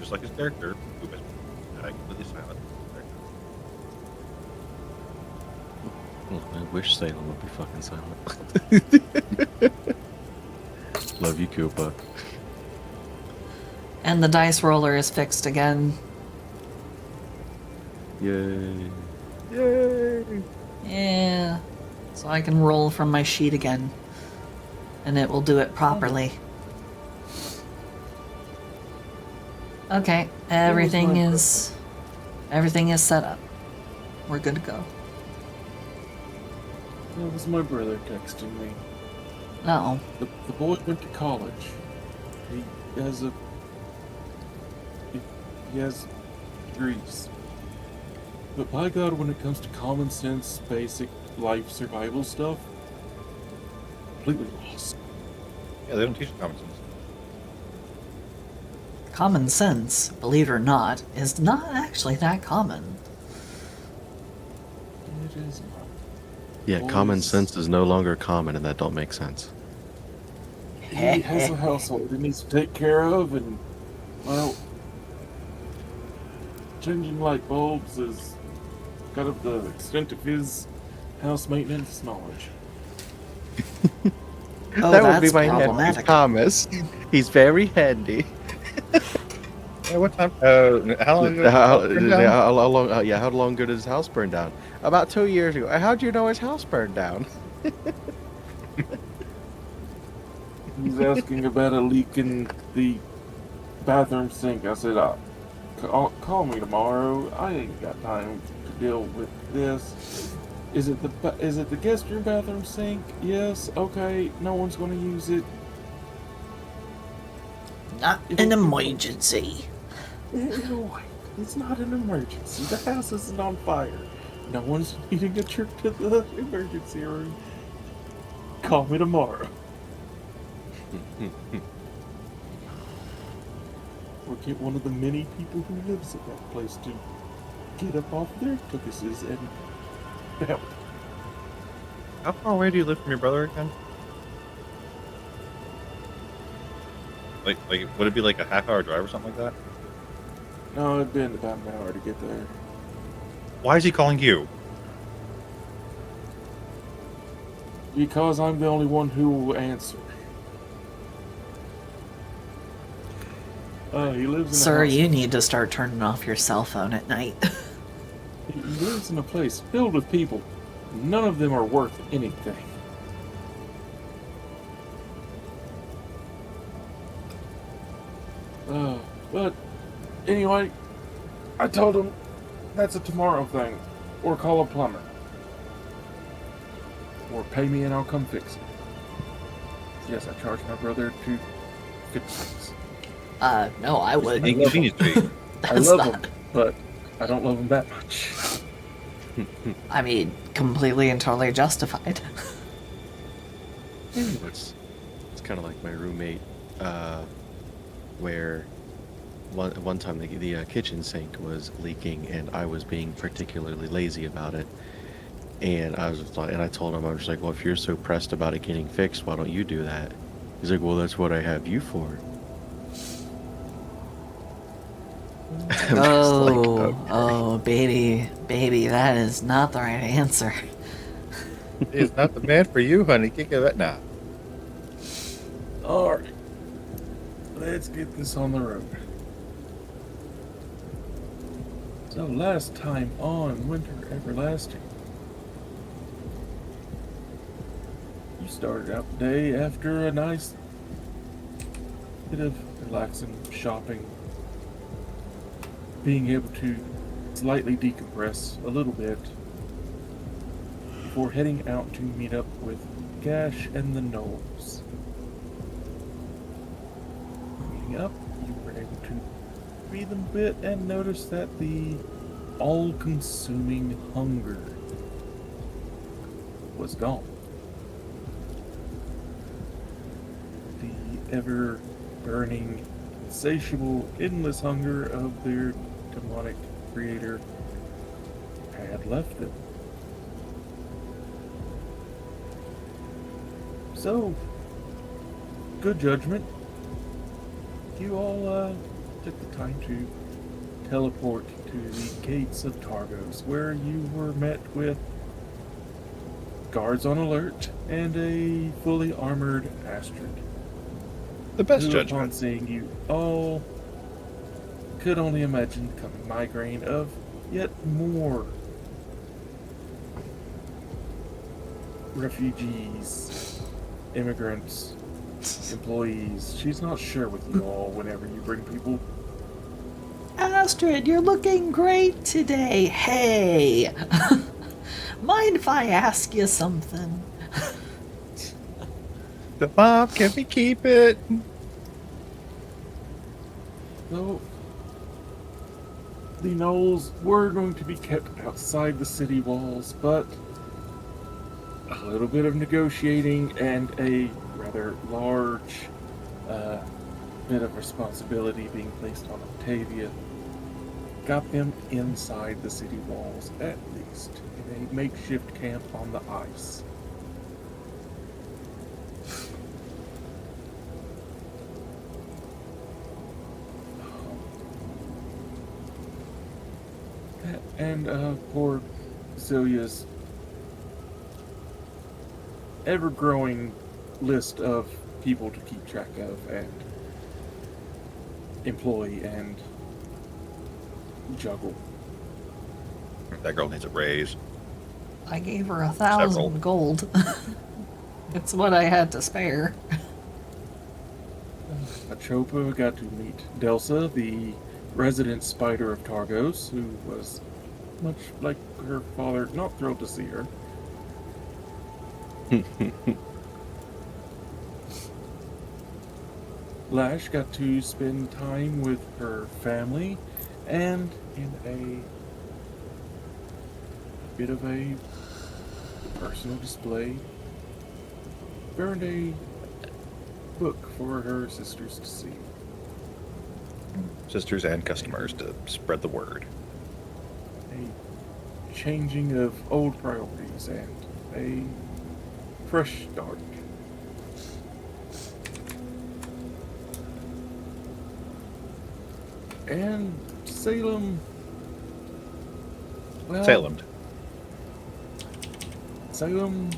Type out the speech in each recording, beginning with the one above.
just like his character, who was completely silent. Well, I wish Salem would be fucking silent. Love you, Koopa. And the dice roller is fixed again. Yay. Yay! Yeah. So I can roll from my sheet again. And it will do it properly. Okay, everything is set up. We're good to go. That was my brother texting me. Uh-oh. The boy went to college. He has degrees. But by God, when it comes to common sense, basic life survival stuff, completely lost. Yeah, they don't teach common sense. Common sense, believe it or not, is not actually that common. It is not. Yeah, Boys. common sense is no longer common, and that don't make sense. He has a household he needs to take care of, and, well, changing light bulbs is kind of the extent of his house maintenance knowledge. Oh, that would be that's my nephew problematic. Thomas. He's very handy. Yeah, what time? How long ago? How Burned down? long? How long ago did his house burn down? About 2 years ago. How'd you know his house burned down? He's asking about a leak in the bathroom sink. I said, call me tomorrow. I ain't got time to deal with this. Is it the guest room bathroom sink? Yes. Okay. No one's going to use it. Not an emergency. It's not an emergency. The house isn't on fire. No one's needing a trip to the emergency room. Call me tomorrow. Or get one of the many people who lives at that place to get up off their tuchuses and help. How far away do you live from your brother again? Like, would it be like a half-hour drive or something like that? No, it'd been about an hour to get there. Why is he calling you? Because I'm the only one who will answer. He lives in Sir, a house. you need to start turning off your cell phone at night. He lives in a place filled with people. None of them are worth anything. But anyway, I told him that's a tomorrow thing. Or call a plumber. Or pay me and I'll come fix it. Yes, I charge my brother to fix things. No, I would. Inconvenience fee. I That's love not... him, but I don't love him that much. I mean, completely and totally justified. It's kind of like my roommate, where one time the kitchen sink was leaking, and I was being particularly lazy about it. And I was just like, and I told him, I was just like, well, if you're so pressed about it getting fixed, why don't you do that? He's like, well, that's what I have you for. I'm just like, Oh, baby, that is not the right answer. He's not the man for you, honey. Kick it now. Alright. Let's get this on the road. So last time on Winter Everlasting, you started out the day after a nice bit of relaxing, shopping, being able to slightly decompress a little bit before heading out to meet up with Gash and the Knolls. Meeting up, you were able to breathe a bit and notice that the all-consuming hunger was gone. The ever-burning, insatiable, endless hunger of their demonic creator had left them. So, good judgment. You all took the time to teleport to the gates of Targos, where you were met with guards on alert and a fully armored Astrid. The best Who, upon judgment. seeing you all, could only imagine the coming migraine of yet more refugees, immigrants, employees. She's not sure with you all whenever you bring people. Astrid, you're looking great today. Hey, mind if I ask you something? The mom, can we keep it? So, the gnolls were going to be kept outside the city walls, but a little bit of negotiating and a rather large bit of responsibility being placed on Octavia got them inside the city walls, at least, in a makeshift camp on the ice. And poor Celia's ever-growing list of people to keep track of and employ and juggle. That girl needs a raise. I gave her 1,000 Several. gold. It's what I had to spare. Atropa got to meet Delsa, the resident spider of Targos, who was, much like her father, not thrilled to see her. Lash got to spend time with her family, and in a bit of a personal display, burned a book for her sisters to see. Sisters and customers to spread the word. A changing of old priorities and a fresh start. And Salem. Well, Salem. Salem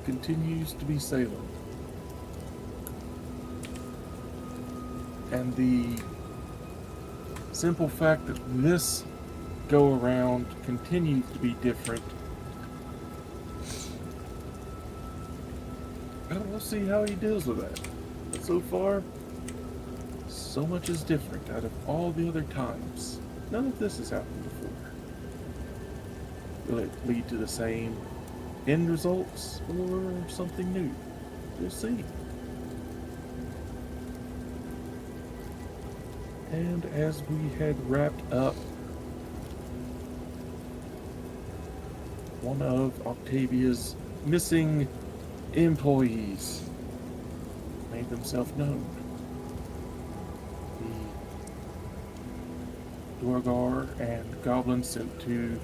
continues to be Salem. And the simple fact that this go around continues to be different. And we'll see how he deals with that. But so far, so much is different out of all the other times. None of this has happened before. Will it lead to the same end results or something new? We'll see. And as we had wrapped up, one of Octavia's missing employees made themselves known. The Dorgar and goblins sent to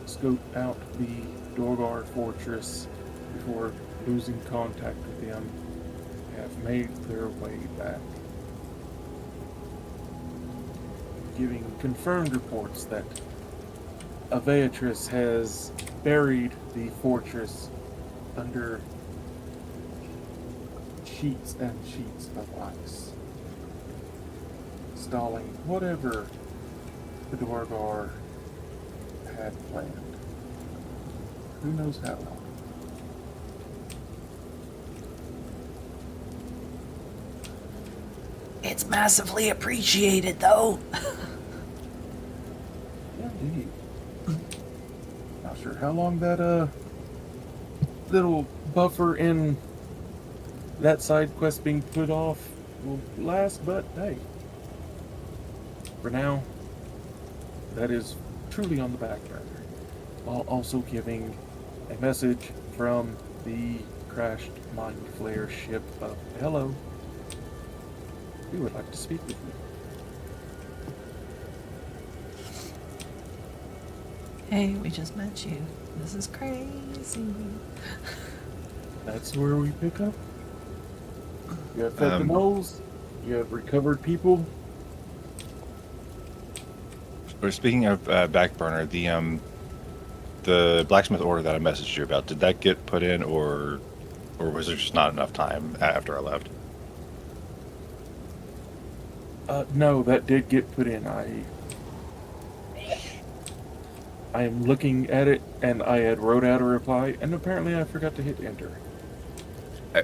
scope out the Dorgar fortress before losing contact with them have made their way back, giving confirmed reports that Aveatris has buried the fortress under sheets and sheets of ice, stalling whatever the Dorgar had planned. Who knows how long? It's massively appreciated, though. Indeed. Not sure how long that little buffer in that side quest being put off will last, but hey. For now, that is truly on the back burner. While also giving a message from the crashed Mind Flayer ship of hello. We would like to speak with you. Hey, we just met you. This is crazy. That's where we pick up. You have fed the moles. You have recovered people. Or speaking of back burner, the blacksmith order that I messaged you about, did that get put in, or was there just not enough time after I left? No, that did get put in. I am looking at it, and I had wrote out a reply, and apparently I forgot to hit enter.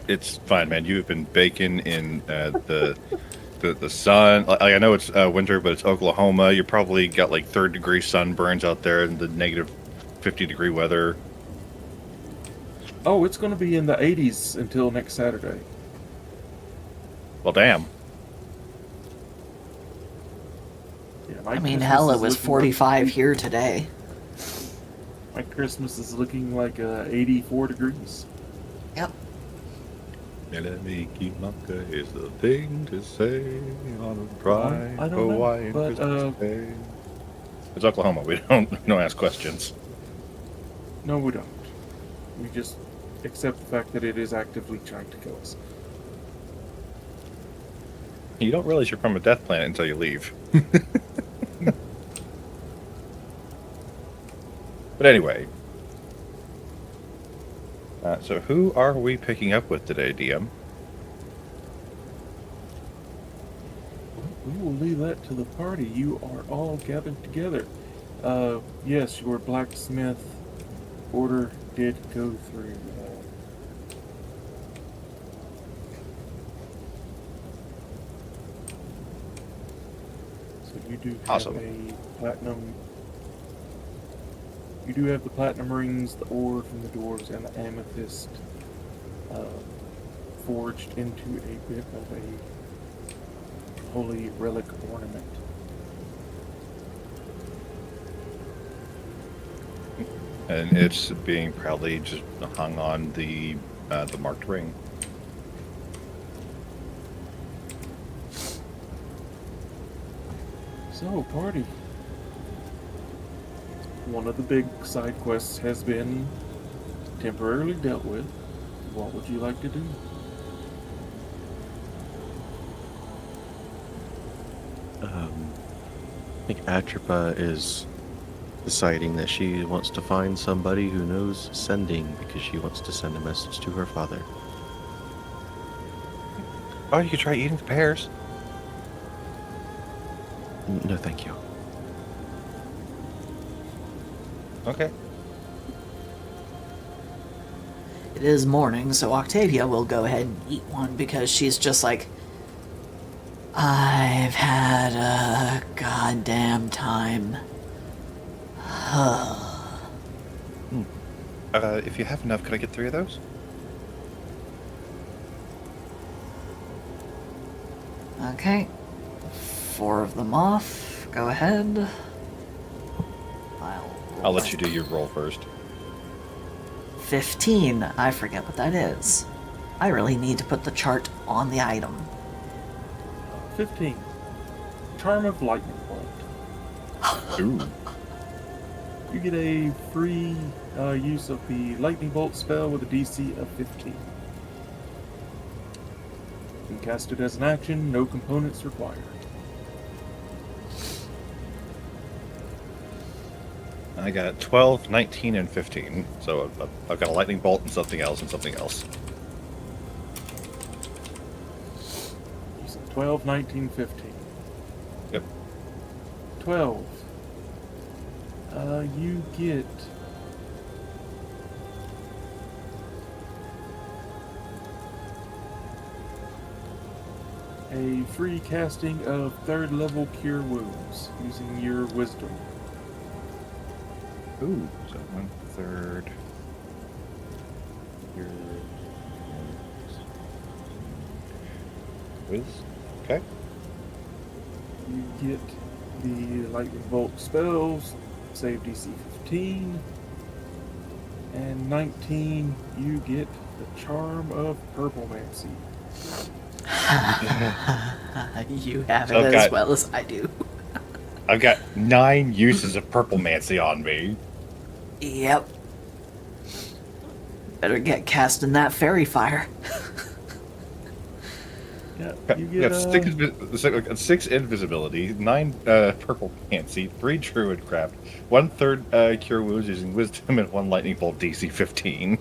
It's fine, man. You have been baking in the sun. Like, I know it's winter, but it's Oklahoma. You probably got like 3rd-degree sunburns out there in the negative 50-degree weather. Oh, it's going to be in the 80s until next Saturday. Well, damn. Yeah, I mean, Christmas hell, it is was looking 45 like- here today. My Christmas is looking like 84 degrees. Yep. Melamikimaka is the thing to say on a dry I don't know, Hawaiian but, Christmas day. It's Oklahoma. We don't ask questions. No, we don't. We just accept the fact that it is actively trying to kill us. You don't realize you're from a death planet until you leave. But anyway, so who are we picking up with today, DM? We will leave that to the party. You are all gathered together. Yes, your blacksmith order did go through. So you do have Awesome. a platinum. You do have the platinum rings, the ore from the dwarves, and the amethyst forged into a bit of a holy relic ornament. And it's being proudly just hung on the marked ring. So, party. One of the big side quests has been temporarily dealt with. What would you like to do? I think Atropa is deciding that she wants to find somebody who knows sending because she wants to send a message to her father. Oh, you could try eating the pears. No, thank you. Okay. It is morning, so Octavia will go ahead and eat one because she's just like, I've had a goddamn time. If you have enough, could I get 3 of those? Okay. 4 of them off. Go ahead. I'll let you do your roll first. 15. I forget what that is. I really need to put the chart on the item. 15. Charm of Lightning Bolt. Ooh. You get a free use of the Lightning Bolt spell with a DC of 15. You can cast it as an action, no components required. I got 12, 19, and 15. So I've got a lightning bolt and something else and something else. You said 12, 19, 15. Yep. 12. You get a free casting of 3rd level Cure Wounds using your wisdom. Ooh. So 1/3. Your Wiz. Okay. You get the Lightning Bolt spells, save DC 15. And 19, you get the Charm of Purplemancy. You have So it I've as got- well as I do. I've got 9 uses of Purplemancy on me. Yep. Better get casting that fairy fire. Yeah, you We get got six invisibility, 9 purple fancy, 3 druid craft, 1/3 cure wounds using wisdom, and 1 lightning bolt DC 15.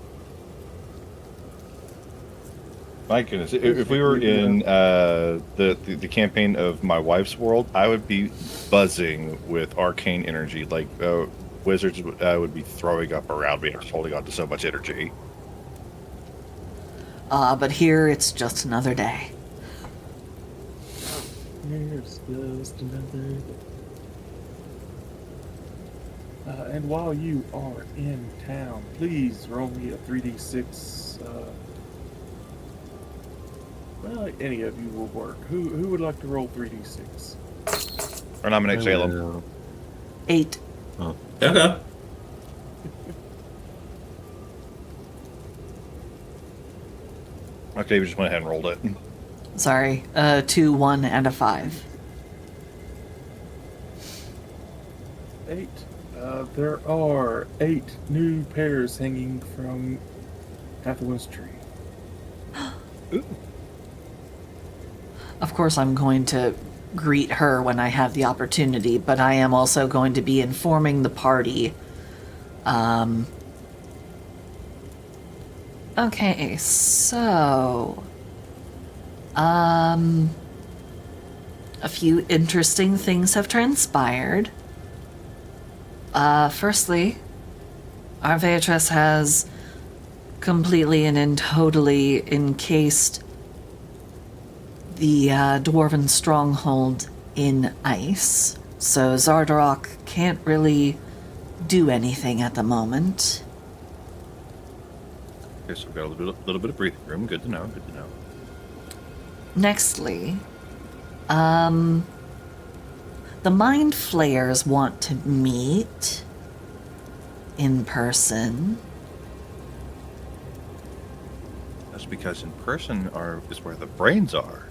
My goodness, if we were in the campaign of my wife's world, I would be buzzing with arcane energy. Like wizards would be throwing up around me, holding on to so much energy. But here it's just another day. Here's just another. And while you are in town, please roll me a 3d6. Well, any of you will work. Who would like to roll 3d6? Or nominate Salem. 8. Okay. Okay, we just went ahead and rolled it. Sorry. 2, 1, and a 5. 8. There are 8 new pears hanging from Hathaway's tree. Of course, I'm going to greet her when I have the opportunity, but I am also going to be informing the party. Okay, so... a few interesting things have transpired. Firstly, Arvaetress has completely and totally encased the dwarven stronghold in ice, so Zardarok can't really do anything at the moment. Okay, so we've got a little bit of breathing room. Good to know. Good to know. Nextly, the Mind Flayers want to meet in person. That's because in person is where the brains are.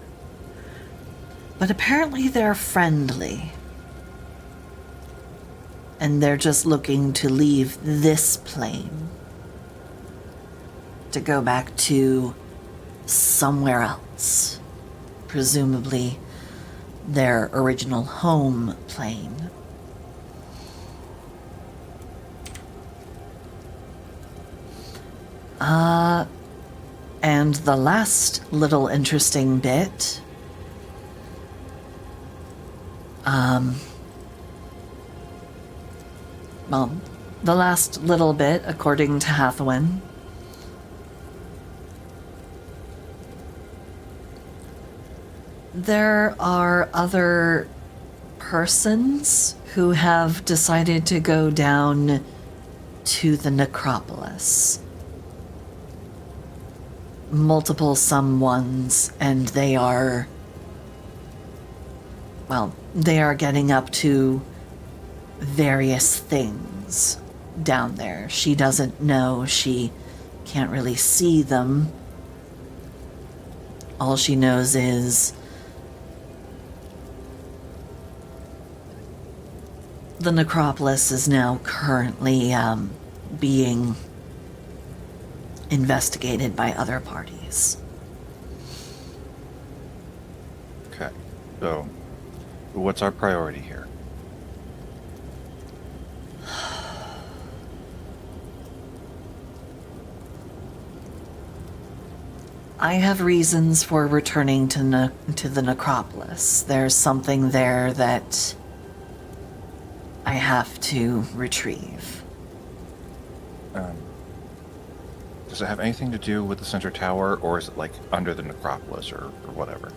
But apparently they're friendly. And they're just looking to leave this plane to go back to somewhere else. Presumably their original home plane. And the last little interesting bit, well, the last little bit, according to Hathawin, there are other persons who have decided to go down to the necropolis. Multiple someones, and they are, well, they are getting up to various things down there. She doesn't know, she can't really see them. All she knows is the necropolis is now currently being investigated by other parties. Okay, so what's our priority here? I have reasons for returning to the necropolis. There's something there that I have to retrieve. Does it have anything to do with the center tower, or is it like under the necropolis or whatever?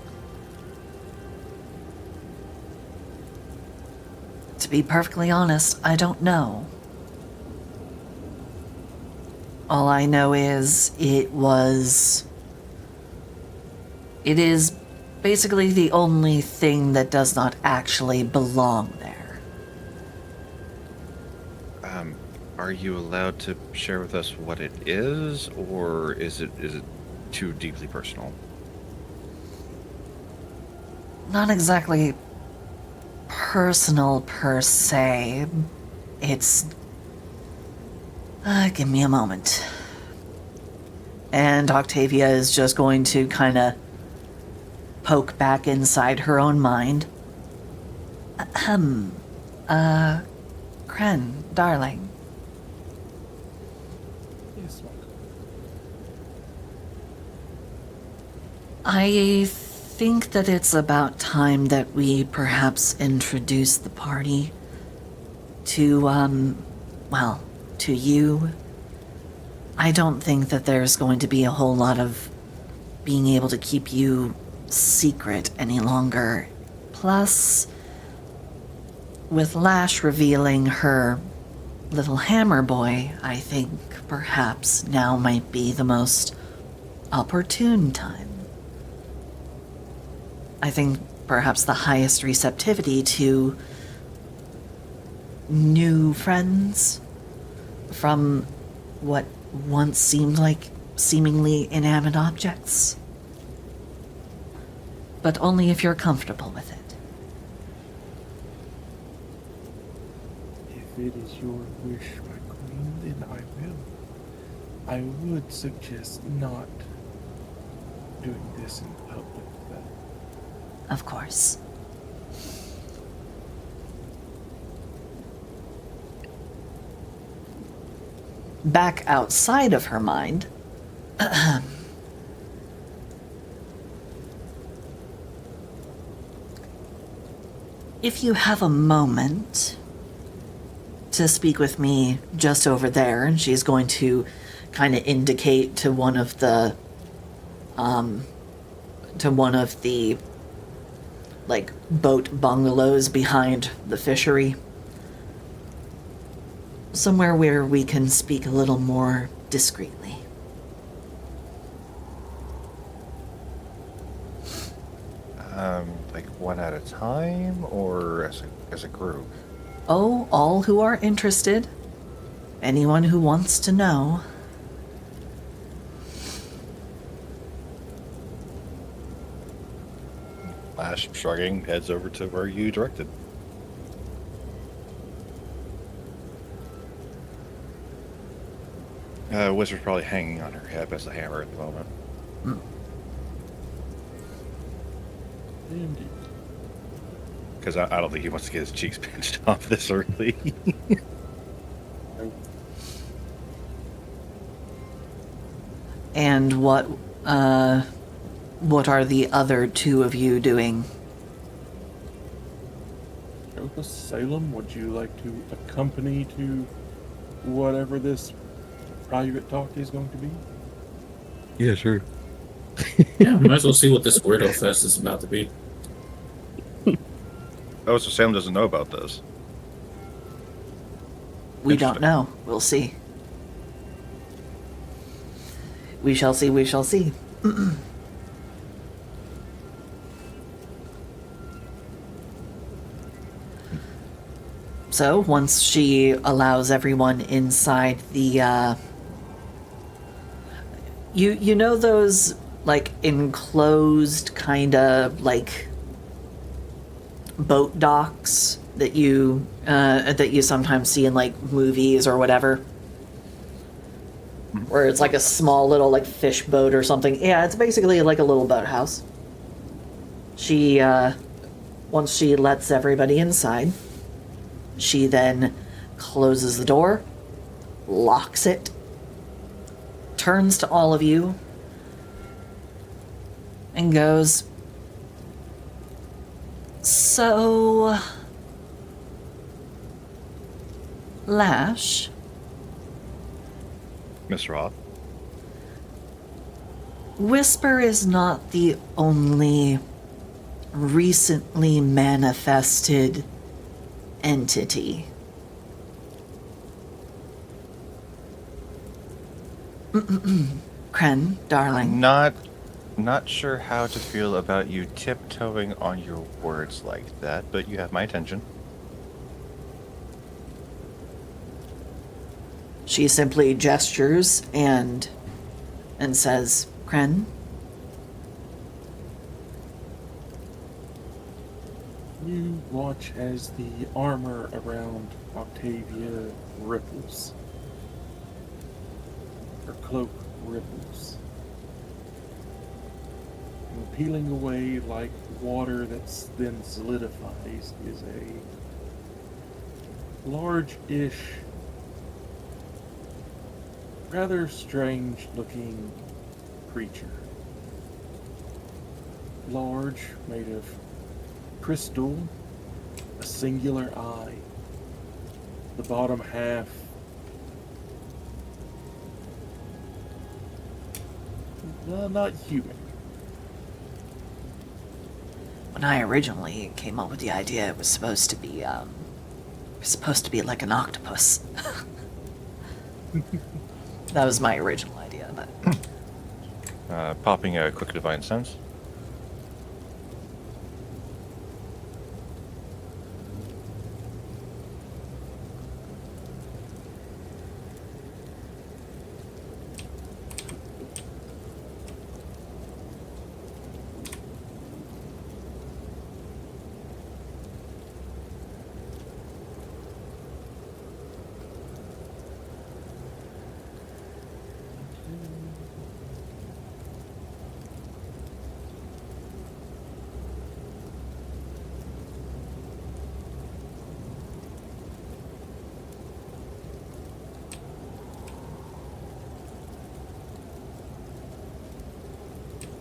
To be perfectly honest, I don't know. All I know is it is basically the only thing that does not actually belong there. Are you allowed to share with us what it is, or is it too deeply personal? Not exactly personal per se. It's... give me a moment. And Octavia is just going to kind of poke back inside her own mind. Ahem. Kren, darling. Yes, my I think that it's about time that we perhaps introduce the party to, well, to you. I don't think that there's going to be a whole lot of being able to keep you secret any longer. Plus, with Lash revealing her little hammer boy, I think perhaps now might be the most opportune time. I think perhaps the highest receptivity to new friends from what once seemed like seemingly inanimate objects. But only if you're comfortable with it. If it is your wish, my queen, then I will. I would suggest not doing this in public, though. Of course. Back outside of her mind, if you have a moment to speak with me just over there, and she's going to kind of indicate to one of the like boat bungalows behind the fishery. Somewhere where we can speak a little more discreetly. Like one at a time, or as a group? Oh, all who are interested. Anyone who wants to know. Lash, shrugging, heads over to where you directed. Wizard's probably hanging on her hip as a hammer at the moment. Indeed. Because I don't think he wants to get his cheeks pinched off this early. And what are the other two of you doing? Joseph Salem, would you like to accompany to whatever this private talk is going to be? Yeah, sure. Yeah, might as well see what this Weirdo Fest is about to be. Oh, so Sam doesn't know about this. We don't know. We'll see. We shall see, we shall see. So, once she allows everyone inside the, You know those, like, enclosed kind of, like, boat docks that you sometimes see in, like, movies or whatever? Where it's like a small little, like, fish boat or something. Yeah, it's basically like a little boathouse. She, once she lets everybody inside, she then closes the door, locks it, turns to all of you, and goes, "So, Lash, Mr. Roth? Whisper is not the only recently manifested entity. Kren, darling. Not sure how to feel about you tiptoeing on your words like that, but you have my attention. She simply gestures and says, "Kren." You watch as the armor around Octavia ripples. Her cloak ripples. and peeling away like water that's then solidifies is a large-ish, rather strange-looking creature. Large, made of crystal, a singular eye. The bottom half not human. When I originally came up with the idea, it was supposed to be like an octopus. That was my original idea, but Popping a quick divine sense.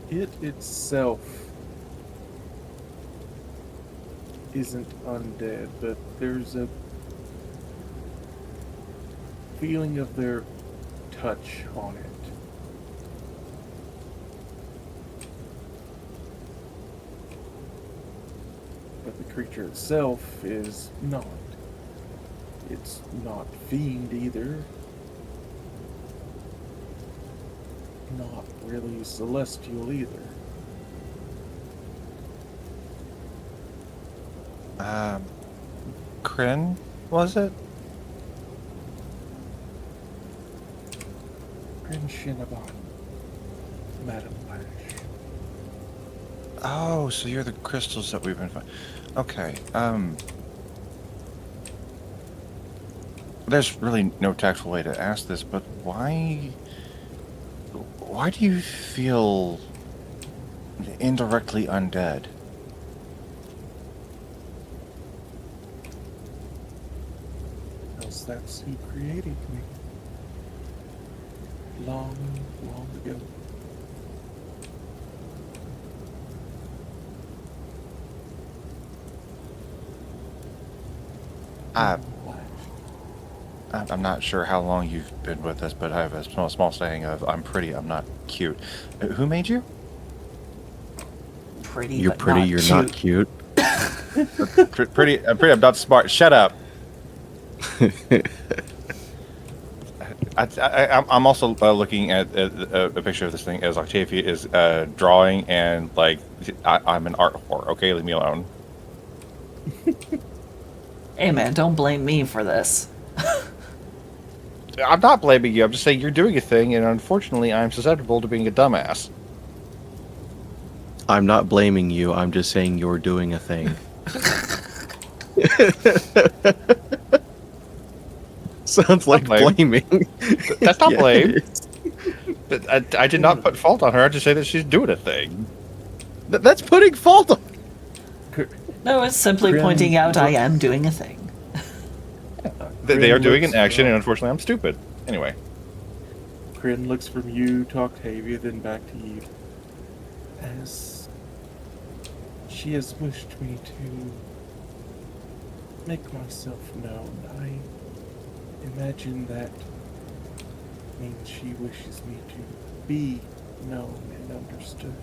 It itself isn't undead, but there's a feeling of their touch on it. But the creature itself is not. It's not fiend either. Not really celestial either. Kryn, was it? Kryn Shinabon, Madam Lash. Oh, so you're the crystals that we've been finding. Okay, there's really no tactful way to ask this, but why do you feel indirectly undead? Because that's who created me. Long, long ago. I'm not sure how long you've been with us, but I have a small saying of I'm pretty, I'm not cute. Who made you? pretty. You're but pretty, not you're cute. not cute. Pretty, I'm not smart. Shut up. I'm also looking at a picture of this thing as Octavia is drawing, and like I'm an art whore. Okay, leave me alone. Hey man, don't blame me for this. I'm not blaming you. I'm just saying you're doing a thing, and unfortunately, I'm susceptible to being a dumbass. I'm not blaming you. I'm just saying you're doing a thing. Sounds like blame. blaming. That's not Yeah, blame. it is. But I did not put fault on her. I just say that she's doing a thing. That's putting fault on. No, it's simply Grim- pointing out I am doing a thing. They are doing looks an action, from- and unfortunately, I'm stupid. Anyway. Kryn looks from you to Octavia, then back to you. As she has wished me to make myself known, I imagine that means she wishes me to be known and understood.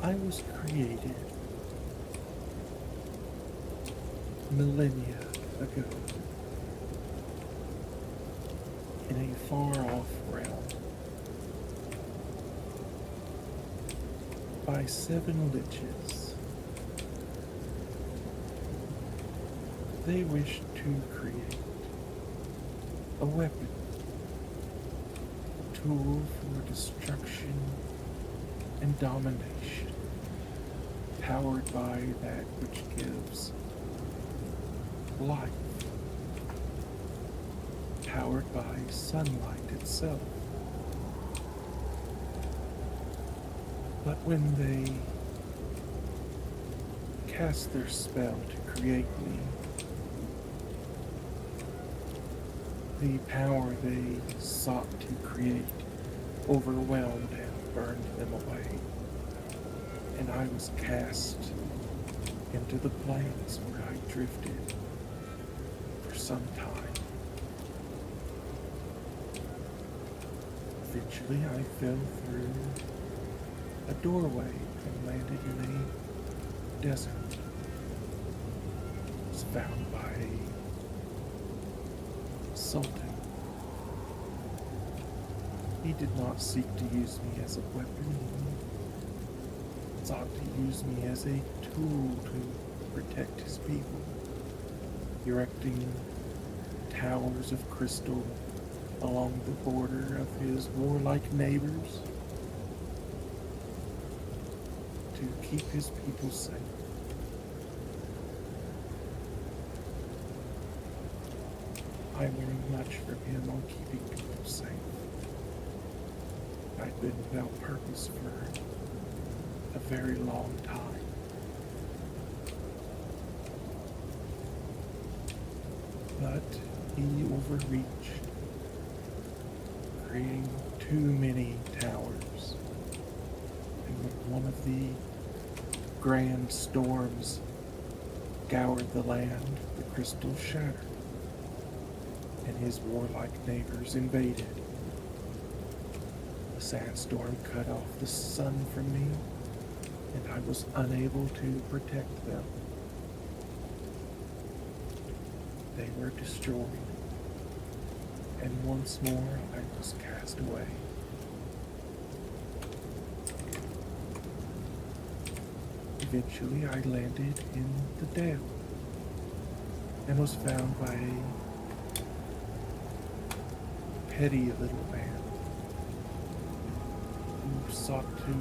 I was created millennia ago in a far-off realm by 7 liches. They wished to create a weapon, a tool for destruction and domination, powered by that which gives life, powered by sunlight itself. But when they cast their spell to create me, the power they sought to create overwhelmed and burned them away. And I was cast into the plains where I drifted for some time. Eventually, I fell through a doorway and landed in a desert. Was found by a sultan. He did not seek to use me as a weapon. He sought to use me as a tool to protect his people, erecting towers of crystal along the border of his warlike neighbors to keep his people safe. I learned much from him on keeping people safe. I'd been without purpose for a very long time. But he overreached, creating too many towers. And when one of the grand storms scoured the land, the crystal shattered, and his warlike neighbors invaded. The sandstorm cut off the sun from me, and I was unable to protect them. They were destroyed, and once more I was cast away. Eventually I landed in the Dale, and was found by a petty little man who sought to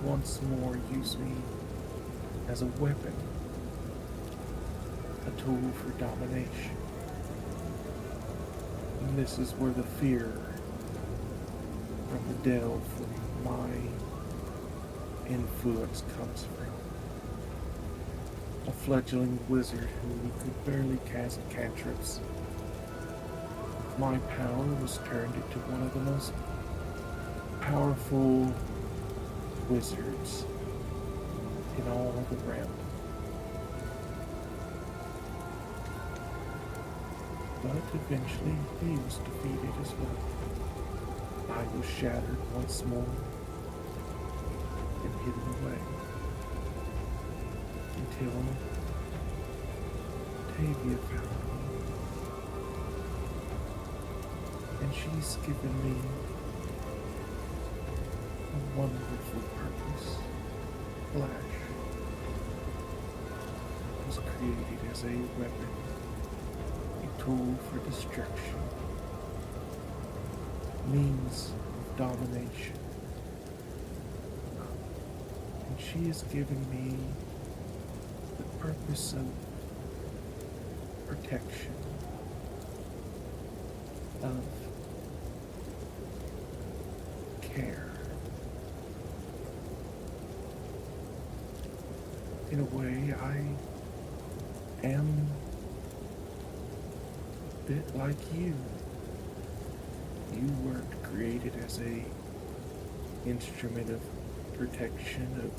once more use me as a weapon, a tool for domination. And this is where the fear from the Dell from my influence comes from. A fledgling wizard who could barely cast cantrips. My power was turned into one of the most powerful wizards in all the realm. But eventually he was defeated as well. I was shattered once more and hidden away until Tavia found me. And she's given me a wonderful purpose. Flash was created as a weapon, a tool for destruction, means of domination. And she has given me the purpose of protection, of care. In a way, I am a bit like you. You weren't created as a instrument of protection, of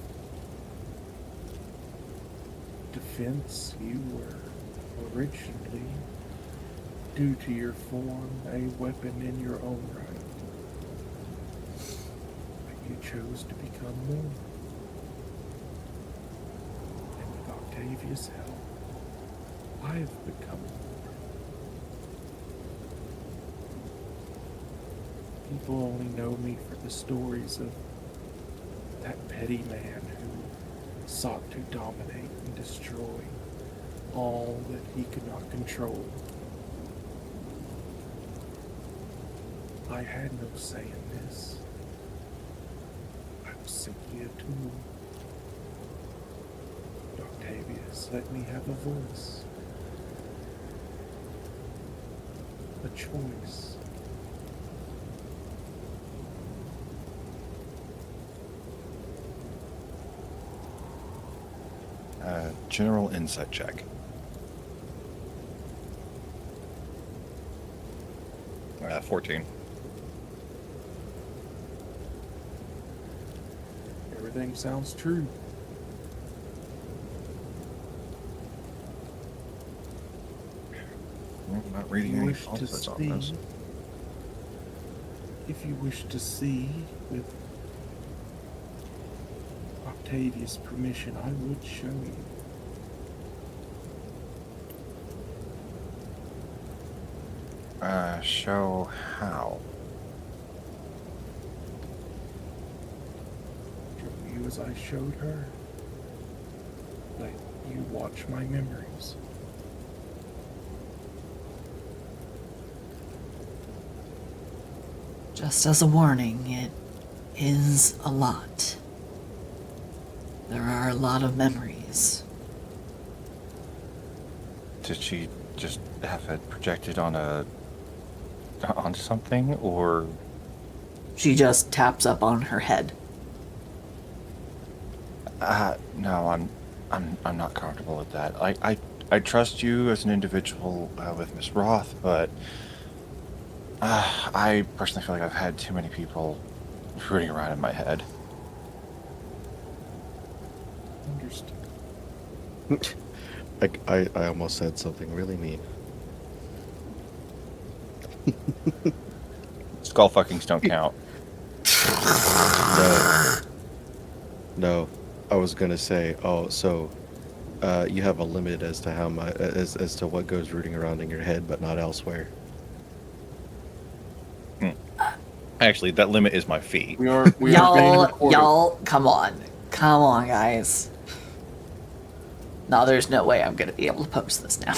defense. You were originally, due to your form, a weapon in your own right. But you chose to become more. And with Octavia's help, I have become more. People only know me for the stories of that petty man who sought to dominate and destroy all that he could not control. I had no say in this. I was simply a tool. Octavius let me have a voice, a choice. General insight check. 14. Everything sounds true. I'm not reading You any wish to falsehoods on see, this. if you wish to see, with Octavius' permission, I would show you. Show how? Show you as I showed her. Let you watch my memories. Just as a warning, it is a lot. There are a lot of memories. Did she just have it projected on something, or She just taps up on her head. no? I'm not comfortable with that. I trust you as an individual with Miss Roth, but I personally feel like I've had too many people rooting around in my head. Understood. I almost said something really mean. Skull fuckings don't count. No, I was gonna say. Oh, so you have a limit as to how much, as to what goes rooting around in your head, but not elsewhere. Actually, that limit is my feet. We are being recorded. Y'all, come on, guys. No, there's no way I'm gonna be able to post this now.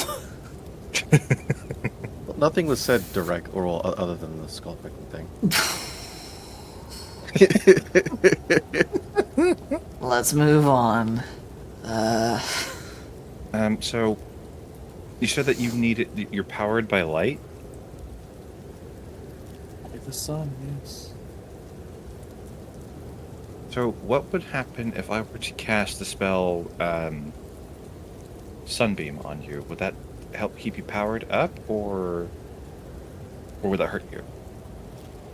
Well, nothing was said direct or other than the skull picking thing. Let's move on. So you said that you're powered by light? By the sun, yes. So what would happen if I were to cast the spell Sunbeam on you? Would that help keep you powered up, or would that hurt you?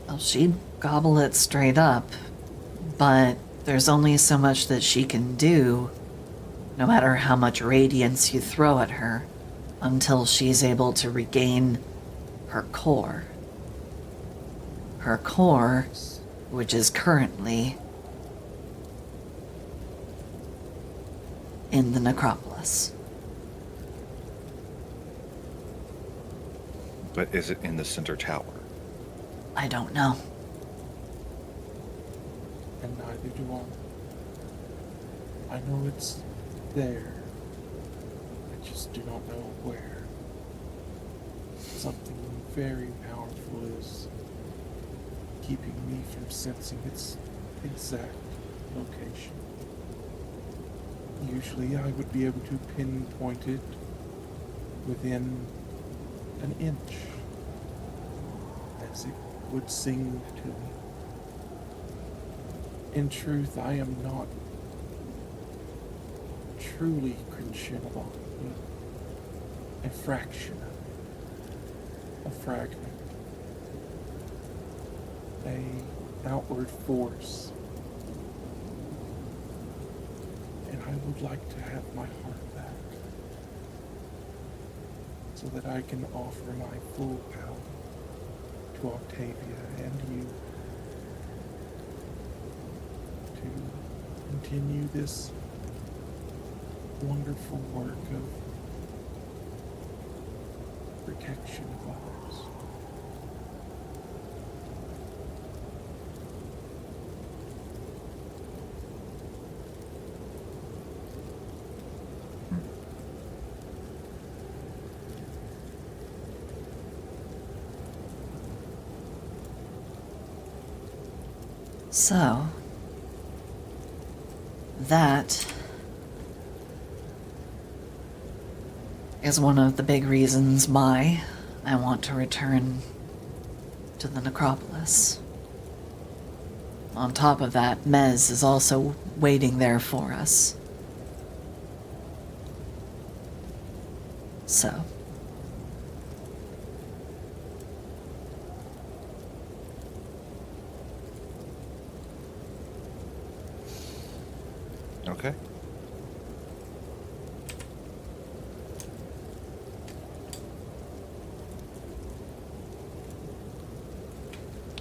Well, she'd gobble it straight up, but there's only so much that she can do, no matter how much radiance you throw at her, until she's able to regain her core. Her core, which is currently in the necropolis. But is it in the center tower? I don't know. And neither do I. I know it's there. I just do not know where. Something very powerful is keeping me from sensing its exact location. Usually I would be able to pinpoint it within an inch, as it would sing to me. In truth, I am not truly Crinchinabar, but a fraction of it, a fragment, a outward force. And I would like to have my heart back, so that I can offer my full power to Octavia and you to continue this wonderful work of protection of ours. So, that is one of the big reasons why I want to return to the necropolis. On top of that, Mez is also waiting there for us. So, Okay.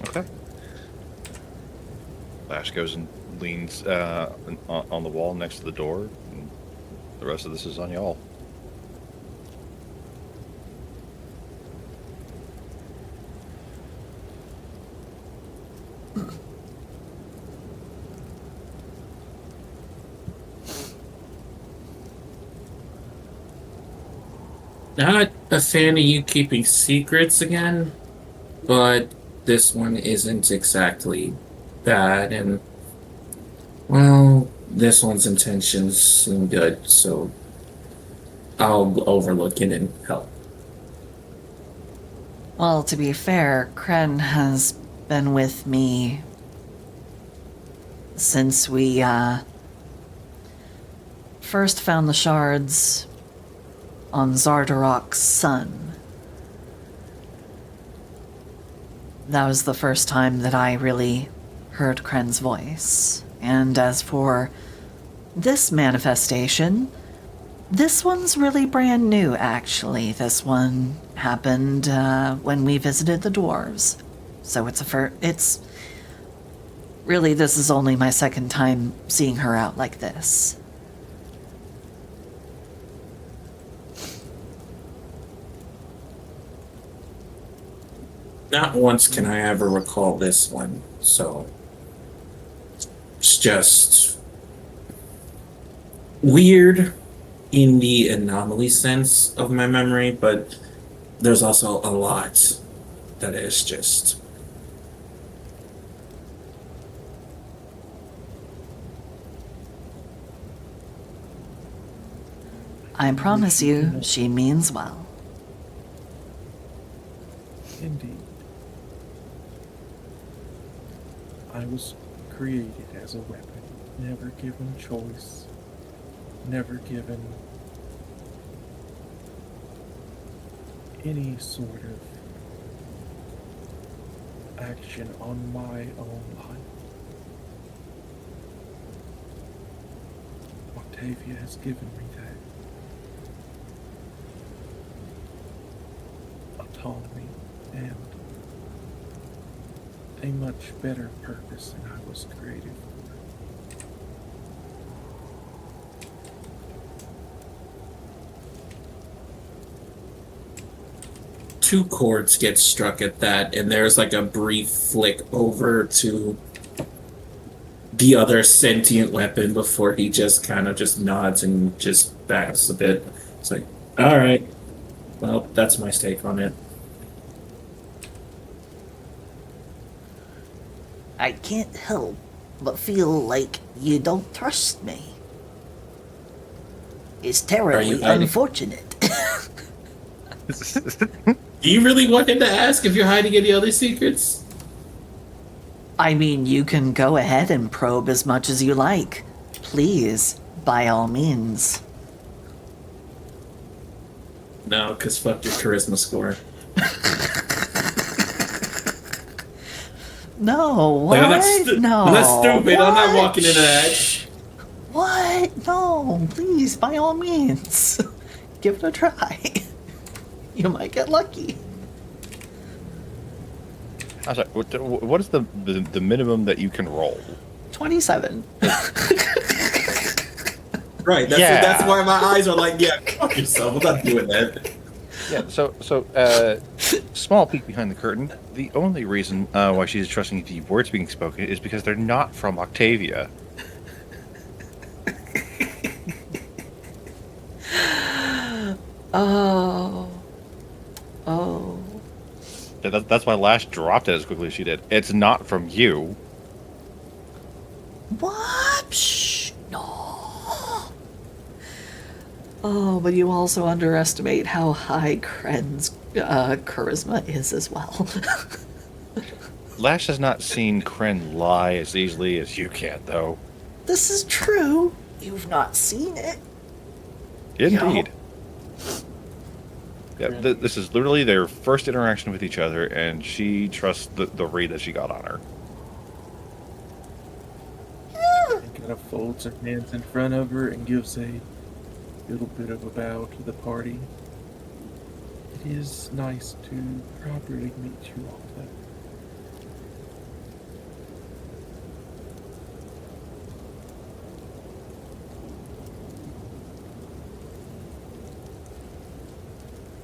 Okay. Lash goes and leans on the wall next to the door. And the rest of this is on y'all. Not a fan of you keeping secrets again, but this one isn't exactly bad, and well, this one's intentions seem good, so I'll overlook it and help. well, to be fair, Kren has been with me since we first found the shards on Zardarok's sun. That was the first time that I really heard Kren's voice. And as for this manifestation, this one's really brand new, actually. This one happened when we visited the dwarves. So it's really, this is only my second time seeing her out like this. Not once can I ever recall this one, so it's just weird in the anomaly sense of my memory, but there's also a lot that is just I promise you, she means well. Indeed. I was created as a weapon, never given choice, never given any sort of action on my own life. Octavia has given me that autonomy and a much better purpose than I was created for. two chords get struck at that, and there's like a brief flick over to the other sentient weapon before he just kind of just nods and just backs a bit. It's like, all right, well, that's my take on it. I can't help but feel like you don't trust me. It's terribly hiding? unfortunate. Do you really want him to ask if you're hiding any other secrets? I mean, you can go ahead and probe as much as you like. Please, by all means. No, because fuck your charisma score. No, what? Like, I'm no. not stupid. I'm not what? walking into that. Shh. What? No, please, by all means. Give it a try. You might get lucky. I'm sorry, what is the minimum that you can roll? 27. Right, Yeah. that's why my eyes are like, yeah, fuck yourself. I'm not doing that. Yeah, so small peek behind the curtain. The only reason why she's trusting the words being spoken is because they're not from Octavia. Oh. Oh. That's why Lash dropped it as quickly as she did. It's not from you. What? Shh. No. Oh, but you also underestimate how high Kren's charisma is as well. Lash has not seen Kren lie as easily as you can, though. This is true. You've not seen it. Indeed. Yeah, this is literally their first interaction with each other, and she trusts the read that she got on her. And kind of folds her hands in front of her and gives a little bit of a bow to the party. It is nice to properly meet you all, though.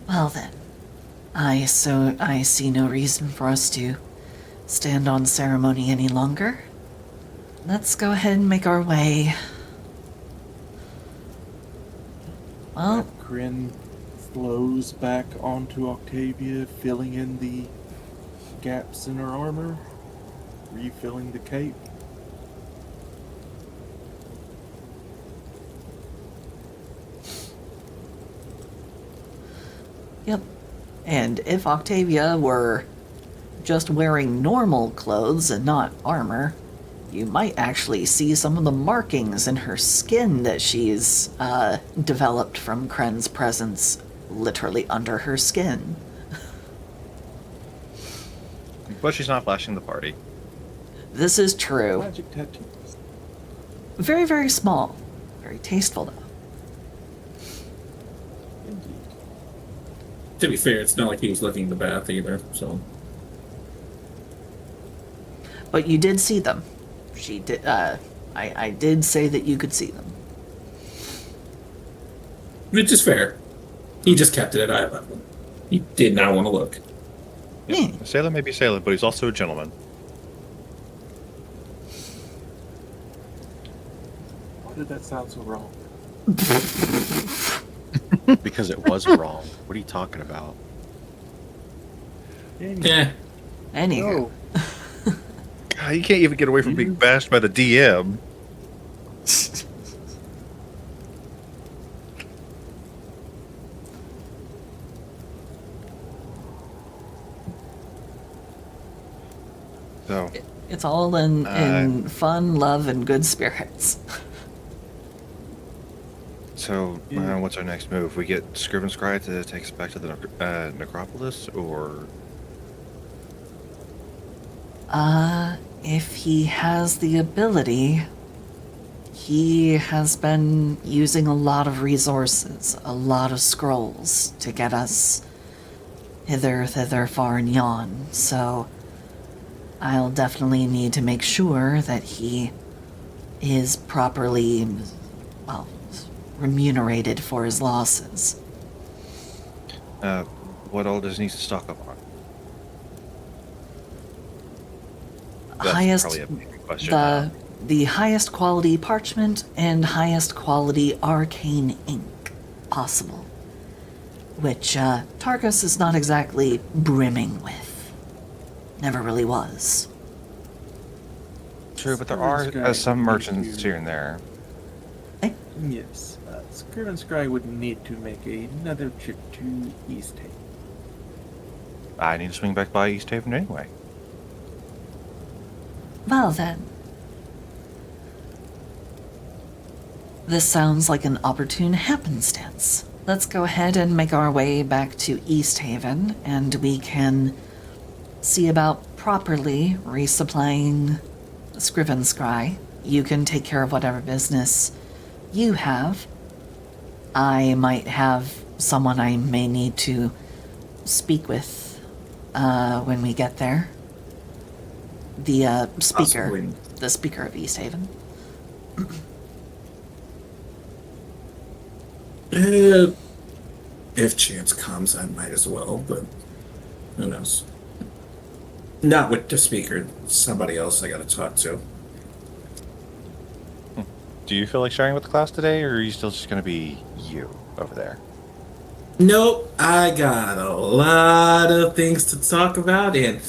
Well then, I see no reason for us to stand on ceremony any longer. Let's go ahead and make our way. Well, Kryn flows back onto Octavia, filling in the gaps in her armor, refilling the cape. yep. And if Octavia were just wearing normal clothes and not armor, you might actually see some of the markings in her skin that she's developed from Kren's presence literally under her skin. But she's not flashing the party. This is true. Magic tattoos. Very, very small. Very tasteful, though. Indeed. To be fair, it's not like he was looking in the bath either, so. But you did see them. She did. I did say that you could see them. Which is fair. He just kept it at eye level. He did not want to look. Yeah. A sailor may be a sailor, but he's also a gentleman. Why did that sound so wrong? Because it was wrong. What are you talking about? Yeah. Anywho. God, you can't even get away from being bashed by the DM. So, It's all in fun, love, and good spirits. what's our next move? We get Scriven Scry to take us back to the necropolis, or If he has the ability, he has been using a lot of resources, a lot of scrolls to get us hither, thither, far, and yon. So I'll definitely need to make sure that he is properly, well, remunerated for his losses. what all does he need to stock up on? That's Highest, probably a big question. the highest quality parchment and highest quality arcane ink possible, which Tarkus is not exactly brimming with. Never really was. True, but there Scriven are Scry some would need merchants to- here and there. Yes, Scriven Scry would need to make another trip to East Haven. I need to swing back by East Haven anyway. Well then. This sounds like an opportune happenstance. Let's go ahead and make our way back to East Haven, and we can see about properly resupplying Scriven Scry. You can take care of whatever business you have. I might have someone I may need to speak with when we get there. The speaker. Possibly. The speaker of East Haven. If chance comes, I might as well, but who knows? Not with the speaker, somebody else I gotta talk to. Do you feel like sharing with the class today, or are you still just going to be you over there? Nope, I got a lot of things to talk about, and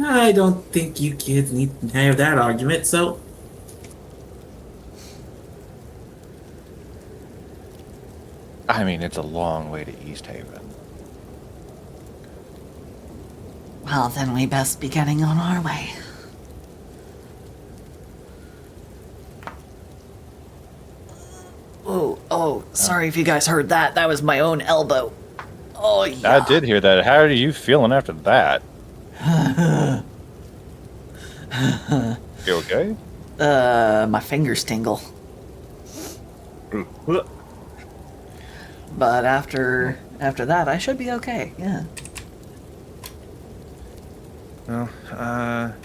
I don't think you kids need to have that argument, so. I mean, it's a long way to East Haven. Well, then we best be getting on our way. Oh, sorry if you guys heard that. That was my own elbow. Oh, yeah. I did hear that. How are you feeling after that? You okay? My fingers tingle. But after that, I should be okay. Yeah. Well,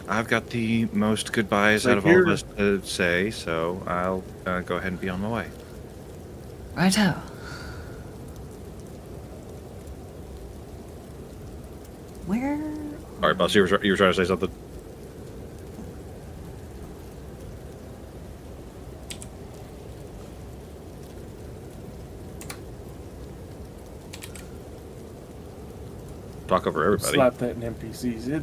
I've got the most goodbyes Like out of all here- of us to say, so I'll go ahead and be on my way. Righto. Where? All right, boss, you were trying to say something? Talk over everybody. Slap that in NPCs.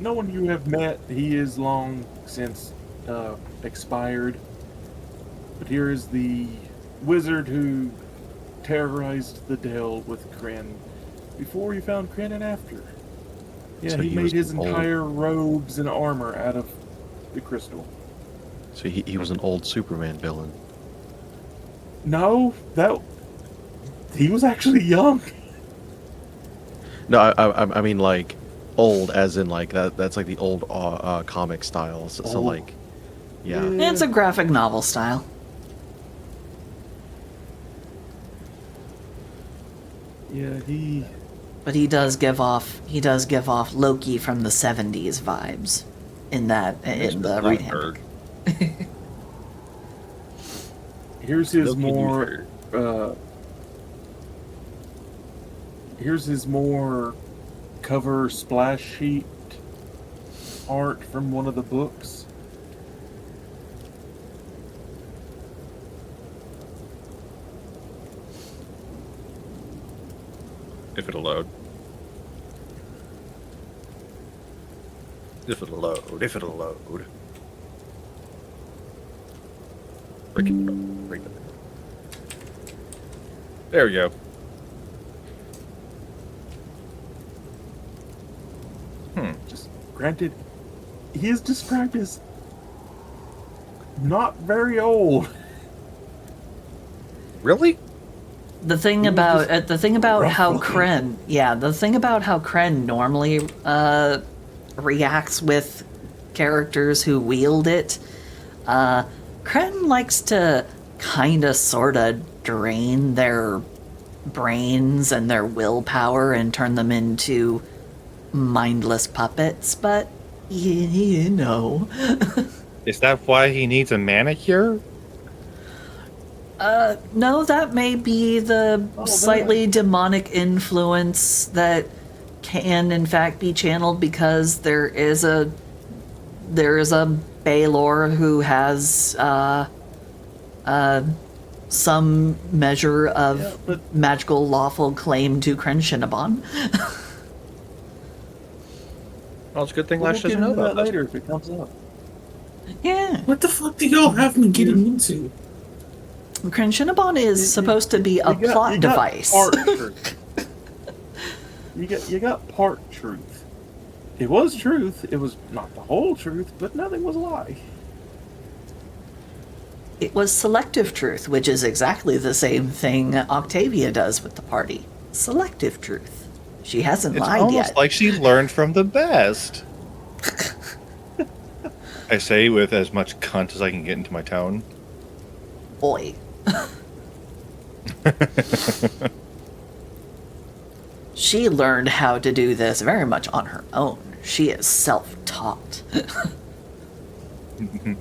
No one you have met, he is long since expired. But here is the wizard who terrorized the Dell with Kryn before he found Kryn and after. Yeah, So he he made was his old. entire robes and armor out of the crystal. So he was an old Superman villain. No, he was actually young. No, I mean like old, as in like that's like the old comic style. So Oh. like, yeah. It's a graphic novel style. Yeah, he. But he does give off Loki from the 70s vibes in the right hand. Bloomberg. Here's his Loki more. Newsberg. Here's his more cover splash sheet art from one of the books. If it'll load. If it'll load. If it'll load. Break it. Break it. There we go. Just granted, he is described as not very old. Really? The thing He was about just the thing about rough how looking. Kren normally reacts with characters who wield it. Kren likes to kind of sort of drain their brains and their willpower and turn them into mindless puppets, but you know. Is that why he needs a manicure? No, that may be the Oh, slightly demonic influence that can in fact be channeled, because there is a Baylor who has some measure of Yeah, but- magical lawful claim to Krenshinabon. Well, it's a good thing We'll Lash get doesn't know into about that this. later if it comes up. Yeah. What the fuck do y'all have me getting into? Krenshinabon is supposed to be a plot device. Part truth. you got part truth. It was truth. It was not the whole truth, but nothing was a lie. It was selective truth, which is exactly the same thing Octavia does with the party. Selective truth. She hasn't It's lied almost yet. like she learned from the best. I say with as much cunt as I can get into my tone. Oi. She learned how to do this very much on her own. She is self-taught.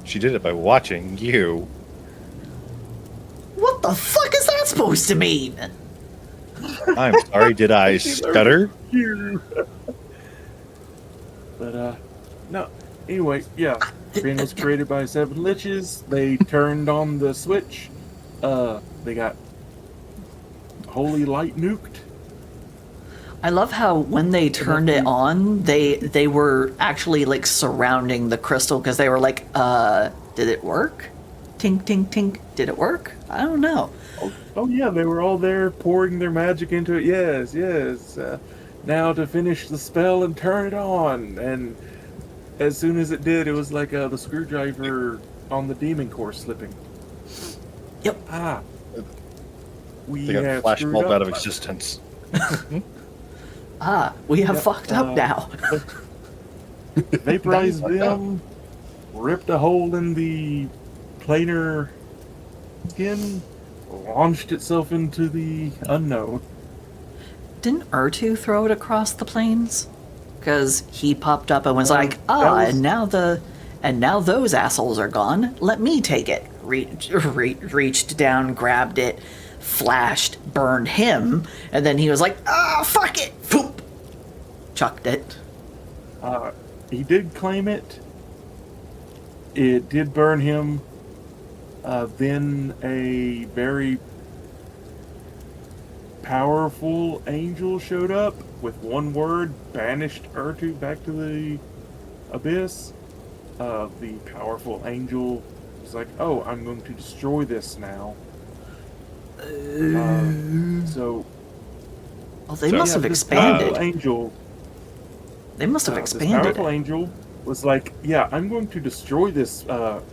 She did it by watching you. What the fuck is that supposed to mean? I'm sorry, did I stutter? You. But no. Anyway, yeah. Kryn was created by 7 liches. They turned on the switch. They got holy light nuked. I love how when they turned it on, they were actually like surrounding the crystal, because they were like, did it work? Tink, tink, tink. Did it work? I don't know. Oh yeah, they were all there pouring their magic into it. Yes, yes. Now to finish the spell and turn it on. And as soon as it did, it was like the screwdriver on the demon core slipping. Yep. Ah. We They got have flash screwed bulb up. out of existence. We have Yep, fucked up now. Vaporized them, ripped a hole in the planar skin, launched itself into the unknown. Didn't Urtu throw it across the plains? Because he popped up and was like, that was- and now those assholes are gone. Let me take it. Reached down, grabbed it, flashed, burned him, and then he was like, fuck it! Foop! Chucked it. He did claim it. It did burn him. Then a very powerful angel showed up with one word, banished Urtu back to the abyss. The powerful angel was like, "Oh, I'm going to destroy this now." So Well, they So- must have this powerful expanded. angel. They must have This expanded powerful it. angel was like, "Yeah, I'm going to destroy this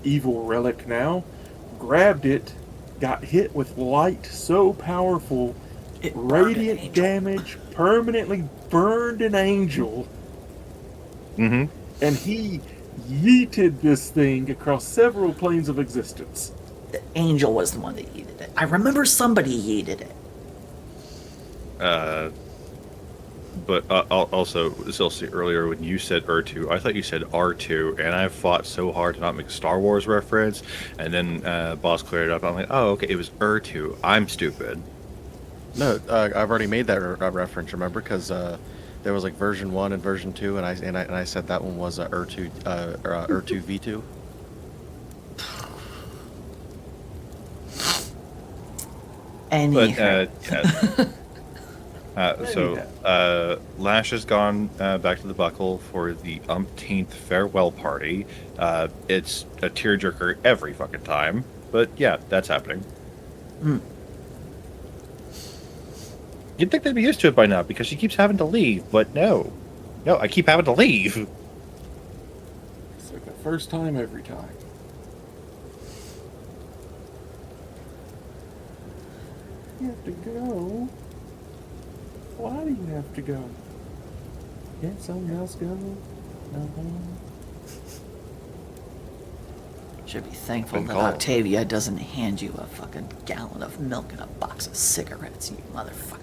evil relic now." Grabbed it, got hit with light so powerful, It burned an radiant angel. damage, permanently burned an angel, Mm-hmm. and he yeeted this thing across several planes of existence. The angel was the one that yeeted it. I remember somebody yeeted it. But also, Silsi, earlier when you said Urtu, I thought you said R2, and I fought so hard to not make a Star Wars reference, and then Boss cleared it up. I'm like, oh, okay, it was Urtu. I'm stupid. No, I've already made that reference. Remember, because there was like version 1 and version 2, and I said that one was Urtu V2. But Anywho. Lash has gone back to the buckle for the umpteenth farewell party. It's a tearjerker every fucking time, but yeah, that's happening. You'd think they'd be used to it by now because she keeps having to leave, but no, I keep having to leave. It's like the first time every time. You have to go. Why do you have to go? Can't someone else go? No. Should be thankful Been that called. Octavia doesn't hand you a fucking gallon of milk and a box of cigarettes, you motherfucker.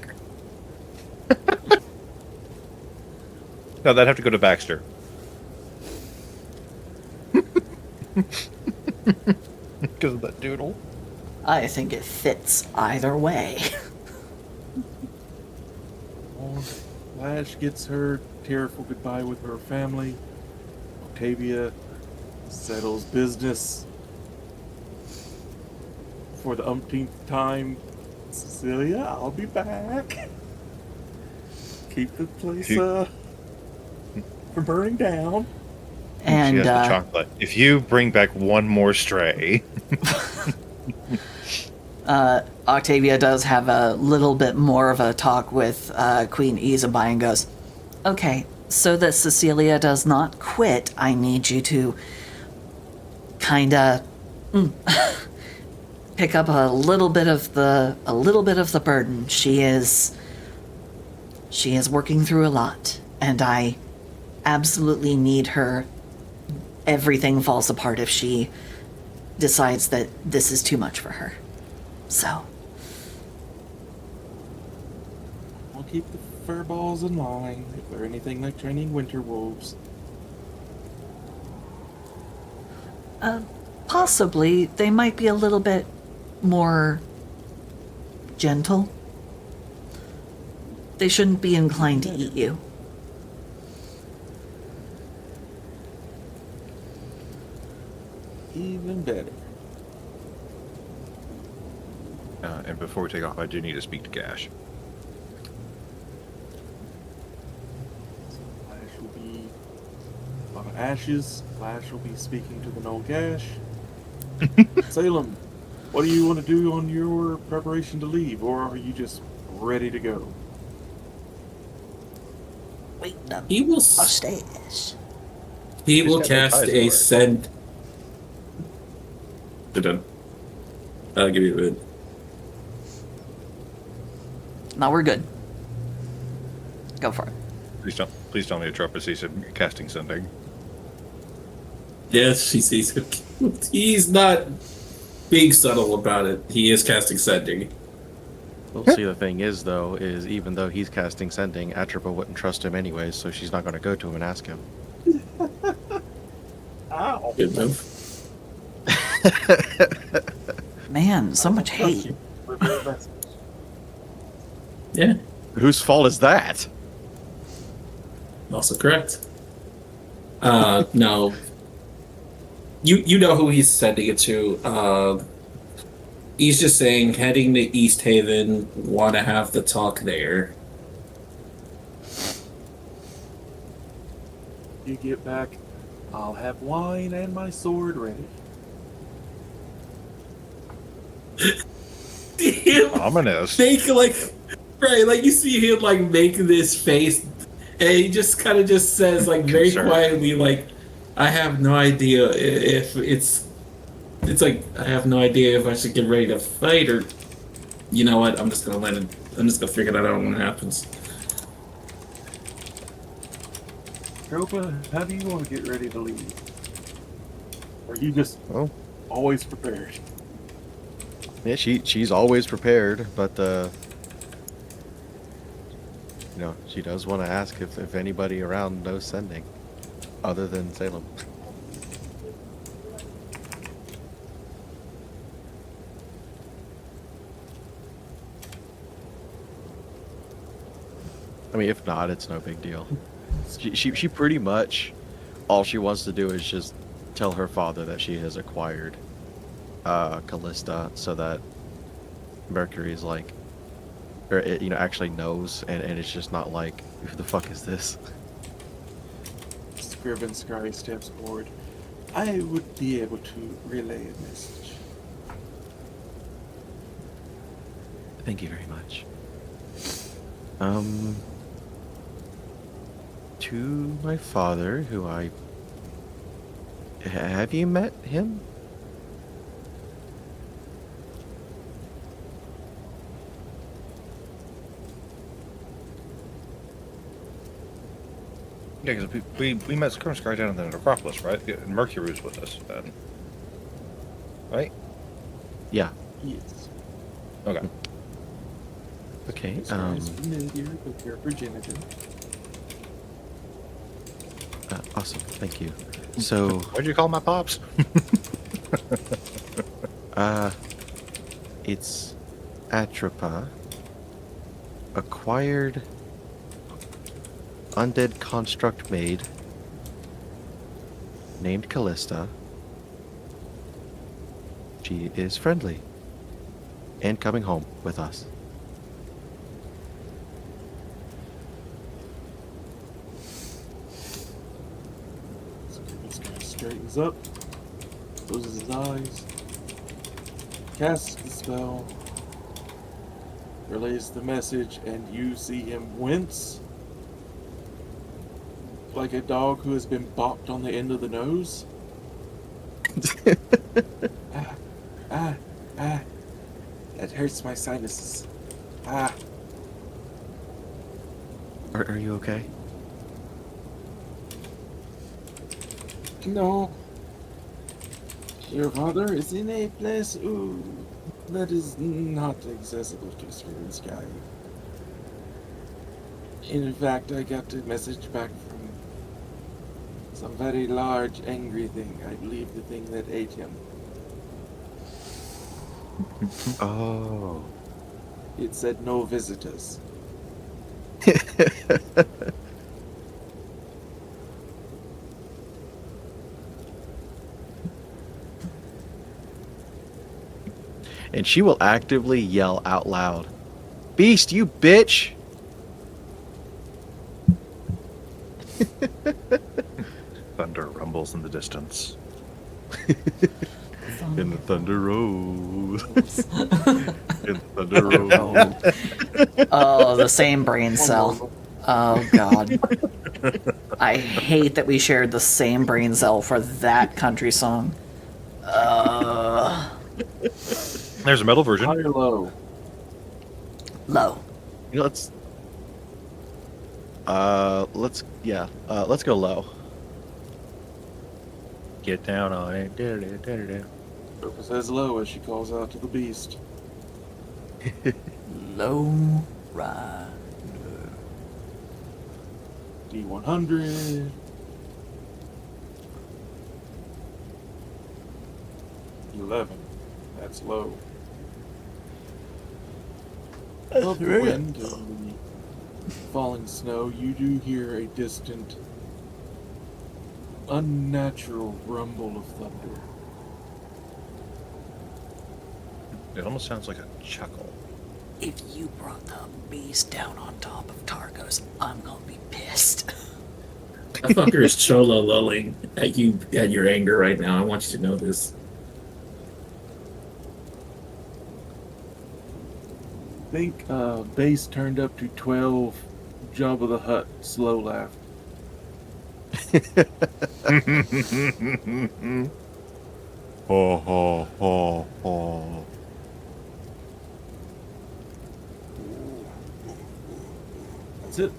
No, that'd have to go to Baxter. Because of that doodle. I think it fits either way. Well, Lash gets her tearful goodbye with her family. Octavia settles business for the umpteenth time. Cecilia, I'll be back. Keep the place from burning down. She And has the chocolate. If you bring back one more stray, Octavia does have a little bit more of a talk with Queen Isabai and goes, okay, so that Cecilia does not quit, I need you to kinda pick up a little bit of the burden. She is working through a lot, and I absolutely need her. Everything falls apart if she decides that this is too much for her. So, I'll keep the furballs in line if they're anything like training winter wolves. possibly they might be a little bit more gentle. They shouldn't be inclined to eat you. Even better. and before we take off, I do need to speak to Gash. Flash will be a lot of ashes. Flash will be speaking to the Null Gash. Salem, what do you want to do on your preparation to leave, or are you just ready to go? Wait, no, He will. upstairs. He will got no cast ties a for it. send. Done. I'll give you a bit. Now we're good. Go for it. Please tell me Atropos is casting sending. Yes, he's not being subtle about it. He is casting sending. Well, see, the thing is, though, is even though he's casting sending, Atropa wouldn't trust him anyway, so she's not going to go to him and ask him. Ow. Good move. Man, so much hate. Yeah, Whose fault is that? also correct. No. You know who he's sending it to. He's just saying heading to East Haven, want to have the talk there. You get back, I'll have wine and my sword ready. Ominous. Make like right, like you see him like make this face, and he just kind of just says like very Concerned. quietly, like, I have no idea if it's like I have no idea if I should get ready to fight or, you know what? I'm just gonna figure that out when it happens. Tropa, how do you want to get ready to leave? Are you just Well, always prepared? yeah, she's always prepared, but you know, she does want to ask if anybody around knows sending, other than Salem. I mean, if not, it's no big deal. She pretty much, all she wants to do is just tell her father that she has acquired Callista, so that Mercury's like, or it, you know, actually knows, and it's just not like, who the fuck is this? Scriven Scry steps forward. I would be able to relay a message. Thank you very much. To my father, who have you met him? Yeah, because we met Skirmish down in the Necropolis, right? Yeah, and Mercury was with us then. Right? Yeah. Yes. Okay. Okay. This guy is familiar with your virginity. Awesome. Thank you. So, What'd you call my pops? it's Atropa, acquired undead construct maid named Callista. She is friendly and coming home with us. So this guy straightens up, closes his eyes, casts the spell, relays the message, and you see him wince like a dog who has been bopped on the end of the nose. Ah, that hurts my sinuses. Ah, Are you okay? no. Your father is in a place, that is not accessible to Scriven Sky. In fact, I got a message back from some very large, angry thing. I believe the thing that ate him. Oh. It said no visitors. And she will actively yell out loud, "Beast, you bitch!" Thunder rumbles in the distance. In the thunder rolls. In the thunder rolls. Oh, the same brain cell. Oh, God. I hate that we shared the same brain cell for that country song. There's a metal version. High or low? Low. You know, it's let's go low. Get down on it. Da-da-da-da-da. Purple says low as she calls out to the beast. Low ride. D100. $11. That's low. Above the wind and the falling snow, you do hear a distant, unnatural rumble of thunder. It almost sounds like a chuckle. If you brought the beast down on top of Targos, I'm gonna be pissed. That fucker is cholo lulling at you at your anger right now. I want you to know this. I think base turned up to 12. Jabba the Hutt slow laugh. Ho ho ho ho. That's it.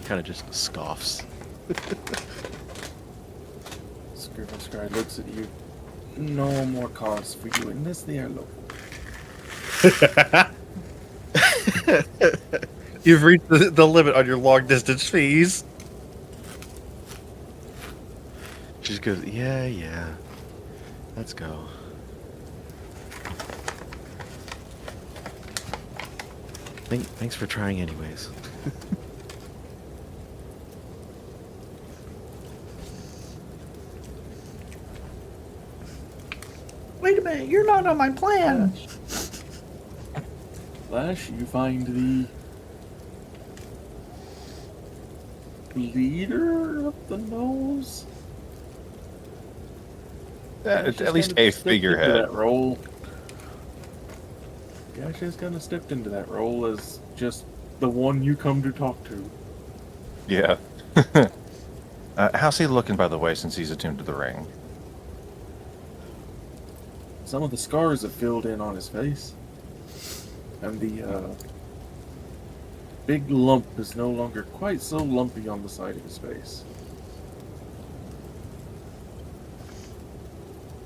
Kind of just scoffs. Scriven Scribe looks at you. No more cause for you in this there local. You've reached the limit on your long distance fees. She just goes, yeah. Let's go. Thanks for trying anyways. Wait a minute, you're not on my plan. Flash, you find the leader of the nose. It's She's at least kinda a stepped into figurehead. That role. Yeah, she's kind of stepped into that role as just the one you come to talk to. Yeah. How's he looking, by the way, since he's attuned to the ring? Some of the scars have filled in on his face, and the big lump is no longer quite so lumpy on the side of his face.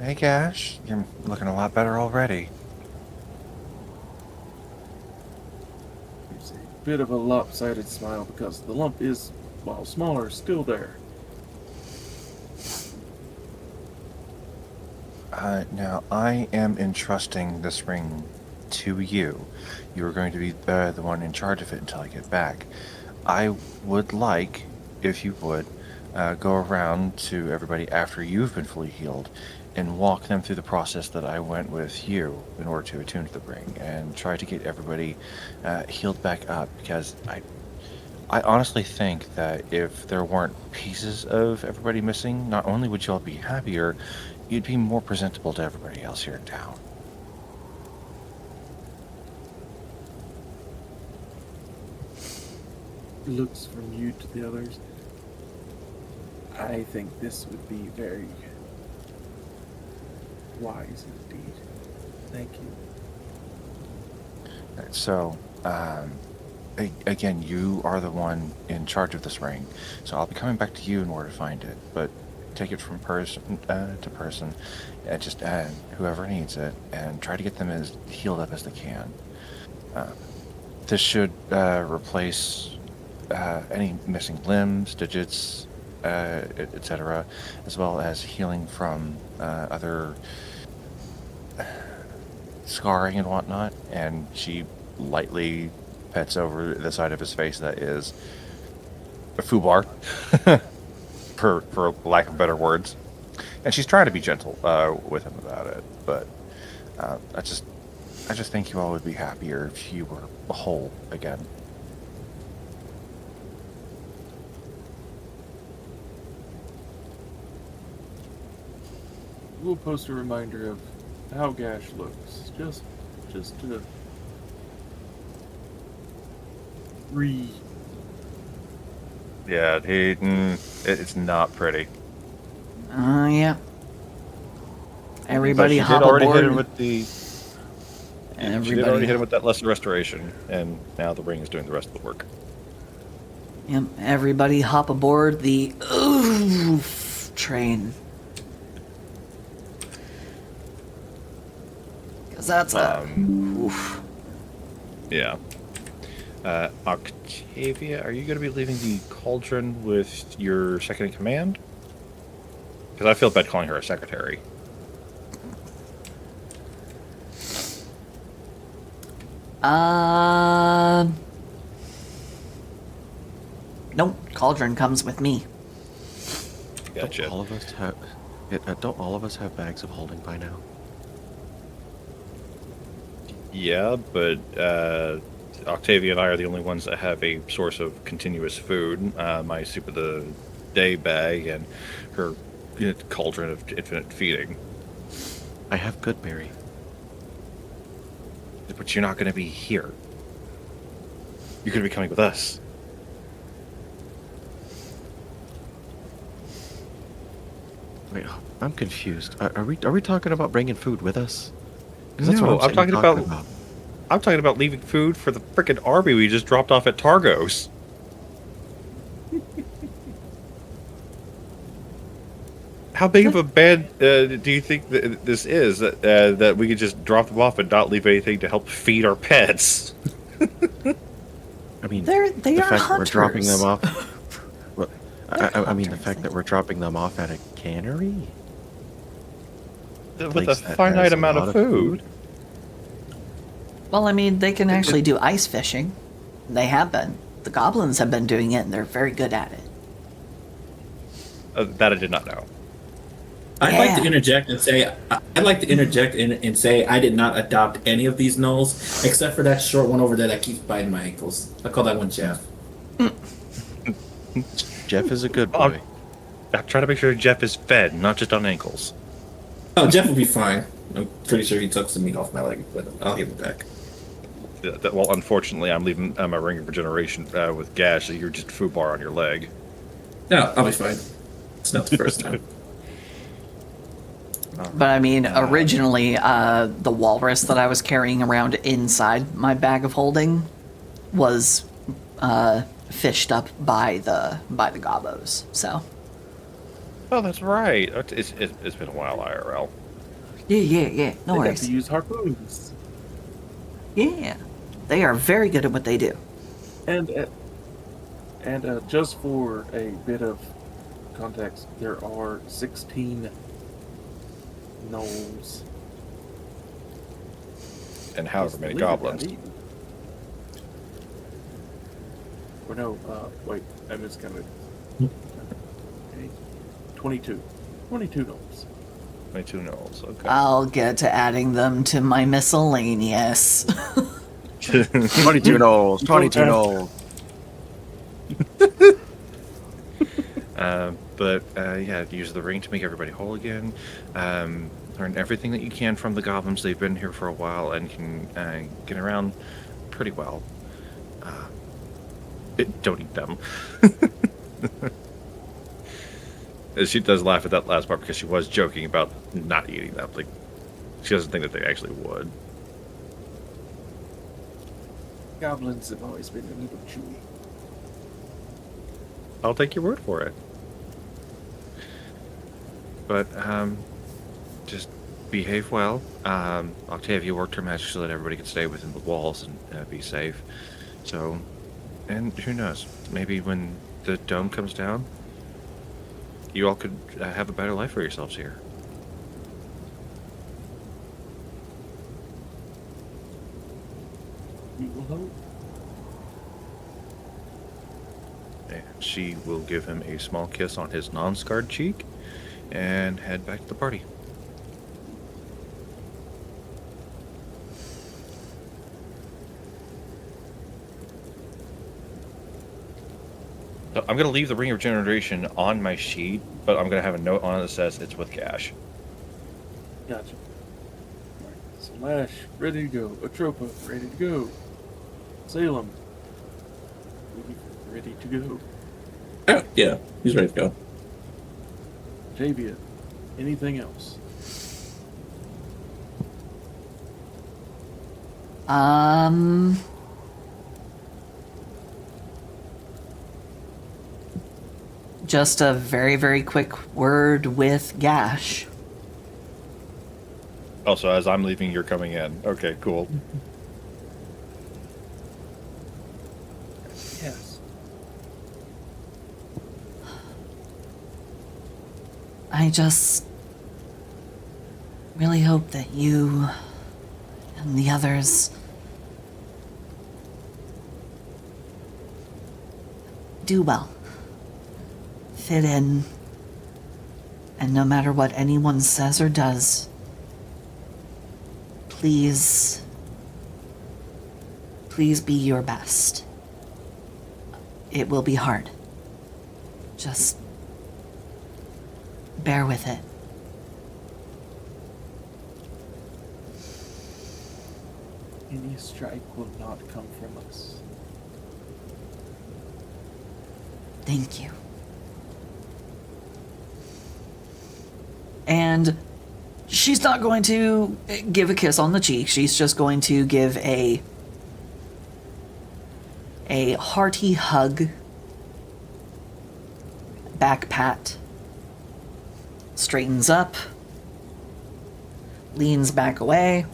Hey, Gash, you're looking a lot better already. There's a bit of a lopsided smile because the lump is, while smaller, still there. Now, I am entrusting this ring to you. You are going to be the one in charge of it until I get back. I would like, if you would, go around to everybody after you've been fully healed and walk them through the process that I went with you in order to attune to the ring and try to get everybody healed back up, because I honestly think that if there weren't pieces of everybody missing, not only would you all be happier, you'd be more presentable to everybody else here in town. Looks from you to the others. I think this would be very wise indeed. Thank you. So, again, you are the one in charge of this ring, so I'll be coming back to you in order to find it, but take it from person to person, just whoever needs it, and try to get them as healed up as they can. This should replace any missing limbs, digits, etc., as well as healing from other scarring and whatnot. And she lightly pets over the side of his face that is a foobar, for lack of better words. And she's trying to be gentle with him about it, but I just think you all would be happier if you were whole again. We'll post a reminder of how Gash looks. Just to Yeah, it's not pretty. Yeah. Everybody But she hop did already hit aboard. him with the She did already Everybody, hit him with that lesser restoration, and now the ring is doing the rest of the work. yep, everybody hop aboard the oof train. Because that's a oof. Yeah. Octavia, are you going to be leaving the cauldron with your second in command? Because I feel bad calling her a secretary. Nope, cauldron comes with me. Gotcha. Don't all of us have? Don't all of us have bags of holding by now? Yeah, but Octavia and I are the only ones that have a source of continuous food. My soup of the day bag and her cauldron of infinite feeding. I have Goodberry. But you're not going to be here. You're going to be coming with us. Wait, I'm confused. Are we talking about bringing food with us? 'Cause No, I'm sitting talking about- I'm talking about leaving food for the frickin' army we just dropped off at Targos. How big of a band do you think this is that we could just drop them off and not leave anything to help feed our pets? I mean, They the are fact that we're dropping hunters. them off. Well, I mean, the fact that we're dropping them off at a cannery. With a Place that finite has a amount lot of food. Well, I mean, they can actually do ice fishing. They have been. The goblins have been doing it, and they're very good at it. That I did not know. I'd like to Yeah. interject and say and say I did not adopt any of these gnolls except for that short one over there that keeps biting my ankles. I call that one Jeff. Jeff is a good Oh, boy. I'm trying to make sure Jeff is fed, not just on ankles. Oh, Jeff will be fine. I'm pretty sure he took some meat off my leg, but I'll give it back. Well, unfortunately, I'm leaving my ring of regeneration with Gash, so you're just a food bar on your leg. No, I'll be fine. It's not the first time. But I mean, originally, the walrus that I was carrying around inside my bag of holding was fished up by the gobbos. So Oh, that's right. It's been a while, IRL. yeah. No They got worries. to use harpoons. Yeah, they are very good at what they do. And just for a bit of context, there are 16 gnolls. And however many Believe it, goblins. not eaten. Or no, wait, I miscounted. Okay. 22. 22 gnolls. 22 gnolls. Okay. I'll get to adding them to my miscellaneous. 22 knolls. 22 Okay. knolls. Yeah, use the ring to make everybody whole again. Learn everything that you can from the goblins. They've been here for a while and can get around pretty well. Don't eat them. She does laugh at that last part because she was joking about not eating them. Like, she doesn't think that they actually would. Goblins have always been a little chewy. I'll take your word for it. But just behave well. Octavia worked her magic so that everybody could stay within the walls and be safe. So, and who knows? Maybe when the dome comes down, you all could have a better life for yourselves here. We will hope. And she will give him a small kiss on his non-scarred cheek and head back to the party. So I'm going to leave the Ring of Regeneration on my sheet, but I'm going to have a note on it that says it's with Gash. Gotcha. Alright, so Lash, ready to go. Atropa, ready to go. Salem, ready to go. Oh, yeah, he's ready to go. Javia, anything else? Um. Just a very, very quick word with Gash. Also, as I'm leaving, you're coming in. Okay, cool. Yes. I just really hope that you and the others do well. Fit in. And no matter what anyone says or does, please be your best. It will be hard. Just bear with it. Any strike will not come from us. Thank you. And she's not going to give a kiss on the cheek. She's just going to give a hearty hug, back pat, straightens up, leans back away,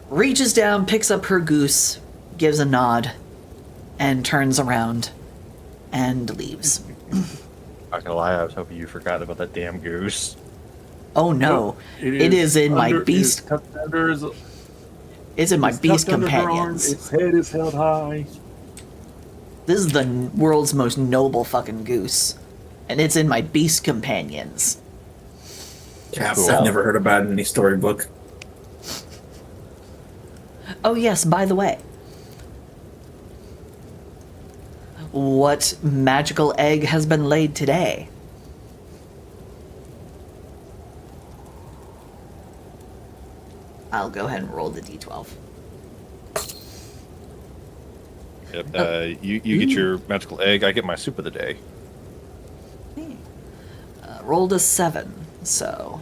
reaches down, picks up her goose, gives a nod, and turns around and leaves. Not gonna lie, I was hoping you forgot about that damn goose. Oh no, it is in my under- beast. It is tucked under his, It's in my it's beast tucked under her arm, companions. its head is held high. This is the world's most noble fucking goose, and it's in my beast companions. Yeah, So- I've never heard about it in any storybook. Oh yes, by the way, what magical egg has been laid today? I'll go ahead and roll the d12. Yep. You get your magical egg. I get my soup of the day. Rolled a 7, so.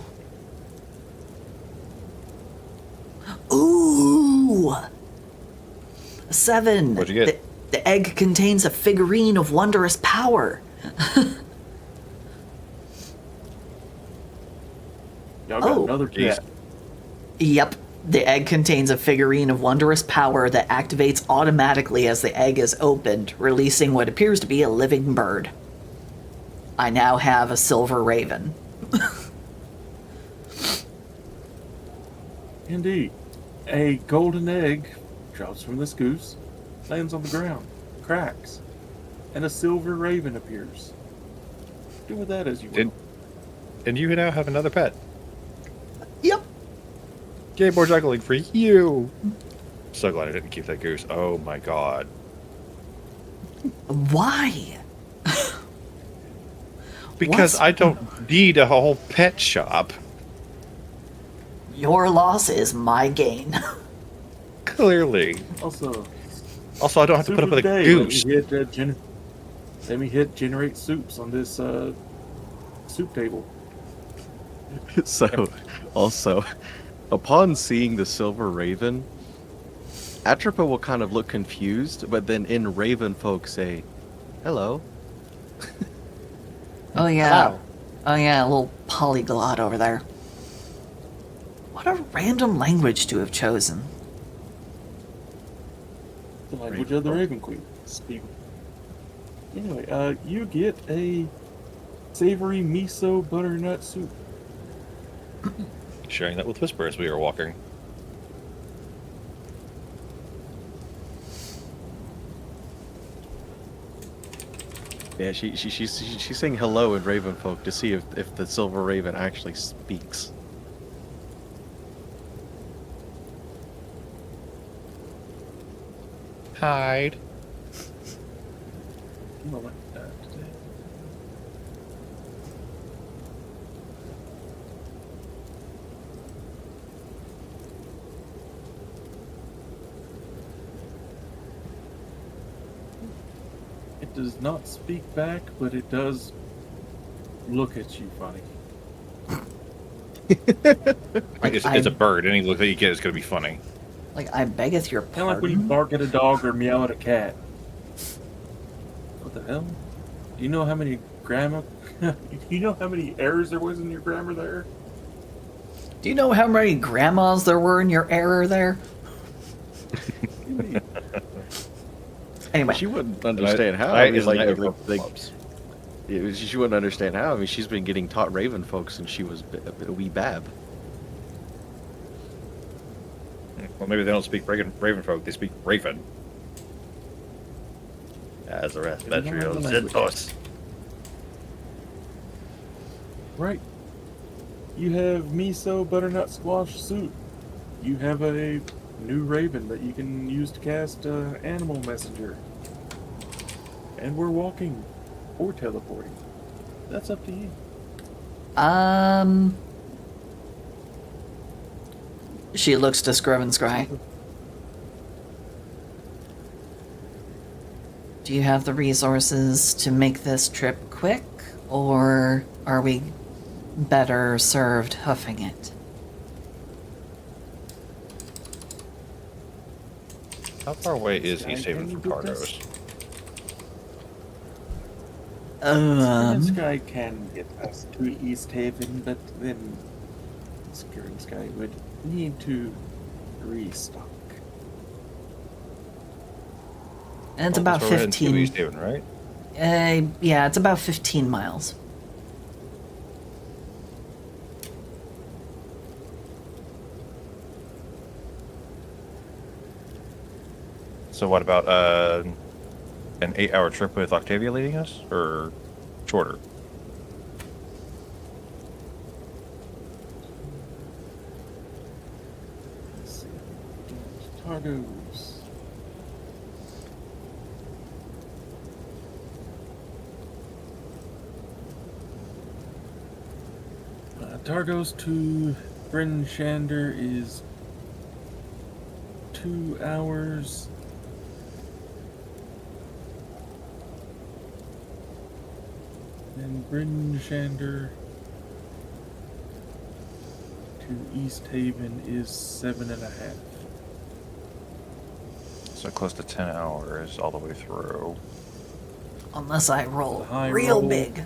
Ooh! A 7. What'd you get? The egg contains a figurine of wondrous power. Y'all got Oh. another Jeez. cat. Yep. The egg contains a figurine of wondrous power that activates automatically as the egg is opened, releasing what appears to be a living bird. I now have a silver raven. Indeed. A golden egg drops from this goose, lands on the ground, cracks, and a silver raven appears. Do with that as you will. Did- And you now have another pet. Yep. Yay, more juggling for you. So glad I didn't keep that goose. Oh my god. Why? Because What's- I don't need a whole pet shop. Your loss is my gain. Clearly. Also, Also, I don't have to soup put up of with the a day. goose. Let me hit generate soups on this soup table. So, also, upon seeing the silver raven, Atropa will kind of look confused, but then in Raven folk say, "Hello." Oh yeah. Oh yeah, a little polyglot over there. What a random language to have chosen. The language of the Raven Queen. Speak. Anyway, you get a savory miso butternut soup. Sharing that with Whisper as we are walking. Yeah, she's saying hello in Raven folk to see if the silver raven actually speaks. Hide. I'm gonna like that today. It does not speak back, but it does look at you funny. Like, it's a bird. Any look that you get is going to be funny. Like, I beggeth your Kind of like when you pardon. bark at a dog or meow at a cat. What the hell? Do you know how many grammar? You know how many errors there was in your grammar there? Do you know how many grandmas there were in your error there? Anyway, She wouldn't understand how. I I mean, isn't like, that like, your like, yeah, she wouldn't understand how. I mean, she's been getting taught Raven folk since she was a wee bab. Well, maybe they don't speak Raven folk. They speak Raven. As the rest, Yeah, Metrio, no, no, no. Zentos. Right. You have miso butternut squash soup. You have a new raven that you can use to cast animal messenger. And we're walking or teleporting. That's up to you. she looks to Scrub and Scry. Do you have the resources to make this trip quick, or are we better served hoofing it? How far away is Sky, East can Haven you from get this? Targos? Skirring Sky can get us to East Haven, but then Skirring Sky would need to restock. And it's Oh, about so we're heading to 15. East Haven, right? Yeah, it's about 15 miles. So what about an 8-hour trip with Octavia leading us, or shorter? Let's see. Targos. Targos to Bryn Shander is 2 hours. And Bryn Shander to East Haven is 7.5. So close to 10 hours all the way through. Unless I roll High real roll. big.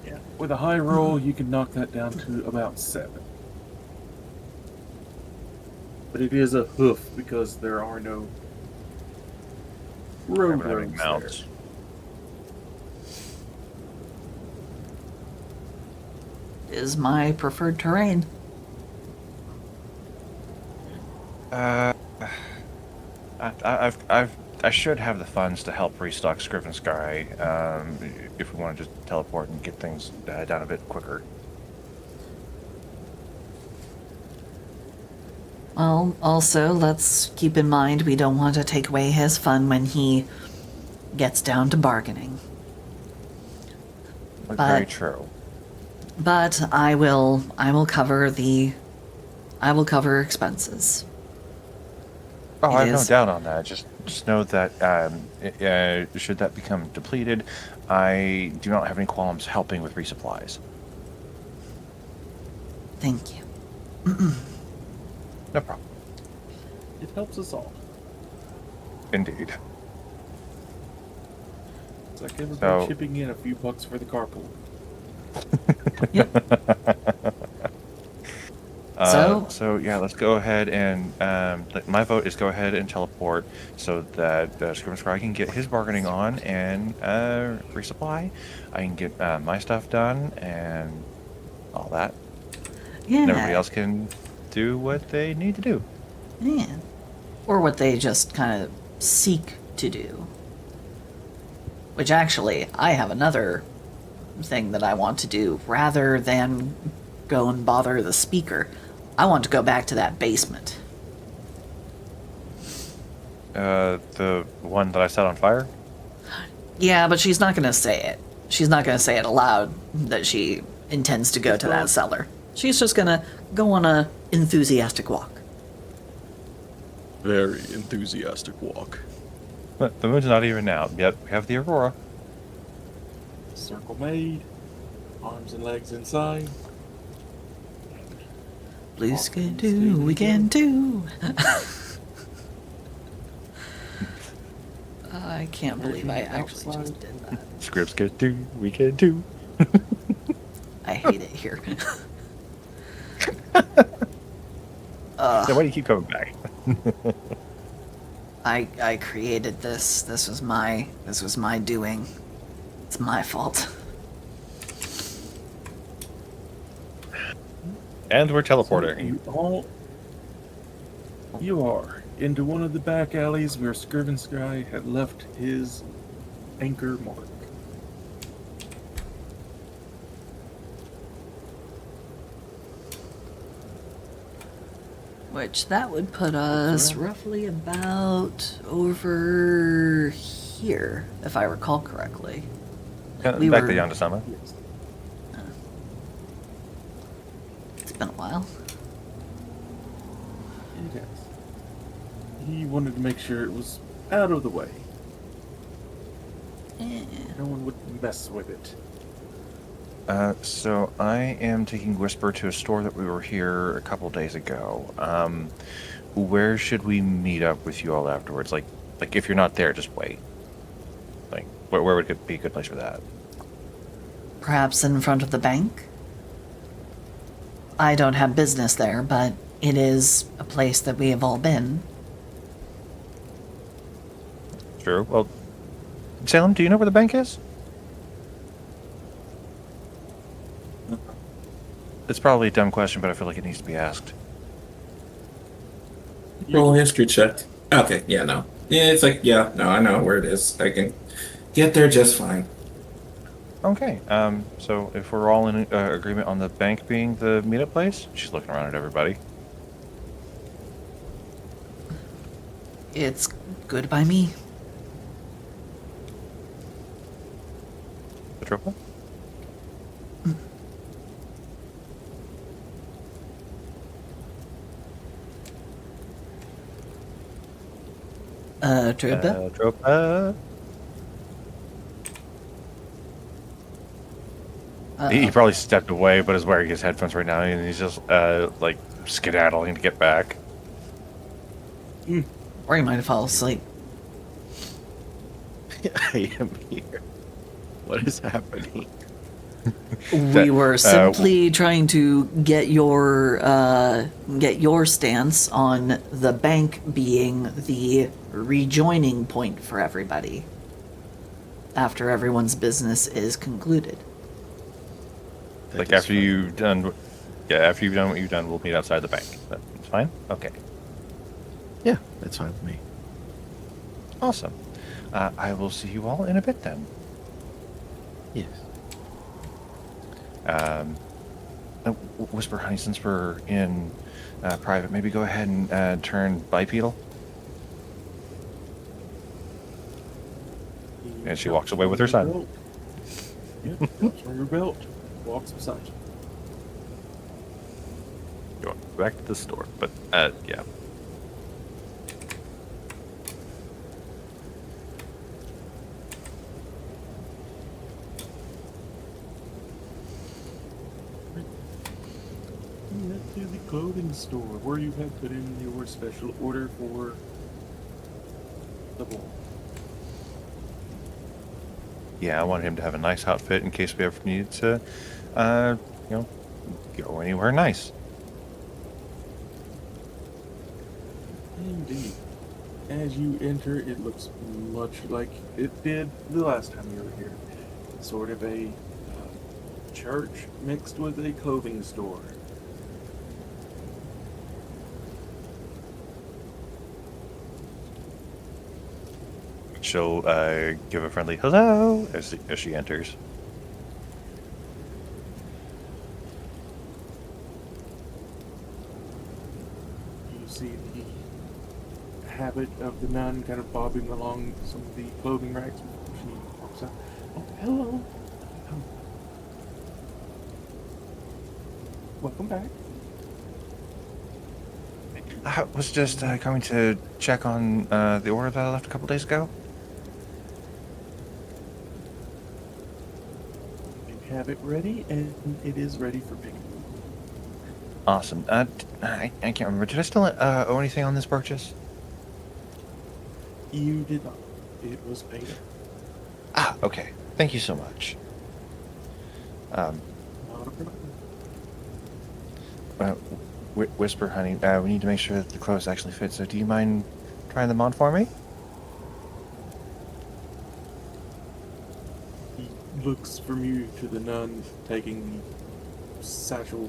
Yeah. With a high roll, you can knock that down to about 7. But it is a hoof because there are no road Having roads mounts. Is my preferred terrain. I should have the funds to help restock Scriven Sky if we want to just teleport and get things down a bit quicker. Well, also, let's keep in mind we don't want to take away his fun when he gets down to bargaining. Very true. But I will cover expenses. Oh, I have no is- doubt on that. Just know that should that become depleted, I do not have any qualms helping with resupplies. Thank you. No problem. It helps us all. Indeed. It's like everybody So- chipping in a few bucks for the carpool. So yeah, let's go ahead and my vote is go ahead and teleport so that Scriven Scry can get his bargaining on and resupply. I can get my stuff done and all that. Yeah. And everybody else can do what they need to do. Yeah. Or what they just kind of seek to do. Which actually, I have another thing that I want to do rather than go and bother the speaker. I want to go back to that basement. The one that I set on fire. Yeah, but she's not going to say it. She's not going to say it aloud that she intends to go to that cellar. She's just going to go on a enthusiastic walk. Very enthusiastic walk. But the moon's not even out yet. We have the aurora. Circle made. Arms and legs inside. Blue sky do, we can do. I can't believe I actually just did that. Scripts get do, we can do. I hate it here. So why do you keep coming back? I created this. This was my doing. It's my fault. And we're teleporting. You are into one of the back alleys where Scrivensky had left his anchor mark. Which that would put us roughly about over here, if I recall correctly. We Back were- to Yondasama. Yes. It's been a while. Yes. He wanted to make sure it was out of the way. Eh. No one would mess with it. So I am taking Whisper to a store that we were here a couple days ago. Where should we meet up with you all afterwards? Like if you're not there, just wait. Like, where would it be a good place for that? Perhaps in front of the bank? I don't have business there, but it is a place that we have all been. True. Well, Salem, do you know where the bank is? It's probably a dumb question, but I feel like it needs to be asked. Roll a history check. Okay, yeah, no. Yeah, it's like, yeah, no, I know where it is. I can get there just fine. Okay. So if we're all in agreement on the bank being the meetup place, she's looking around at everybody. It's good by me. Patropa? Truba? Patropa. He probably stepped away, but is wearing his headphones right now, and he's just like skedaddling to get back. Or you might fall asleep. I am here. What is happening? We were simply trying to get your stance on the bank being the rejoining point for everybody after everyone's business is concluded. Like after you've done, after you've done what you've done, we'll meet outside the bank. That's fine. Okay. Yeah, that's fine with me. Awesome. I will see you all in a bit then. Yes. Whisper, honey, since we're in private, maybe go ahead and turn bipedal. And she walks away with her son. Yep, jumps from her belt, walks beside you. Going back to the store, but yeah. You head to the clothing store where you have put in your special order for the boy. Yeah, I want him to have a nice outfit in case we ever need to, go anywhere nice. Indeed. As you enter, it looks much like it did the last time you were here. Sort of a church mixed with a clothing store. She'll give a friendly hello as she enters. You see the habit of the nun kind of bobbing along some of the clothing racks before she walks out. Oh, hello. Oh. Welcome back. I was just going to check on the order that I left a couple days ago. You have it ready, and it is ready for picking. Awesome. I can't remember. Did I still owe anything on this purchase? You did not. It was paid. Ah, okay. Thank you so much. Not a problem. Uh, Whisper, honey, we need to make sure that the clothes actually fit, so do you mind trying them on for me? He looks from you to the nun, taking the satchel.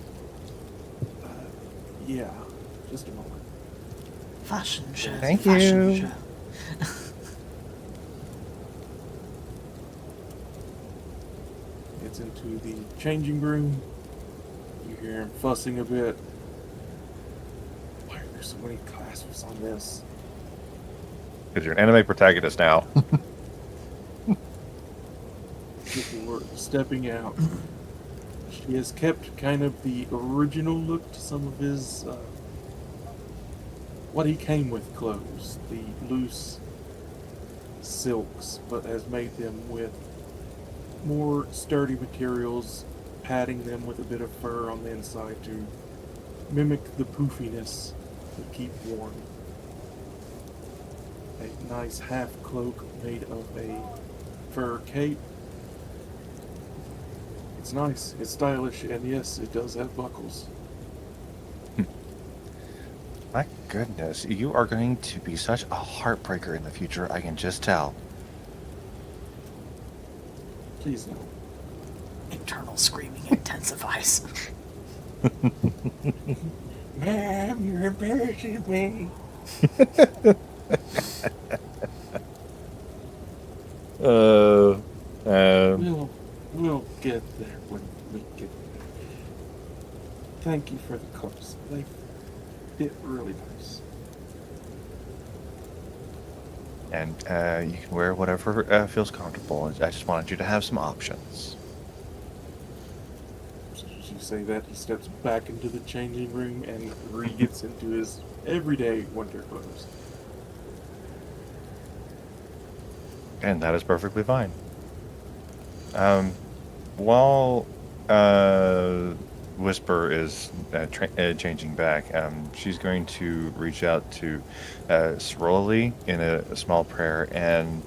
Yeah, just a moment. Fashion show. Thank fashion you. show. Gets into the changing room. You hear him fussing a bit. Why are there so many clasps on this? Because you're an anime protagonist now. Before stepping out, she has kept kind of the original look to some of his what he came with clothes, the loose silks, but has made them with more sturdy materials, padding them with a bit of fur on the inside to mimic the poofiness to keep warm. A nice half cloak made of a fur cape. It's nice, it's stylish, and yes, it does have buckles. My goodness, you are going to be such a heartbreaker in the future, I can just tell. Please no. Internal screaming intensifies. Ma'am, you're embarrassing me. We'll get there when we get there. Thank you for the clothes. They fit really nice. And you can wear whatever feels comfortable. I just wanted you to have some options. As you say that, he steps back into the changing room and re-gets into his everyday winter clothes. And that is perfectly fine. While Whisper is changing back, she's going to reach out to Soroli in a small prayer and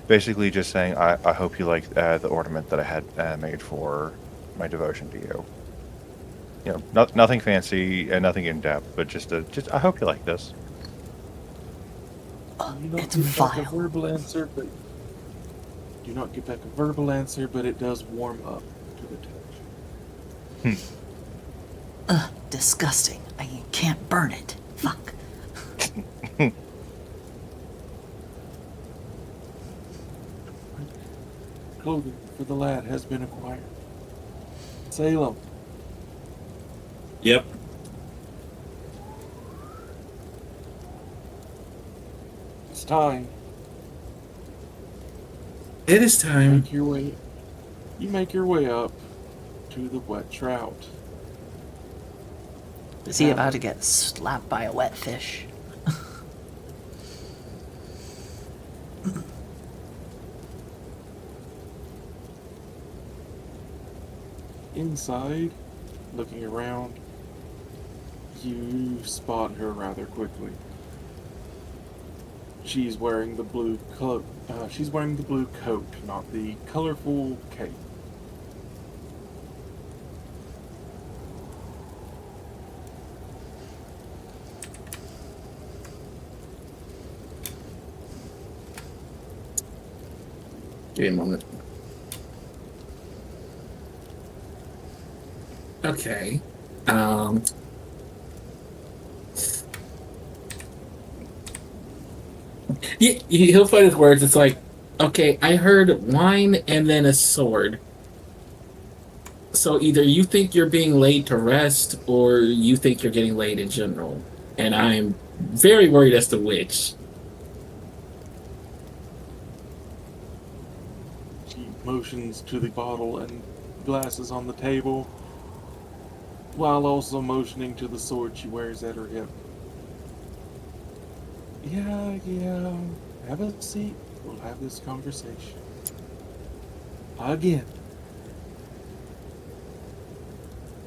basically just saying, I hope you like the ornament that I had made for my devotion to you. You know, nothing fancy and nothing in depth, but just I hope you like this. You don't It's get back a vile. verbal answer, but do not get back a verbal answer, but it does warm up to the touch. Ugh, disgusting. I can't burn it. Fuck. Clothing for the lad has been acquired. Salem, Yep. it's time. It is time. Make your way. You make your way up to the wet trout. Is he about to get slapped by a wet fish? Inside, looking around, you spot her rather quickly. She's wearing the blue cloak. She's wearing the blue coat, not the colorful cape. Give me a moment. Okay. He'll find his words. It's like, okay, I heard wine and then a sword. So either you think you're being laid to rest, or you think you're getting laid in general. And I'm very worried as to which. She motions to the bottle and glasses on the table, while also motioning to the sword she wears at her hip. Yeah, have a seat. We'll have this conversation. Again.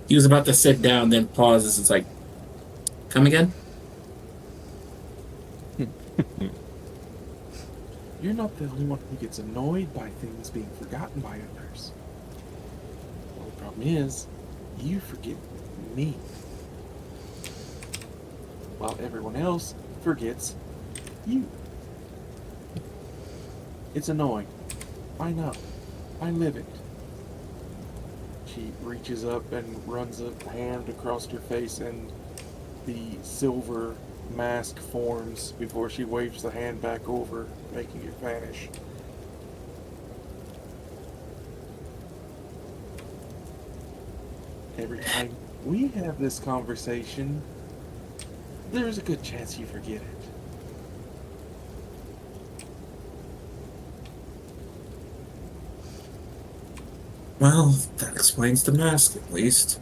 He was about to sit down, then pauses. It's like, come again? You're not the only one who gets annoyed by things being forgotten by others. Well, the problem is, you forget me. While everyone else forgets you. It's annoying. I know. I live it. She reaches up and runs a hand across her face, and the silver mask forms before she waves the hand back over, making it vanish. Every time we have this conversation, there's a good chance you forget it. Well, that explains the mask, at least.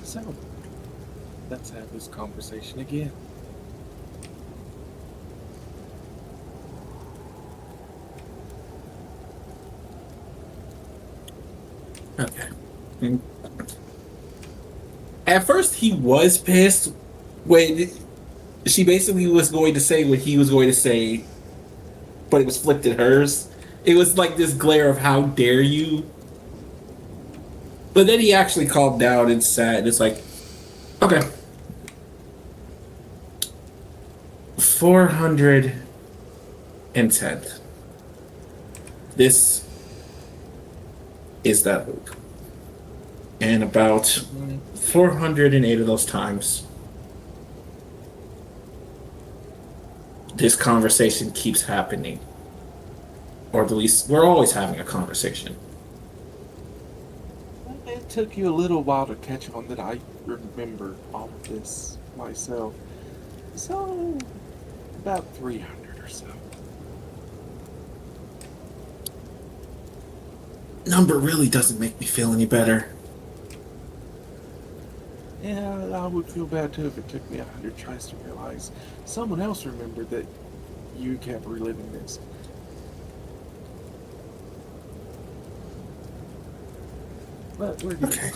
So, let's have this conversation again. Okay. At first, he was pissed when she basically was going to say what he was going to say, but it was flipped at hers. It was like this glare of "How dare you!" But then he actually calmed down and said, "It's like, okay, 410. This is that loop, and about 408 of those times, this conversation keeps happening, or at least we're always having a conversation." It took you a little while to catch on that I remember all of this myself. So, about 300 or so. Number really doesn't make me feel any better. Yeah, I would feel bad too if it took me 100 tries to realize someone else remembered that you kept reliving this. But we're getting Okay.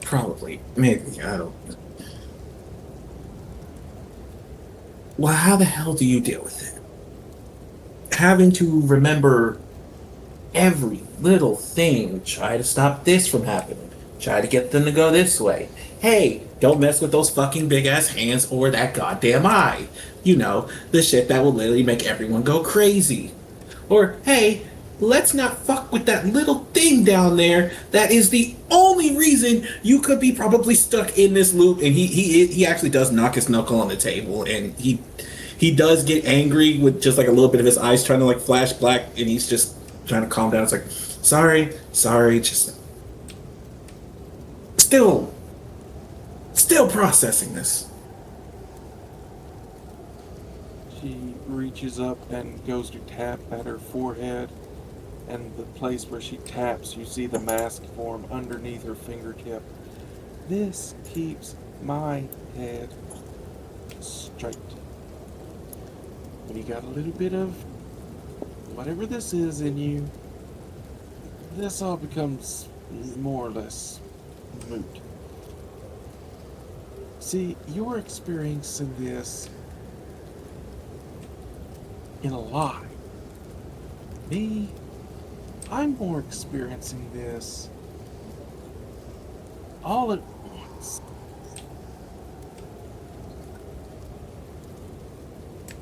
Probably. Maybe. I don't. Well, how the hell do you deal with it? Having to remember every little thing. Try to stop this from happening. Try to get them to go this way. Hey, don't mess with those fucking big ass hands or that goddamn eye. You know, the shit that will literally make everyone go crazy. Or, hey, let's not fuck with that little thing down there that is the only reason you could be probably stuck in this loop. And he actually does knock his knuckle on the table, and he does get angry with just like a little bit of his eyes trying to like flash black, and he's just trying to calm down. It's like, sorry, just still processing this. She reaches up and goes to tap at her forehead, and the place where she taps, you see the mask form underneath her fingertip. This keeps my head straight. When you got a little bit of whatever this is in you, this all becomes more or less moot. See, you're experiencing this in a lie. Me, I'm more experiencing this all at once.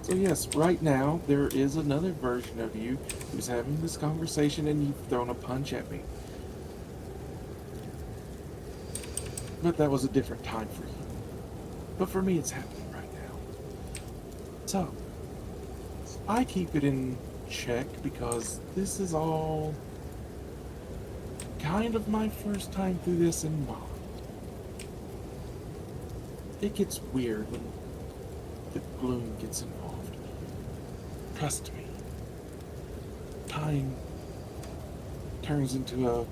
So yes, right now, there is another version of you who's having this conversation, and you've thrown a punch at me. But that was a different time for you. But for me, it's happening right now. So, I keep it in check because this is all kind of my first time through this in mind. It gets weird when the gloom gets involved. Trust me. Time turns into a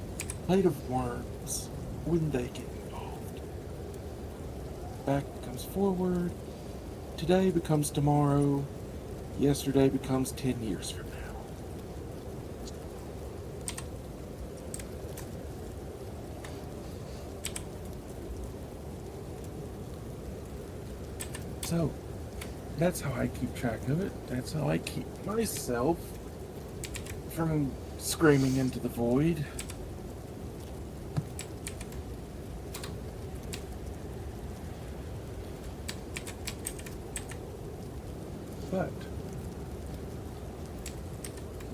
plate of worms when they get involved. Back becomes forward. Today becomes tomorrow. Yesterday becomes 10 years from now. So, that's how I keep track of it. That's how I keep myself from screaming into the void. But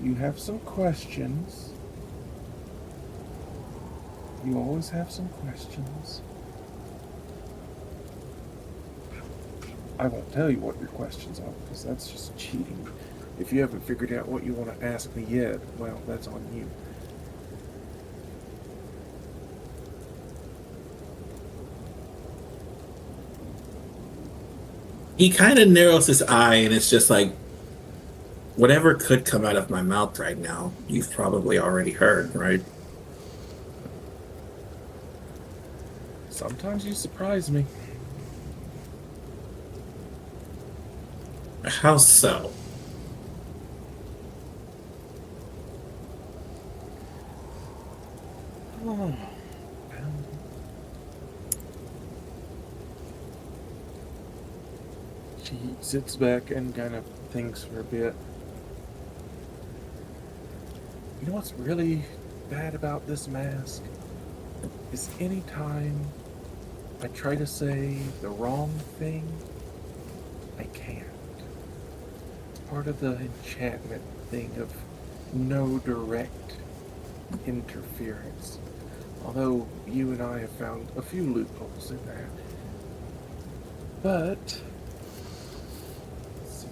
you have some questions. You always have some questions. I won't tell you what your questions are because that's just cheating. If you haven't figured out what you want to ask me yet, well, that's on you. He kind of narrows his eye, and it's just like, whatever could come out of my mouth right now, you've probably already heard, right? Sometimes you surprise me. How so? Oh. She sits back and kind of thinks for a bit. You know what's really bad about this mask? Is any time I try to say the wrong thing, I can't. Part of the enchantment thing of no direct interference. Although you and I have found a few loopholes in that. But let's see.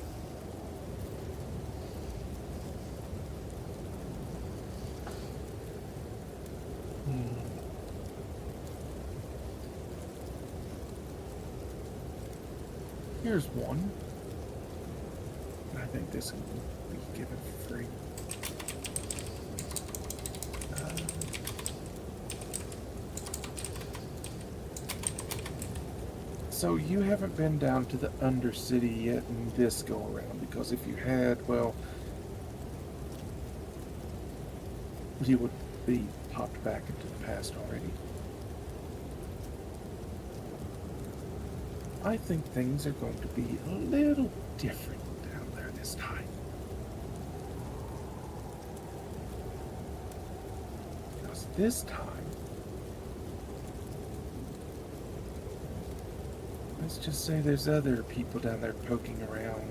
Here's one. I think this can be given for free. So you haven't been down to the Undercity yet in this go around, because if you had, well, you would be popped back into the past already. I think things are going to be a little different down there this time. Because this time, let's just say there's other people down there poking around.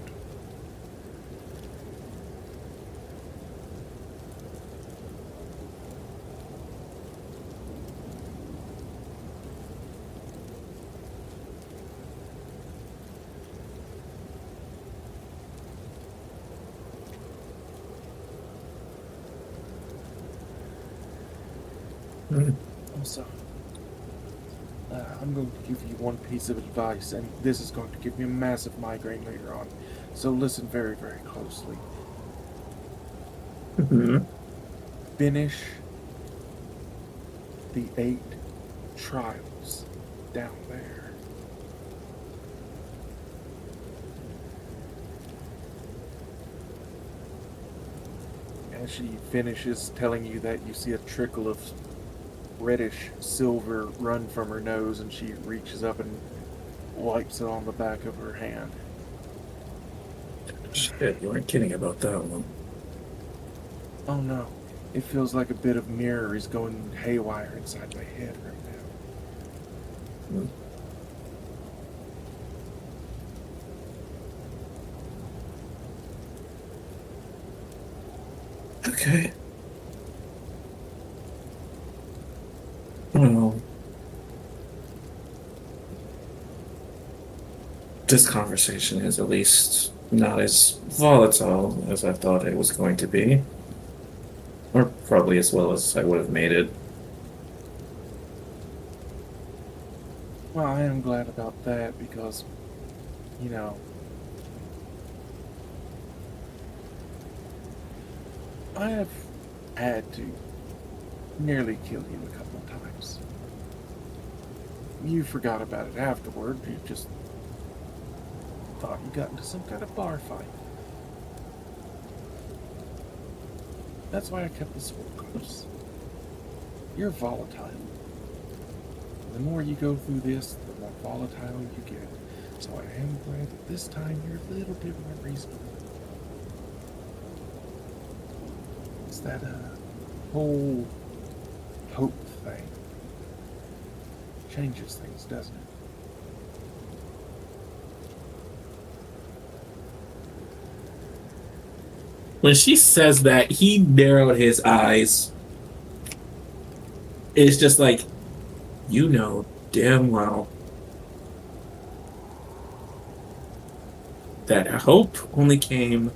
Also, I'm going to give you one piece of advice, and this is going to give me a massive migraine later on. So listen very, very closely. Finish the 8 trials down there. As she finishes telling you that, you see a trickle of reddish silver run from her nose, and she reaches up and wipes it on the back of her hand. Shit, you weren't kidding about that one. Oh no, it feels like a bit of mirror is going haywire inside my head right now. Okay. Well, this conversation is at least not as volatile as I thought it was going to be. Or probably as well as I would have made it. Well, I am glad about that because, you know, I have had to nearly kill you a couple of times. You forgot about it afterward. You just thought you got into some kind of bar fight. That's why I kept the sword close. You're volatile. The more you go through this, the more volatile you get. So I am glad that this time you're a little bit more reasonable. It's that whole hope thing. Changes things, doesn't it? When she says that, he narrowed his eyes. It's just like, you know damn well that hope only came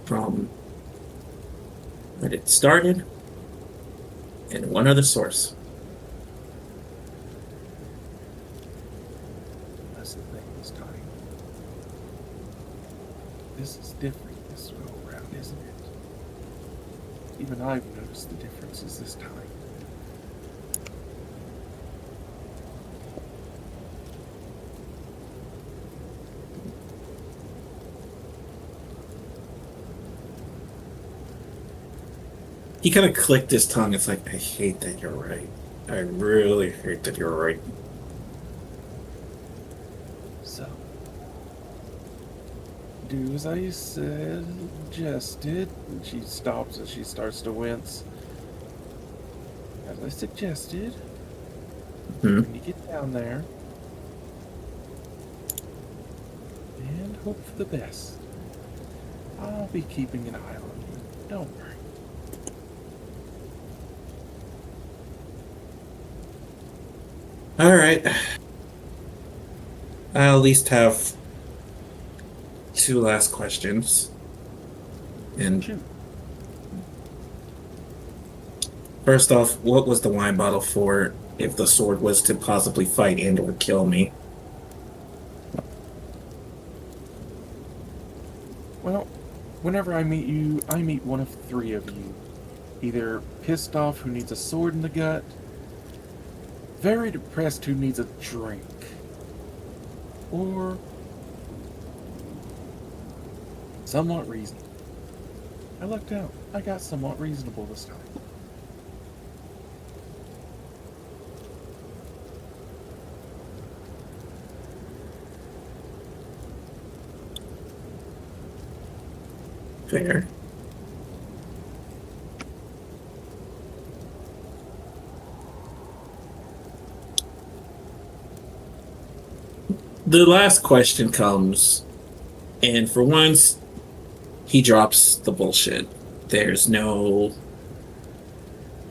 from when it started and one other source. That's the thing this time. This is different this go around, isn't it? Even I've noticed the differences this time. He kind of clicked his tongue. It's like, I hate that you're right. I really hate that you're right. So, do as I suggested. And she stops and she starts to wince. As I suggested, Hmm. when you get down there, and hope for the best. I'll be keeping an eye on you. Don't worry. All right. I'll at least have two last questions. And Shoot. first off, what was the wine bottle for if the sword was to possibly fight and or kill me? Well, whenever I meet you, I meet one of three of you. Either pissed off who needs a sword in the gut, very depressed who needs a drink, or somewhat reasonable. I lucked out. I got somewhat reasonable this time. Fair. The last question comes, and for once, he drops the bullshit. There's no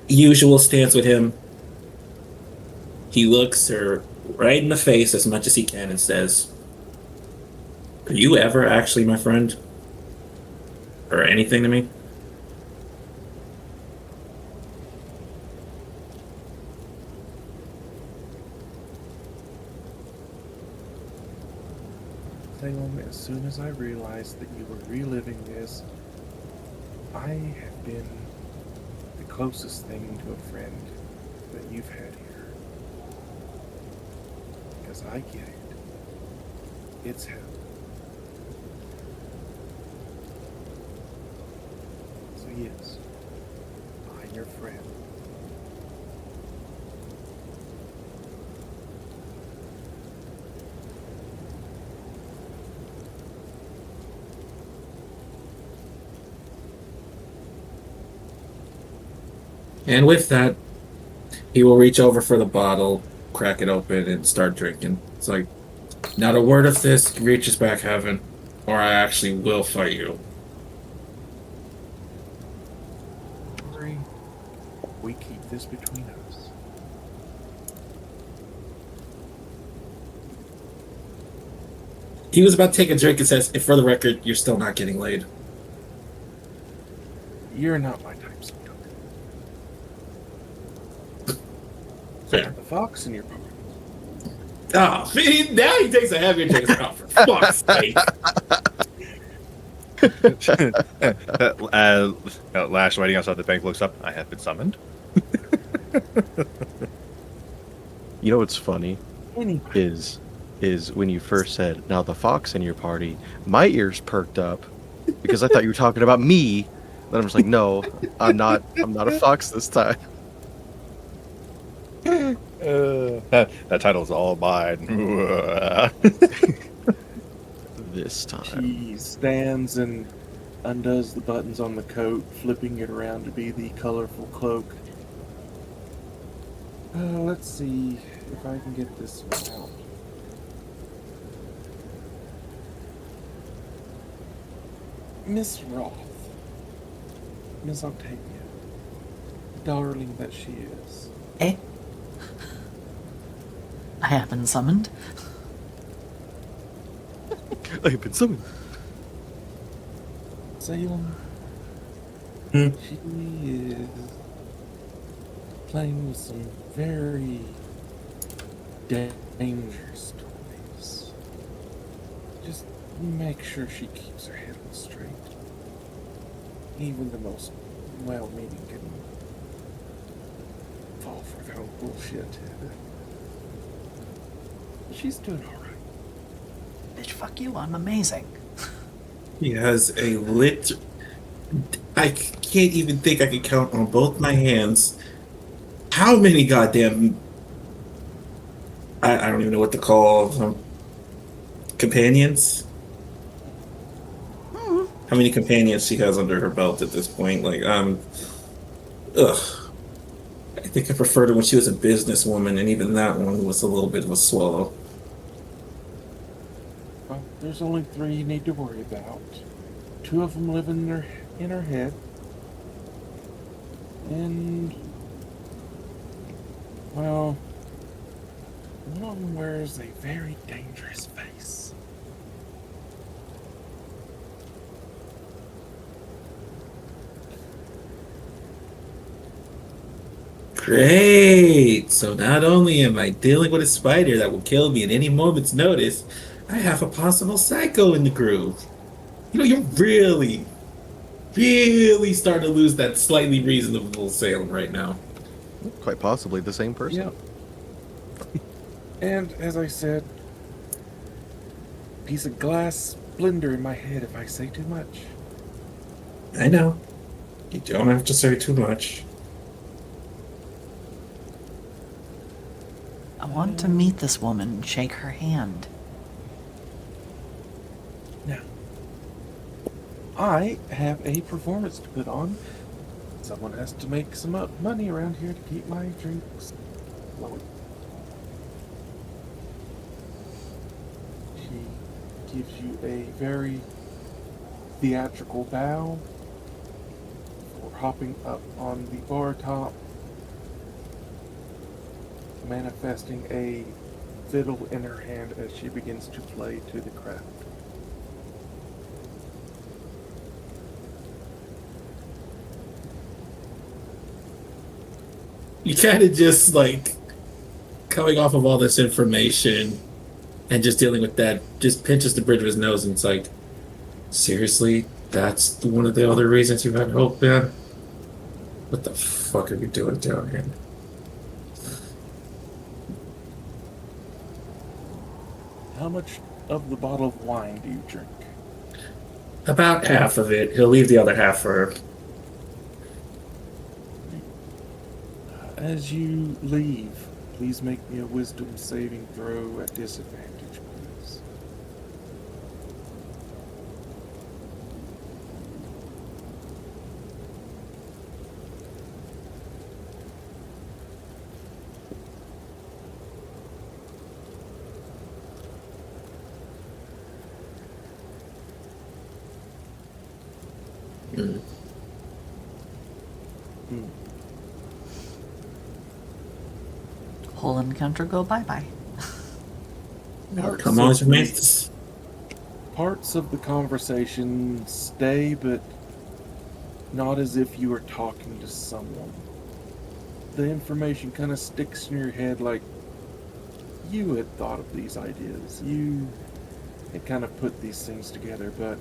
usual stance with him. He looks her right in the face as much as he can and says, "Are you ever actually my friend? Or anything to me?" Salem, as soon as I realized that you were reliving this, I have been the closest thing to a friend that you've had here. Because I get it. It's hell. So yes, I'm your friend. And with that, he will reach over for the bottle, crack it open, and start drinking. It's like, not a word of this reaches back heaven, or I actually will fight you. Worry, we keep this between us. He was about to take a drink and says, "And for the record, you're still not getting laid." You're not my type, sometimes. Fair. The fox in your pocket. Oh, now he takes a heavier drink. Oh, for fuck's sake. Lash waiting outside the bank looks up. I have been summoned. You know what's funny Anyway, is when you first said, "Now the fox in your party," my ears perked up because I thought you were talking about me. Then I was like, "No, I'm not. I'm not a fox this time." That title's all mine. This time. She stands and undoes the buttons on the coat, flipping it around to be the colorful cloak. Let's see if I can get this one out. Miss Roth. Miss Octavia. Darling that she is. Eh? I have been summoned. I have been summoned. Salem. Hmm. She is playing with some very dangerous toys. Just make sure she keeps her head on straight. Even the most well-meaning can fall for their own bullshit. She's doing all right. Bitch, fuck you, I'm amazing. He has a lit. I can't even think I can count on both my hands how many goddamn. I don't even know what to call them. Companions? How many companions she has under her belt at this point? Like, ugh. I think I preferred her when she was a businesswoman, and even that one was a little bit of a swallow. Well, there's only 3 you need to worry about. 2 of them live in her head. And, well, one of them wears a very dangerous face. Great! So not only am I dealing with a spider that will kill me at any moment's notice, I have a possible psycho in the group. You know, you're really, really starting to lose that slightly reasonable Salem right now. Quite possibly the same person. Yep. And, as I said, piece of glass blender in my head if I say too much. I know. You don't have to say too much. I want to meet this woman and shake her hand. Now, I have a performance to put on. Someone has to make some money around here to keep my drinks flowing. She gives you a very theatrical bow for hopping up on the bar top, manifesting a fiddle in her hand as she begins to play to the crowd. You kind of just like coming off of all this information and just dealing with that, just pinches the bridge of his nose and it's like, seriously, that's one of the other reasons you had hope, man? What the fuck are you doing down here? How much of the bottle of wine do you drink? About half of it. He'll leave the other half for her. As you leave, please make me a wisdom saving throw at disadvantage, please. Mm. Whole encounter go bye-bye. Come on, man. Parts of the conversation stay, but not as if you were talking to someone. The information kind of sticks in your head like you had thought of these ideas. You had kind of put these things together, but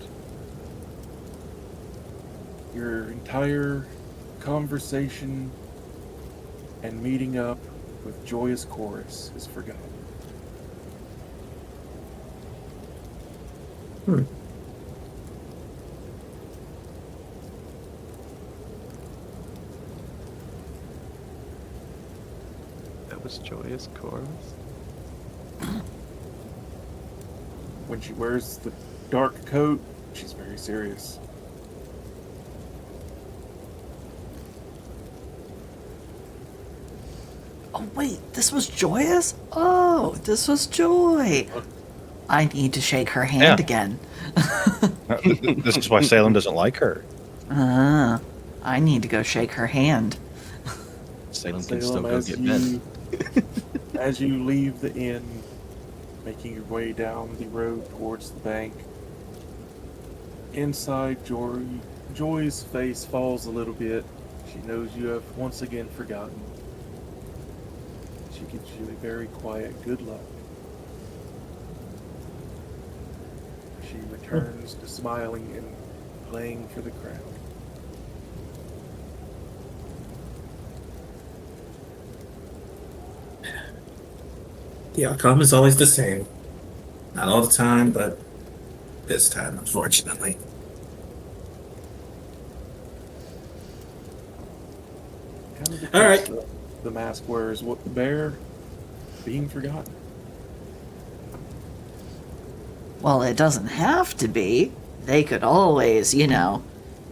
your entire conversation and meeting up with Joyous Chorus is forgotten. That was this joyous chorus? When she wears the dark coat, she's very serious. Oh, wait, this was Joyous? Oh, this was Joy. I need to shake her hand Yeah. again. This is why Salem doesn't like her. I need to go shake her hand. Salem can Salem, still go as get Ben. as you leave the inn, making your way down the road towards the bank, inside Joy's face falls a little bit. She knows you have once again forgotten. She gives you a very quiet good luck. She returns to smiling and playing for the crowd. The outcome is always the same. Not all the time, but this time, unfortunately. Kind of All right. the mask wears what the bear being forgotten. Well, it doesn't have to be. They could always,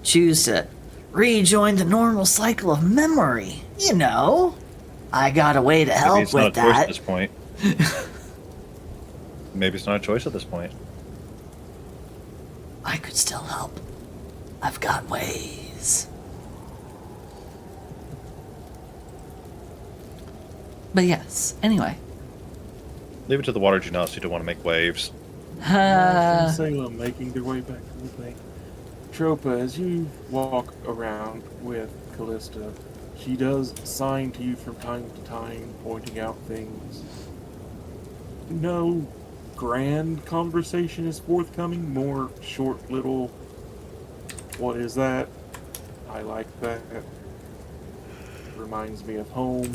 choose to rejoin the normal cycle of memory. I got a way to Maybe help it's not a with choice at that. this point. Maybe it's not a choice at this point. I could still help. I've got ways. But yes, anyway. Leave it to the water genasi to want to make waves. Marsh and Salem making their way back to the bank. Tropa, as you walk around with Callista, she does sign to you from time to time, pointing out things. No grand conversation is forthcoming, more short little, what is that? I like that. Reminds me of home.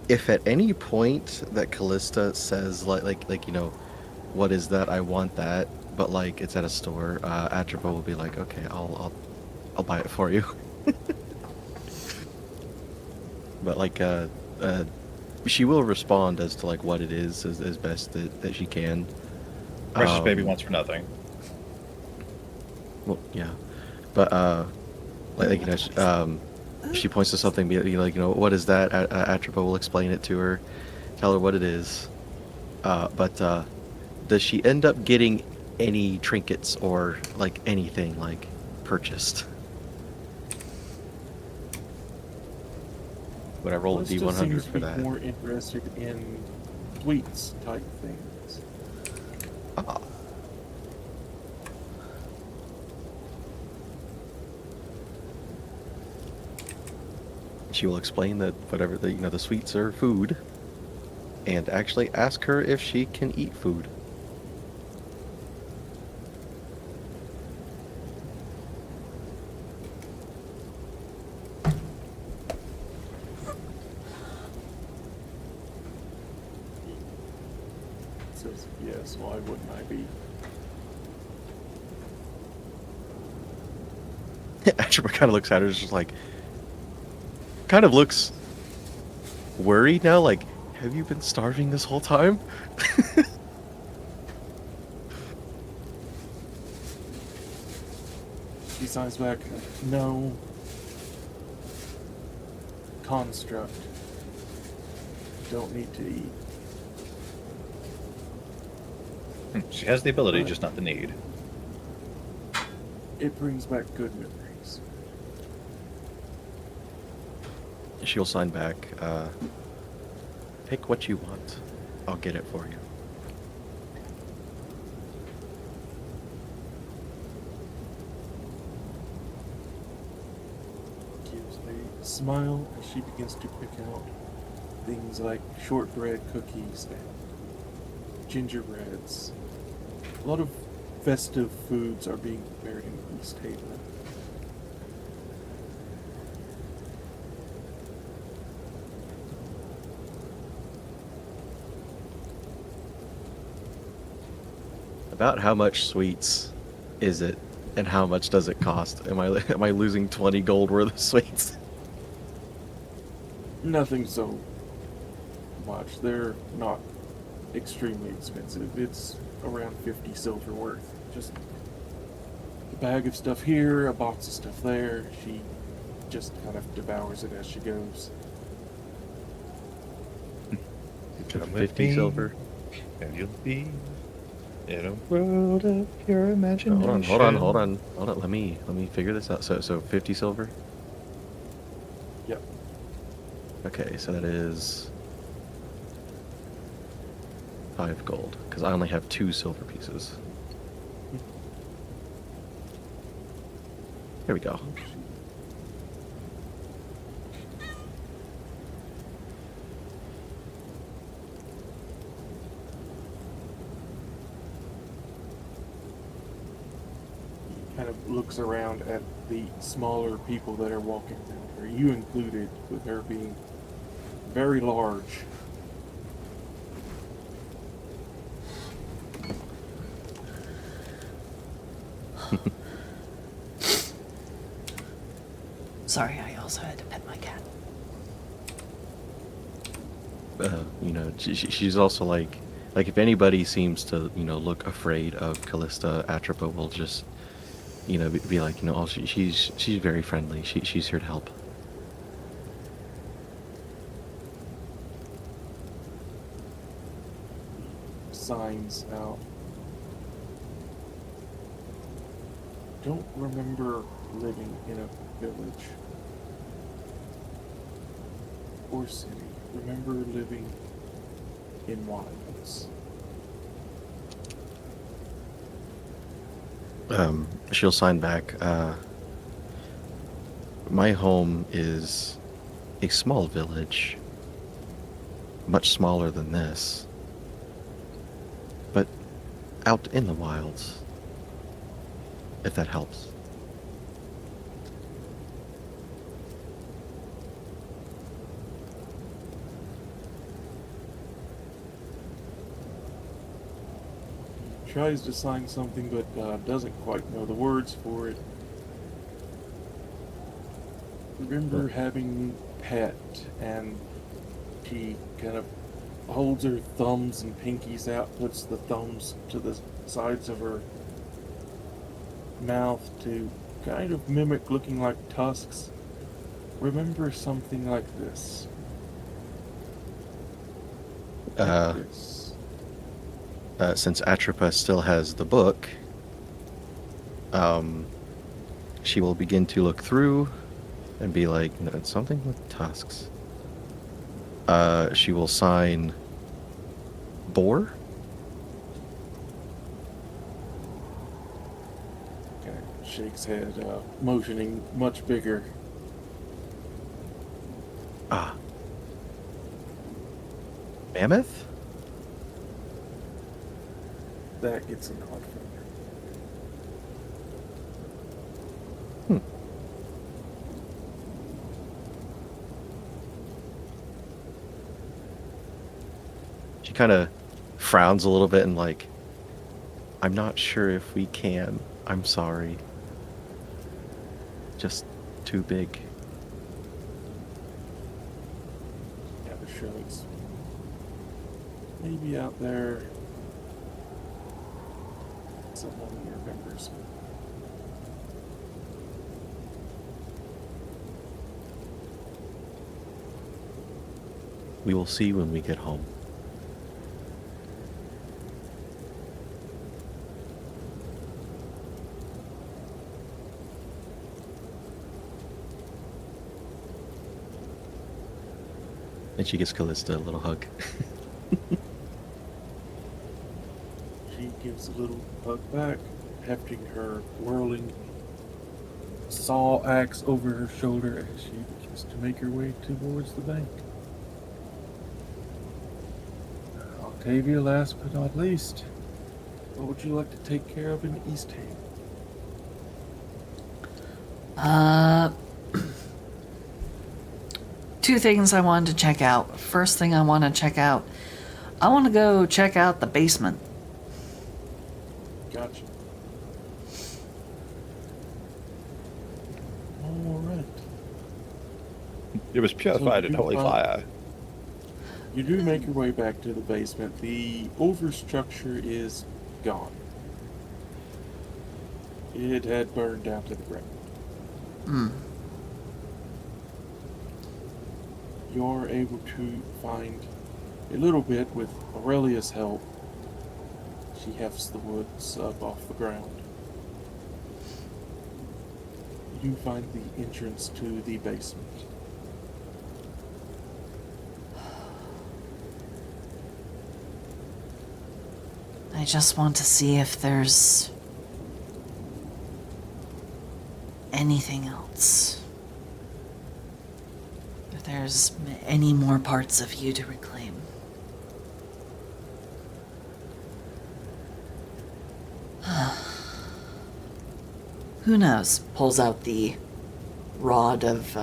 If at any point that Callista says what is that? I want that, but it's at a store, Atropa will be like, okay, I'll buy it for you. But she will respond as to what it is as best that she can. Precious baby Um, wants for nothing. Well, yeah, but she points to something, be what is that? Atropa will explain it to her, tell her what it is. But does she end up getting any trinkets or anything purchased? Would I roll a Callista D100 seems to for be that? more interested in sweets type things. Ah. She will explain that whatever the sweets are food, and actually ask her if she can eat food. Says, yes, why wouldn't I be? Atropa kind of looks at her, just kind of looks worried now. Have you been starving this whole time? She signs back, no. Construct. Don't need to eat. She has the ability, just not the need. It brings back good memories. She'll sign back. Pick what you want. I'll get it for you. Gives a smile as she begins to pick out things like shortbread cookies and gingerbreads. A lot of festive foods are being prepared in this table. About how much sweets is it And how much does it cost? Am I losing 20 gold worth of sweets? Nothing so much. They're not extremely expensive. It's around 50 silver worth. Just a bag of stuff here, a box of stuff there. She just kind of devours it as she goes. Come with 50 me, silver. and you'll be in a world of pure imagination. Hold on. Let me figure this out. So 50 silver. Yep. Okay, so that is 5 gold because I only have 2 silver pieces. Here we go. Kind of looks around at the smaller people that are walking around her, you included, with her being very large. Sorry, I also had to pet my cat. She's also like if anybody seems to look afraid of Callista, Atropa will just be like oh she's very friendly. She's here to help. Signs out. Don't remember living in a village or city. Remember living in wilds. She'll sign back. My home is a small village, much smaller than this, but out in the wilds, if that helps. Tries to sign something, but doesn't quite know the words for it. Remember having pet, and she kind of holds her thumbs and pinkies out, puts the thumbs to the sides of her mouth to kind of mimic looking like tusks. Remember something like this. Like this. Since Atropa still has the book, she will begin to look through and be like, no, it's something with tusks. She will sign boar. Kind of shakes head, motioning much bigger. Ah. Mammoth? That gets a nod from her. She kind of frowns a little bit and like, I'm not sure if we can. I'm sorry. Just too big. Yeah, the shrugs. Maybe out there, someone remembers. We will see when we get home. And she gives Callista a little hug. She gives a little hug back, hefting her whirling saw axe over her shoulder as she begins to make her way towards the bank. Octavia, last but not least, what would you like to take care of in Eastham? Two things I wanted to check out. First thing I want to check out, I want to go check out the basement. Gotcha. It was purified in you holy find- fire. You do make your way back to the basement. The overstructure is gone. It had burned down to the ground. Hmm. You're able to find a little bit with Aurelia's help. She hefts the woods up off the ground. You find the entrance to the basement. I just want to see if there's anything else. If there's any more parts of you to reclaim. Who knows? Pulls out the rod of,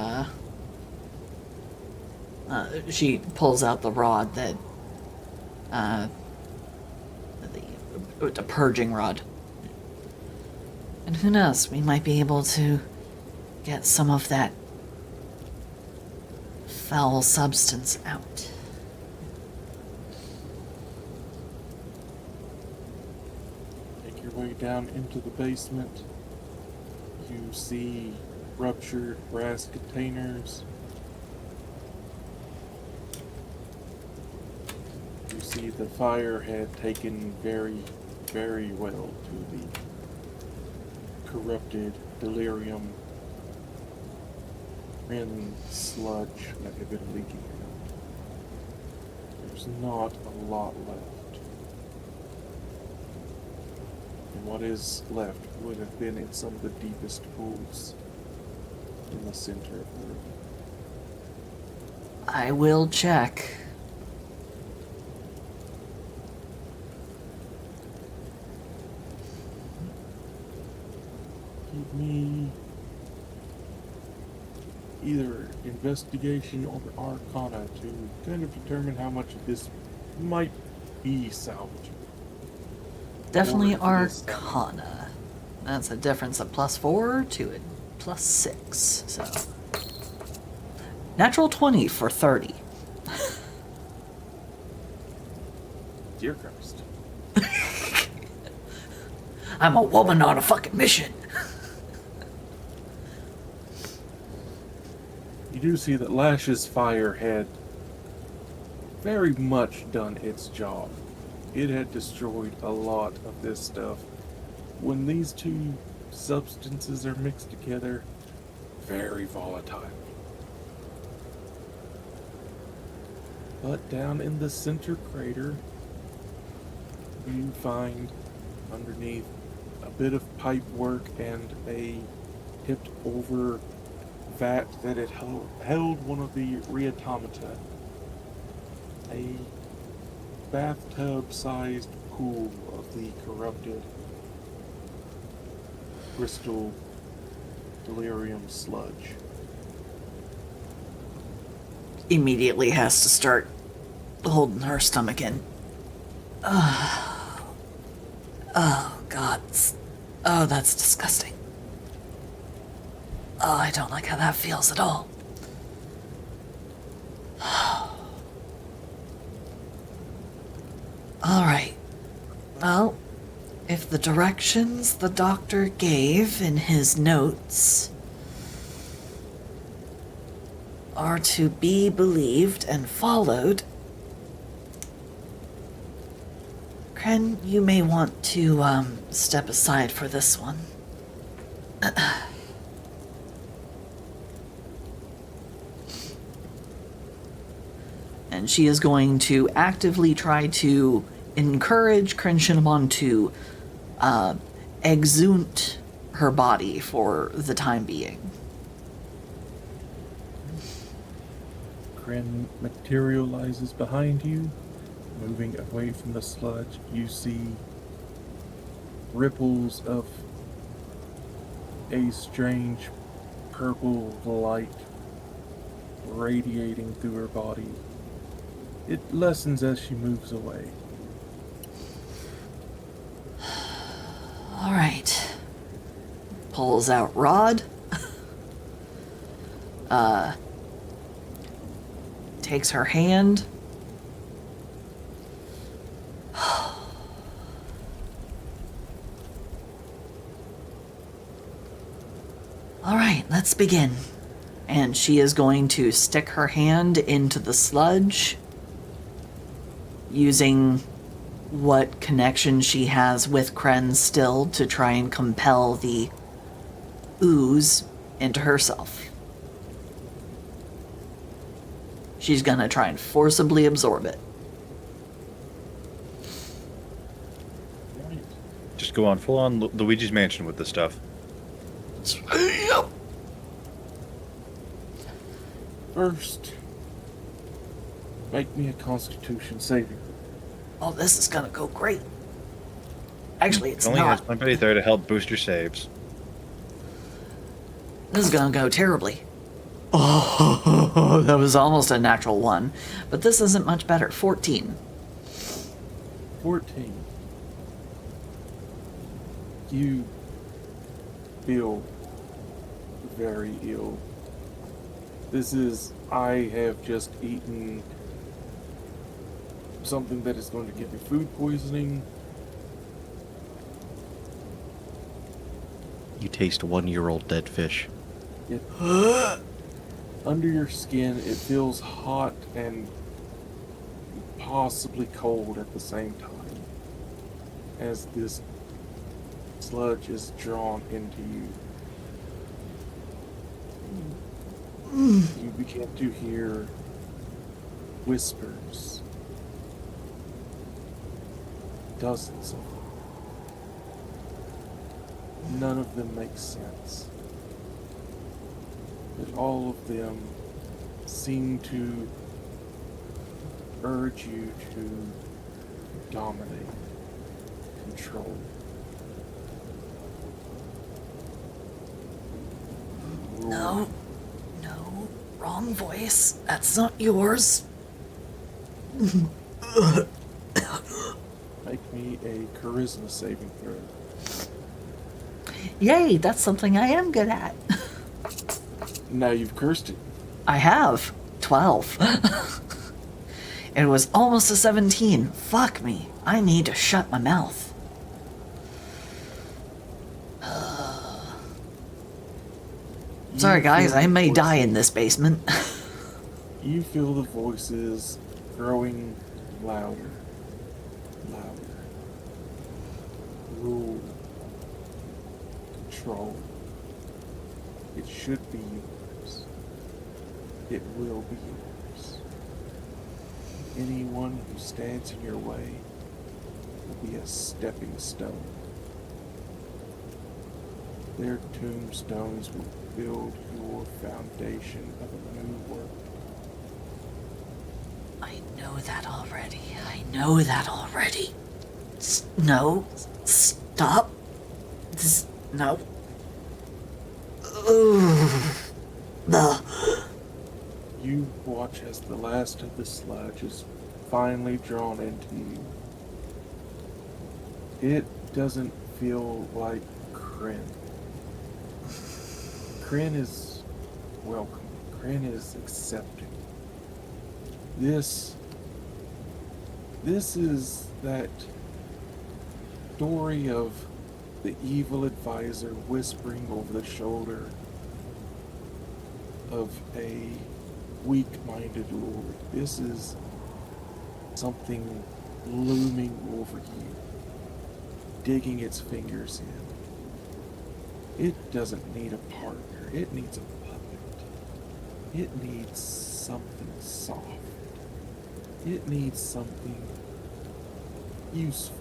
she pulls out the rod that, the purging rod. And who knows? We might be able to get some of that foul substance out. Make your way down into the basement. You see ruptured brass containers. You see the fire had taken very, very well to the corrupted delirium and sludge that had been leaking out. There's not a lot left. And what is left would have been in some of the deepest pools in the center of the river. I will check. Give me either investigation or arcana to kind of determine how much of this might be salvageable. Definitely Or if it is Arcana. That's a difference of +4 to a +6. So, natural 20 for 30. Dear Christ. I'm a woman on a fucking mission. You do see that Lash's fire had very much done its job. It had destroyed a lot of this stuff. When these two substances are mixed together, very volatile. But down in the center crater, you find underneath a bit of pipe work and a tipped over vat that had held one of the reautomata. A bathtub-sized pool of the corrupted crystal delirium sludge. Immediately has to start holding her stomach in. Oh, God. Oh, that's disgusting. Oh, I don't like how that feels at all. All right. Well, if the directions the doctor gave in his notes are to be believed and followed, Kren, you may want to step aside for this one. And she is going to actively try to encourage Kren Shinamon to exunt her body for the time being. Kren materializes behind you, moving away from the sludge. You see ripples of a strange purple light radiating through her body. It lessens as she moves away. All right. Pulls out rod. takes her hand. All right, let's begin. And she is going to stick her hand into the sludge using what connection she has with Kren still to try and compel the ooze into herself. She's gonna try and forcibly absorb it. Just go on full on Luigi's Mansion with this stuff. First, make me a Constitution saving. Oh, this is gonna go great. Actually, it's Only has not. somebody there to help boost your saves. This is gonna go terribly. Oh, that was almost a natural one. But this isn't much better. 14. 14. You feel very ill. This is, I have just eaten something that is going to give me food poisoning. You taste 1-year-old dead fish. It, under your skin, it feels hot and possibly cold at the same time as this sludge is drawn into you. You begin to hear whispers, dozens of them. None of them make sense, but all of them seem to urge you to dominate, control. No. No. Wrong voice. That's not yours. Make me a charisma saving throw. Yay, that's something I am good at. Now you've cursed it. I have. 12. It was almost a 17. Fuck me. I need to shut my mouth. Sorry, guys, I may die in this basement. You feel the voices growing louder, louder. Rule, control. It should be yours. It will be yours. Anyone who stands in your way will be a stepping stone. Their tombstones will build your foundation of a new world. I know that already. I know that already. No. Stop. No. Ugh. You watch as the last of the sludge is finally drawn into you. It doesn't feel like Kryn. Kryn is welcome. Kryn is accepting. This is that story of the evil advisor whispering over the shoulder of a weak-minded lord. This is something looming over you, digging its fingers in. It doesn't need a partner. It needs a puppet. It needs something soft. It needs something useful.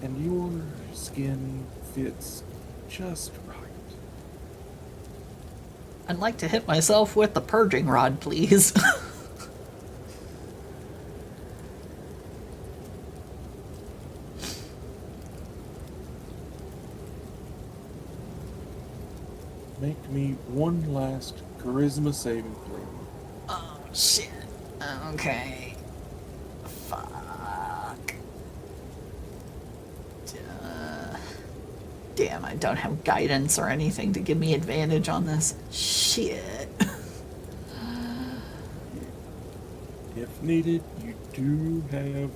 And your skin fits just right. I'd like to hit myself with the purging rod, please. Make me one last charisma saving throw. Oh, shit. Okay. Fuck. Damn, I don't have guidance or anything to give me advantage on this. Shit. If needed, you do have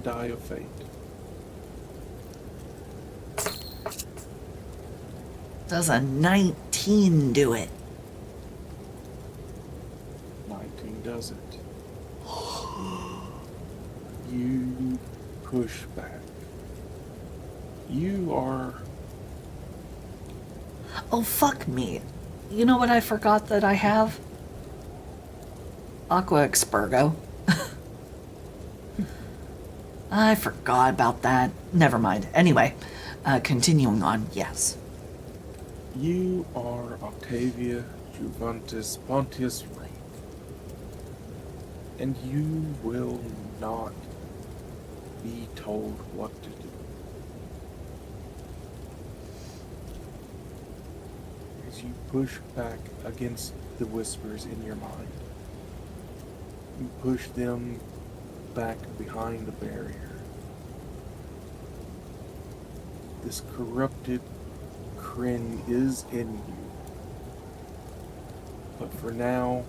Die of Fate. Does a 19 do it? 19 does it. You push back. You are. Oh, fuck me. You know what I forgot that I have? Aqua Expurgo. I forgot about that. Never mind. Anyway, continuing on, yes. You are Octavia Juventus Pontius Rank. And you will not be told what to do. As you push back against the whispers in your mind, you push them back behind the barrier. This corrupted Kryn is in you. But for now,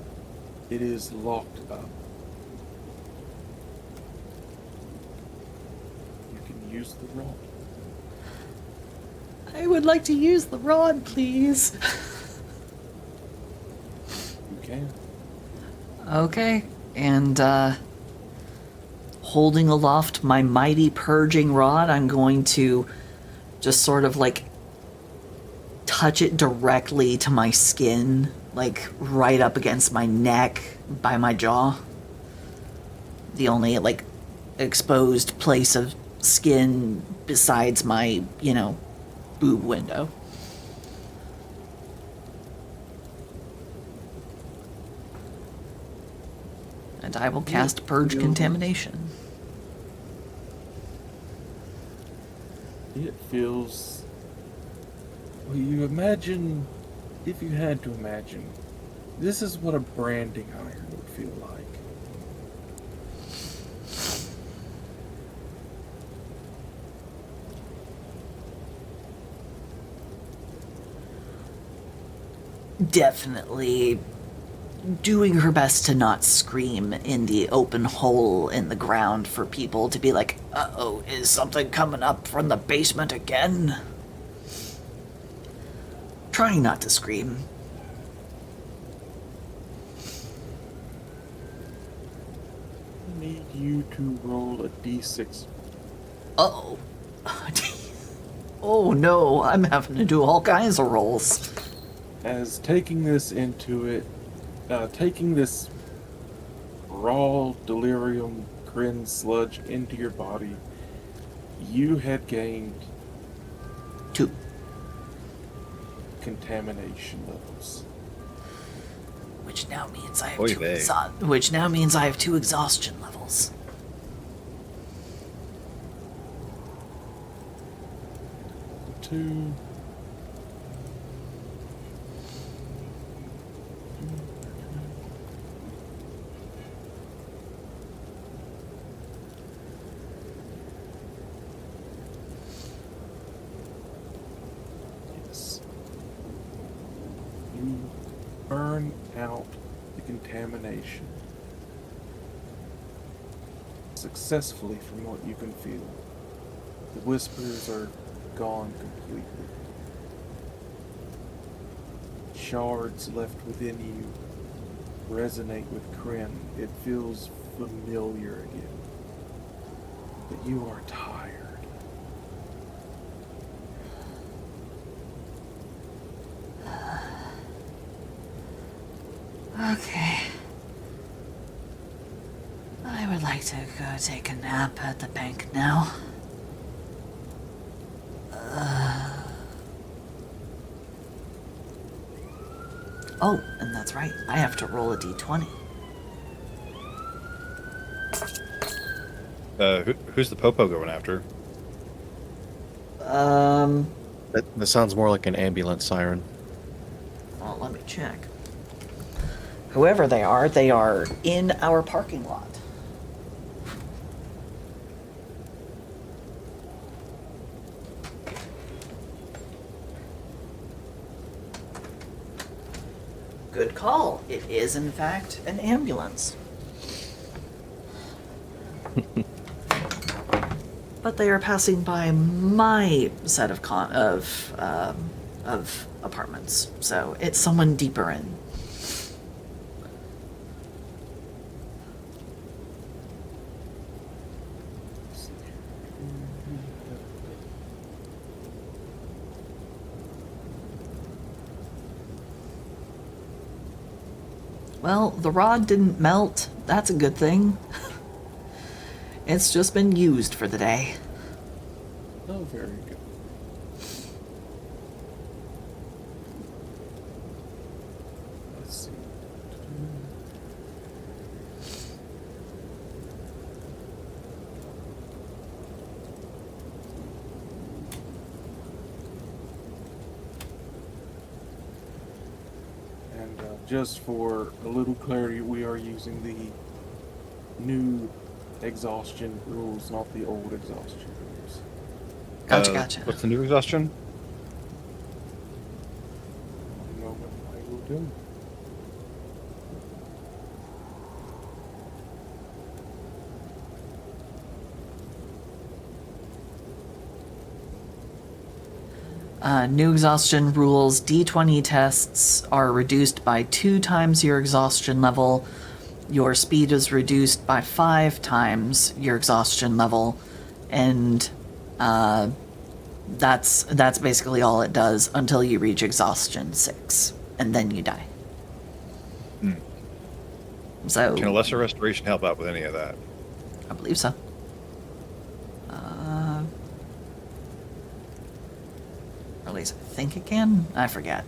it is locked up. You can use the rod. I would like to use the rod, please. You can. Okay. And, holding aloft my mighty purging rod, I'm going to just sort of like touch it directly to my skin, like right up against my neck by my jaw. The only like exposed place of skin besides my, boob window. And I will cast Purge Contamination. It feels. Well, you imagine. If you had to imagine, this is what a branding iron would feel like. Definitely doing her best to not scream in the open hole in the ground for people to be like, uh-oh, is something coming up from the basement again? Trying not to scream. I need you to roll a d6. Uh-oh. Oh no, I'm having to do all kinds of rolls. As taking this raw delirium Kryn sludge into your body, you had gained 2. contamination levels. Which now means I have Oy 2 vey. which now means I have 2 exhaustion levels. Two. Yes. You burn out the contamination successfully from what you can feel. The whispers are gone completely. Shards left within you resonate with Kryn. It feels familiar again. But you are tired. Okay. I would like to go take a nap at the bank now. Oh, and that's right. I have to roll a d20. Who's the popo going after? That sounds more like an ambulance siren. Well, let me check. Whoever they are in our parking lot. Good call. It is, in fact, an ambulance. But they are passing by my set of apartments, so it's someone deeper in. Well, the rod didn't melt. That's a good thing. It's just been used for the day. Oh, very good. Let's see. And just for a little clarity, we are using the new exhaustion rules, not the old exhaustion rules. Gotcha. What's the new exhaustion? One moment, I will do. New exhaustion rules: D20 tests are reduced by 2 times your exhaustion level. Your speed is reduced by 5 times your exhaustion level, and that's basically all it does until you reach exhaustion 6, and then you die. So Can a lesser restoration help out with any of that? I believe so. Or at least I think it can. I forget.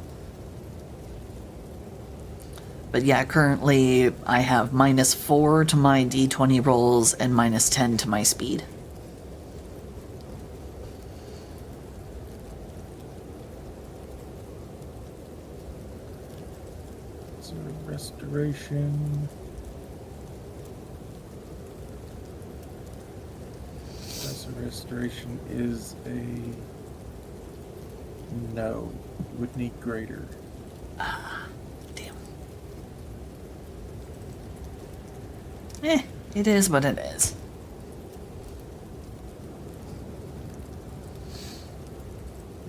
But yeah, currently I have -4 to my D20 rolls and -10 to my speed. So restoration. Restoration is a no. Would need greater. Damn. It is what it is.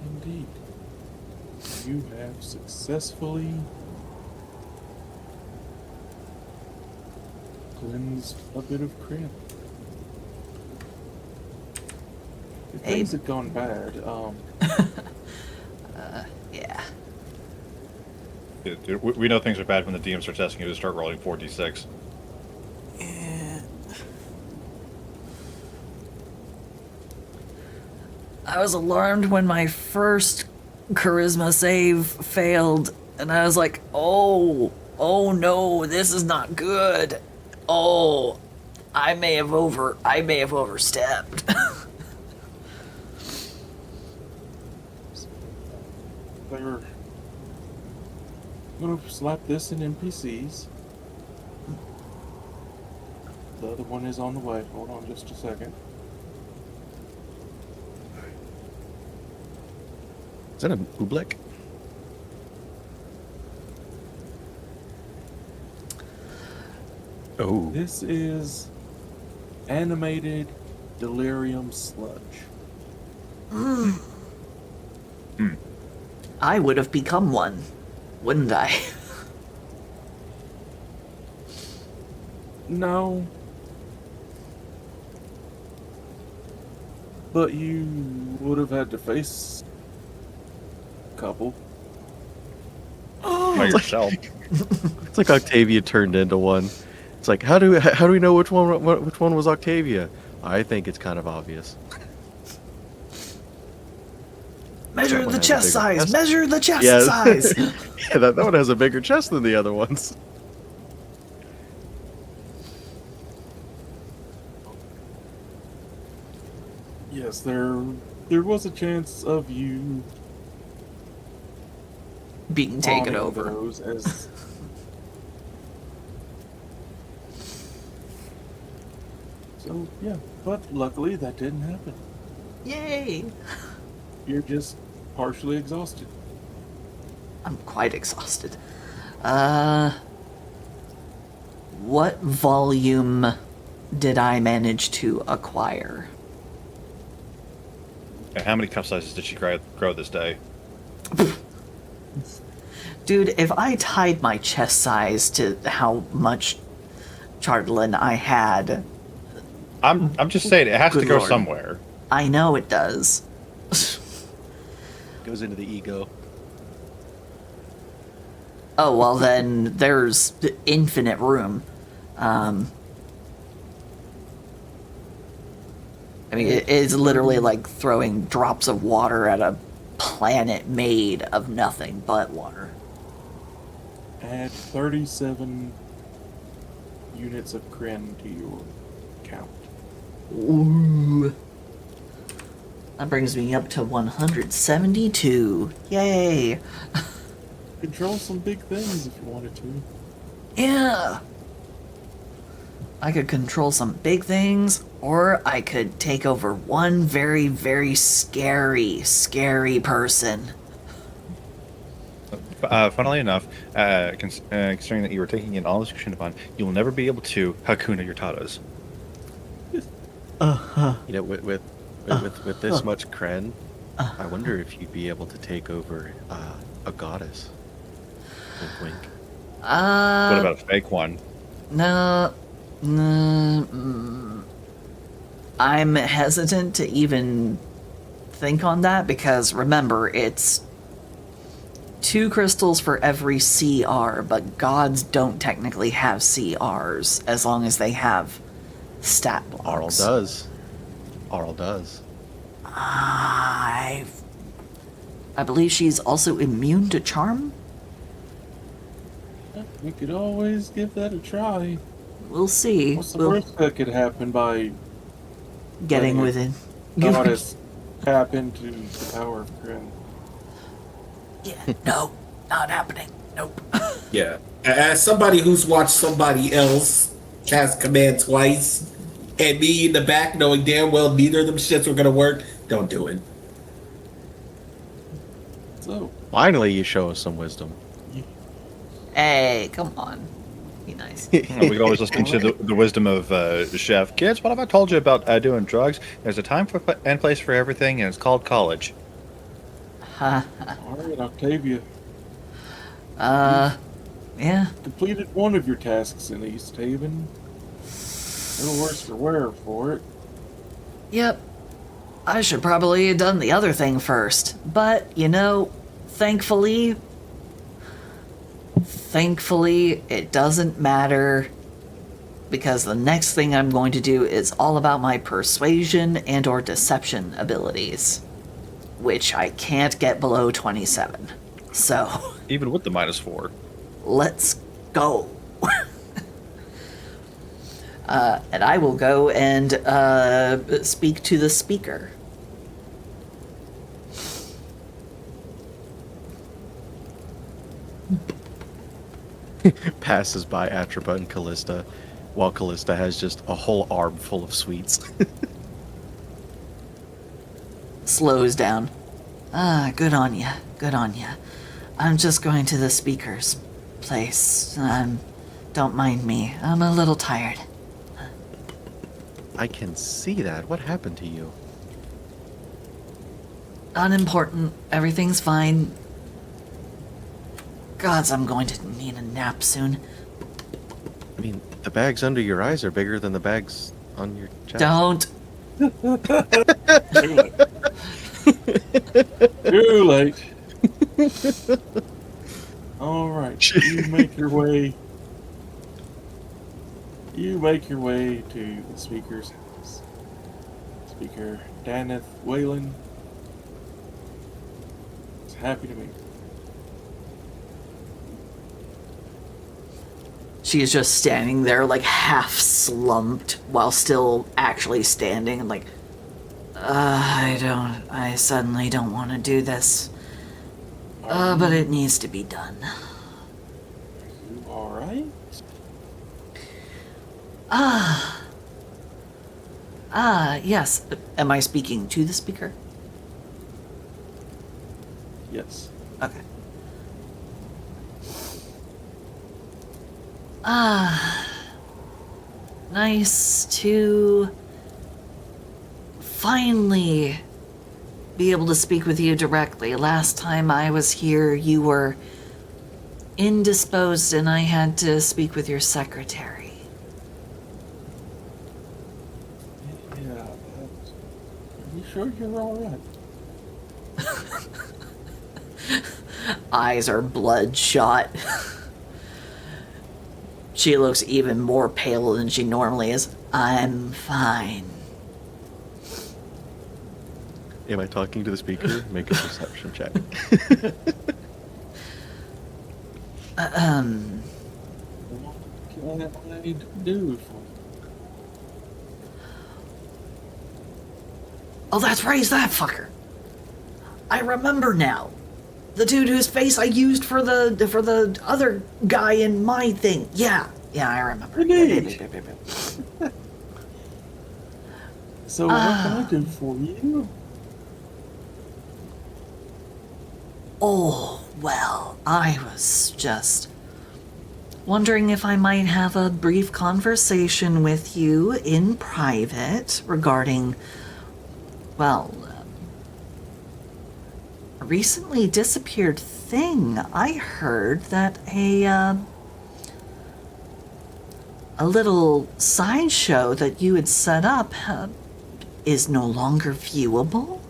Indeed. You have successfully cleansed a bit of crimp. If Hey. things had gone bad, Yeah. Dude, we know things are bad when the DMs are testing you to start rolling 4d6. I was alarmed when my first charisma save failed, and I was like, oh no, this is not good. Oh, I may have overstepped. they're gonna slap this in NPCs. The other one is on the way. Hold on just a second. Is that a oobleck? Oh, This is animated delirium sludge. I would have become one, wouldn't I? No. But you would have had to face a couple. By yourself. it's like Octavia turned into one. It's like how do we know which one was Octavia? I think it's kind of obvious. Measure That one the has a chest bigger size. chest. Measure the chest Yeah. size. Yeah, that one has a bigger chest than the other ones. Yes, there was a chance of you Being taken bombing over. those as so yeah, but luckily that didn't happen. Yay! You're just partially exhausted. I'm quite exhausted. What volume did I manage to acquire? And how many cup sizes did she grow this day? Dude, if I tied my chest size to how much Chardlin I had, I'm just saying it has to Good go Lord. somewhere. I know it does. Goes into the ego. Oh, well, then there's infinite room. I mean, it is literally like throwing drops of water at a planet made of nothing but water. Add 37 units of Kren to your count. Ooh. That brings me up to 172. Yay. Control some big things if you wanted to. Yeah. I could control some big things, or I could take over one very, very scary person. Funnily enough, considering that you were taking in all this Shinobon, you will never be able to Hakuna your Tatas. You know, with this much Kren, I wonder if you'd be able to take over a goddess. Wink, wink. What about a fake one? No. I'm hesitant to even think on that because remember, it's 2 crystals for every CR, but gods don't technically have CRs as long as they have stat Arl blocks. does. Arl does. I believe she's also immune to charm. We could always give that a try. We'll see. What's the We'll worst that could happen by getting letting within. goddess tap into the power of Kren? Yeah, no, not happening. Nope. Yeah. As somebody who's watched somebody else cast command twice, and me in the back knowing damn well neither of them shits were gonna work, don't do it. So, Finally, you show us some wisdom. Hey, come on. Be nice. We could always listen to the wisdom of Chef. Kids, what have I told you about doing drugs? There's a time and place for everything, and it's called college. all right, Octavia. Yeah. Completed one of your tasks in East Haven. No worse for wear for it. Yep. I should probably have done the other thing first. But, you know, thankfully, it doesn't matter because the next thing I'm going to do is all about my persuasion and or deception abilities, which I can't get below 27. So, Even with the -4. let's go. And I will go and speak to the speaker. Passes by Atropa and Callista, while Callista has just a whole arm full of sweets. Slows down. Good on ya. Good on ya. I'm just going to the speaker's place. Don't mind me. I'm a little tired. I can see that. What happened to you? Unimportant. Everything's fine. Gods, I'm going to need a nap soon. I mean, the bags under your eyes are bigger than the bags on your chest. Don't. Too late. All right, you make your way. You make your way to the speaker's house. Speaker Daneth Whalen is happy to meet you. She is just standing there, like half slumped, while still actually standing, and like, I suddenly don't want to do this. But it needs to be done. You all right? Yes. Am I speaking to the speaker? Yes. Okay. nice to finally be able to speak with you directly. Last time I was here, you were indisposed and I had to speak with your secretary. Yeah, are you sure you're alright? Eyes are bloodshot. She looks even more pale than she normally is. I'm fine. Am I talking to the speaker? Make a perception check. What can I do for you? Oh, that's right, it's that fucker. I remember now. The dude whose face I used for the other guy in my thing. Yeah, I remember. Indeed. So what can I do for you? Oh, well, I was just wondering if I might have a brief conversation with you in private regarding, well, a recently disappeared thing. I heard that a little sideshow that you had set up is no longer viewable,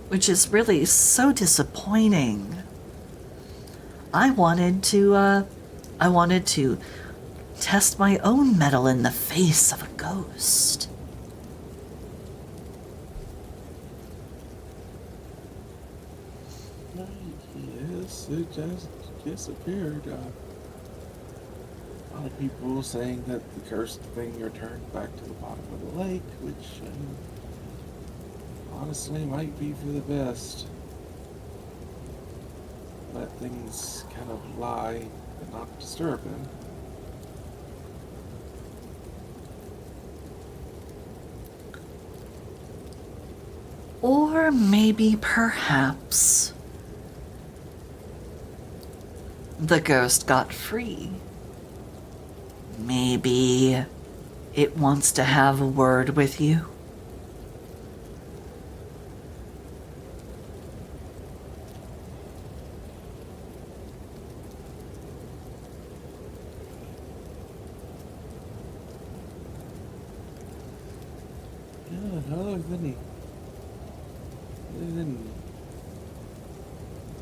which is really so disappointing. I wanted to test my own mettle in the face of a ghost. Yes, it just disappeared. A lot of people saying that the cursed thing returned back to the bottom of the lake, which honestly might be for the best. Let things kind of lie and not disturb them. Or maybe perhaps the ghost got free. Maybe it wants to have a word with you. Yeah, other than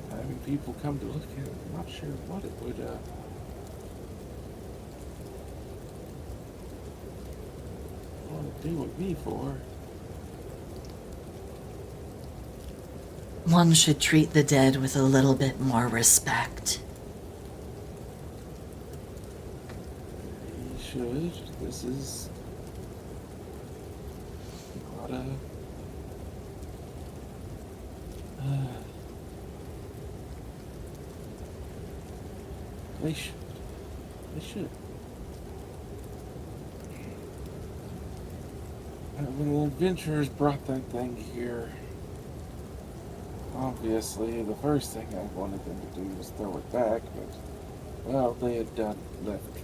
having people come to look at it, I'm not sure what it would want to do with me for. One should treat the dead with a little bit more respect. You should. This is not a. They should. They should. When the adventurers brought that thing here, obviously the first thing I wanted them to do was throw it back, but, well, they had left.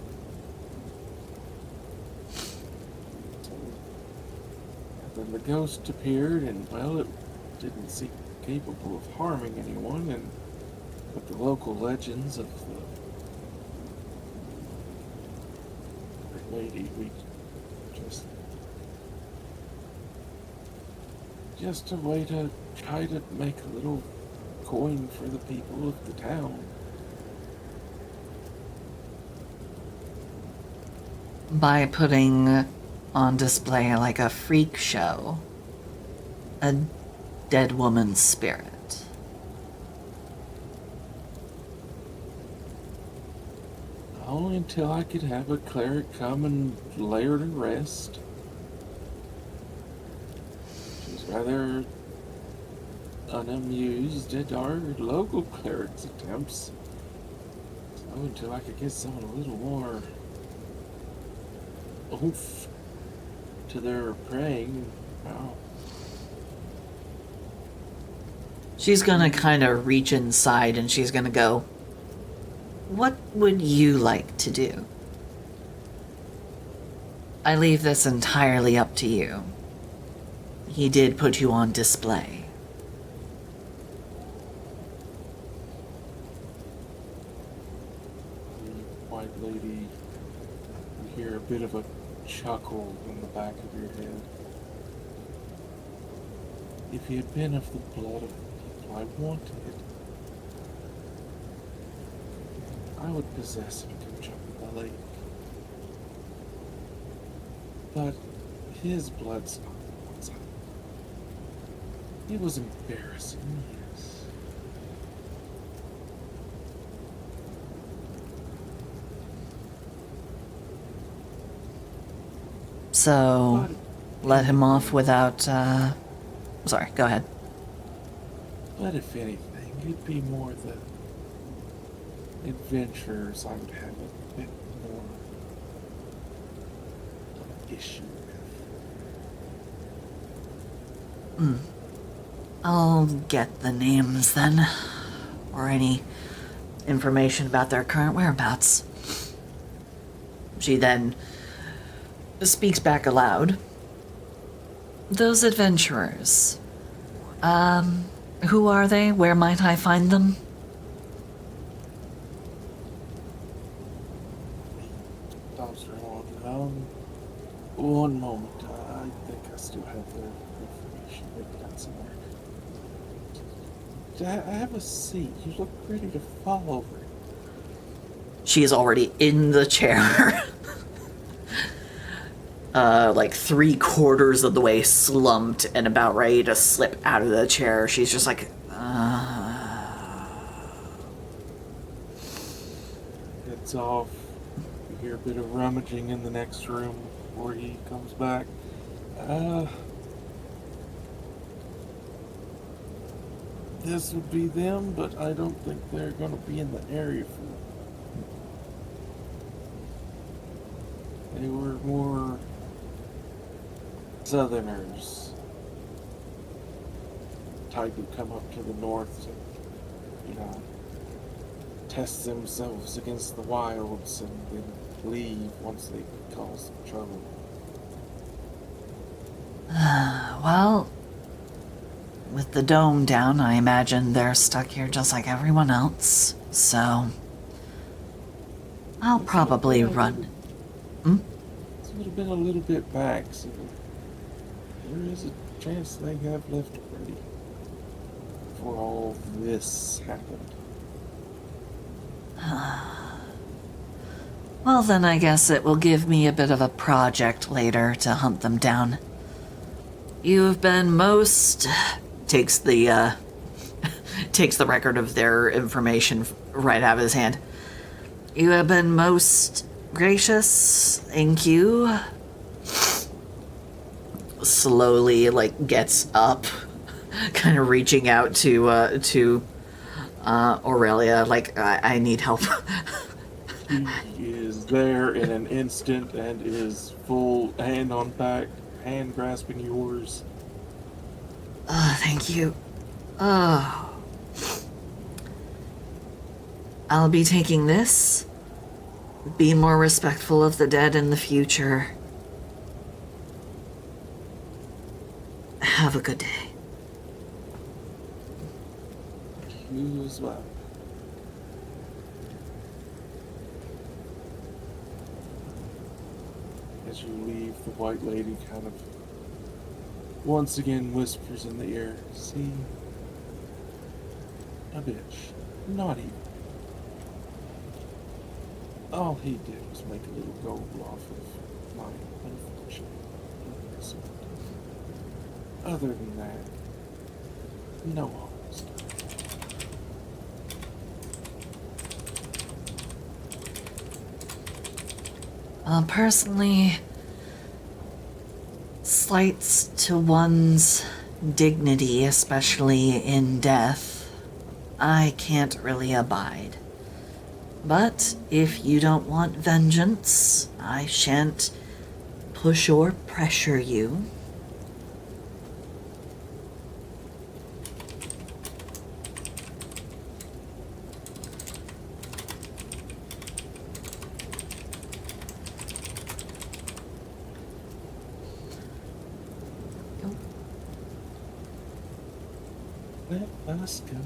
And then the ghost appeared, and, well, it didn't seem capable of harming anyone, and but the local legends of the lady, we just a way to try to make a little coin for the people of the town. By putting on display like a freak show, a dead woman's spirit. Only until I could have a cleric come and lay her to rest. She's rather unamused at our local cleric's attempts. So until I could get someone a little more oomph to their praying, well, She's gonna kind of reach inside and she's gonna go, "What would you like to do?" I leave this entirely up to you. He did put you on display. The white lady, you hear a bit of a chuckle in the back of your head. If he had been of the blood of the people I wanted, I would possess him to jump in the lake. But his blood's not the ones I want. It was embarrassing, yes. So, But let him off without, Sorry, go ahead. But if anything, it'd be more the adventurers I would have a bit more of an issue with. I'll get the names then, or any information about their current whereabouts. She then speaks back aloud. Those adventurers. Who are they? Where might I find them? Dumpster on. One moment. I think I still have their information written down somewhere. Have a seat. You look ready to fall over. She is already in the chair. Like 3/4 of the way slumped and about ready to slip out of the chair. She's just like, Heads off. You hear a bit of rummaging in the next room before he comes back. This would be them, but I don't think they're going to be in the area for it. They were more southerners. Type who come up to the north to, test themselves against the wilds and then leave once they cause some trouble. well, with the dome down, I imagine they're stuck here just like everyone else. So, I'll probably run. This would have been a little bit back, so there is a chance they have left already before all this happened. Well, then I guess it will give me a bit of a project later to hunt them down. You have been most... takes the record of their information right out of his hand. You have been most gracious. Thank you. Slowly, gets up, kind of reaching out to Aurelia, I need help. He is there in an instant and is full hand on back, hand grasping yours. Thank you. Oh. I'll be taking this. Be more respectful of the dead in the future. Have a good day. You as well. As you leave, the white lady kind of once again whispers in the ear, "See, a bitch, not even. All he did was make a little gold off of my unfortunate investment. Other than that, no harm's done." Personally, slights to one's dignity, especially in death, I can't really abide. But if you don't want vengeance, I shan't push or pressure you. Let us go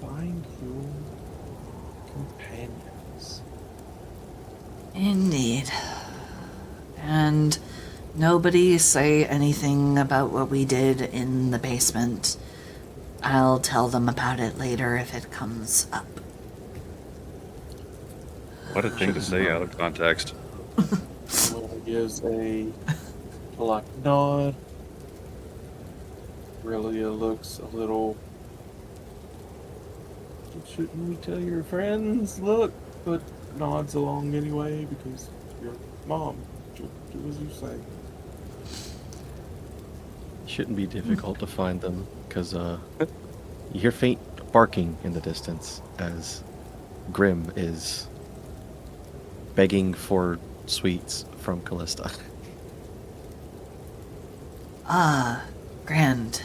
find your companions. Indeed. And nobody say anything about what we did in the basement. I'll tell them about it later if it comes up. What a thing to say out of context. Someone gives a polite nod. Aurelia looks a little. Shouldn't we tell your friends? Look, but nods along anyway because your mom. Do as you say. Shouldn't be difficult to find them because you hear faint barking in the distance as Grim is begging for sweets from Callista. Ah, Grand.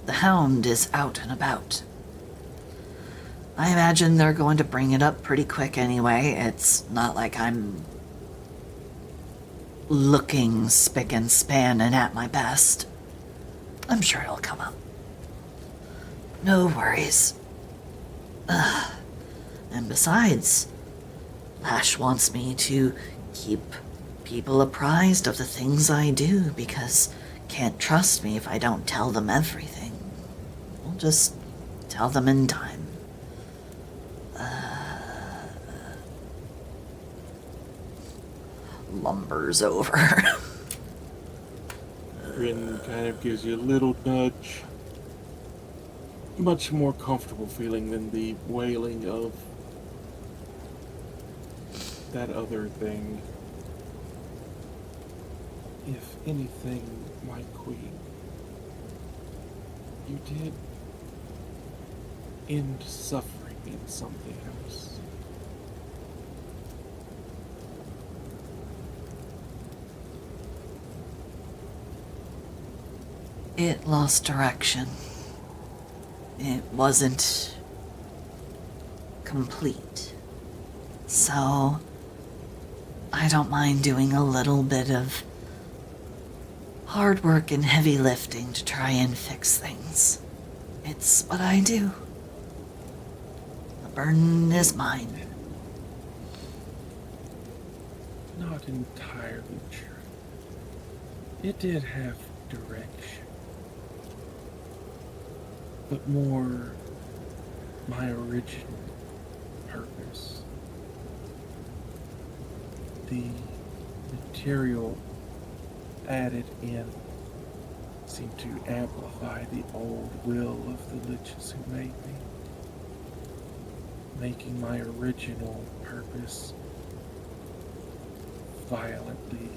The hound is out and about. I imagine they're going to bring it up pretty quick anyway. It's not like I'm looking spick and span and at my best. I'm sure it'll come up. No worries. And besides, Lash wants me to keep people apprised of the things I do because can't trust me if I don't tell them everything. We'll just tell them in time. Lumber's over. Grin kind of gives you a little nudge. Much more comfortable feeling than the wailing of that other thing. If anything, my queen, you did end suffering in something else. It lost direction. It wasn't complete. So, I don't mind doing a little bit of hard work and heavy lifting to try and fix things. It's what I do. The burden is mine. Not entirely true. It did have direction, but more my original purpose. The material added in seemed to amplify the old will of the liches who made me, making my original purpose violently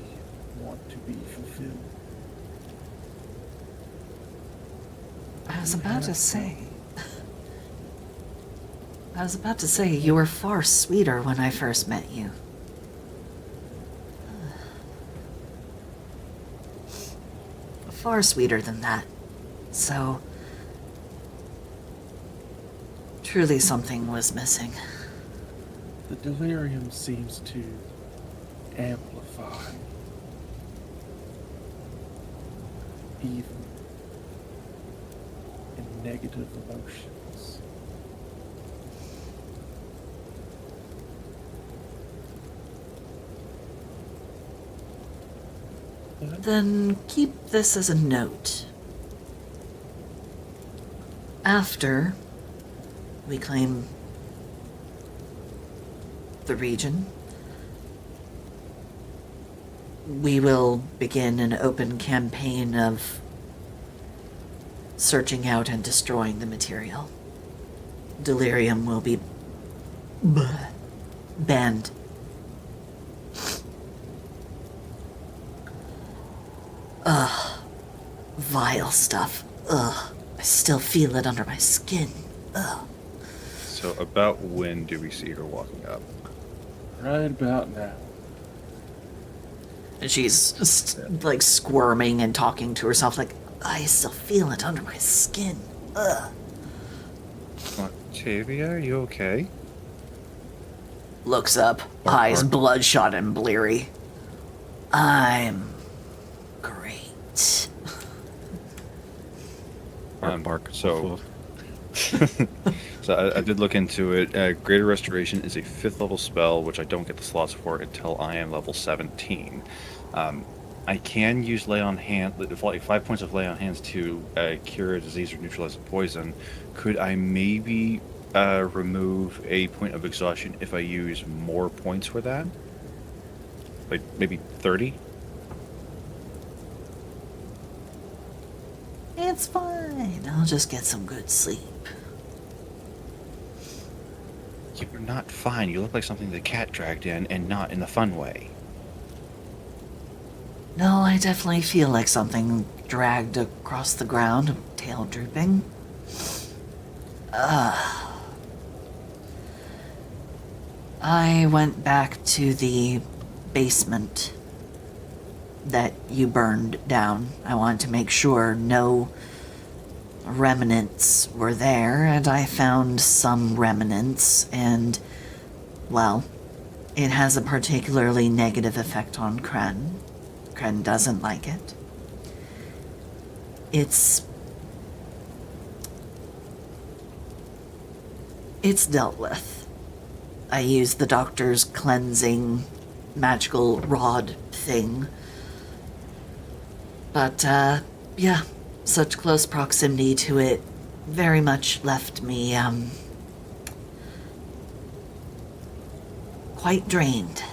want to be fulfilled. I was about to say you were far sweeter when I first met you. Far sweeter than that. So, truly something was missing. The delirium seems to amplify even in negative emotions. Then keep this as a note. After we claim the region, we will begin an open campaign of searching out and destroying the material. Delirium will be banned. Ugh. Vile stuff. Ugh. I still feel it under my skin. Ugh. So about when do we see her walking up? Right about now. And she's like squirming and talking to herself like, I still feel it under my skin. Ugh. Octavia, are you okay? Looks up, eyes bloodshot and bleary. I'm great. Bark. So So I did look into it. Greater Restoration is a 5th level spell, which I don't get the slots for until I am level 17. I can use Lay on Hand, like 5 points of Lay on Hands to cure a disease or neutralize a poison. Could I maybe remove a point of exhaustion if I use more points for that? Like maybe 30? It's fine. I'll just get some good sleep. You're not fine. You look like something the cat dragged in, and not in the fun way. No, I definitely feel like something dragged across the ground, tail drooping. I went back to the basement that you burned down. I wanted to make sure no remnants were there, and I found some remnants, and, well, it has a particularly negative effect on Kren. Kren doesn't like it. It's dealt with. I used the doctor's cleansing magical rod thing. But, yeah, such close proximity to it very much left me, quite drained.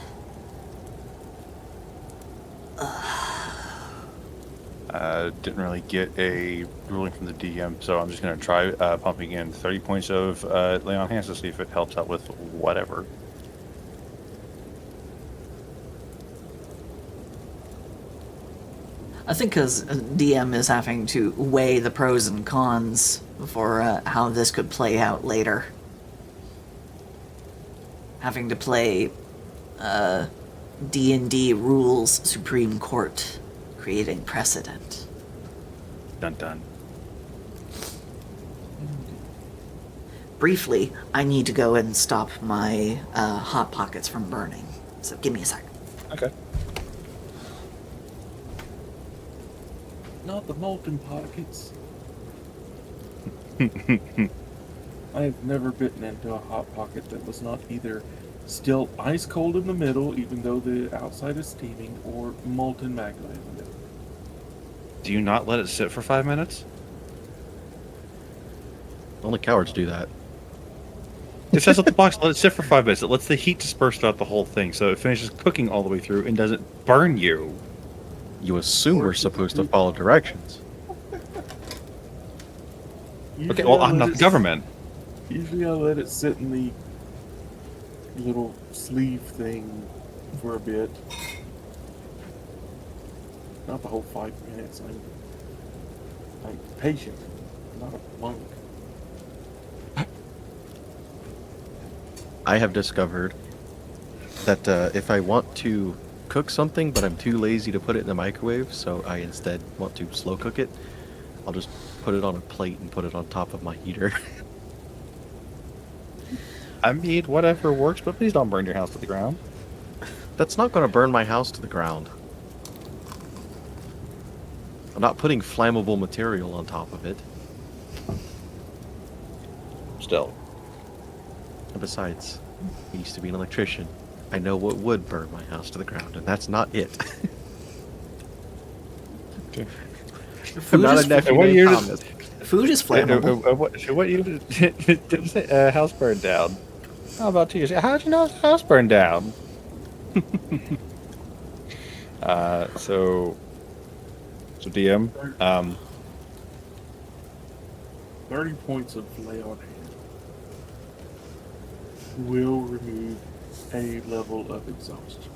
Didn't really get a ruling from the DM, so I'm just going to try pumping in 30 points of Lay on Hands to see if it helps out with whatever. I think because DM is having to weigh the pros and cons for how this could play out later. Having to play D&D rules Supreme Court, creating precedent. Dun dun. Briefly, I need to go and stop my Hot Pockets from burning. So give me a sec. Okay. Not the molten pockets. I have never bitten into a hot pocket that was not either still ice cold in the middle, even though the outside is steaming, or molten magma in the middle. Do you not let it sit for 5 minutes? Only cowards do that. It says at the box, let it sit for 5 minutes. It lets the heat disperse throughout the whole thing, so it finishes cooking all the way through and doesn't burn you. You assume we're supposed to follow directions. Okay, well, I'm not the government. Usually I let it sit in the little sleeve thing for a bit. Not the whole 5 minutes. I'm patient, not a monk. I have discovered that if I want to cook something, but I'm too lazy to put it in the microwave, so I instead want to slow cook it, I'll just put it on a plate and put it on top of my heater. I mean, whatever works, but please don't burn your house to the ground. That's not going to burn my house to the ground. I'm not putting flammable material on top of it. Still. And besides, I used to be an electrician. I know what would burn my house to the ground, and that's not it. I'm not a nephew what named year did- Thomas. Food is flammable. What you did say house burned down? How about 2 years? How'd you know the house burned down? So DM, 30 points of lay on hand will remove a level of exhaustion.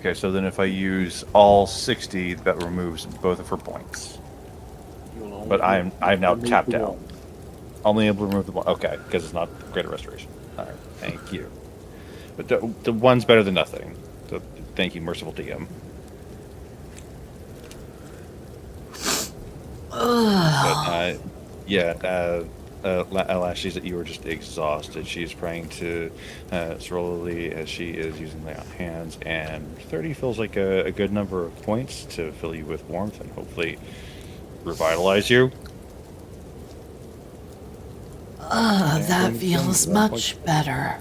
okay, so then if I use all 60, that removes both of her points. You'll only But I'm now remove tapped the out. one. Only able to remove the one. Okay, because it's not Greater Restoration. All right, thank you. But the one's better than nothing. So thank you, merciful DM. But yeah, Lash sees that you are just exhausted. She's praying to Soroli as she is using lay on hands, and 30 feels like a good number of points to fill you with warmth and hopefully revitalize you. That feels much better.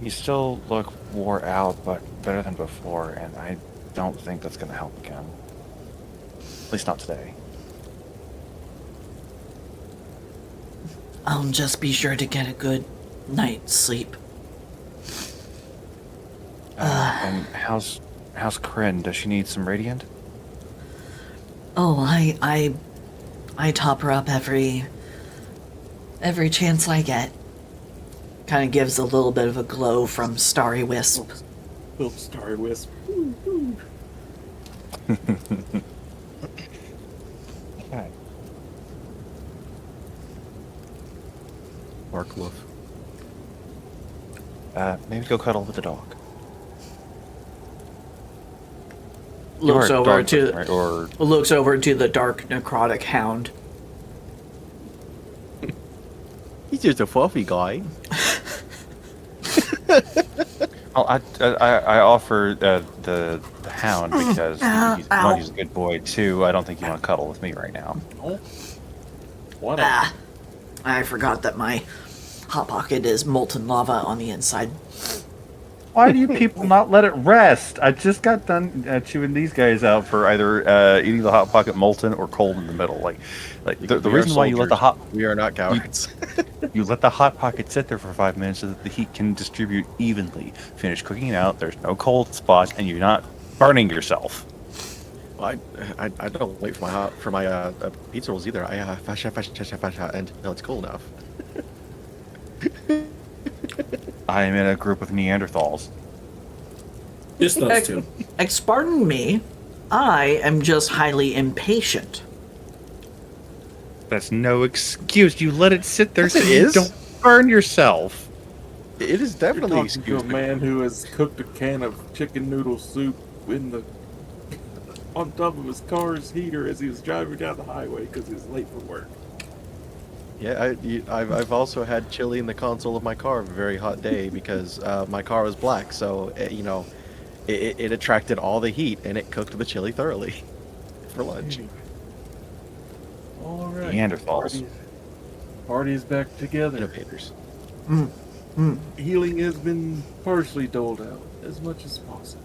You still look wore out, but better than before, and I don't think that's going to help again. At least not today. I'll just be sure to get a good night's sleep. And how's Corinne? Does she need some radiant? Oh, I top her up every chance I get. Kind of gives a little bit of a glow from Starry Wisp. Little Starry Wisp. Okay. Bark Wolf. Maybe go cuddle with the dog. Looks You're a over dog to person, right? Or looks over to the dark necrotic hound. He's just a fluffy guy. oh, I offer the hound because Ow. he's a good boy too. I don't think you want to cuddle with me right now. Oh. What? Ah, I forgot that my hot pocket is molten lava on the inside. Why do you people not let it rest? I just got done chewing these guys out for either eating the hot pocket molten or cold in the middle. Like the We are reason why you let the soldiers. hot We are not cowards. you let the hot pocket sit there for 5 minutes so that the heat can distribute evenly. Finish cooking it out. There's no cold spots, and you're not burning yourself. I don't wait for my pizza rolls either. I fasha until it's cool enough. I am in a group of Neanderthals. Just those two. Pardon me, I am just highly impatient. That's no excuse. You let it sit there so Yes, it you is. don't burn yourself. It is You're definitely talking to a excuse me. man who has cooked a can of chicken noodle soup in the on top of his car's heater as he was driving down the highway because he was late for work. Yeah, I've also had chili in the console of my car on a very hot day because my car was black, so it attracted all the heat and it cooked the chili thoroughly for lunch. All right. Neanderthals. Party is back together. Innovators. Healing has been partially doled out as much as possible.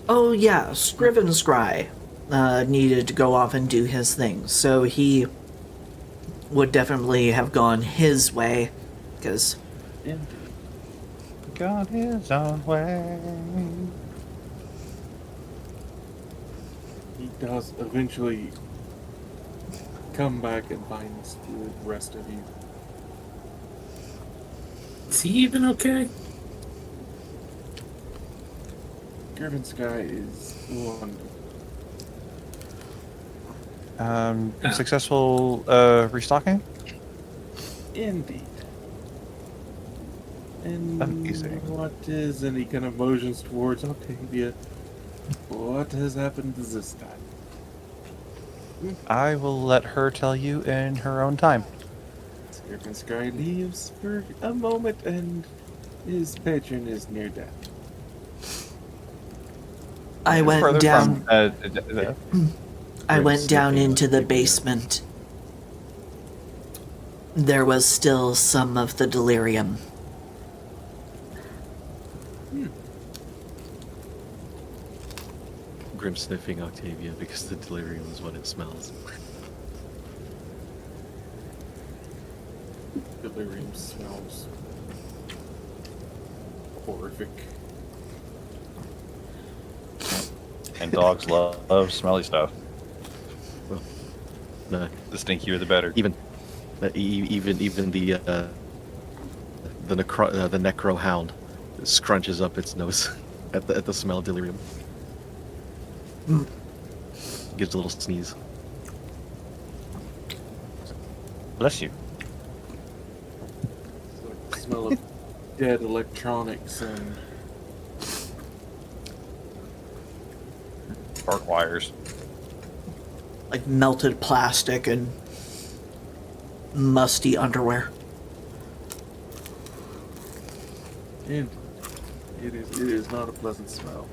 Oh yeah, Scriven Scry needed to go off and do his thing, so he would definitely have gone his way, because Indeed. Got his own way. He does eventually come back and binds the rest of you. Is he even okay? Griffin Sky is wonderful. Successful restocking? Indeed. And Amazing. what is, and he kind of motions towards Octavia. What has happened this time? I will let her tell you in her own time. Griffin Sky leaves for a moment and his patron is near death. I went Further down. from, I went Grim's down sniffing into the Octavia. basement. There was still some of the delirium. Grim sniffing Octavia because the delirium is what it smells. Delirium smells horrific. and dogs love smelly stuff. No, The stinkier, the better. even the necro hound scrunches up its nose at the smell of delirium. Gives a little sneeze. Bless you. It's like the smell of dead electronics and spark wires. Like melted plastic and musty underwear. And it is not a pleasant smell.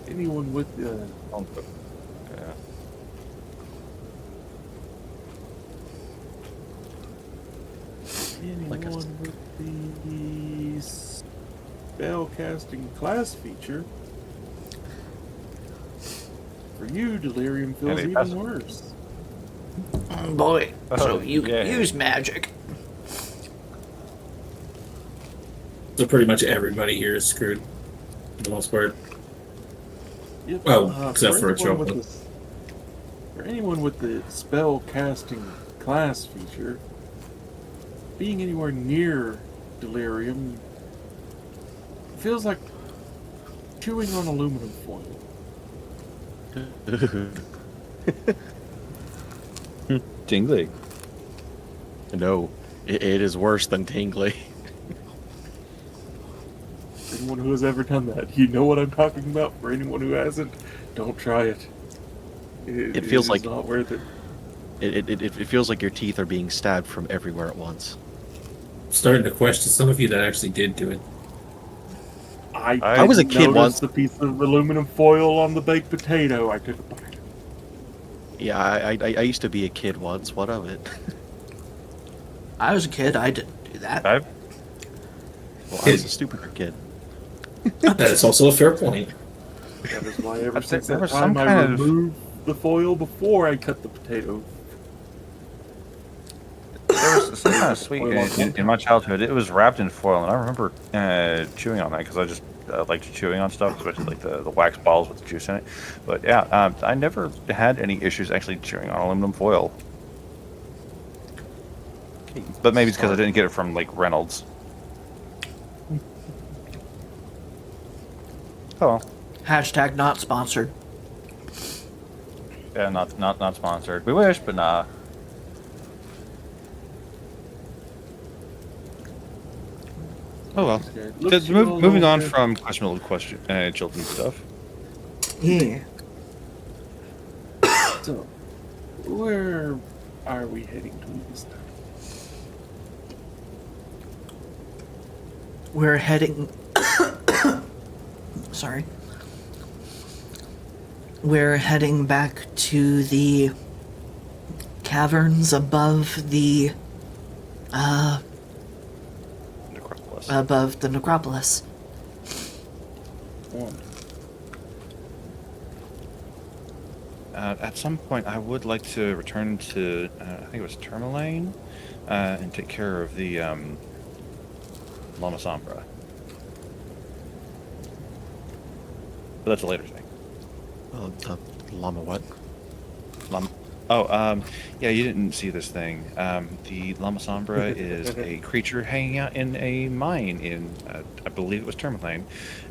Anyone with Yeah. Like a- anyone with the spell casting class feature, for you, delirium feels Any even passive? worse. Boy, so Oh, you can yeah. use magic. So pretty much everybody here is screwed, for the most part. Yep. Oh, except for anyone Choco. with for anyone with the spell casting class feature, being anywhere near delirium feels like chewing on aluminum foil. Tingly. No, it is worse than tingly. Anyone who has ever done that, you know what I'm talking about. For anyone who hasn't, don't try it. It feels is like- not worth it. It feels like your teeth are being stabbed from everywhere at once. I'm starting to question some of you that actually did do it. I was a didn't kid notice once. the piece of aluminum foil on the baked potato. I took a bite. Yeah, I used to be a kid once. What of it? I was a kid, I didn't do that. I've Well, I was a stupider kid. That is also a fair point. That is why ever I'd say since there that was time some I kind of- removed the foil before I cut the potato. There was some kind of sweet in my childhood. It was wrapped in foil, and I remember chewing on that because I just liked chewing on stuff, especially like the wax balls with the juice in it. But yeah, I never had any issues actually chewing on aluminum foil. But maybe it's because I didn't get it from like Reynolds. Oh well. Hashtag not sponsored. Yeah, not sponsored. We wish, but nah. Oh well. Okay, looks you all Moving on over. from questionable children stuff. Yeah. So, where are we heading to this time? We're heading. Sorry. We're heading back to the caverns above the Necropolis. above the necropolis. One. At some point, I would like to return to, I think it was Tourmaline, and take care of the Lama Sombra. But that's a later thing. Llama what? Yeah, you didn't see this thing. The Lama Sombra is a creature hanging out in a mine in, I believe it was Tourmaline,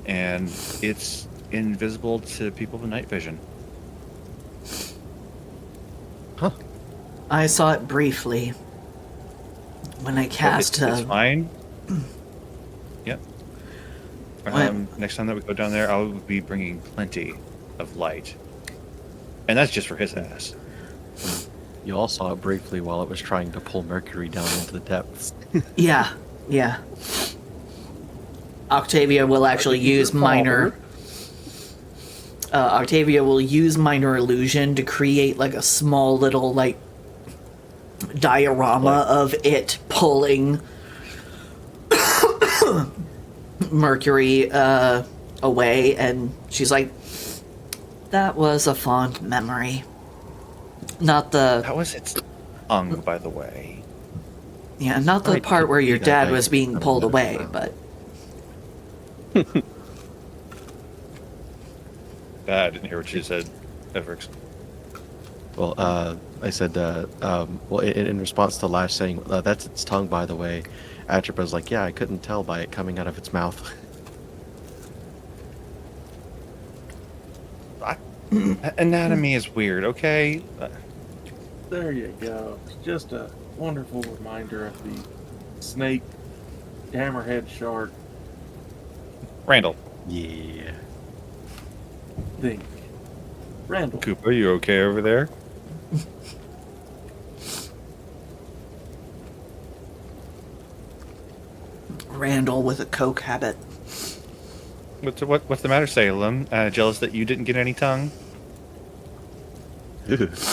and it's invisible to people with night vision. I saw it briefly when I cast. It's fine. Yep. What? Next time that we go down there, I'll be bringing plenty of light, and that's just for his ass. You all saw it briefly while it was trying to pull Mercury down into the depths. Yeah, yeah. Octavia will actually use minor. Octavia will use minor illusion to create like a small little like diorama of it pulling Mercury away, and she's like, "That was a fond memory." Not the That was its tongue, by the way. not the Right, part where your that dad guy was being could pulled have away, that. but I didn't hear what she said, Everix. Well, I said, well, in response to Lash saying, that's its tongue, by the way, Atropa's like, yeah, I couldn't tell by it coming out of its mouth. Anatomy is weird, okay? There you go. It's just a wonderful reminder of the snake, hammerhead shark. Randall. Yeah. think? Randall. Koopa, you okay over there? Randall with a coke habit. What's the matter, Salem? Jealous that you didn't get any tongue?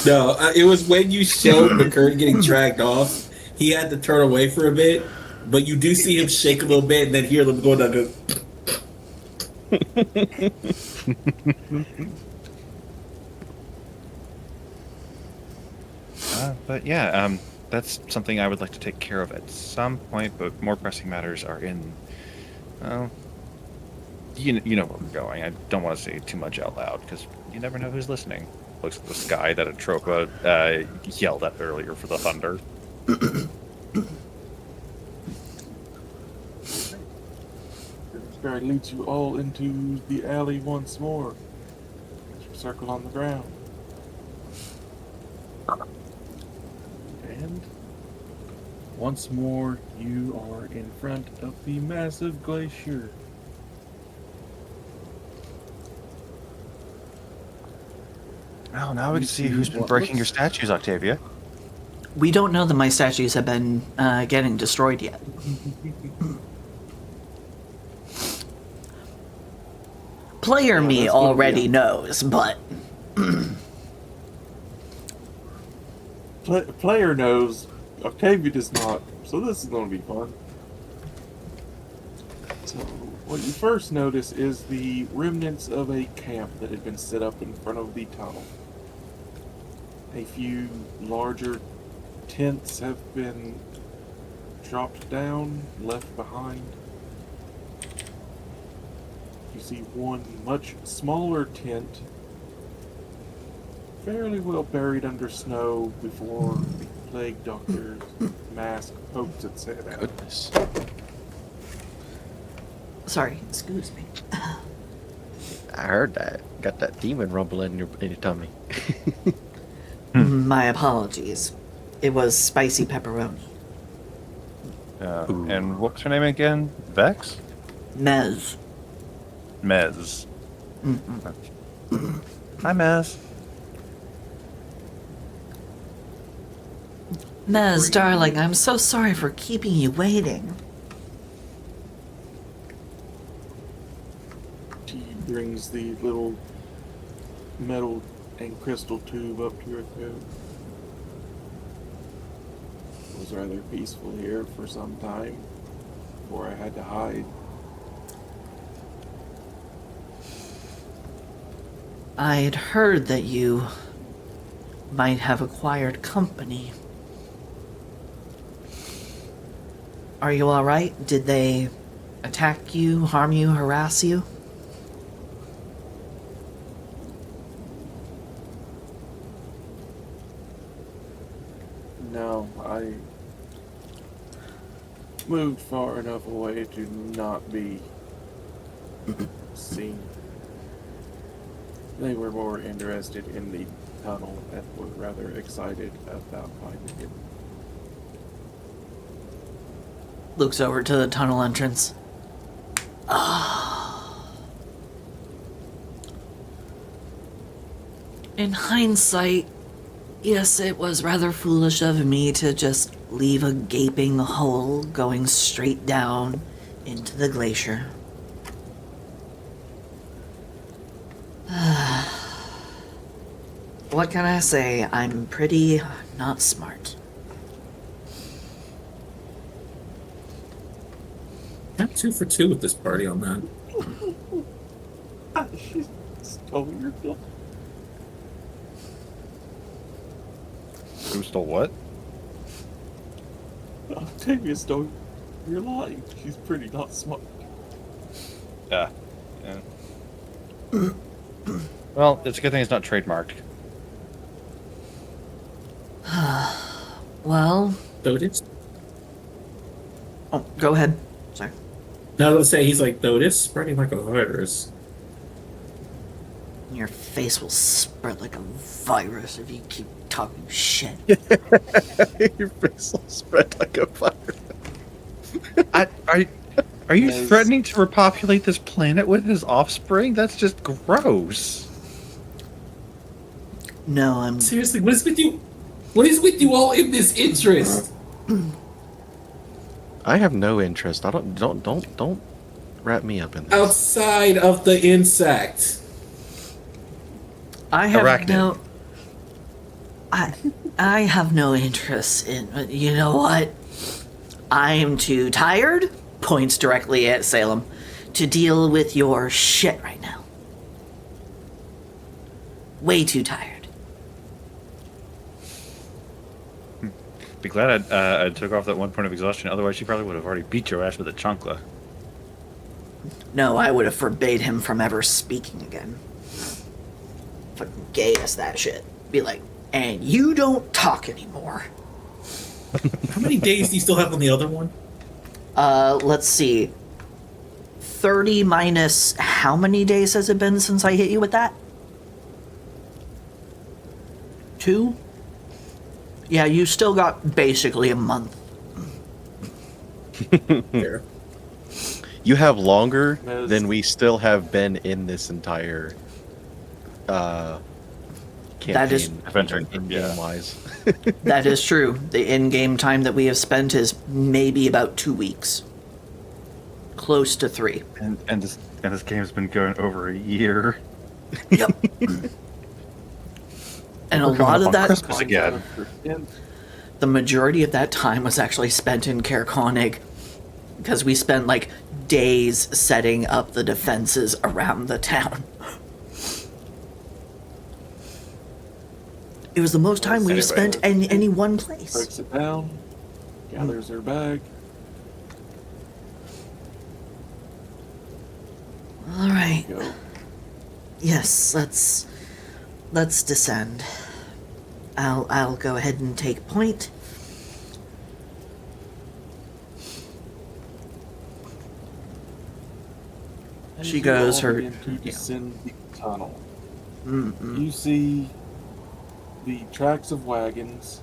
No, it was when you showed McCurdy getting dragged off. He had to turn away for a bit, but you do see him shake a little bit and then hear him go down. But yeah, that's something I would like to take care of at some point. But more pressing matters are in. Well, you know where we're going. I don't want to say too much out loud because you never know who's listening. Looks at the sky that Atropa yelled at earlier for the thunder. This guy leads you all into the alley once more. Circle on the ground. And once more, you are in front of the massive glacier. Oh, now we You can see see who's been what breaking your looks- statues, Octavia. We don't know that my statues have been getting destroyed yet. Player Yeah, me that's gonna be already a- knows, but Player knows, Octavia does not, so this is going to be fun. So, what you first notice is the remnants of a camp that had been set up in front of the tunnel. A few larger tents have been dropped down, left behind. You see one much smaller tent, fairly well buried under snow before the plague doctor's mask pokes its head out. Goodness. sorry, excuse me. I heard that. Got that demon rumbling in your tummy. My apologies. It was spicy pepperoni. Ooh. And what's her name again? Vex? Mez. Mez. Hi, Mez. Mez, darling, I'm so sorry for keeping you waiting. She brings the little metal and crystal tube up to her throat. It was rather peaceful here for some time before I had to hide. I'd heard that you might have acquired company. Are you alright? Did they attack you, harm you, harass you? No, I moved far enough away to not be seen. They were more interested in the tunnel and were rather excited about finding it. Looks over to the tunnel entrance. In hindsight, yes, it was rather foolish of me to just leave a gaping hole going straight down into the glacier. What can I say? I'm pretty not smart. I'm 2 for 2 with this party on that. She stole your gun. Who stole what? Octavia stole your line. She's pretty not smart. Yeah. Well, it's a good thing it's not trademarked. Well, So it is. oh, go ahead. Sorry. Now let's say he's like, though it is spreading like a virus. Your face will spread like a virus if you keep talking shit. Your face will spread like a fire. Are you Yes. threatening to repopulate this planet with his offspring? That's just gross. No, I'm. Seriously, what is with you? What is with you all in this interest? I have no interest. I don't wrap me up in this. Outside of the insect. I have Arachnid. no. I have no interest in. You know what? I'm too tired. Points directly at Salem to deal with your shit right now. Way too tired. Be glad I took off that 1 point of exhaustion. Otherwise, she probably would have already beat your ass with a chancla. No, I would have forbade him from ever speaking again. Fucking gay as that shit. Be like, and you don't talk anymore. How many days do you still have on the other one? Let's see. 30 minus how many days has it been since I hit you with that? 2? Yeah, you still got basically a month. There. You have longer Yes. than we still have been in this entire campaign. That is- Adventure, in yeah. game wise. That is true. The in-game time that we have spent is maybe about 2 weeks. Close to 3. And this game's been going over a year. Yep. And a We're coming lot up of on that, Christmas again. the majority of that time was actually spent in Caer Konig, because we spent like days setting up the defenses around the town. It was the most time we've Anyway. spent in any one place. Breaks it down, gathers her bag. All right. Go. Yes, let's descend. I'll go ahead and take point. As She you goes all her- begin to descend the tunnel. Mm-mm. You see the tracks of wagons.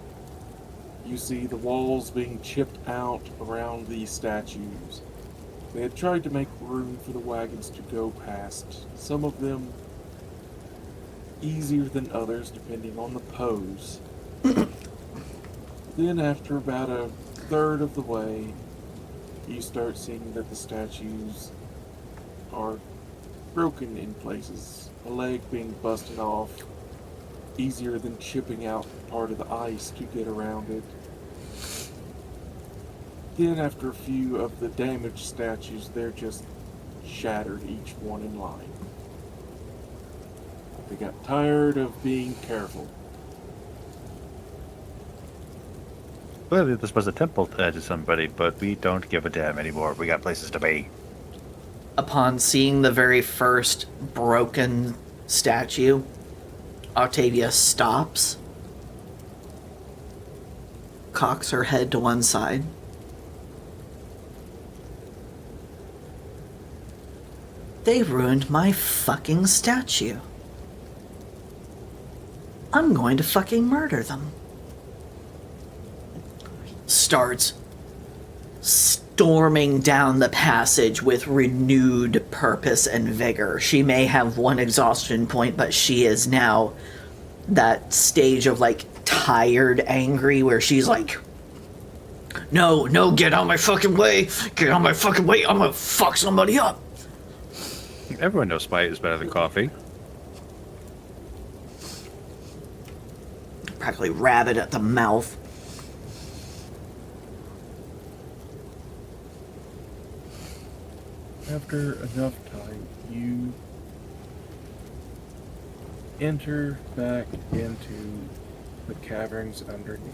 You see the walls being chipped out around the statues. They had tried to make room for the wagons to go past. Some of them easier than others, depending on the pose. Then, after about a third of the way, you start seeing that the statues are broken in places. A leg being busted off, easier than chipping out part of the ice to get around it. Then, after a few of the damaged statues, they're just shattered, each one in line. They got tired of being careful. Clearly, this was a temple to somebody, but we don't give a damn anymore. We got places to be. Upon seeing the very first broken statue, Octavia stops, cocks her head to one side. They ruined my fucking statue. I'm going to fucking murder them. Starts storming down the passage with renewed purpose and vigor. She may have one exhaustion point, but she is now that stage of like tired, angry, where she's like, no, get out of my fucking way. Get out of my fucking way. I'm gonna fuck somebody up. Everyone knows spite is better than coffee. Practically rabid at the mouth. After enough time, you enter back into the caverns underneath.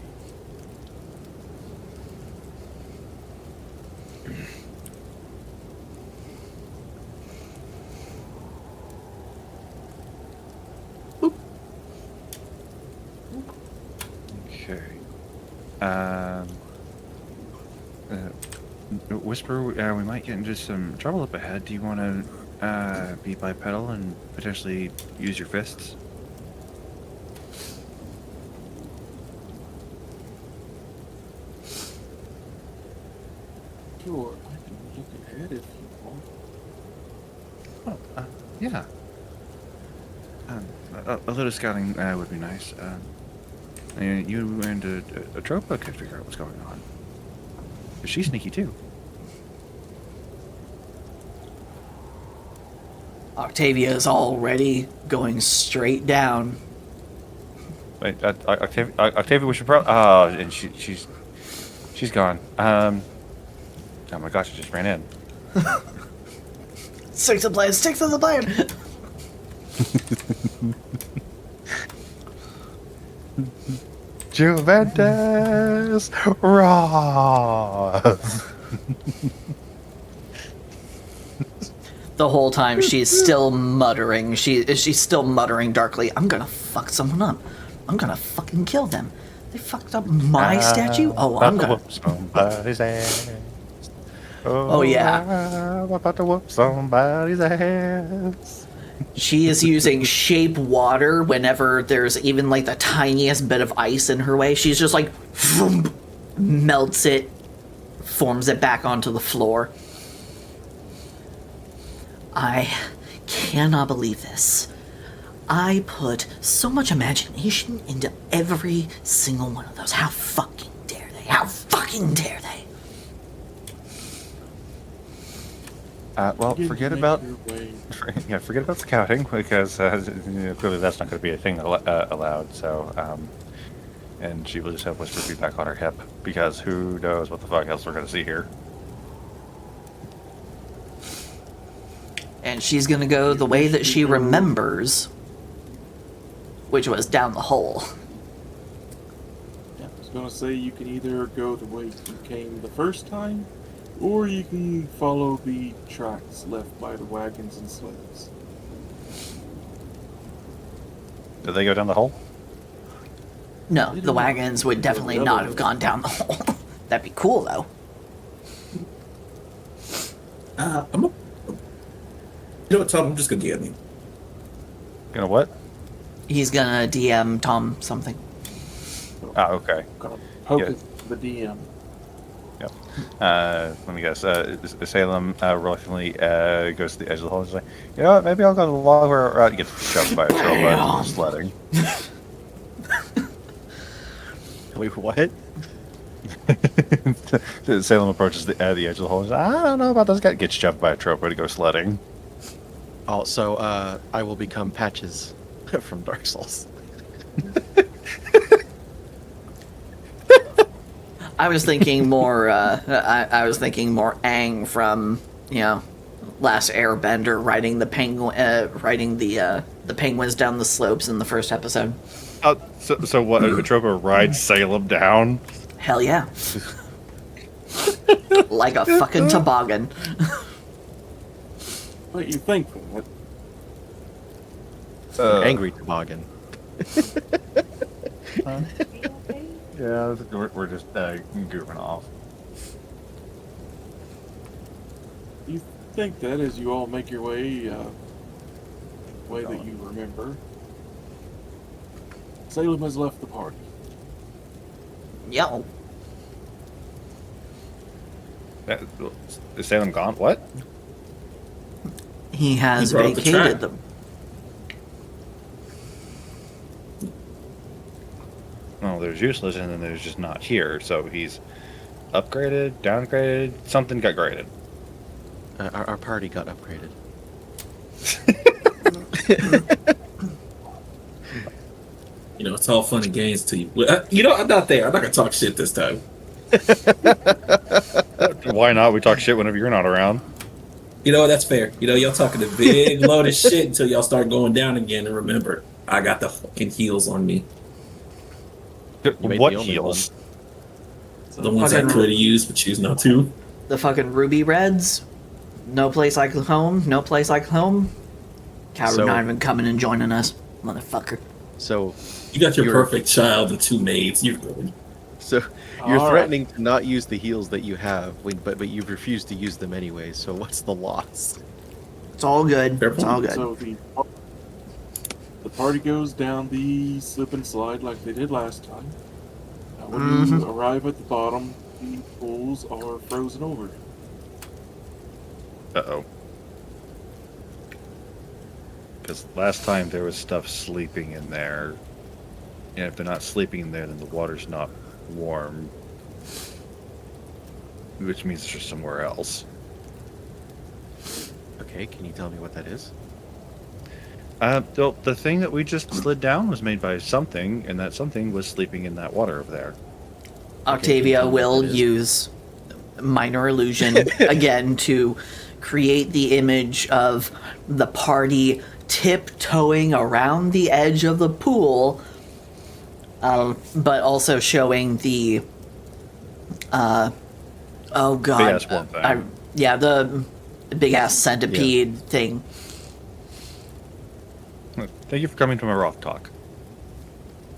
Okay. Whisper, we might get into some trouble up ahead. Do you want to be bipedal and potentially use your fists? Sure, I can look ahead if you want. Yeah. A little scouting would be nice. You and Atropa could figure out what's going on. 'Cause she's sneaky too. Octavia is already going straight down. Wait, Octavia, we should probably. Oh, and she's gone. Oh my gosh, I just ran in. Stick to the plan, stick to the plan! Juventus Ross. The whole time she's still muttering. She's still muttering darkly, I'm gonna fuck someone up. I'm gonna fucking kill them. They fucked up my statue? Oh, I'm gonna... whoop somebody's ass. Oh, yeah. I'm about to whoop somebody's ass. She is using shape water whenever there's even like the tiniest bit of ice in her way. She's just like, vroom, melts it, forms it back onto the floor. I cannot believe this. I put so much imagination into every single one of those. How fucking dare they? How fucking dare they? Well, Begin to forget make about your way. forget about scouting because clearly that's not going to be a thing allowed. So, and she will just have Whisper be back on her hip because who knows what the fuck else we're going to see here. And she's gonna go the way that she remembers, which was down the hole. Yeah, I was gonna say you can either go the way you came the first time, or you can follow the tracks left by the wagons and sleds. Did they go down the hole? No, the wagons would definitely not have gone down the hole. That'd be cool, though. You know what, Tom? I'm just gonna DM you. Gonna what? He's gonna DM Tom something. Ah, okay. Gonna poke Yeah. at the DM. Yep. Let me guess. Salem reluctantly goes to the edge of the hole and is like, you know what, maybe I'll go the long route and get shoved by a Tropa sledding. Wait, what? Salem approaches the edge of the hole and says, I don't know about this guy. Gets shoved by a Tropa to go sledding. Also, I will become Patches from Dark Souls. I was thinking more. I was thinking more Aang from Last Airbender riding the penguin, riding the penguins down the slopes in the first episode. So what? A Tropa rides Salem down? Hell yeah! Like a fucking toboggan. But you think that Angry Toboggan. Yeah, we're just goofing off. you think that as you all make your way, way that you remember, Salem has left the party. Yo, Is Salem gone? What? he has He brought up the vacated track. them. Well, there's useless and then there's just not here. So he's upgraded, downgraded, something got graded. Our party got upgraded. You know, it's all fun and games to you. I'm not there. I'm not gonna talk shit this time. Why not? We talk shit whenever you're not around. You know what? That's fair. Y'all talking a big load of shit until y'all start going down again. And remember, I got the fucking heels on me. made What the only heals? The ones I Fucking- could have used, but choose not to. The fucking Ruby Reds. No place like home. No place like home. Coward So- not even coming and joining us, motherfucker. So, You got your You're- perfect child and 2 maids. You're good. so you're All right. threatening to not use the heals that you have, but you've refused to use them anyway. So what's the loss? It's all good. Fair It's all point. good. So the party goes down the slip and slide like they did last time. Now, when you arrive at the bottom, the pools are frozen over. Because last time there was stuff sleeping in there, and if they're not sleeping in there, then the water's not warm, which means it's just somewhere else. Okay, can you tell me what that is? The thing that we just slid down was made by something, and that something was sleeping in that water over there. Octavia tell me what will that is. use minor illusion again to create the image of the party tiptoeing around the edge of the pool, but also showing the oh god, Big-ass one thing. yeah, the big ass centipede thing. Thank you for coming to my Roth talk.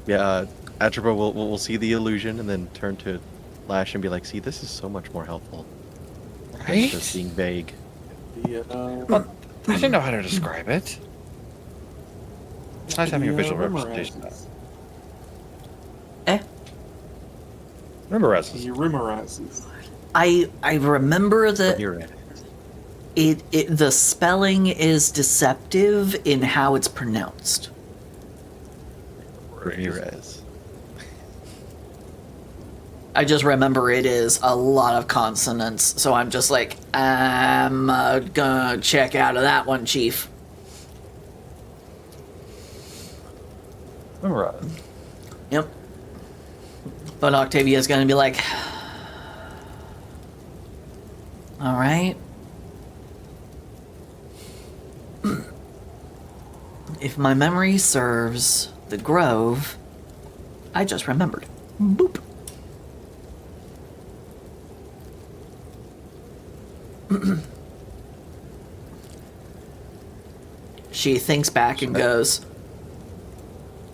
Yeah, Atropa will see the illusion and then turn to Lash and be like, see, this is so much more helpful. Than just being vague. The, I didn't know how to describe it. It's nice having a visual representation. rememorizes. Remember Rasmus. He rememorizes. I remember that You're right. it the spelling is deceptive in how it's pronounced. Ramirez. I just remember it is a lot of consonants, so I'm just like, I'm gonna check out of that one, Chief. Remember, Yep. But Octavia's gonna be like, all right. If my memory serves, the Grove, I just remembered. Boop. She thinks back and goes,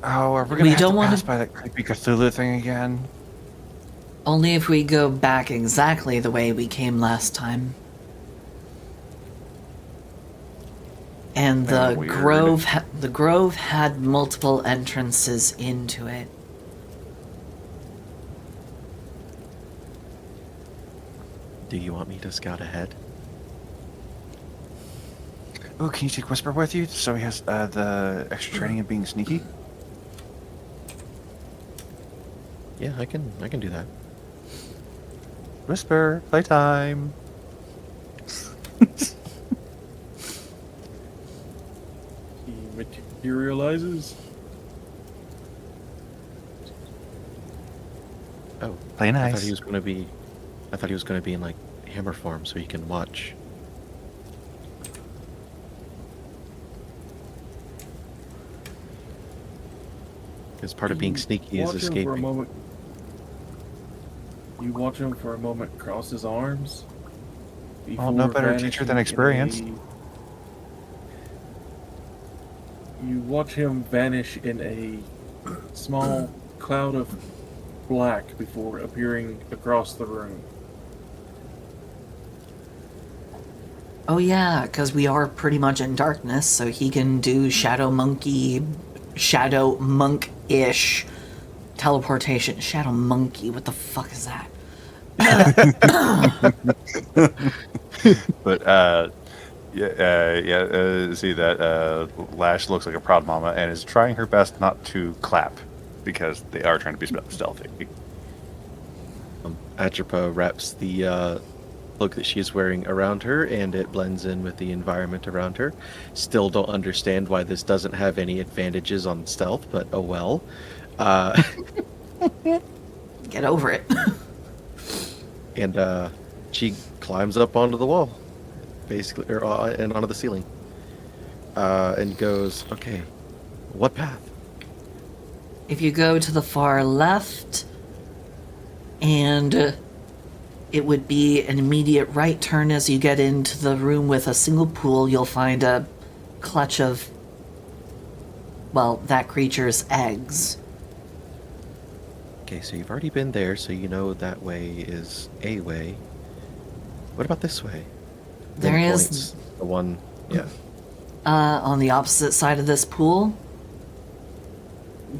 oh, are we We gonna have don't to wanna- pass by that creepy Cthulhu thing again? only if we go back exactly the way we came last time. And the Kinda weird. the Grove had multiple entrances into it. Do you want me to scout ahead? Oh, can you take Whisper with you so he has the extra training in being sneaky? Yeah, I can do that. Whisper, playtime. He materializes. Oh, Play I nice. thought he was going to be in like hammer form so he can watch. Because part of being sneaky is Watch him for a escaping. moment. You watch him for a moment cross his arms. Well, no before better teacher than vanishing in experience. You watch him vanish in a small cloud of black before appearing across the room. Oh yeah, because we are pretty much in darkness, so he can do shadow monk-ish teleportation. Shadow monkey, what the fuck is that? But see that Lash looks like a proud mama and is trying her best not to clap because they are trying to be stealthy. Atropa wraps the cloak that she is wearing around her, and it blends in with the environment around her. Still don't understand why this doesn't have any advantages on stealth, but oh well. Get over it. And she climbs up onto the wall, basically, and onto the ceiling, and goes, "Okay, what path?" If you go to the far left, and it would be an immediate right turn as you get into the room with a single pool, you'll find a clutch of, well, that creature's eggs. Okay, so you've already been there, so you know that way is a way. What about this way? There Then is- points the one, yeah. On the opposite side of this pool,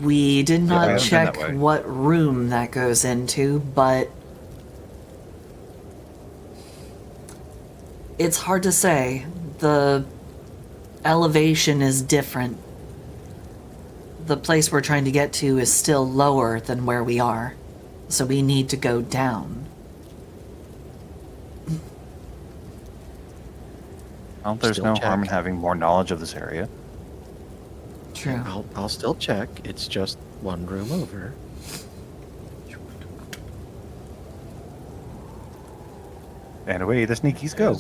we did I not haven't been check that way. what room that goes into, but it's hard to say. elevation is different. The place we're trying to get to is still lower than where we are, so we need to go down. Well, there's Still no check. harm in having more knowledge of this area. True. I'll still check. It's just one room over. And away the sneakies go.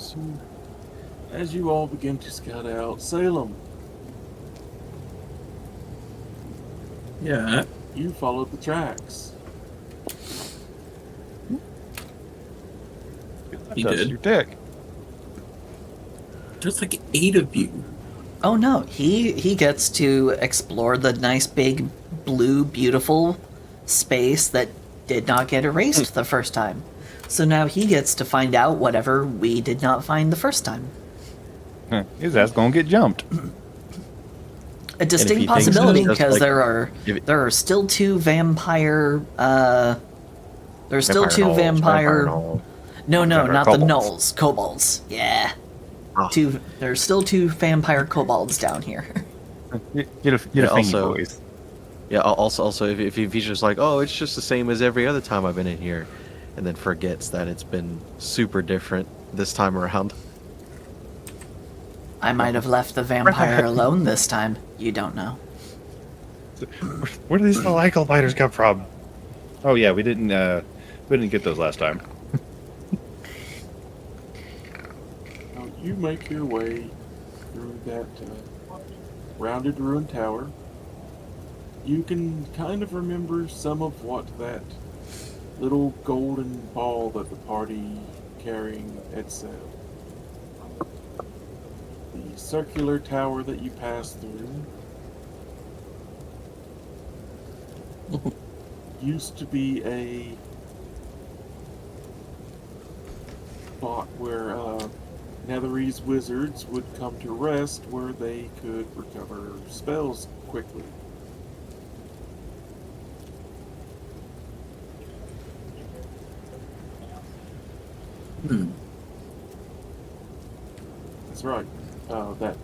As you all begin to scout out Salem, Yeah. you followed the tracks. He That's did. your dick. There's like 8 of you. Oh no, he gets to explore the nice big blue beautiful space that did not get erased the first time. So now he gets to find out whatever we did not find the first time. Huh, his ass gonna get jumped. A he distinct thinks possibility that it's because like- there are still two vampire there's still two gnolls, vampire gnoll. no vampire not the kobolds. gnolls, kobolds. Yeah. Ah. There's still two vampire kobolds down here. You're a Yeah, fingy also- boys. Yeah. Also, if he's just like, oh, it's just the same as every other time I've been in here, and then forgets that it's been super different this time around. I might have left the vampire alone this time. You don't know. Where do these stalagmite fighters come from? Oh yeah, we didn't get those last time. Now, you make your way through that rounded ruined tower. You can kind of remember some of what that little golden ball that the party carrying had said. The circular tower that you passed through used to be a spot where Netherese wizards would come to rest where they could recover spells quickly. Hmm. That's right. That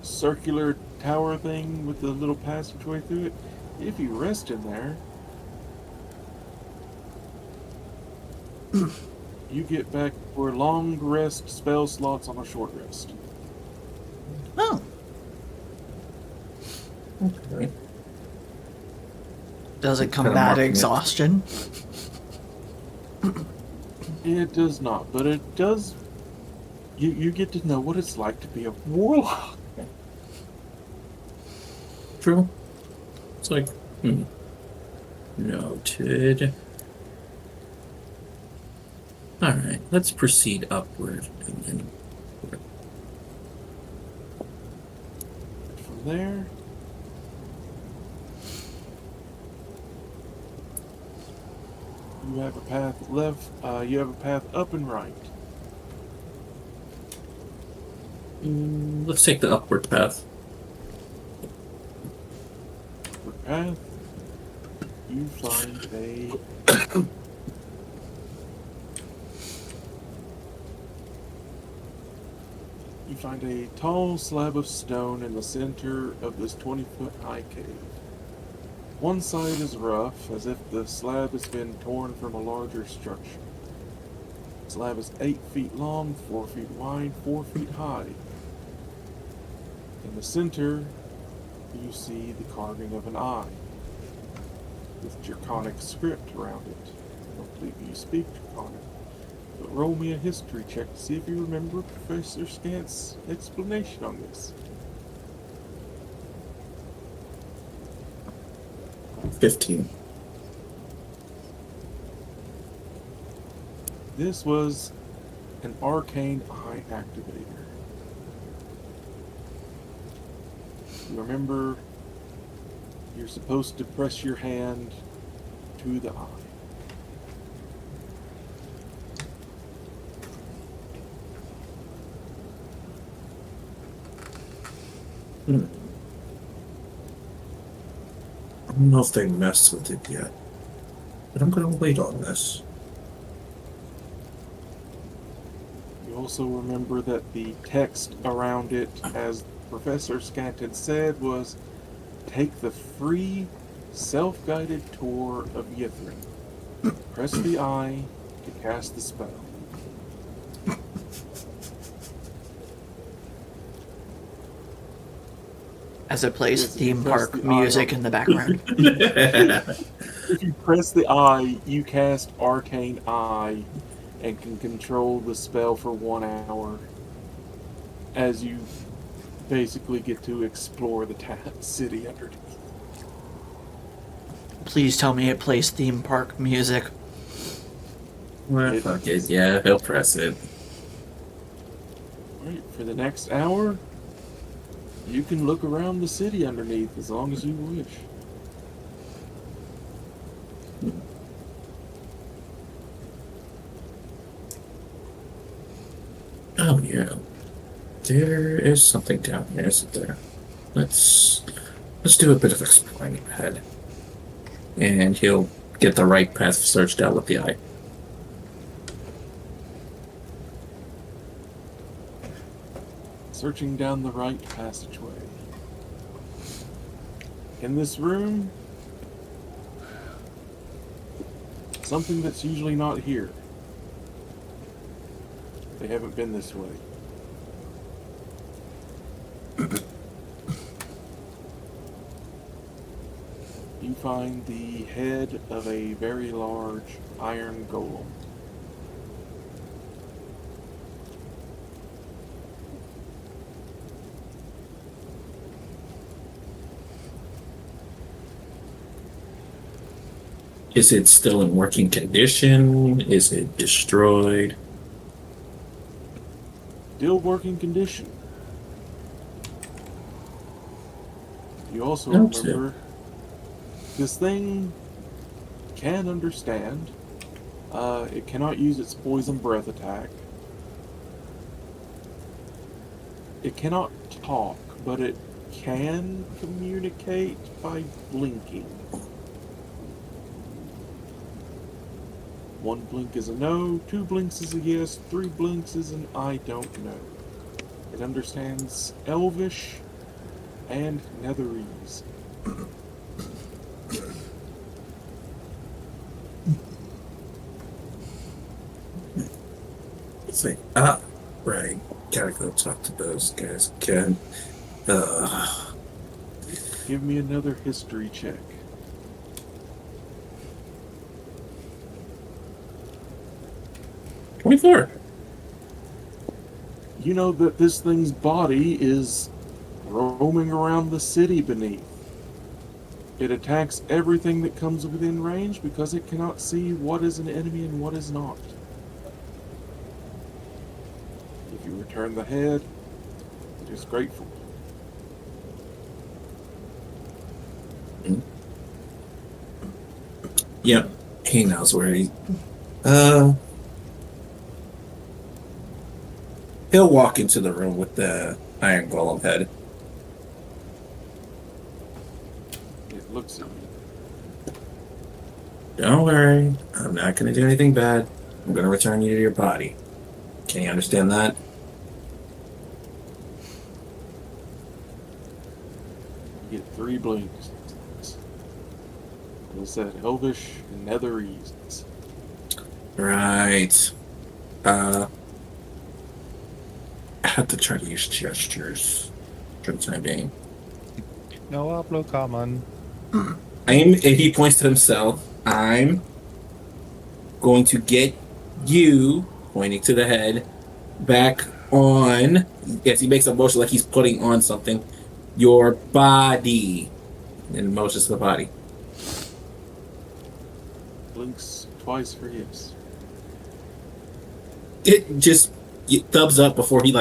circular tower thing with the little passageway through it. If you rest in there, you get back for long rest spell slots on a short rest. Oh, Okay. does it Kinda combat marking it. exhaustion? It does not, but it does. You get to know what it's like to be a warlock. True. It's like, noted. Alright, let's proceed upward and then. From there, you have a path left. You have a path up and right. Let's take the upward path. Upward path. You find a you find a tall slab of stone in the center of this 20-foot high cave. One side is rough, as if the slab has been torn from a larger structure. The slab is 8 feet long, 4 feet wide, 4 feet high. In the center, you see the carving of an eye, with Draconic script around it. I don't believe you speak Draconic, but roll me a history check to see if you remember Professor Scant's explanation on this. 15. This was an arcane eye activator. You remember, you're supposed to press your hand to the eye. I don't know if they messed with it yet, but I'm gonna wait on this. You also remember that the text around it, as Professor Scanton said, was take the free, self-guided tour of Yithrin. Press the eye to cast the spell. As it plays Yes, theme press park the eye music on- in the background. If you press the eye, you cast Arcane Eye and can control the spell for 1 hour as you basically get to explore the city underneath. Please tell me it plays theme park music. Well, fuck it. Yeah, he'll press it. Alright, for the next hour, you can look around the city underneath as long as you wish. Oh yeah, there is something down here, isn't there? Let's do a bit of exploring ahead, and he'll get the right path searched out with the eye. Searching down the right passageway. In this room, something that's usually not here. They haven't been this way. You find the head of a very large iron golem. Is it still in working condition? Is it destroyed? Still working condition. You also Noted. remember this thing can understand. It cannot use its poison breath attack. It cannot talk, but it can communicate by blinking. 1 blink is a no, 2 blinks is a yes, 3 blinks is an I don't know. It understands Elvish and Netherese. It's like, right. Gotta go talk to those guys again. Give me another history check. $24. You know that this thing's body is roaming around the city beneath. It attacks everything that comes within range because it cannot see what is an enemy and what is not. If you return the head, it is grateful. Yep, he knows where he. He'll walk into the room with the iron golem head. It looks at you. Don't worry, I'm not gonna do anything bad. I'm gonna return you to your body. Can you understand that? You get 3 blinks. It said Elvish and Netherese. Right. I have to try to use gestures for the time being. No hablo common. And he points to himself. I'm going to get you, pointing to the head, back on. Yes, he makes a motion like he's putting on something. Your body. And motions to the body. Blinks twice for yes. It just thumbs up before he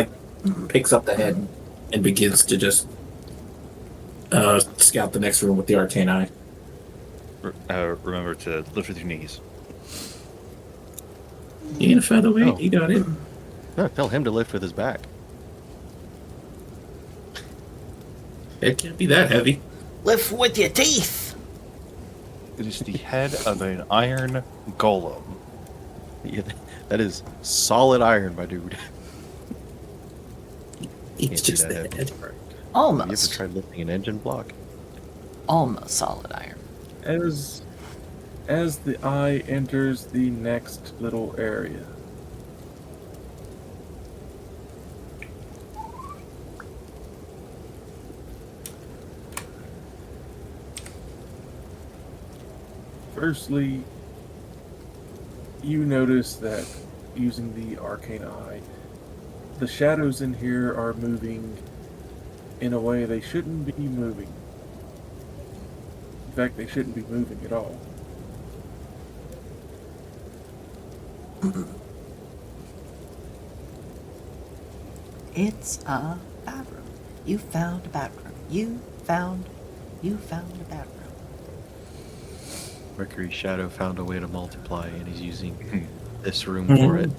picks up the head and begins to just scout the next room with the arcane eye. Remember to lift with your knees. You ain't a featherweight. Oh. You got it. No, tell him to lift with his back. It can't be that heavy. Lift with your teeth. It is the head of an iron golem. Yeah, that is solid iron, my dude. It's Can't do just that the heavy. head. Have you ever Almost. tried lifting an engine block? Almost solid iron. As the eye enters the next little area, firstly, you notice that using the arcane eye, the shadows in here are moving in a way they shouldn't be moving. In fact, they shouldn't be moving at all. It's a bathroom. You found a bathroom. You found a bathroom. Mercury's shadow found a way to multiply, and he's using this room Mhm. for it.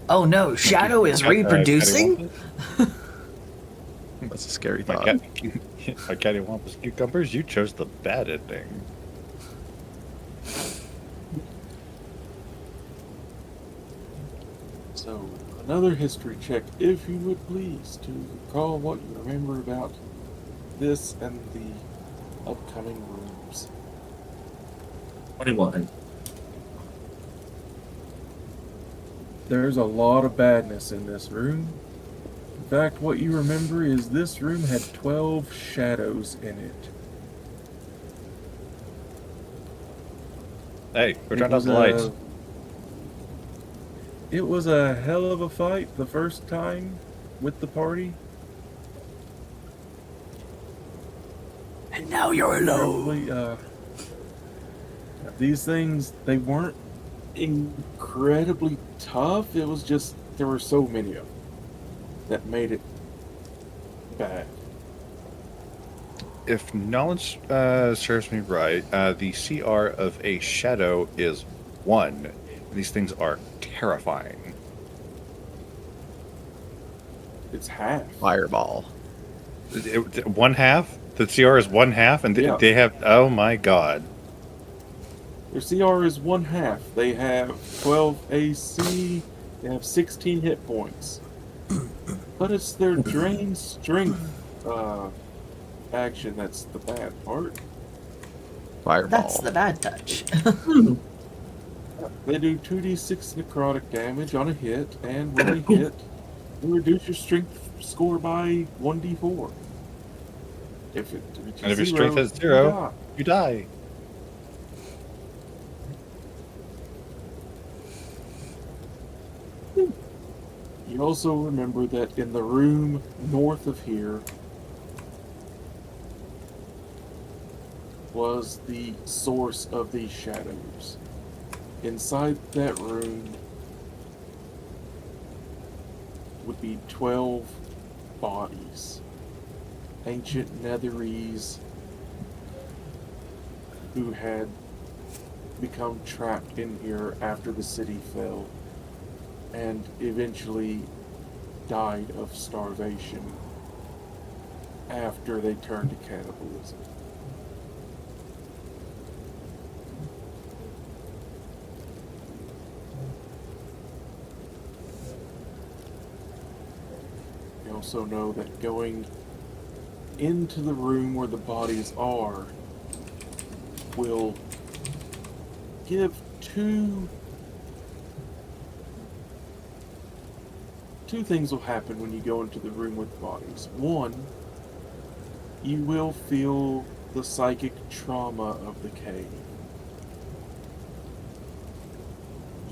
Oh no, Shadow is reproducing? That's a scary My thought. cat, my cattywampus cucumbers, you chose the bad ending. So, another history check, if you would please, to recall what you remember about this and the upcoming rooms. 21. There's a lot of badness in this room. In fact, what you remember is this room had 12 shadows in it. Hey, go It turn out was the lights. It was a hell of a fight the first time with the party. And now you're alone. Probably, these things, they weren't incredibly tough. It was just, there were so many of them that made it bad. If knowledge serves me right, the CR of a shadow is 1. These things are terrifying. It's half. Fireball. 1/2? The CR is 1/2, and Yeah. they have. Oh my god. Their CR is 1/2. They have 12 AC. They have 16 hit points. But it's their drain strength action that's the bad part. Fireball. That's the bad touch. They do 2d6 necrotic damage on a hit, and when they hit, you reduce your strength score by 1d4. If it reaches And if your zero, strength is you 0, die. you die. You also remember that in the room north of here was the source of these shadows. Inside that room would be 12 bodies. Ancient Netherese who had become trapped in here after the city fell and eventually died of starvation after they turned to cannibalism. You also know that going into the room where the bodies are will give two things will happen when you go into the room with bodies. One, you will feel the psychic trauma of the cave.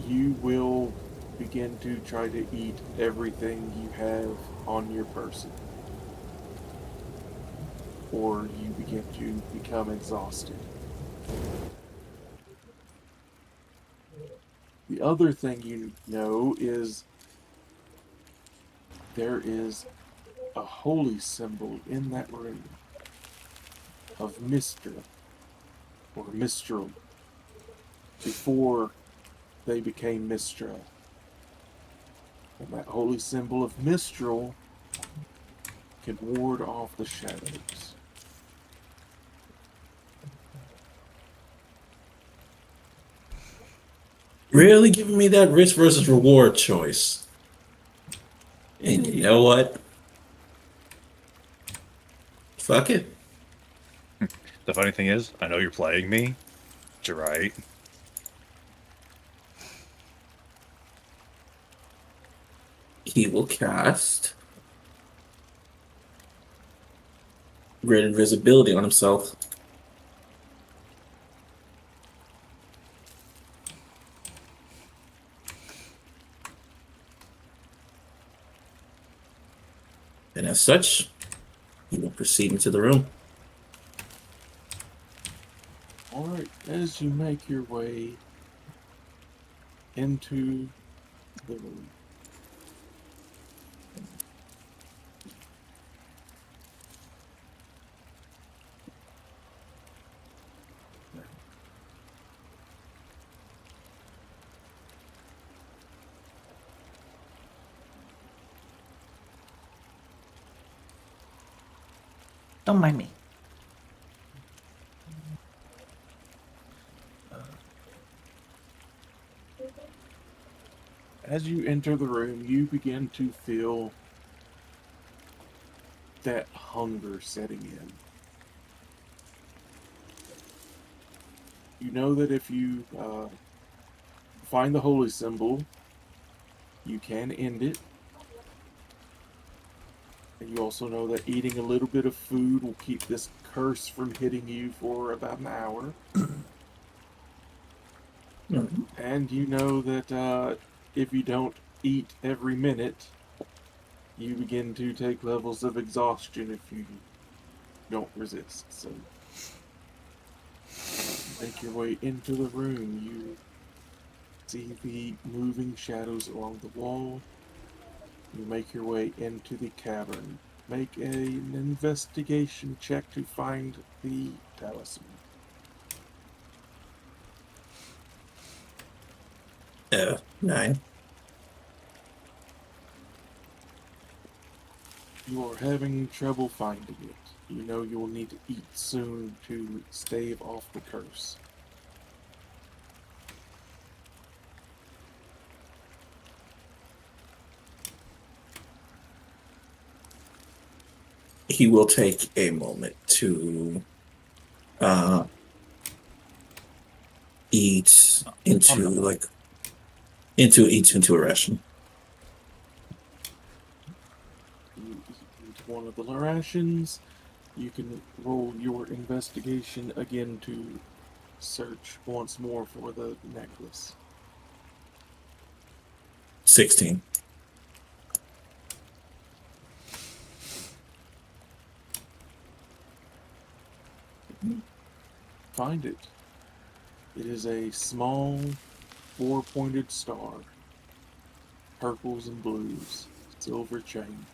You will begin to try to eat everything you have on your person. Or you begin to become exhausted. The other thing you know is there is a holy symbol in that room of Mystra, or Mistral, before they became Mystra. And that holy symbol of Mistral can ward off the shadows. Really giving me that risk versus reward choice. And You know what? Fuck it. The funny thing is, I know you're playing me. But you're right. He will cast Great Invisibility on himself. And as such, he will proceed into the room. Alright, as you make your way into the room, Don't mind me. as you enter the room, you begin to feel that hunger setting in. You know that if you find the holy symbol, you can end it. And you also know that eating a little bit of food will keep this curse from hitting you for about an hour. And you know that if you don't eat every minute, you begin to take levels of exhaustion if you don't resist. So, make your way into the room. You see the moving shadows along the wall. You make your way into the cavern. Make an investigation check to find the talisman. 9. You are having trouble finding it. You know you will need to eat soon to stave off the curse. He will take a moment to eat into a ration. You eat one of the rations. You can roll your investigation again to search once more for the necklace. 16. Find it. It is a small, four-pointed star. Purples and blues. Silver chain.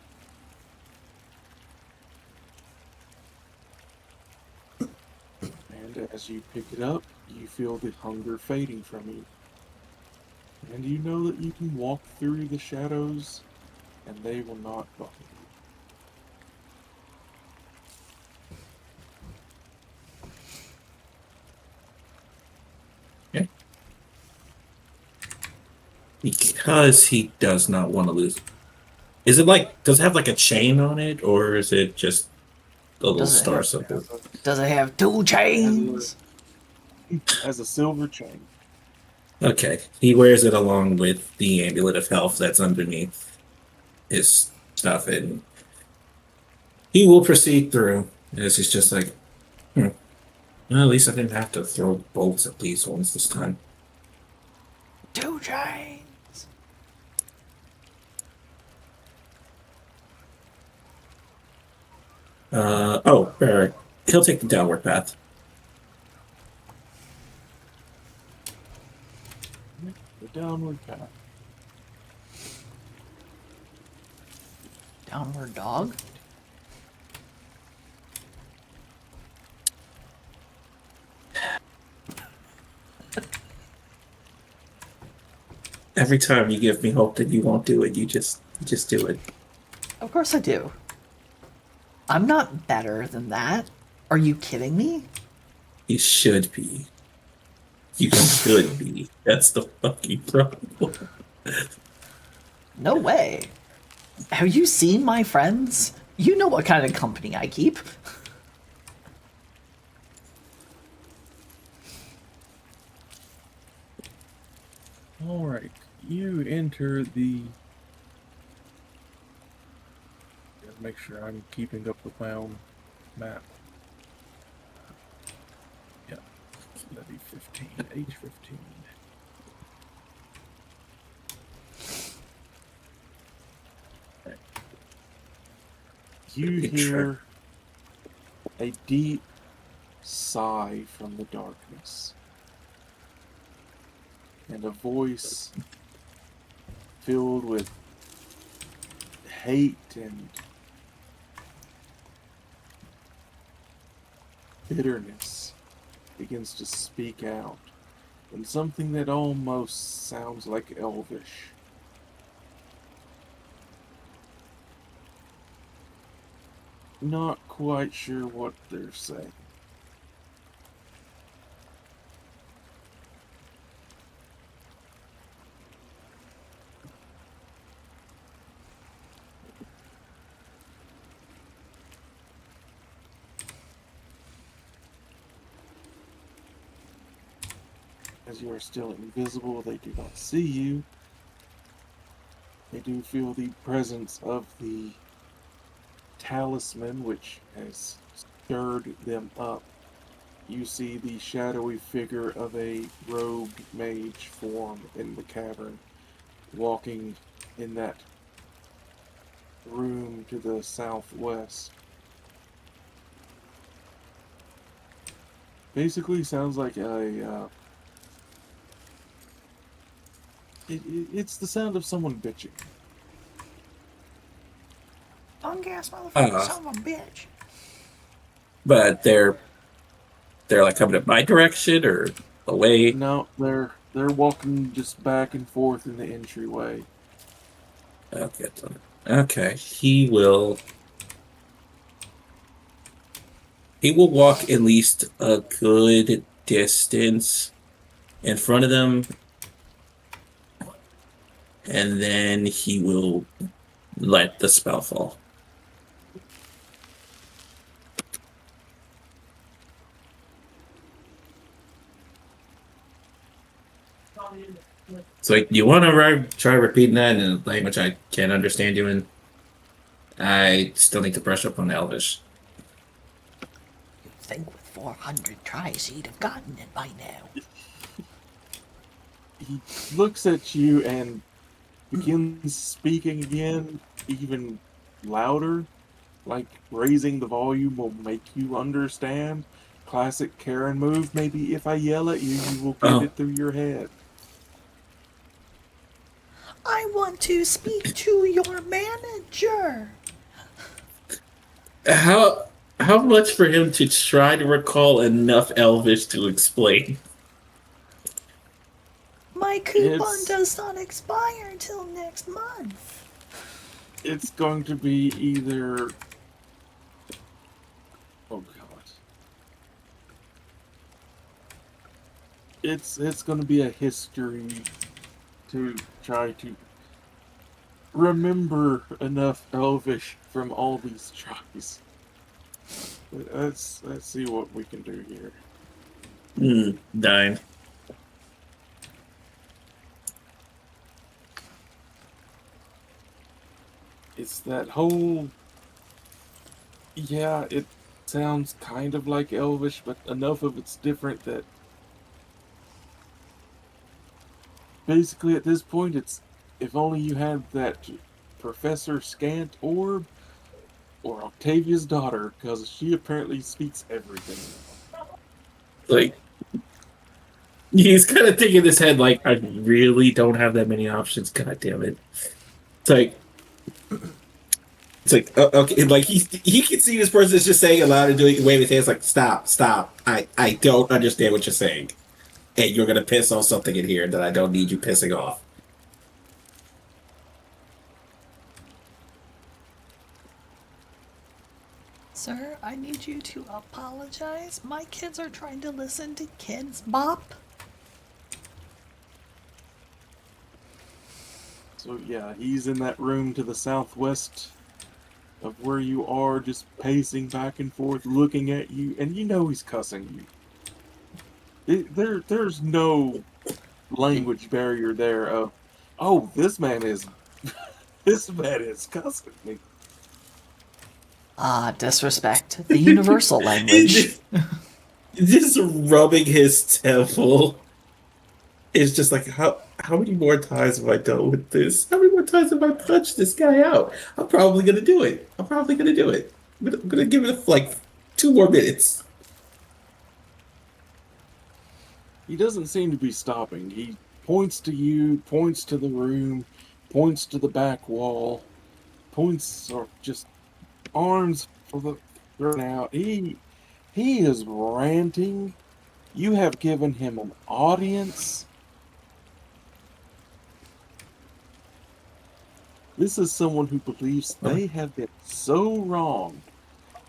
And as you pick it up, you feel the hunger fading from you. And you know that you can walk through the shadows, and they will not bother you. Because he does not want to lose. Is it like, does it have like a chain on it, or is it just a little Does it star have- symbol? Does it have 2 chains? As a silver chain. Okay. He wears it along with the amulet of health that's underneath his stuff, and he will proceed through. As he's just like, well, at least I didn't have to throw bolts at these ones this time. 2 chains. He'll take the downward path. The downward path. Downward dog? Every time you give me hope that you won't do it, you just do it. Of course I do. I'm not better than that. Are you kidding me? You should be. You should be. That's the fucking problem. No way. Have you seen my friends? You know what kind of company I keep. All right, you enter the. Gotta make sure I'm keeping up with my own map. Yeah, levy 15, H15. Right. You Making sure. hear a deep sigh from the darkness, and a voice filled with hate and bitterness begins to speak out in something that almost sounds like Elvish. Not quite sure what they're saying. As you are still invisible, they do not see you. They do feel the presence of the talisman, which has stirred them up. You see the shadowy figure of a robed mage form in the cavern, walking in that room to the southwest. Basically sounds like a it's the sound of someone bitching. Punk ass motherfucker, son of a bitch. But they're like coming up my direction or away. No, they're walking just back and forth in the entryway. Okay. Okay. He will walk at least a good distance in front of them, and then he will let the spell fall. So, you want to try repeating that in a language I can't understand you in? I still need to brush up on Elvish. You'd think with 400 tries he'd have gotten it by now. He looks at you and begins speaking again, even louder, like raising the volume will make you understand. Classic Karen move. Maybe if I yell at you, you will get it through your head. I want to speak to your manager. How much for him to try to recall enough Elvish to explain? My coupon It's- does not expire until next month. It's going to be either. Oh god. It's going to be a history to try to remember enough Elvish from all these tries. Let's see what we can do here. Dying. It's that whole. Yeah, it sounds kind of like Elvish, but enough of it's different that. Basically, at this point, it's if only you had that Professor Scant orb or Octavia's daughter, because she apparently speaks everything. Like, he's kind of thinking in his head, like, I really don't have that many options. God damn it! It's like okay, like he can see this person is just saying aloud and doing waving his hands like, stop. I don't understand what you're saying, and you're gonna piss off something in here that I don't need you pissing off. Sir, I need you to apologize. My kids are trying to listen to Kids Bop. So yeah, he's in that room to the southwest of where you are, just pacing back and forth, looking at you, and you know he's cussing you. There's no language barrier there of, oh, this man is cussing me. Ah, disrespect. The universal language. Just rubbing his temple. It's just like, how many more times have I dealt with this? How many more times have I punched this guy out? I'm probably gonna do it. I'm gonna give it like 2 more minutes. He doesn't seem to be stopping. He points to you, points to the room, points to the back wall, points or just arms for the thrown out. He is ranting. You have given him an audience. This is someone who believes they have been so wrong,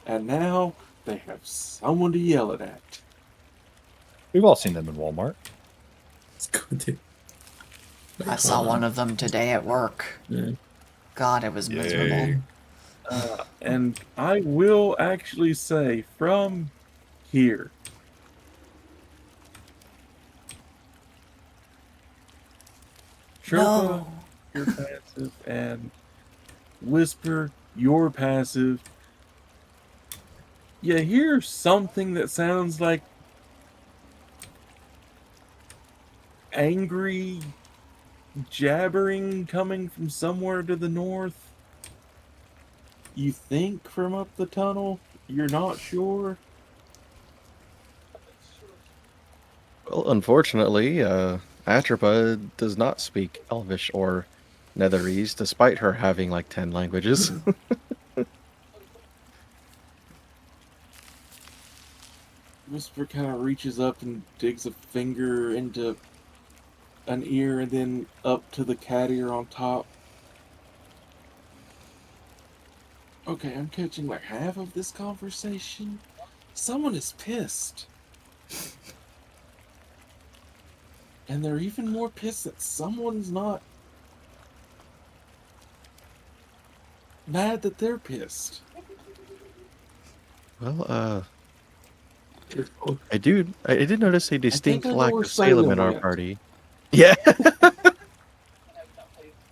and now they have someone to yell it at. We've all seen them in Walmart. It's good to- I saw one of them today at work. Yeah. God, it was Yay. miserable. And I will actually say from here, Sherpa, No. you're passive, and Whisper, you're passive. You hear something that sounds like angry jabbering coming from somewhere to the north. You think from up the tunnel, you're not sure. Well, unfortunately, Atropa does not speak Elvish or Netherese, despite her having like 10 languages. Whisper kind of reaches up and digs a finger into an ear and then up to the cat ear on top. Okay, I'm catching like half of this conversation. Someone is pissed. And they're even more pissed that someone's not mad that they're pissed. Well, I did notice a distinct I know lack where of Salem Salem in our went. party. Yeah.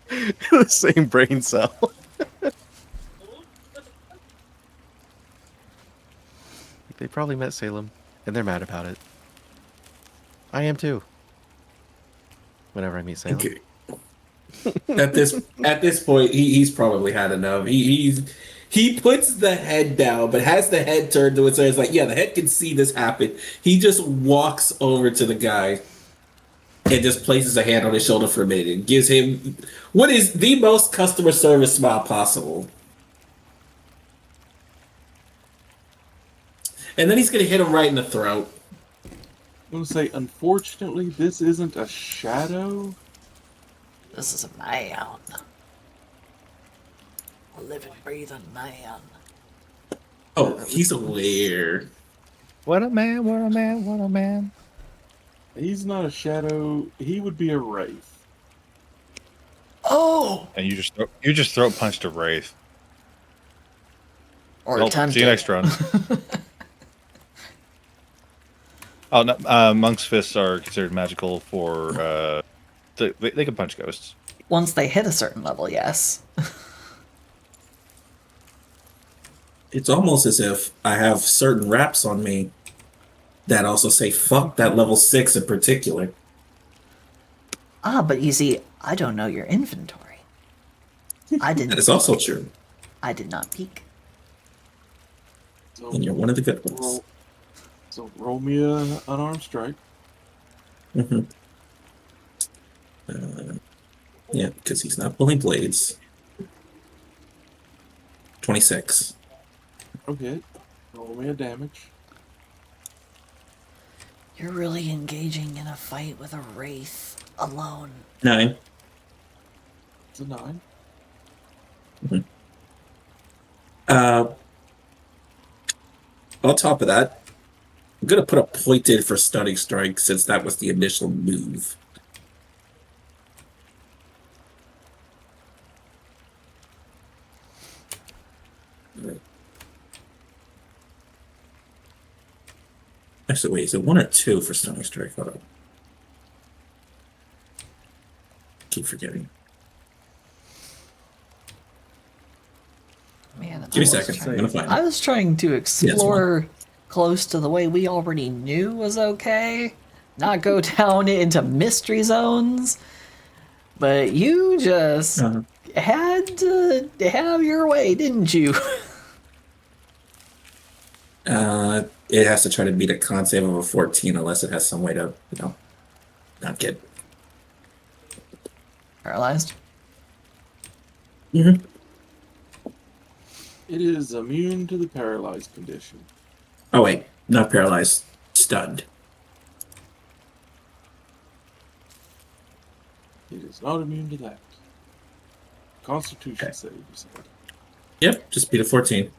The same brain cell. They probably met Salem, and they're mad about it. I am too. Whenever I meet Salem. Okay. At this point, he's probably had enough. He puts the head down, but has the head turned to it, so it's like, yeah, the head can see this happen. He just walks over to the guy and just places a hand on his shoulder for a minute and gives him what is the most customer service smile possible. And then he's gonna hit him right in the throat. I'm gonna say, unfortunately, this isn't a shadow. This is a man. A living, breathing man. Oh, he's aware. What a man, what a man, what a man. He's not a shadow. He would be a wraith. Oh! And you just throat punched a wraith. Or Well, attempted. see you next round. Oh, no, monk's fists are considered magical for. They can punch ghosts. Once they hit a certain level, yes. It's almost as if I have certain raps on me that also say fuck that level 6 in particular. Ah, but you see, I don't know your inventory. I That didn't. is also true. I did not peek. So And you're one of the good ones. roll me an unarmed strike. Mm-hmm. Yeah, because he's not pulling blades. 26. Okay. Roll me a damage. You're really engaging in a fight with a wraith alone. 9. It's a 9. On top of that, I'm gonna put a point in for stunning strike since that was the initial move. Actually, wait, is it 1 or 2 for Stunning Strike? Hold on. Keep forgetting. Man, Give me a I was second. trying- I'm gonna find I it. was trying to it's one. explore close to the way we already knew was okay, not go down into mystery zones. But you just Uh-huh. had to have your way, didn't you? It has to try to beat a con save of a 14 unless it has some way to, not get. Paralyzed. Mm-hmm. It is immune to the paralyzed condition. Oh wait, not paralyzed, stunned. It is not immune to that. Constitution Okay. save, you said. Yep, just beat a 14.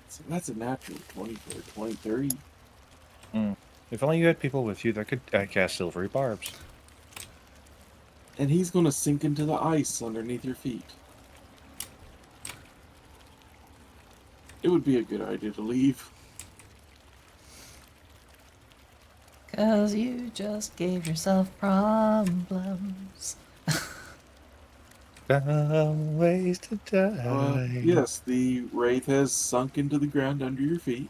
So that's a natural 20 for a 23. If only you had people with you that could cast silvery barbs. And he's going to sink into the ice underneath your feet. It would be a good idea to leave. Cause you just gave yourself problems. Ways to die. Yes, the wraith has sunk into the ground under your feet.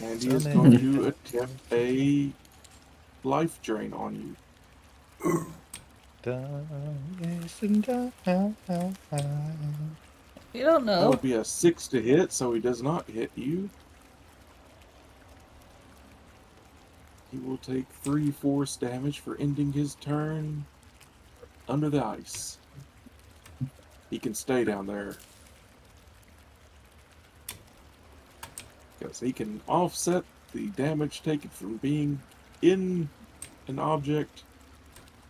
And he is going to attempt a life drain on you. Ways to die. You don't That know. would be a 6 to hit, so he does not hit you. He will take 3 force damage for ending his turn under the ice. He can stay down there. Because he can offset the damage taken from being in an object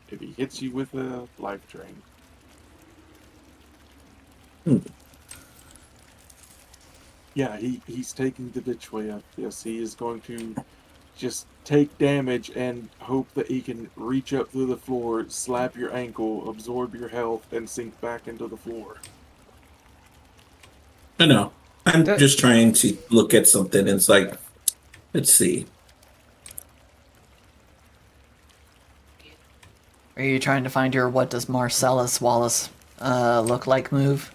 if he hits you with a life drain. Yeah, he's taking the ditch way up. Yes, he is going to just take damage and hope that he can reach up through the floor, slap your ankle, absorb your health, and sink back into the floor. I know. I'm Good. just trying to look at something. And it's like, let's see. Are you trying to find your what does Marcellus Wallace look like move?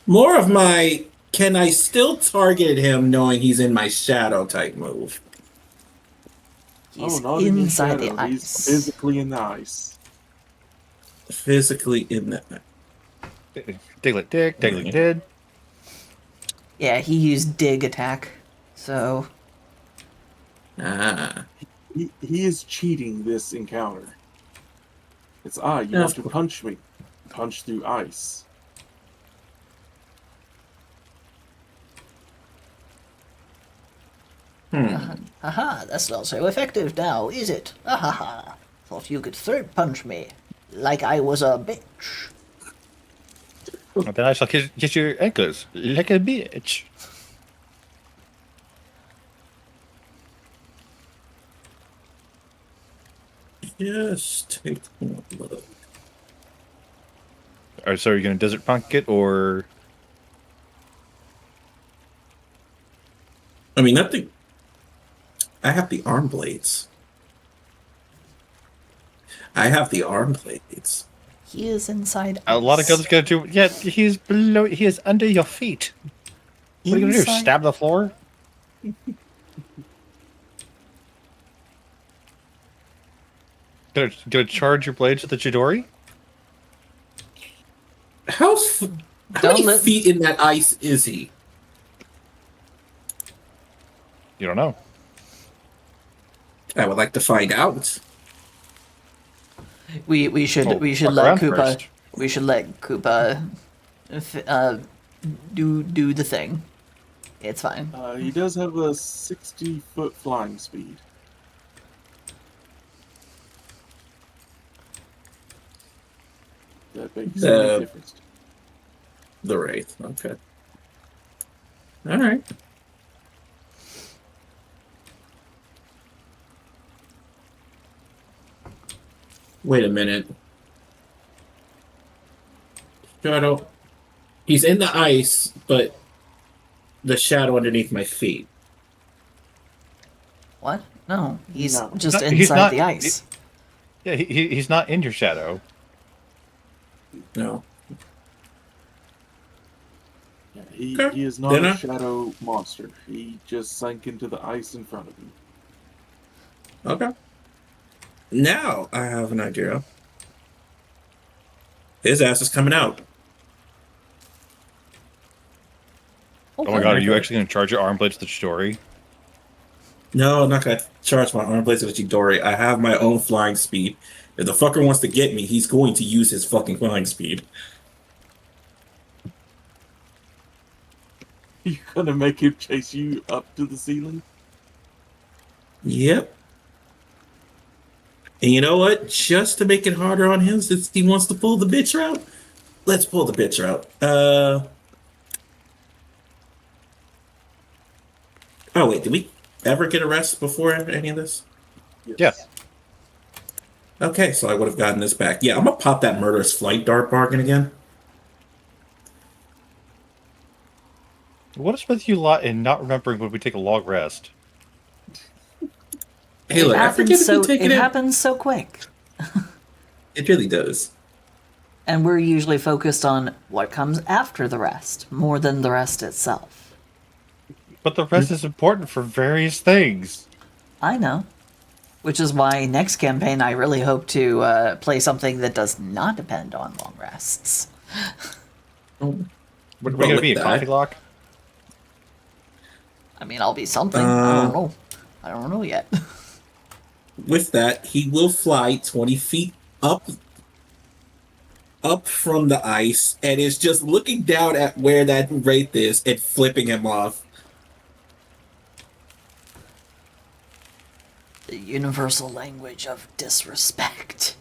More of my, can I still target him knowing he's in my shadow type move? He's not in your inside the shadow. He's ice. physically in the ice. Physically in that. Diglett dick, Diglett did. Yeah, he used dig attack. So Ah. He is cheating this encounter. It's you Yeah, want to of course. punch me. Punch through ice. haha, that's not so effective now, is it? Haha. Thought you could throat punch me. Like I was a bitch. And then I shall kiss your ankles like a bitch. Just take one look. Or so are you gonna desert punk it or I mean, nothing. I have the arm blades. I have the arm blades. He is inside a lot of ice. guys gonna do? Yeah, he's below. He is under your feet. What are you gonna do? Inside- Stab the floor? Gonna charge your blades with the Chidori? How Don't many let- feet in that ice is he? You don't know. I would like to find out. We should Oh, we should fuck let around Koopa first. we should let Koopa do the thing. It's fine. He does have a 60-foot flying speed. That makes any Uh, difference. The Wraith. Okay. All right. Wait a minute. Shadow. He's in the ice, but the shadow underneath my feet. What? No, he's No. just He's inside not- the ice. Yeah, he's not in your shadow. No. Yeah, he Okay. is not Then a I- shadow monster. He just sank into the ice in front of him. Okay. Now I have an idea. His ass is coming out. Oh my god, are you actually going to charge your arm blades to the story? No, I'm not gonna charge my arm blades with Chidori. I have my own flying speed. If the fucker wants to get me, he's going to use his fucking flying speed. You gonna make him chase you up to the ceiling? Yep. And you know what? Just to make it harder on him, since he wants to pull the bitch route, let's pull the bitch route. Oh wait, did we ever get a rest before any of this? Yeah. Okay, so I would have gotten this back. Yeah, I'm gonna pop that murderous flight dart bargain again. What is with you lot in not remembering when we take a long rest? Hey, look, I forget if we take It it. happens so quick. It really does. And we're usually focused on what comes after the rest, more than the rest itself. But the rest is important for various things. I know. Which is why next campaign I really hope to play something that does not depend on long rests. What are we Well, going to with be, a that- coffee lock? I mean, I'll be something. I don't know. I don't know yet. With that, he will fly 20 feet up from the ice and is just looking down at where that wraith is and flipping him off. The universal language of disrespect.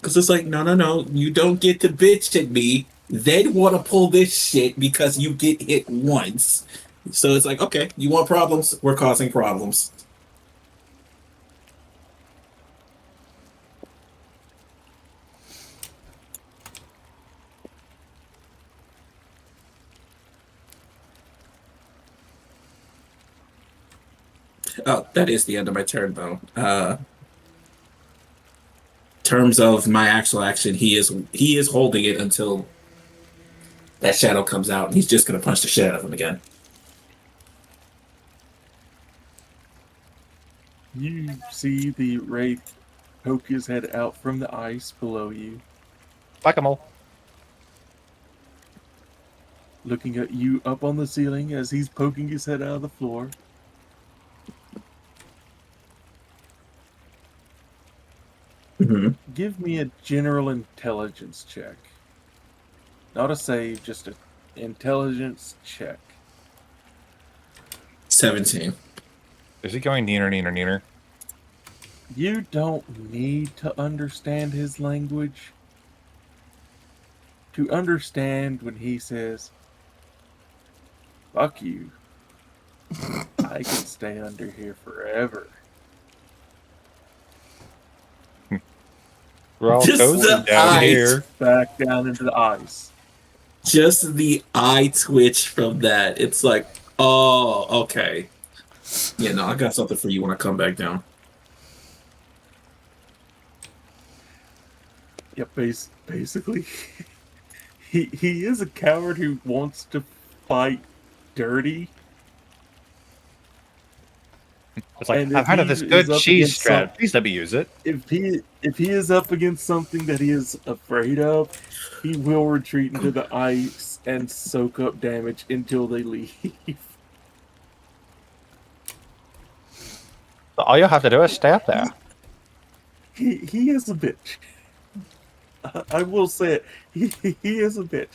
Because it's like, no, you don't get to bitch at me, then want to pull this shit because you get hit once. So it's like, okay, you want problems? We're causing problems. Oh, that is the end of my turn, though. Terms of my actual action, he is holding it until that shadow comes out, and he's just gonna punch the shit out of him again. You see the wraith poke his head out from the ice below you, Whack-a-mole. looking at you up on the ceiling as he's poking his head out of the floor. Mm-hmm. Give me a general intelligence check. Not a save, just an intelligence check. 17. Is he going neener? You don't need to understand his language to understand when he says, "Fuck you. I can stay under here forever." We're all Just cozy the down eyes. here. Back down into the ice. Just the eye twitch from that. It's like, oh, okay. Yeah, no, I got something for you when I come back down. Yeah, basically, he is a coward who wants to fight dirty. It's like, And I've if heard of he this is good up cheese against some- strat. Please let me use it. If he is up against something that he is afraid of, he will retreat into the ice and soak up damage until they leave. All you have to do is stay up there. He is a bitch. I will say it. He is a bitch.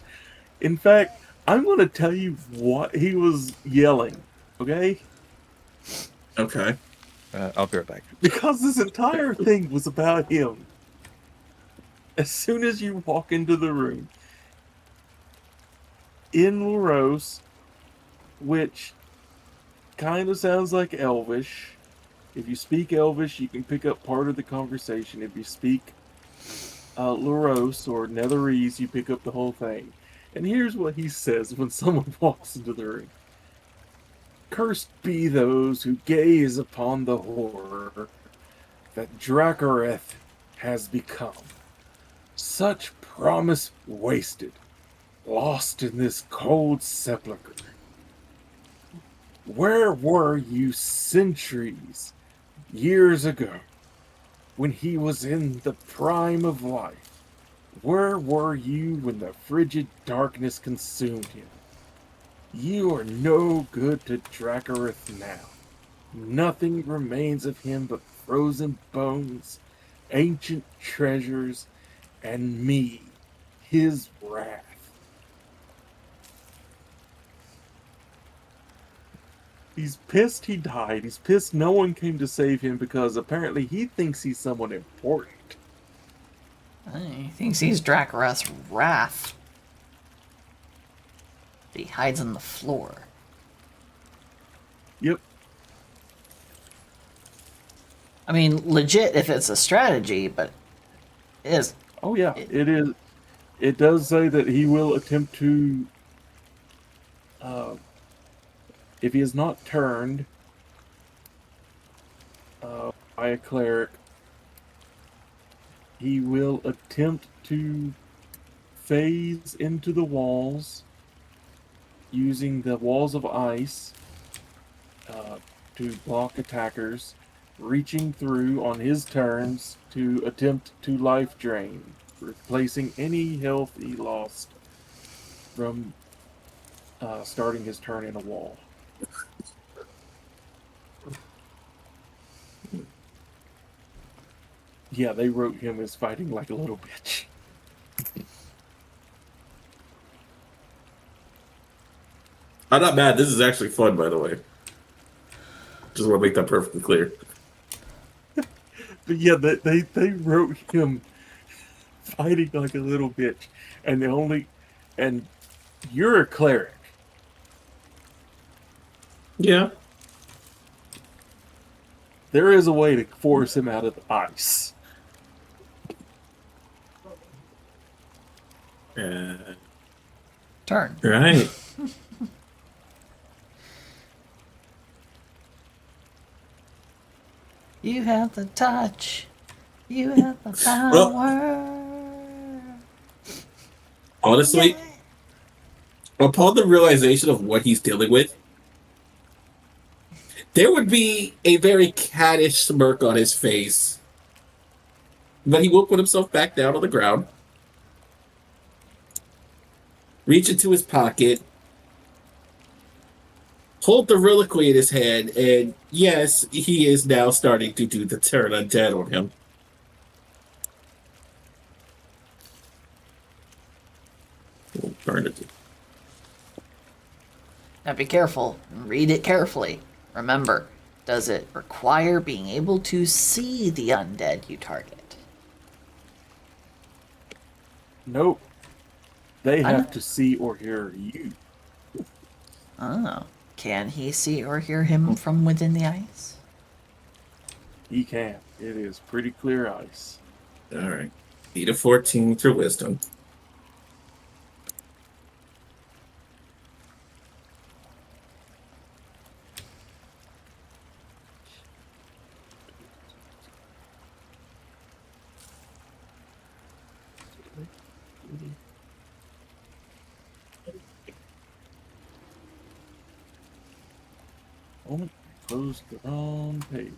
In fact, I'm going to tell you what he was yelling. Okay? Okay. I'll be right back. Because this entire thing was about him. As soon as you walk into the room, in Laros, which kind of sounds like Elvish. If you speak Elvish, you can pick up part of the conversation. If you speak Laros or Netherese, you pick up the whole thing. And here's what he says when someone walks into the room. Cursed be those who gaze upon the horror that Dracareth has become. Such promise wasted, lost in this cold sepulchre. Where were you centuries, years ago, when he was in the prime of life? Where were you when the frigid darkness consumed him? You are no good to Dracareth now. Nothing remains of him but frozen bones, ancient treasures, and me, his wrath. He's pissed he died. He's pissed no one came to save him because apparently he thinks he's someone important. He thinks he's Dracareth's wrath. He hides on the floor. Yep. I mean, legit if it's a strategy, but it is. Oh yeah, it is. It does say that he will attempt to, if he is not turned by a cleric, he will attempt to phase into the walls using the walls of ice to block attackers, reaching through on his turns to attempt to life drain, replacing any health he lost from starting his turn in a wall. Yeah, they wrote him as fighting like a little bitch. I'm not mad. This is actually fun, by the way. Just want to make that perfectly clear. But yeah, they wrote him fighting like a little bitch, and you're a cleric. Yeah. There is a way to force him out of the ice. Turn. Right. You have the touch. You have the power. Honestly, upon the realization of what he's dealing with, there would be a very cattish smirk on his face. But he will put himself back down on the ground, reach into his pocket, hold the reliquary in his hand, and yes, he is now starting to do the turn undead on him. We'll burn it. Now be careful. Read it carefully. Remember, does it require being able to see the undead you target? Nope. They I know. have to see or hear you. Oh. Can he see or hear him from within the ice? He can. It is pretty clear ice. All right. Need a 14 through wisdom. Oh, I closed the wrong page.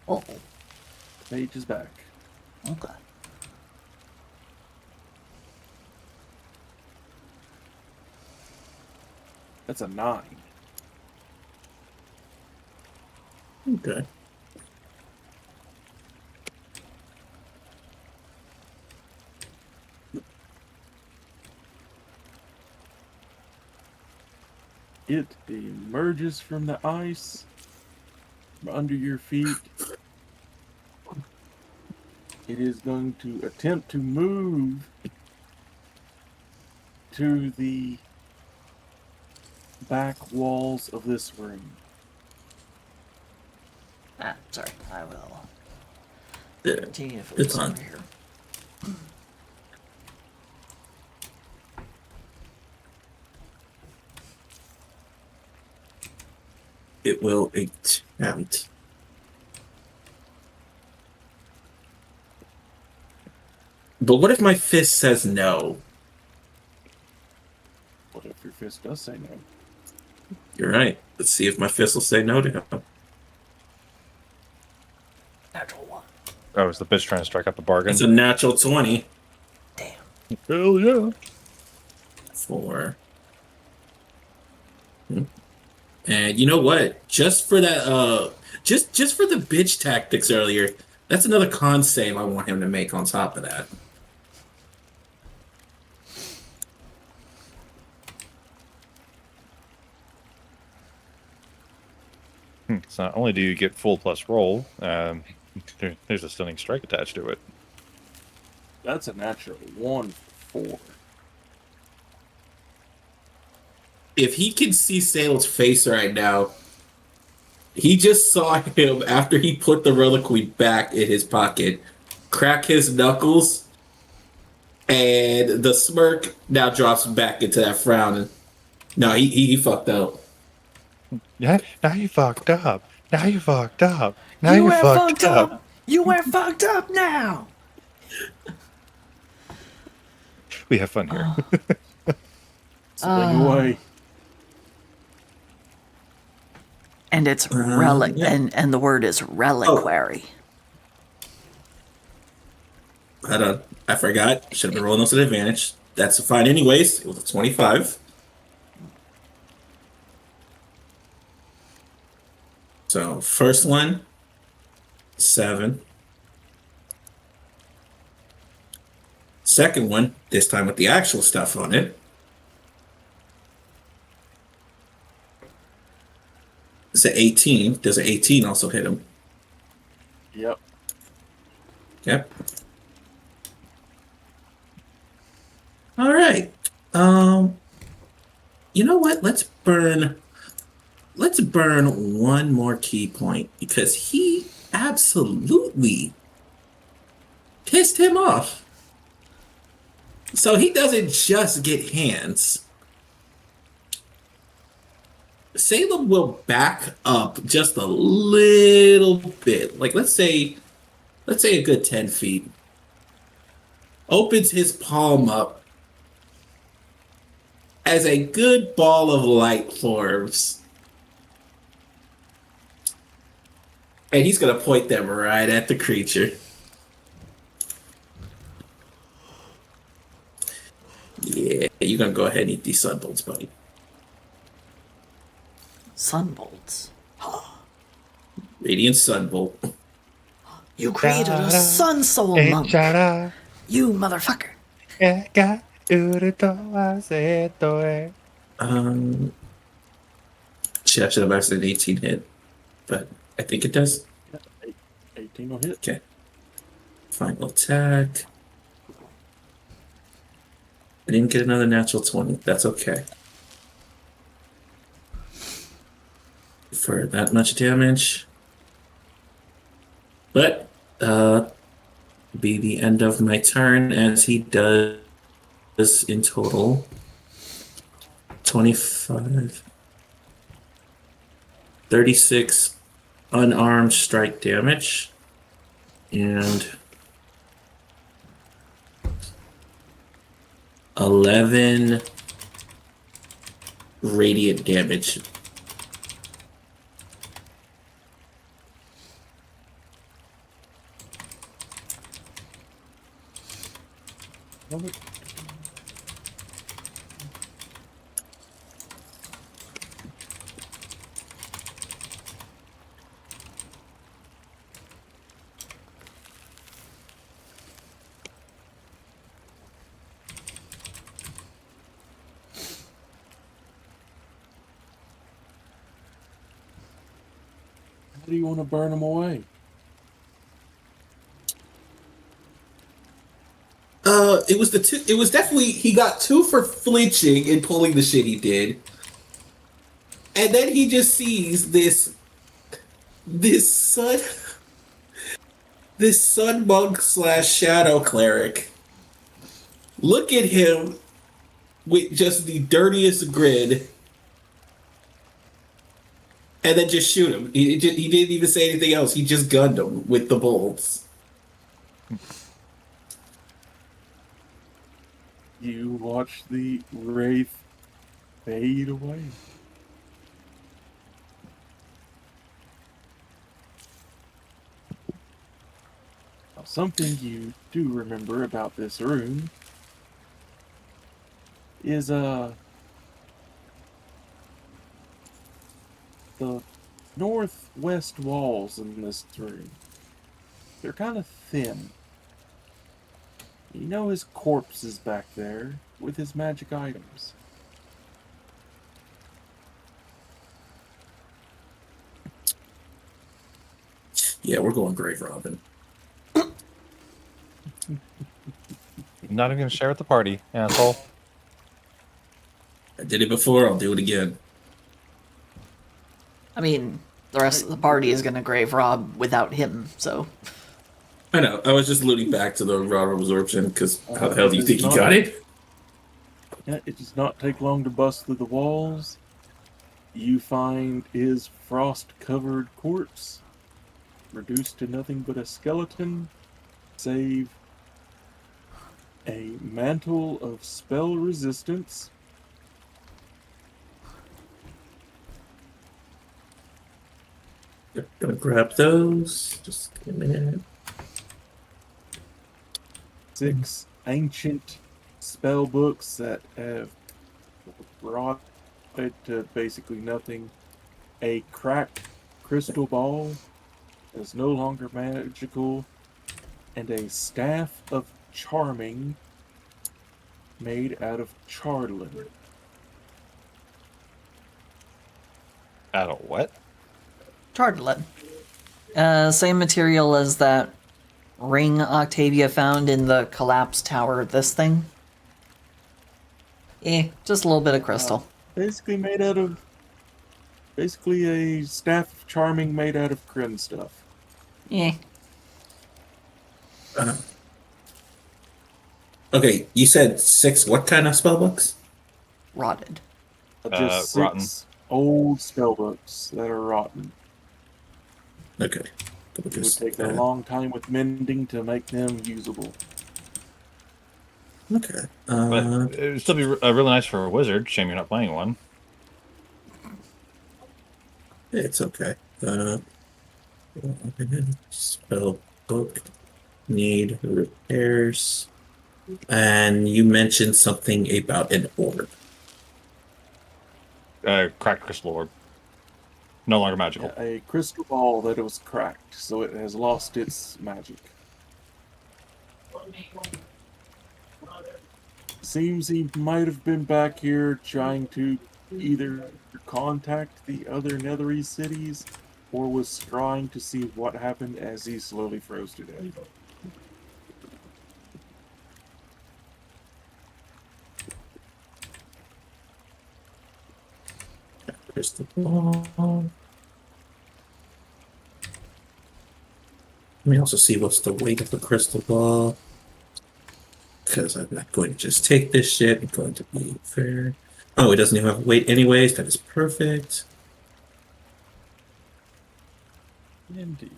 Oh, The page is back. okay. That's a 9. Okay. It emerges from the ice from under your feet. It is going to attempt to move to the back walls of this room. Ah, sorry. I will Yeah, see if it's it's on. over here. It will attempt. But what if my fist says no? What if your fist does say no? You're right. Let's see if my fist will say no to him. Natural one. Oh, is the bitch trying to strike up a bargain? It's a natural 20 Damn. Hell yeah. for. And you know what? Just for that, just for the bitch tactics earlier, that's another con save I want him to make on top of that. So not only do you get full plus roll, there's a stunning strike attached to it. That's a natural 1 for 4. If he can see Salem's face right now, he just saw him after he put the reliquary back in his pocket, crack his knuckles, and the smirk now drops back into that frown. And no, he fucked up. Yeah, now you fucked up. Now you fucked up. Now You you are fucked up. You are fucked up now. We have fun here. Sling away. And it's relic, yeah. and the word is reliquary. Hold on. I forgot. Should have been rolling those at advantage. That's fine anyways. It was a 25. So first one, 7. Second one, this time with the actual stuff on it. It's an 18. Does an 18 also hit him? Yep. Yep. All right. You know what? Let's burn one more key point because he absolutely pissed him off. So he doesn't just get hands. Salem will back up just a little bit. Like let's say a good 10 feet. Opens his palm up as a good ball of light forms. And he's gonna point them right at the creature. Yeah, you're gonna go ahead and eat these sunbolts, buddy. Sunbolts. Radiant sunbolt. You created a sun soul monk. You motherfucker. Shit, I should have asked an 18 hit, but I think it does. 18 will hit. Okay. Final attack. I didn't get another natural 20. That's okay. For that much damage. But, be the end of my turn as he does in total 25, 36 unarmed strike damage and 11 radiant damage. do you want to burn them away? It was the two. It was definitely he got 2 for flinching and pulling the shit he did, and then he just sees this sun monk slash shadow cleric. Look at him with just the dirtiest grin, and then just shoot him. He didn't even say anything else. He just gunned him with the bolts. You watch the wraith fade away. Now, something you do remember about this room is the northwest walls in this room. They're kind of thin. You know his corpse is back there with his magic items. Yeah, we're going grave robbing. I'm not even gonna share with the party, asshole. I did it before. I'll do it again. I mean, the rest of the party is gonna grave rob without him, so. I know. I was just alluding back to the raw absorption because how the hell do you think he got it? Yeah, it does not take long to bust through the walls. You find his frost-covered corpse, reduced to nothing but a skeleton, save a mantle of spell resistance, Gonna grab those. Just give me a minute. 6 ancient spell books that have rotted to basically nothing, a cracked crystal ball that is no longer magical, and a staff of charming made out of charlin. Out of what? Charlatan. Same material as that ring Octavia found in the collapsed tower, this thing. Just a little bit of crystal. Basically a staff of charming made out of Kryn stuff. Okay, you said 6. What kind of spell books? Rotted. Just rotten. 6 old spell books that are rotten. Okay. It would take a long time with mending to make them usable. Okay. But it would still be really nice for a wizard. Shame you're not playing one. It's okay. Spell book need repairs, and you mentioned something about an orb. Cracked crystal orb. No longer magical. Yeah, a crystal ball that was cracked, so it has lost its magic. Seems he might have been back here trying to either contact the other Netherese cities or was trying to see what happened as he slowly froze to death. Crystal ball. Let me also see what's the weight of the crystal ball. Because I'm not going to just take this shit. I'm going to be fair. Oh, it doesn't even have weight anyways. That is perfect. Indeed.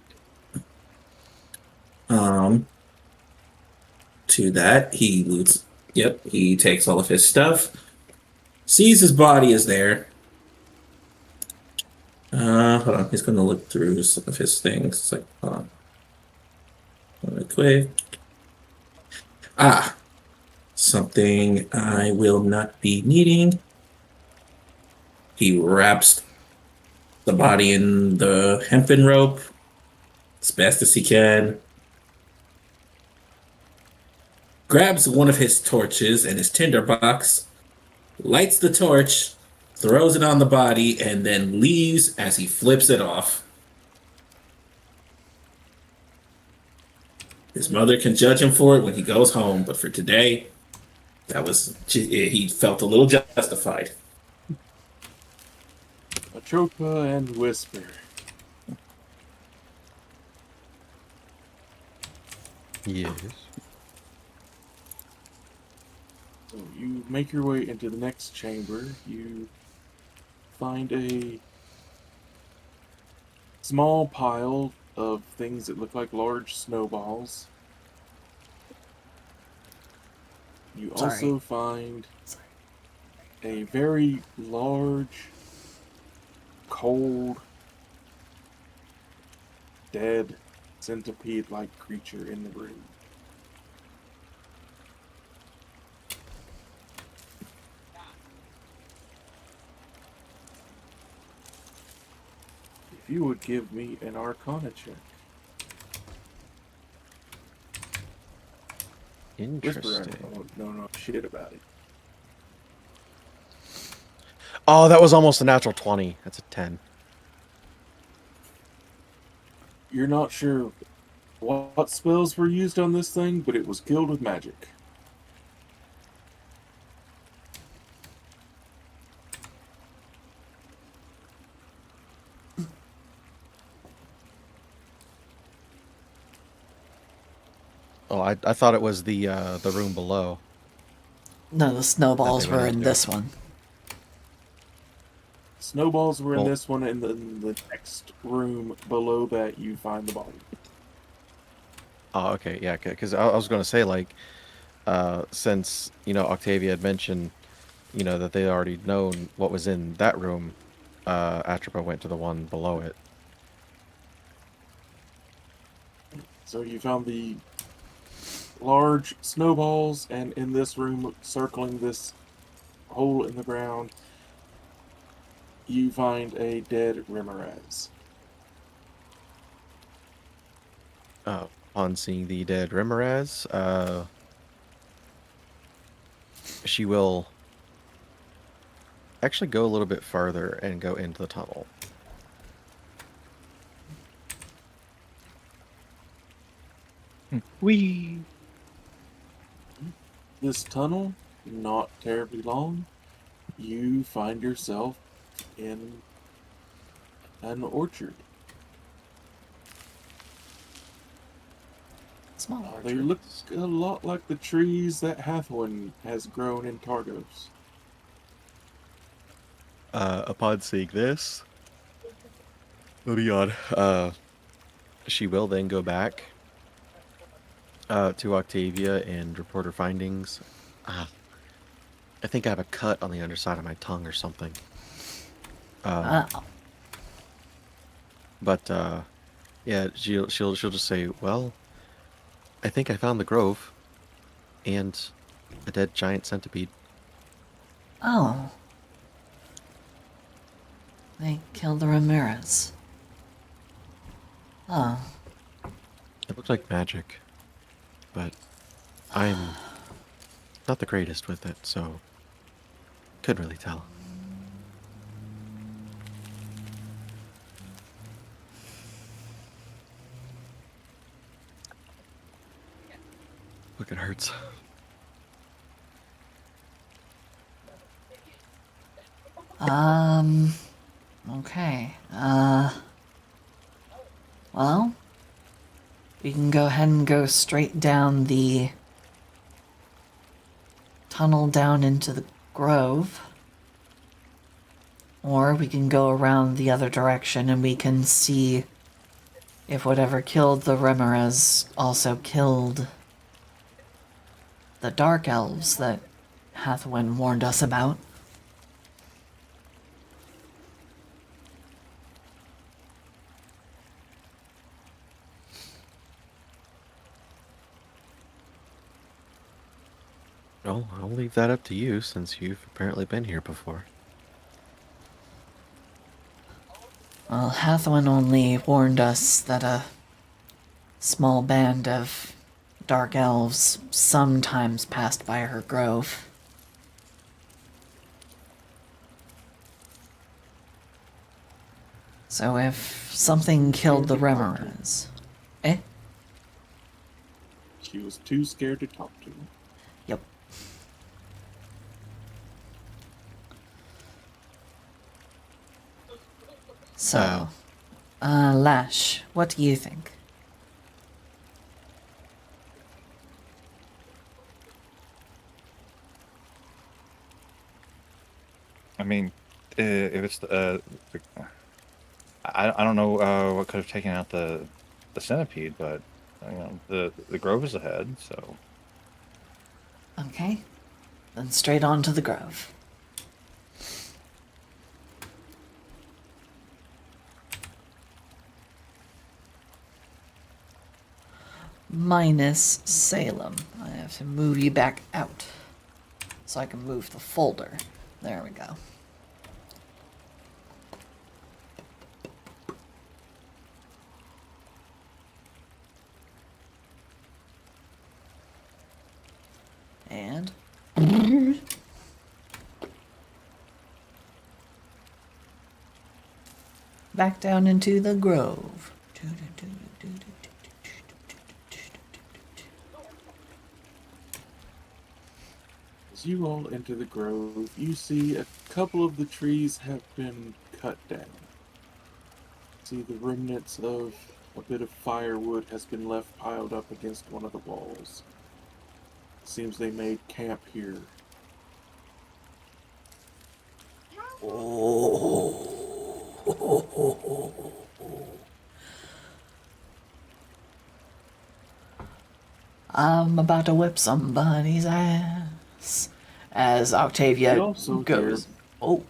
To that, he loots. Yep, he takes all of his stuff. Sees his body is there. Hold on. He's going to look through some of his things. It's like, hold on. Really quick. Something I will not be needing. He wraps the body in the hempen rope as best as he can. Grabs one of his torches and his tinderbox, lights the torch, throws it on the body, and then leaves as he flips it off. His mother can judge him for it when he goes home, but for today, he felt a little justified. Atropa and Whisper. Yes. So you make your way into the next chamber. You find a small pile of things that look like large snowballs. You Sorry. also find a very large, cold, dead, centipede-like creature in the room. If you would give me an Arcana check. Whisper, Interesting. oh, no shit about it. Oh, that was almost a natural 20. That's a 10. You're not sure what spells were used on this thing, but it was killed with magic. Oh, I thought it was the room below. No, the snowballs That they went were out in there. this one. Snowballs were in Well- this one, and then the next room below that you find the body. Oh, okay, yeah, because I was going to say, like, since, Octavia had mentioned, that they already known what was in that room, Atropa went to the one below it. So you found the large snowballs, and in this room, circling this hole in the ground, you find a dead Remoraz. Upon seeing the dead Remoraz, she will actually go a little bit further and go into the tunnel. Wee. This tunnel, not terribly long, you find yourself in an orchard. Small They orchard. look a lot like the trees that Hathawin has grown in Targos. Upon seeing this, oh my god, she will then go back to Octavia and report her findings. I think I have a cut on the underside of my tongue or something. Uh, But yeah, she'll just say, "Well, I think I found the grove and a dead giant centipede." Oh. They killed the Ramirez. Oh. It looked like magic, but I'm not the greatest with it, so couldn't really tell. Look, it hurts. Okay. Well, we can go ahead and go straight down the tunnel down into the grove. Or we can go around the other direction and we can see if whatever killed the Remoraz also killed the Dark Elves that Hathawin warned us about. Well, I'll leave that up to you since you've apparently been here before. Well, Hathawin only warned us that a small band of dark elves sometimes passed by her grove. So if something killed the Remoras... Eh? She was too scared to talk to him. Yep. So, Lash, what do you think? I mean, if it's I don't know what could have taken out the centipede, but you know the grove is ahead, so Okay, then straight on to the grove. Minus Salem. I have to move you back out so I can move the folder. There we go. And back down into the grove. As you all enter the grove, you see a couple of the trees have been cut down. See the remnants of a bit of firewood has been left piled up against one of the walls. Seems they made camp here. I'm about to whip somebody's ass. As Octavia You also goes. hear- Oh.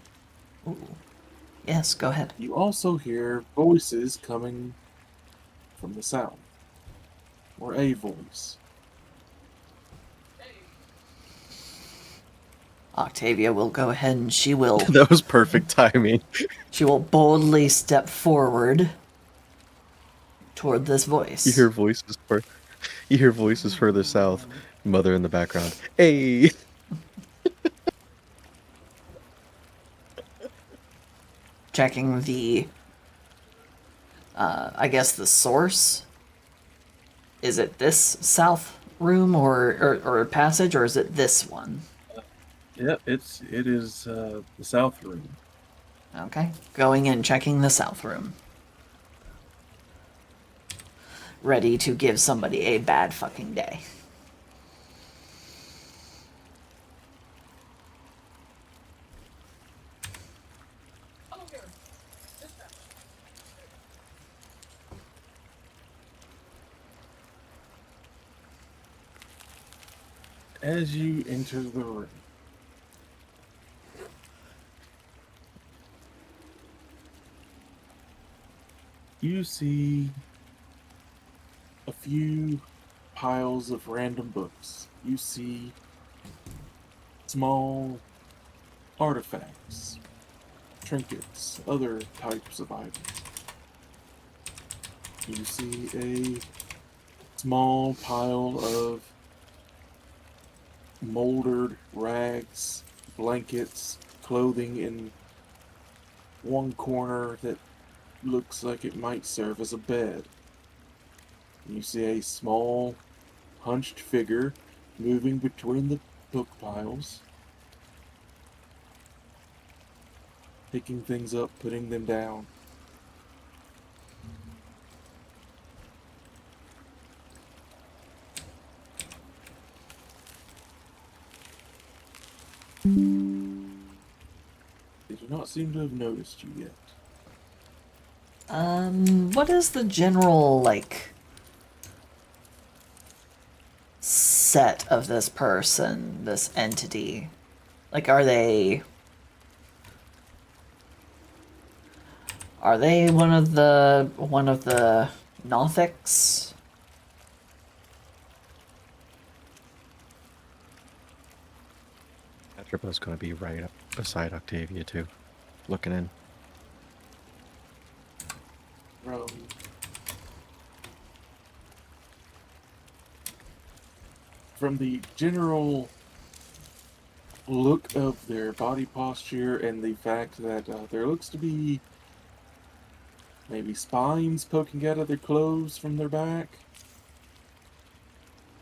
Ooh. Yes, go ahead. You also hear voices coming from the south. Or a voice. Octavia will go ahead and she will That was perfect timing. boldly step forward toward this voice. You hear voices further south. Mother in the background. Hey. Checking the I guess the source. Is it this south room or passage, or is it this one? Yep, it is the south room. Okay. Going in, checking the south room. Ready to give somebody a bad fucking day. As you enter the room, you see a few piles of random books. You see small artifacts, trinkets, other types of items. You see a small pile of moldered rags, blankets, clothing in one corner that looks like it might serve as a bed. You see a small, hunched figure moving between the book piles, picking things up, putting them down. They do not seem to have noticed you yet. What is the general, like, set of this person, this entity? Like, are they one of the Nothics? Atropa's gonna be right up beside Octavia too, looking in. From the general look of their body posture and the fact that there looks to be maybe spines poking out of their clothes from their back,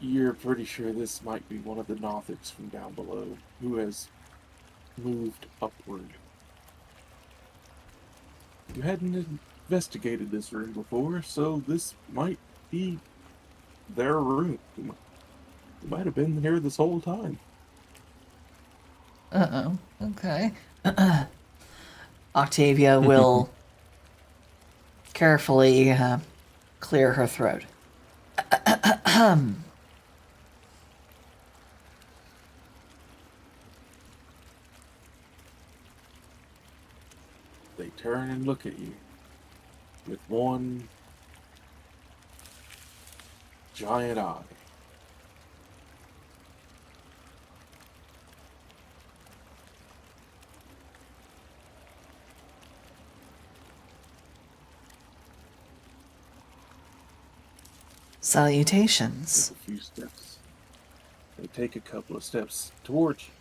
You're pretty sure this might be one of the Nothics from down below who has moved upward. You hadn't investigated this room before, so this might be their room. You might have been here this whole time. Uh-oh. Okay. Octavia will carefully clear her throat. They turn and look at you with one giant eye. Salutations. Take a few steps. They take a couple of steps towards you.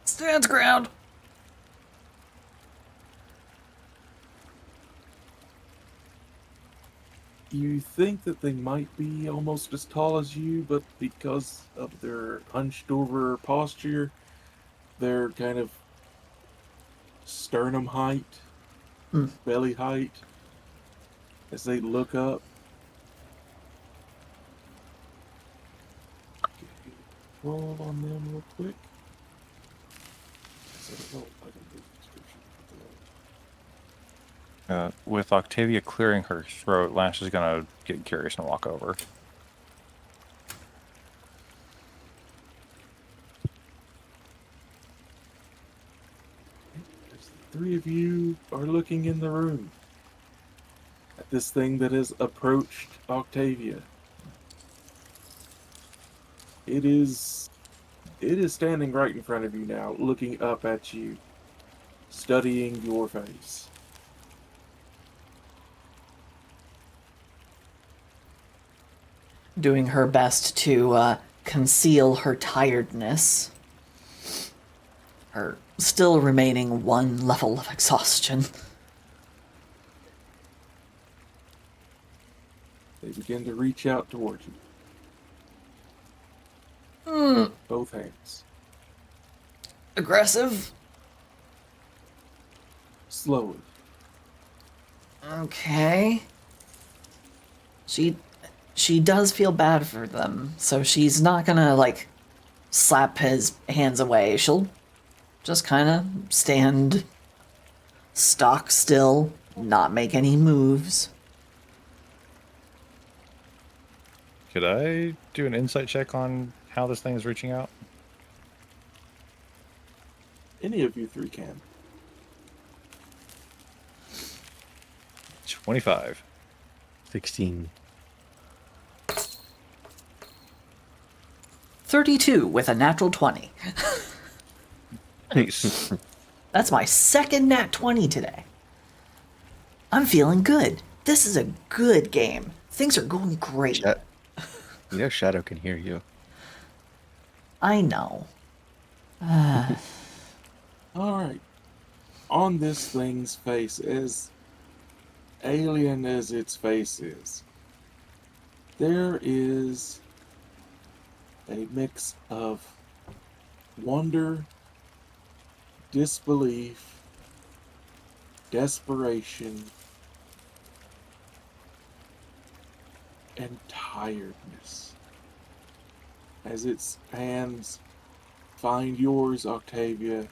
Stands ground. You think that they might be almost as tall as you, but because of their hunched over posture, they're kind of sternum height, belly height, as they look up. Roll on them real quick. With Octavia clearing her throat, Lash is gonna get curious and walk over. The three of you are looking in the room at this thing that has approached Octavia. It is standing right in front of you now, looking up at you, studying your face. Doing her best to conceal her tiredness. Her still remaining one level of exhaustion. They begin to reach out towards you. Both hands. Aggressive. Slowly. Okay. She does feel bad for them, so she's not gonna like slap his hands away. She'll just kind of stand stock still, not make any moves. Could I do an insight check on how this thing is reaching out? Any of you three can. 25. 16. 32 with a natural 20. Nice. That's my second nat 20 today. I'm feeling good. This is a good game. Things are going great. You know Shadow can hear you. I know. Alright. On this thing's face, as alien as its face is, there is a mix of wonder, disbelief, desperation, and tiredness. As its hands find yours, Octavia,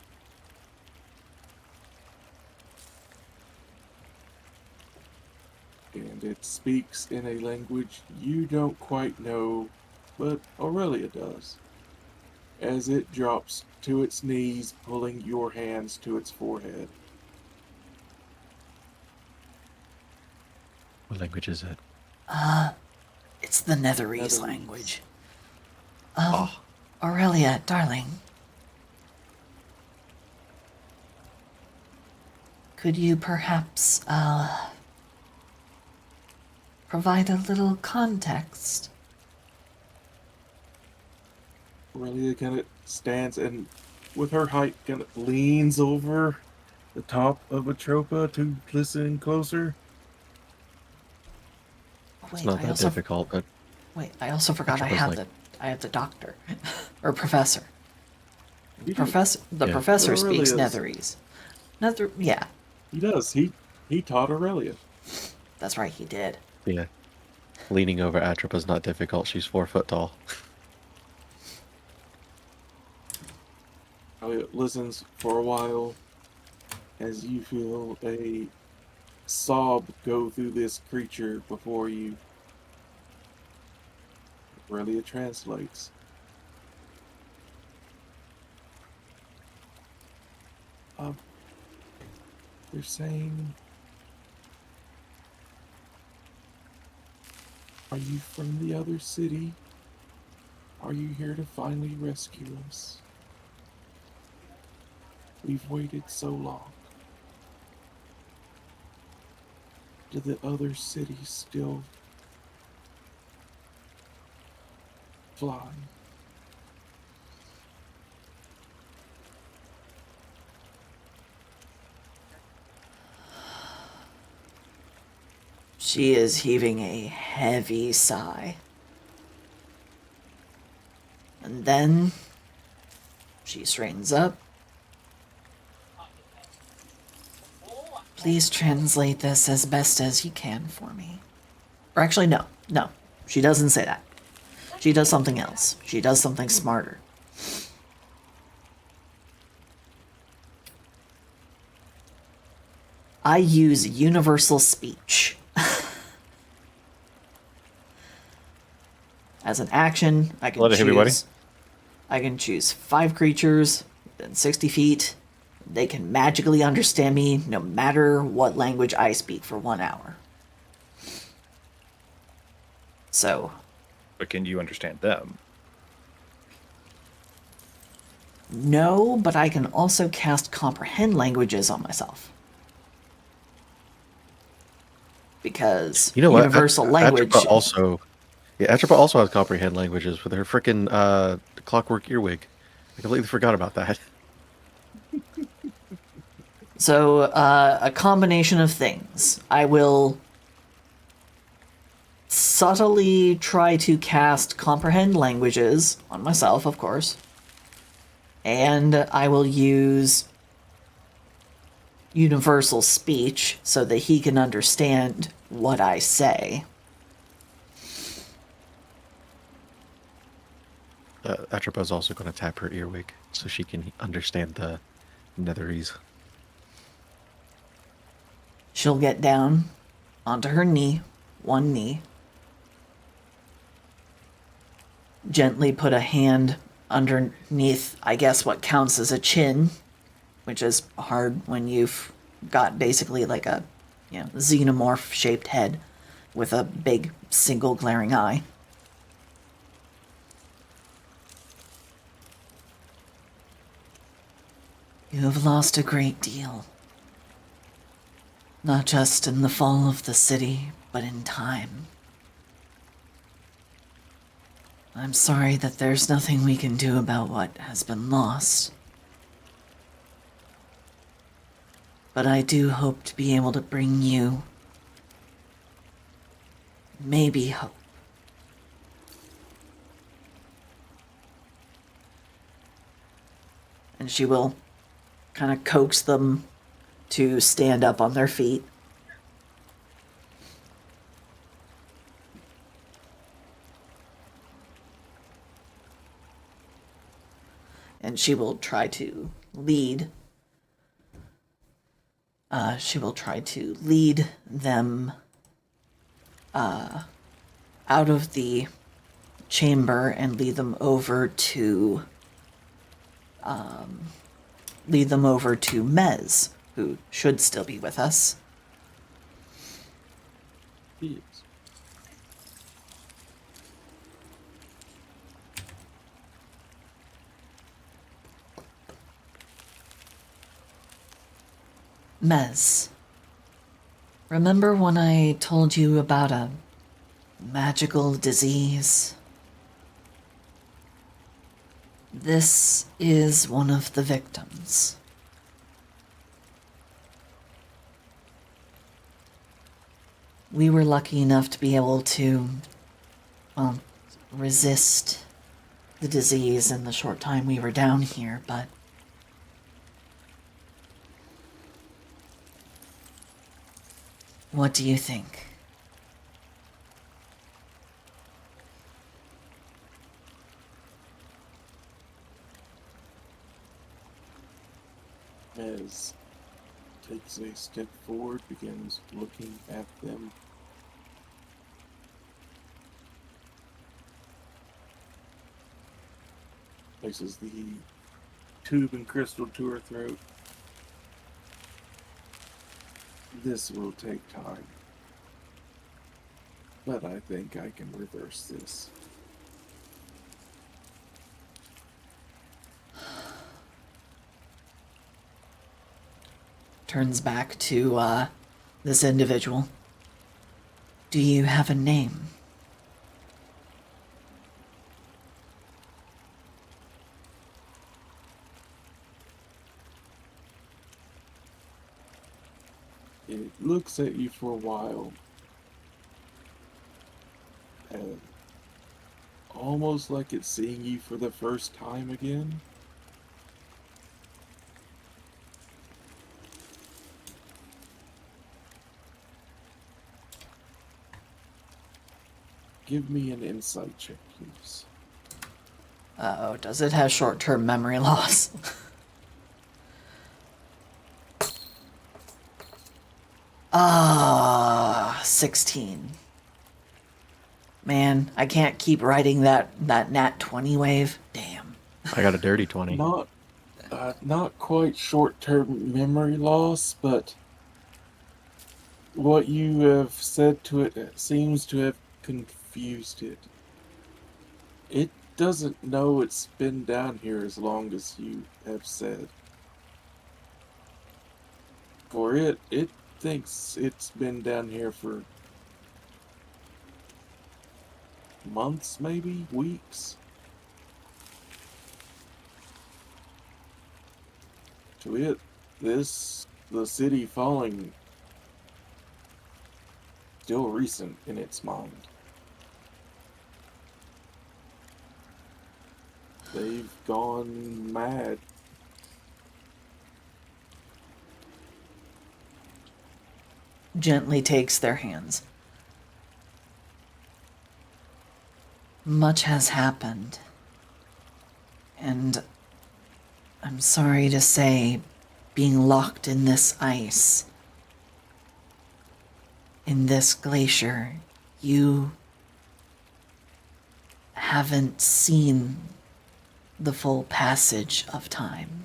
and it speaks in a language you don't quite know, but Aurelia does, as it drops to its knees, pulling your hands to its forehead. What language is it? It's the Netherese Netherese. language. Aurelia, darling. Could you perhaps, provide a little context? Aurelia kind of stands and, with her height, kind of leans over the top of Atropa to listen closer. It's wait, not I that also difficult, but wait, I also forgot I Atropa's have like- I have the doctor or professor. You do. Professor, the Yeah. professor speaks Aurelius. Netherese. Nether, yeah, He does. He taught Aurelia. that's right, he did. yeah. Leaning over Atropa's not difficult. She's 4 foot tall. Elliot listens for a while as you feel a sob go through this creature before you. Aurelia translates. They're saying, are you from the other city? Are you here to finally rescue us? We've waited so long. Do the other cities still fly? She is heaving a heavy sigh. And then she straightens up. Please translate this as best as you can for me. Or actually, no. She doesn't say that. She does something else. She does something smarter. I use universal speech. As an action, I can Let it hit me, buddy. choose. I can choose 5 creatures within 60 feet. They can magically understand me no matter what language I speak for 1 hour. So, But can you understand them? no, but I can also cast comprehend languages on myself. Because You know what? universal language. Atropa also has comprehend languages with her frickin' clockwork earwig. I completely forgot about that. So, a combination of things. I will subtly try to cast comprehend languages on myself, of course. And I will use universal speech so that he can understand what I say. Atropa is also going to tap her earwig so she can understand the Netherese. She'll get down onto her knee, one knee, gently put a hand underneath, I guess, what counts as a chin, which is hard when you've got basically like a, xenomorph shaped head with a big single glaring eye. You have lost a great deal. Not just in the fall of the city, but in time. I'm sorry that there's nothing we can do about what has been lost. But I do hope to be able to bring you maybe hope. And she will kind of coax them to stand up on their feet. And she will try to lead. Them out of the chamber and lead them over to Mez, who should still be with us. He is. Mez, remember when I told you about a magical disease? This is one of the victims. we were lucky enough to be able to, well, resist the disease in the short time we were down here, but what do you think? As takes a step forward, begins looking at them. Places the tube and crystal to her throat. This will take time, but I think I can reverse this. Turns back to this individual. Do you have a name? It looks at you for a while, and almost like it's seeing you for the first time again. Give me an insight check, please. Uh-oh, does it have short-term memory loss? 16. Man, I can't keep riding that nat 20 wave. Damn. I got a dirty 20. Not quite short-term memory loss, but what you have said to it seems to have confused it. It doesn't know it's been down here as long as you have said. For it thinks it's been down here for months, maybe weeks. To it, the city falling, still recent in its mind. They've gone mad. Gently takes their hands. Much has happened. And I'm sorry to say, being locked in this ice, in this glacier, you haven't seen the full passage of time.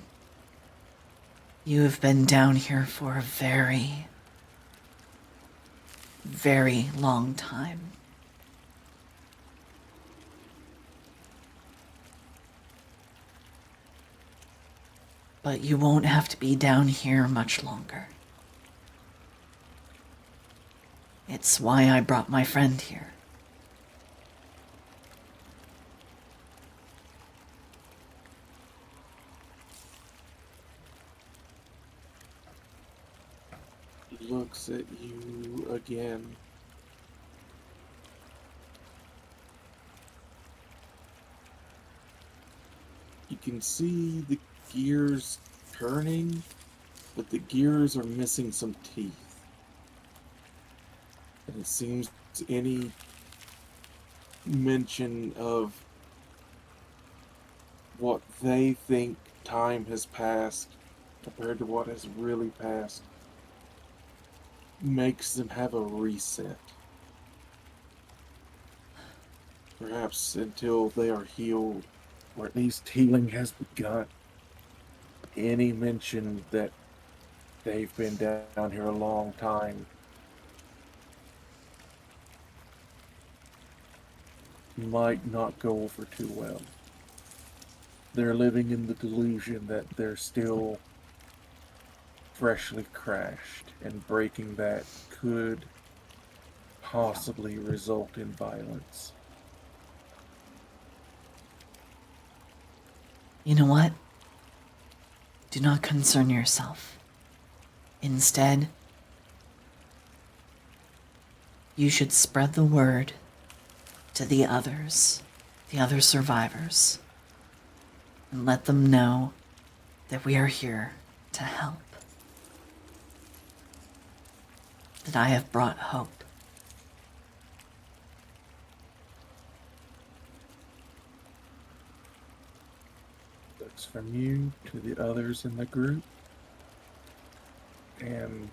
You have been down here for a very, very long time. But you won't have to be down here much longer. It's why I brought my friend here. Looks at you again. You can see the gears turning, but the gears are missing some teeth. And it seems any mention of what they think time has passed compared to what has really passed makes them have a reset. Perhaps until they are healed, or at least healing has begun. Any mention that they've been down here a long time might not go over too well. They're living in the delusion that they're still freshly crashed, and breaking that could possibly result in violence. You know what? Do not concern yourself. Instead, you should spread the word to the others, the other survivors, and let them know that we are here to help. That I have brought hope. That's from you to the others in the group. And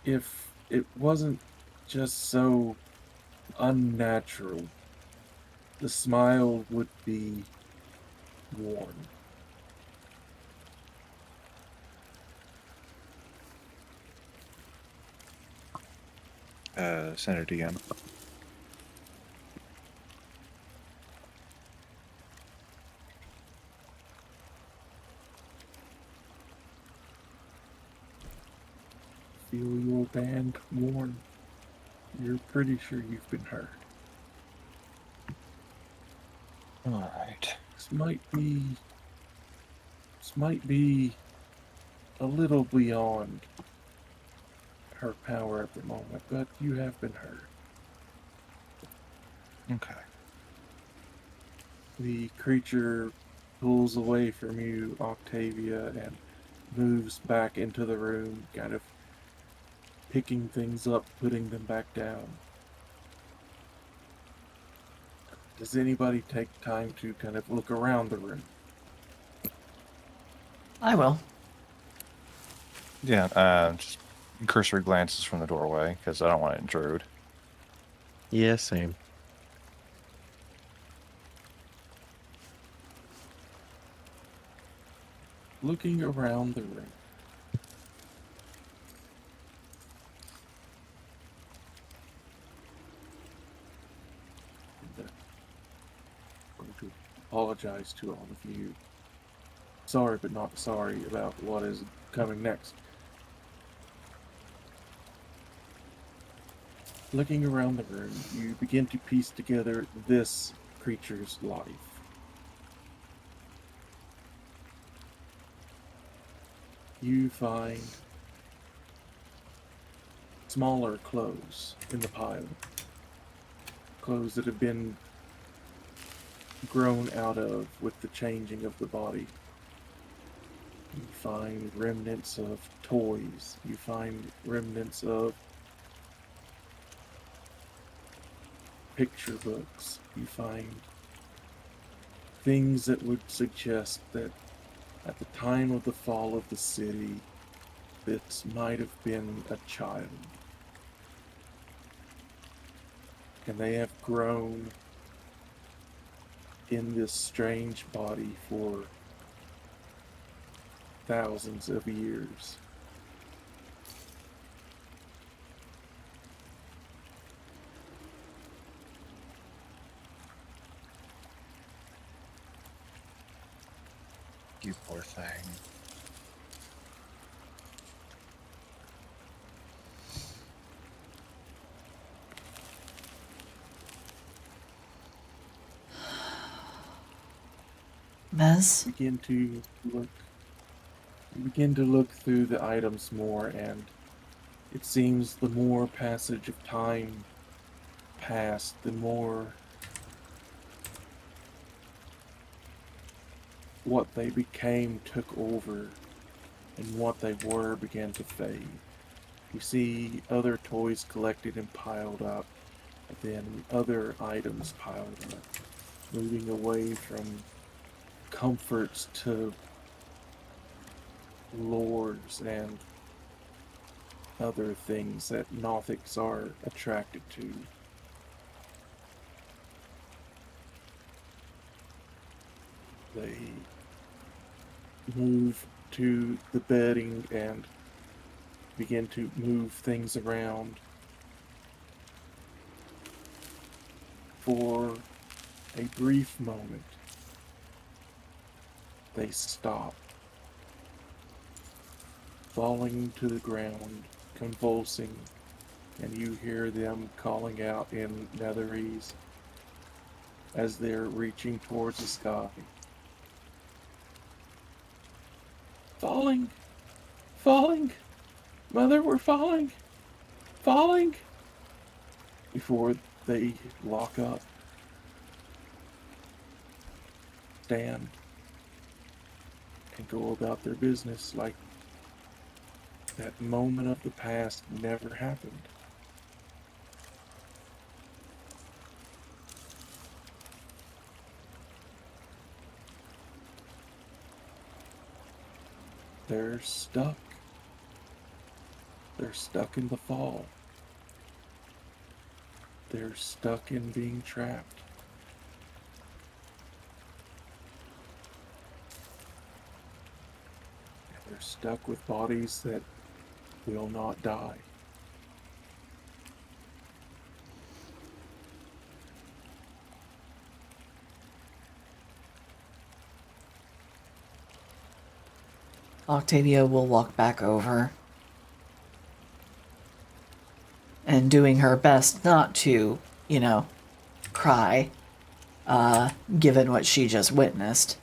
if it wasn't just so unnatural, the smile would be worn. Senator DM. Feel your band worn. You're pretty sure you've been hurt. All right. This might be a little beyond her power at the moment, but you have been hurt. Okay. The creature pulls away from you, Octavia, and moves back into the room, kind of picking things up, putting them back down. Does anybody take time to kind of look around the room? I will. Yeah, just cursory glances from the doorway because I don't want to intrude. Yeah, same. Looking around the room. I'm going to apologize to all of you. Sorry, but not sorry about what is coming next. Looking around the room, you begin to piece together this creature's life. You find smaller clothes in the pile. Clothes that have been grown out of with the changing of the body. You find remnants of toys. You find remnants of picture books. You find things that would suggest that at the time of the fall of the city, this might have been a child. And they have grown in this strange body for thousands of years. You poor thing. Mez? You begin to look through the items more, and it seems the more passage of time passed, the more what they became took over, and what they were began to fade. You see other toys collected and piled up, and then other items piled up, moving away from comforts to lures and other things that Nothics are attracted to. They move to the bedding and begin to move things around. For a brief moment, they stop, falling to the ground, convulsing, and you hear them calling out in Netherese as they're reaching towards the sky. Falling! Falling! Mother, we're falling! Falling! Before they lock up. Stand. And go about their business like that moment of the past never happened. They're stuck. They're stuck in the fall. They're stuck in being trapped. They're stuck with bodies that will not die. Octavia will walk back over and doing her best not to, cry, given what she just witnessed.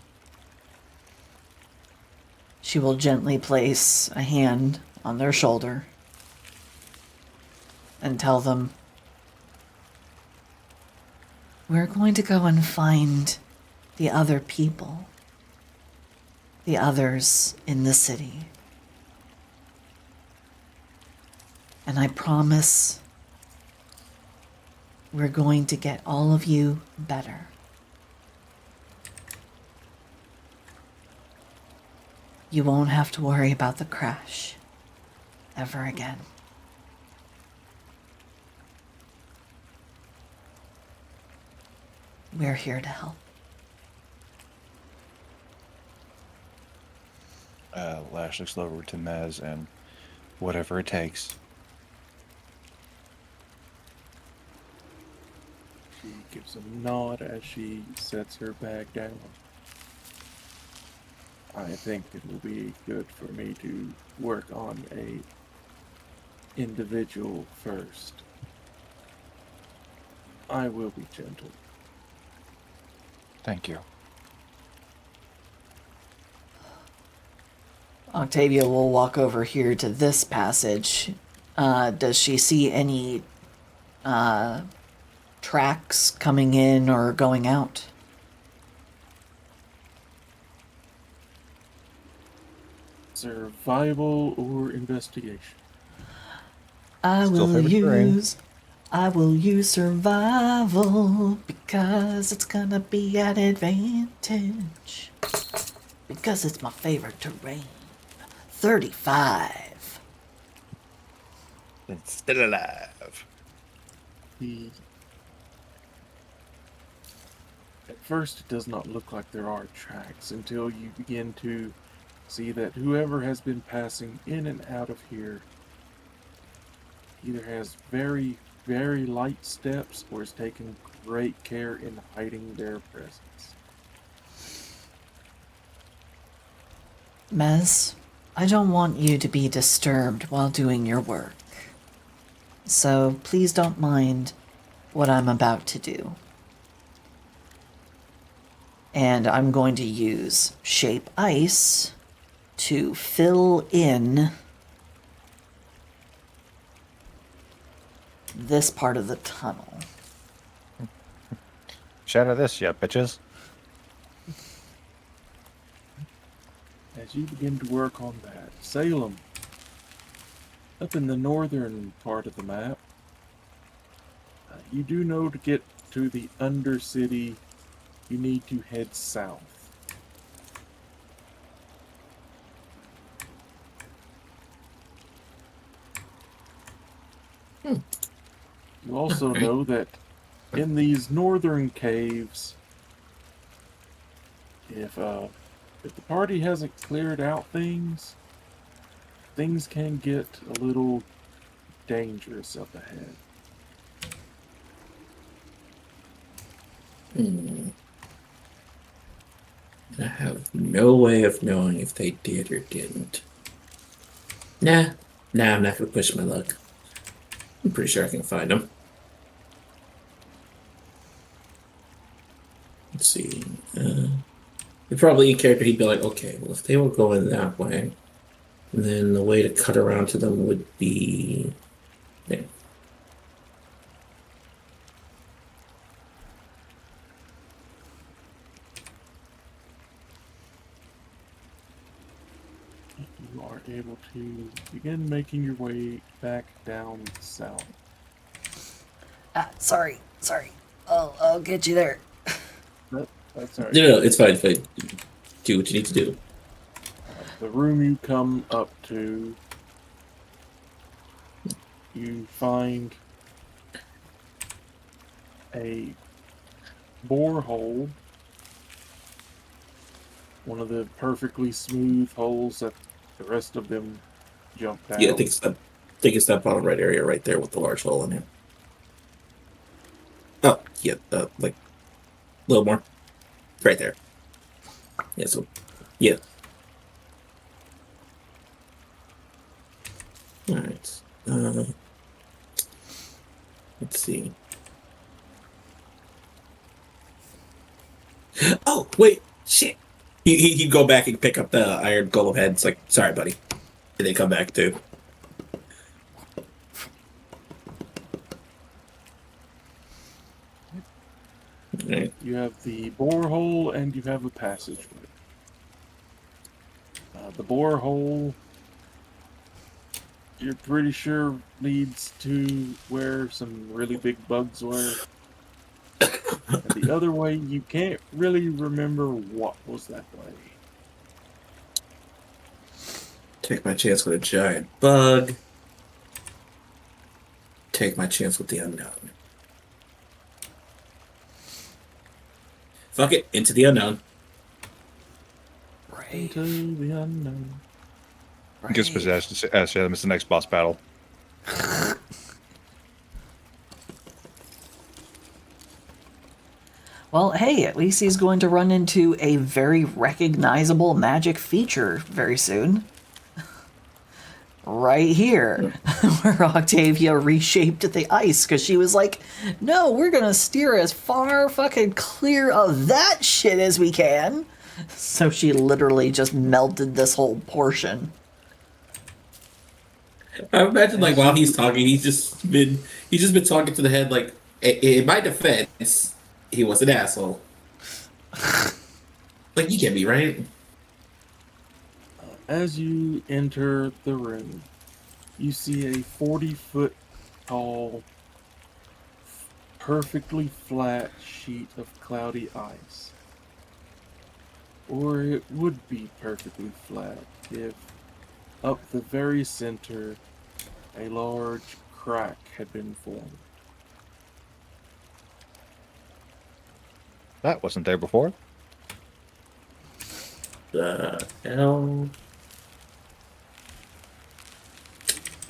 She will gently place a hand on their shoulder and tell them, "We're going to go and find the other people, the others in the city. And I promise we're going to get all of you better. You won't have to worry about the crash ever again." We're here to help. Lash looks over to Mez and whatever it takes. She gives a nod as she sets her bag down. I think it will be good for me to work on a individual first. I will be gentle. Thank you. Octavia will walk over here to this passage. Does she see any tracks coming in or going out? Survival or investigation? I Still will favorite terrain. use survival because it's gonna be an advantage. Because it's my favorite terrain. 35. It's still alive. At first, it does not look like there are tracks until you begin to see that whoever has been passing in and out of here either has very, very light steps or is taking great care in hiding their presence. Mez, I don't want you to be disturbed while doing your work. So please don't mind what I'm about to do. And I'm going to use Shape Ice to fill in this part of the tunnel. Shadow this, ya bitches. As you begin to work on that, Salem, up in the northern part of the map, you do know to get to the Undercity, you need to head south. You also Alright. know that in these northern caves, if the party hasn't cleared out things, things can get a little dangerous up ahead. I have no way of knowing if they did or didn't. Nah, I'm not gonna push my luck. I'm pretty sure I can find them. Let's see. Probably in character, he'd be like, okay, well, if they were going that way, And then the way to cut around to them would be there. You are able to begin making your way back down south. Sorry. I'll get you there. That's all right. No, it's fine. Fine. Do what you need to do. The room you come up to, you find a borehole, one of the perfectly smooth holes that the rest of them jumped out. Yeah, I think it's that bottom right area right there with the large hole in it. Oh, yeah, like a little more. Right there. Yeah, so, yeah. Alright. Let's see. Oh, wait, shit. He'd go back and pick up the iron golem head. It's like, sorry, buddy. And they come back too. Right. You have the borehole and you have a passageway. The borehole, you're pretty sure leads to where some really big bugs were. And the other way, you can't really remember what was that way. Take my chance with a giant bug. Take my chance with the unknown. Fuck it, into the unknown. Into the unknown. Gets possessed. Ask them. It's the next boss battle. Well, hey, at least he's going to run into a very recognizable magic feature very soon. Right here, where Octavia reshaped the ice because she was like, no, we're going to steer as far fucking clear of that shit as we can. So she literally just melted this whole portion. I imagine, like, while he's talking, he's just been talking to the head. Like, in my defense, he was an asshole. Like, you get me, right? As you enter the room, you see a 40-foot tall, perfectly flat sheet of cloudy ice. Or it would be perfectly flat if, up the very center, a large crack had been formed. That wasn't there before. The hell?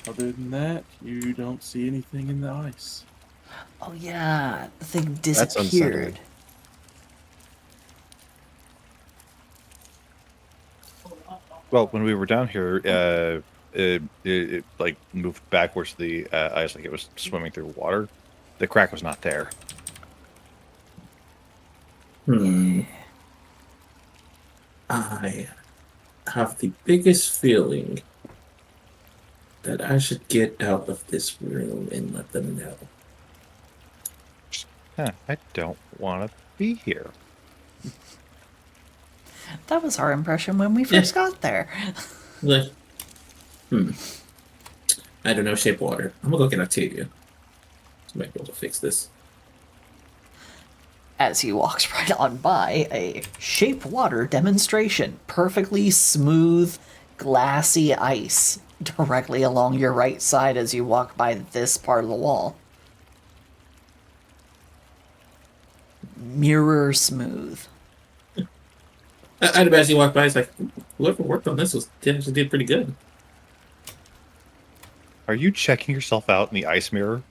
Other than that, you don't see anything in the ice. Oh yeah, the thing That's unsettling. disappeared. Well, when we were down here, it like moved backwards to the ice, like it was swimming through water. The crack was not there. I have the biggest feeling that I should get out of this room and let them know. I don't want to be here. That was our impression when we first got there. Like, I don't know, shape water. I'm gonna go get Octavia. Might be able to fix this. As he walks right on by, a shape water demonstration. Perfectly smooth, glassy ice directly along your right side as you walk by this part of the wall. Mirror smooth. I'd imagine you walk by, it's like, whoever worked on this actually did pretty good. Are you checking yourself out in the ice mirror?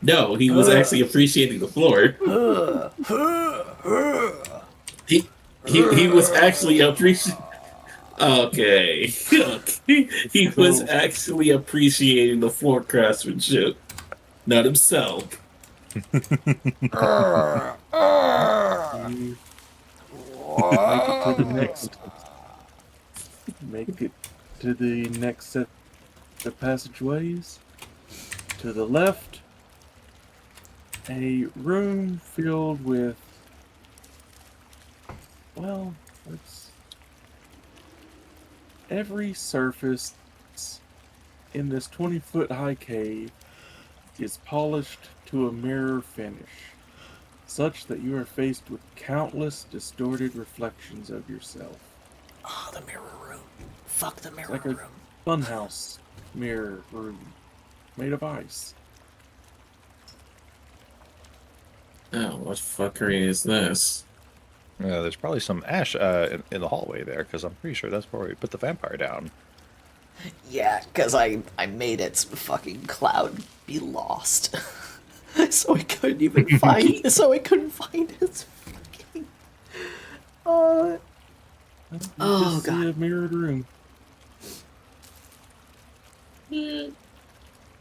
No, he was actually appreciating the floor. He was actually appreciating. Okay. He was actually appreciating the floor craftsmanship, not himself. You make it to the next Make it to the next set of passageways. To the left, a room filled with, well, it's every surface in this 20-foot high cave is polished to a mirror finish, such that you are faced with countless distorted reflections of yourself. Oh, the mirror room. Fuck the mirror Like a room. funhouse mirror room made of ice. Oh, what fuckery is this? There's probably some ash in the hallway there, because I'm pretty sure that's where we put the vampire down. Yeah, because I made its fucking cloud be lost. So I couldn't even find its fucking You Oh, just see a mirrored room. He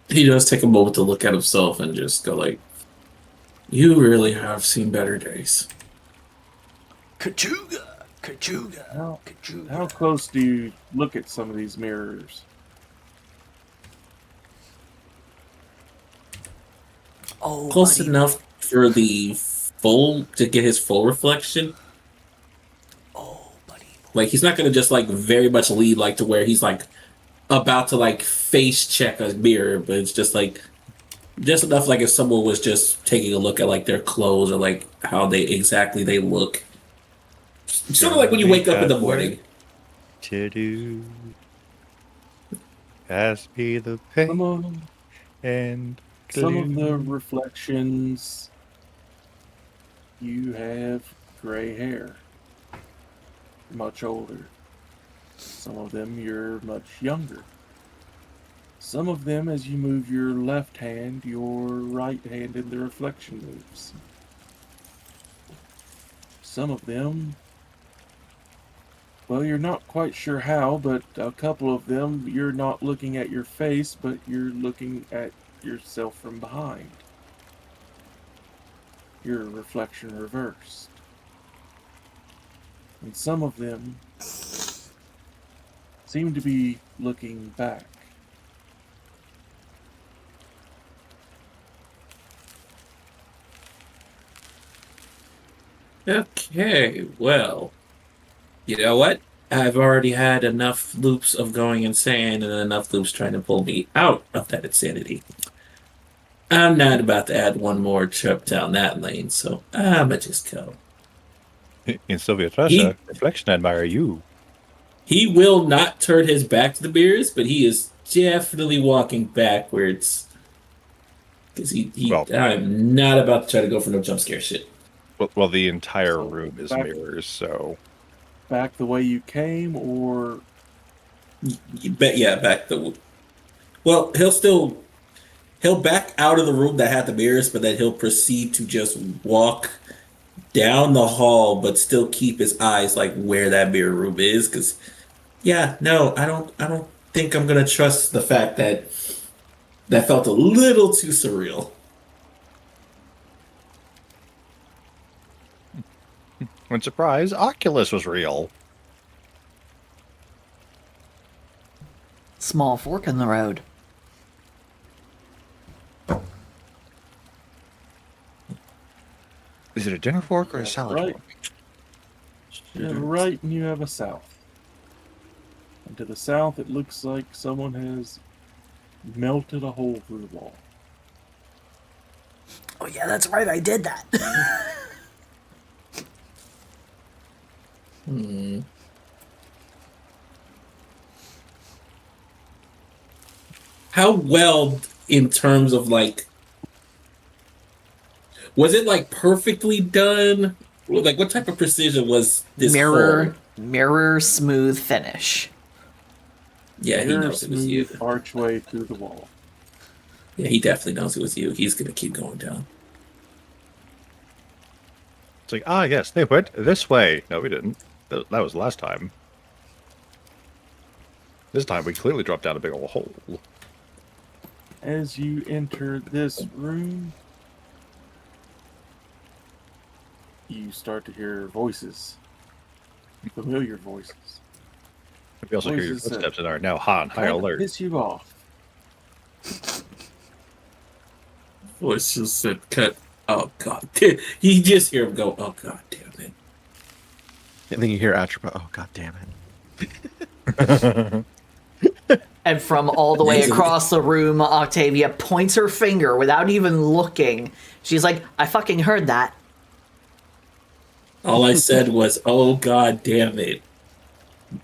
does take a moment to look at himself and just go like, "You really have seen better days." Kachuga, Kachuga, How- Kachuga. How close do you look at some of these mirrors? Oh, Close buddy. enough for the full to get his full reflection. Oh, buddy. Like he's not gonna just like very much lead like to where he's like about to like face check a mirror, but it's just like just enough like if someone was just taking a look at like their clothes or like how they look. Sort of like when you wake up in the morning. To do. Pass me the Some pen of, and some of the glue. reflections, you have gray hair. Much older. Some of them you're much younger. Some of them, as you move your left hand, your right hand in the reflection moves. Some of them, well, you're not quite sure how, but a couple of them, you're not looking at your face, but you're looking at yourself from behind. Your reflection reversed. And some of them seem to be looking back. Okay, well, you know what? I've already had enough loops of going insane and enough loops trying to pull me out of that insanity. I'm not about to add one more trip down that lane, so I'ma just go. In Soviet Russia, reflection admire you. He will not turn his back to the mirrors, but he is definitely walking backwards. Because Well- I'm not about to try to go for no jump scare shit. Well, the entire So, room is back- mirrors, so Back the way you came, or You bet, yeah, back the. Well, he'll back out of the room that had the mirrors, but then he'll proceed to just walk down the hall, but still keep his eyes like where that mirror room is. Because, yeah, no, I don't think I'm gonna trust the fact that that felt a little too surreal. when surprise, Oculus was real. Small fork in the road. Is it a dinner fork or a salad right. fork? you have a right and you have a south. And to the south, it looks like someone has melted a hole through the wall. Oh yeah, that's right. I did that. Hmm. How well, in terms of like, was it like perfectly done? Like, what type of precision was this? mirror, hole? mirror, smooth finish. Yeah, he Mirror knows it was you. smooth archway through the wall. Yeah, he definitely knows it was you. He's gonna keep going down. It's like, yes, they went this way. No, we didn't. That was last time. This time we clearly dropped down a big old hole. As you enter this room, you start to hear voices. Familiar voices. We also hear your Voices said, footsteps and are now hot on high "Kinda alert. piss you off." Voice just said, "Cut." Oh god, you just hear him go, "Oh god, damn it!" And then you hear Atropa, oh god damn it. And from all the way Amazing. across the room, Octavia points her finger without even looking. She's like, I fucking heard that. All I said was, "Oh god, damn it!"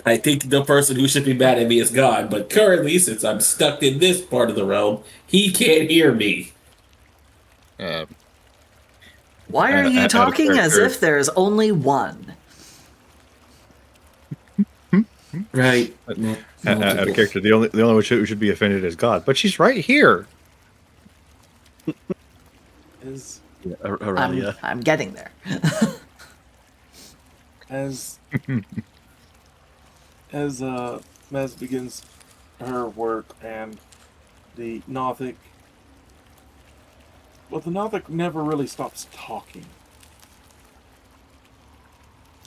I think the person who should be mad at me is God, but currently, since I'm stuck in this part of the realm, he can't hear me. Why are Out you of talking as character. if there's only one? Right. Out of character, the only one who should be offended is God, but she's right here. As Yeah, Aurelia. I'm getting there. as Mez begins her work and the Nothic, well, the Nothic never really stops talking.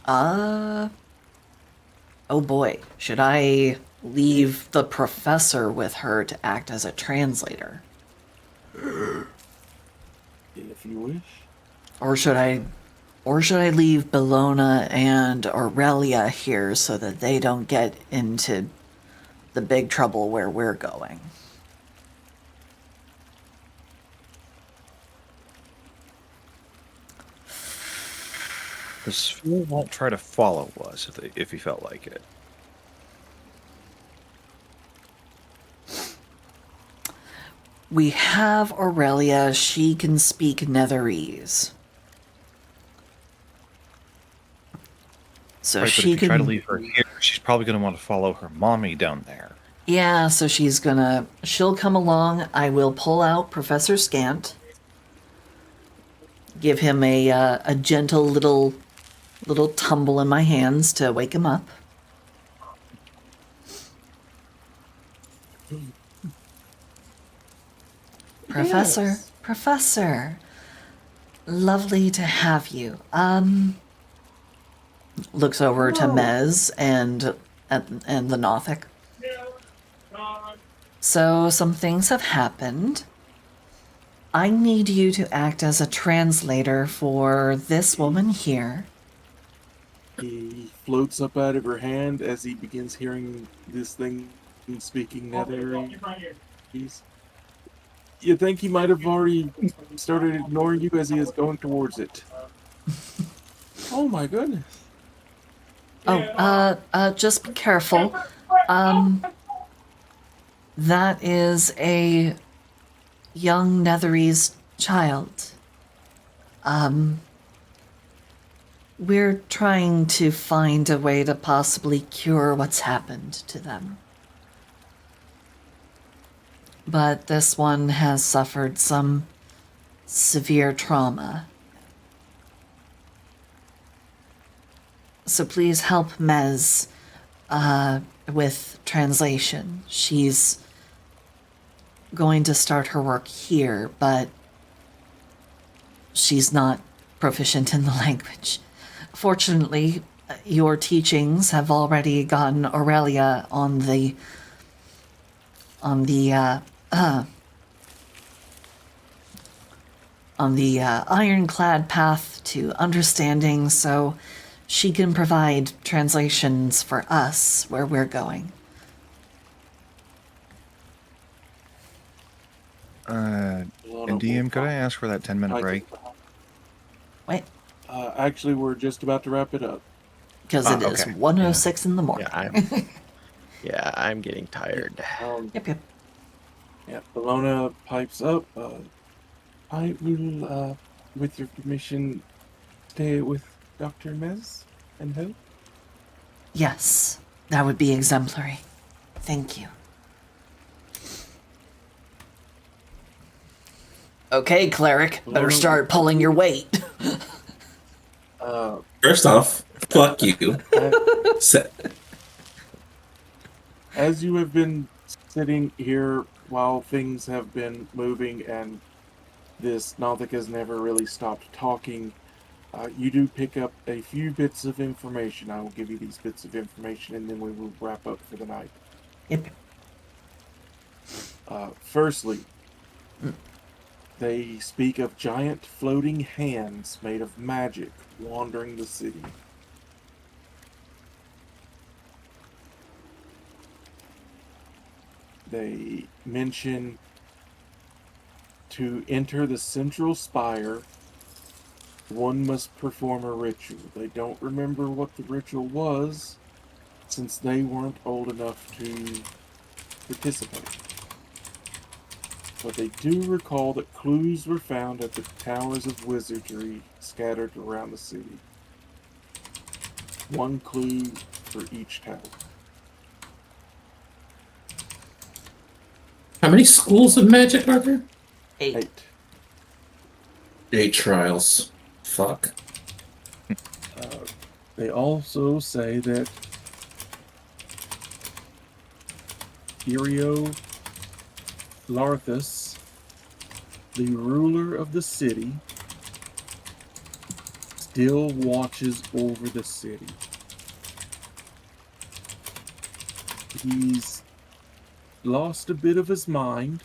Oh boy. Should I leave the professor with her to act as a translator? If you wish. Or should I leave Bellona and Aurelia here so that they don't get into the big trouble where we're going? The sphere won't try to follow us if he felt like it. We have Aurelia. She can speak Netherese. So Right, but she if you try to can. leave her here, she's probably going to want to follow her mommy down there. Yeah, so she'll come along. I will pull out Professor Scant. Give him a gentle little tumble in my hands to wake him up. Professor, lovely to have you. Looks over to Mez and the Nothic. So some things have happened. I need you to act as a translator for this woman here. He floats up out of her hand as he begins hearing this thing speaking Netherese. You think he might have already started ignoring you as he is going towards it? Oh my goodness. Just be careful. That is a young Netherese child. We're trying to find a way to possibly cure what's happened to them. But this one has suffered some severe trauma. So please help Mez with translation. She's going to start her work here, but she's not proficient in the language. Fortunately, your teachings have already gotten Aurelia on the ironclad path to understanding, so she can provide translations for us where we're going. And DM, could I ask for that 10-minute break? Wait, Actually, we're just about to wrap it up. because it is okay. 1:06 in the morning. Yeah, I'm getting tired. Yep. Yeah, Bellona pipes up. I will, with your permission, stay with Dr. Mez and help. Yes, that would be exemplary. Thank you. Okay, cleric, better start pulling your weight. First off, fuck you. Se- As you have been sitting here while things have been moving and this Nothic has never really stopped talking, You do pick up a few bits of information. I will give you these bits of information, and then we will wrap up for the night. Yep. Firstly, they speak of giant floating hands made of magic wandering the city. They mention to enter the central spire, one must perform a ritual. They don't remember what the ritual was, since they weren't old enough to participate. But they do recall that clues were found at the towers of wizardry scattered around the city. One clue for each tower. How many schools of magic are there? 8. 8. 8 trials. Fuck. They also say that Irio Larthus, the ruler of the city, still watches over the city. He's lost a bit of his mind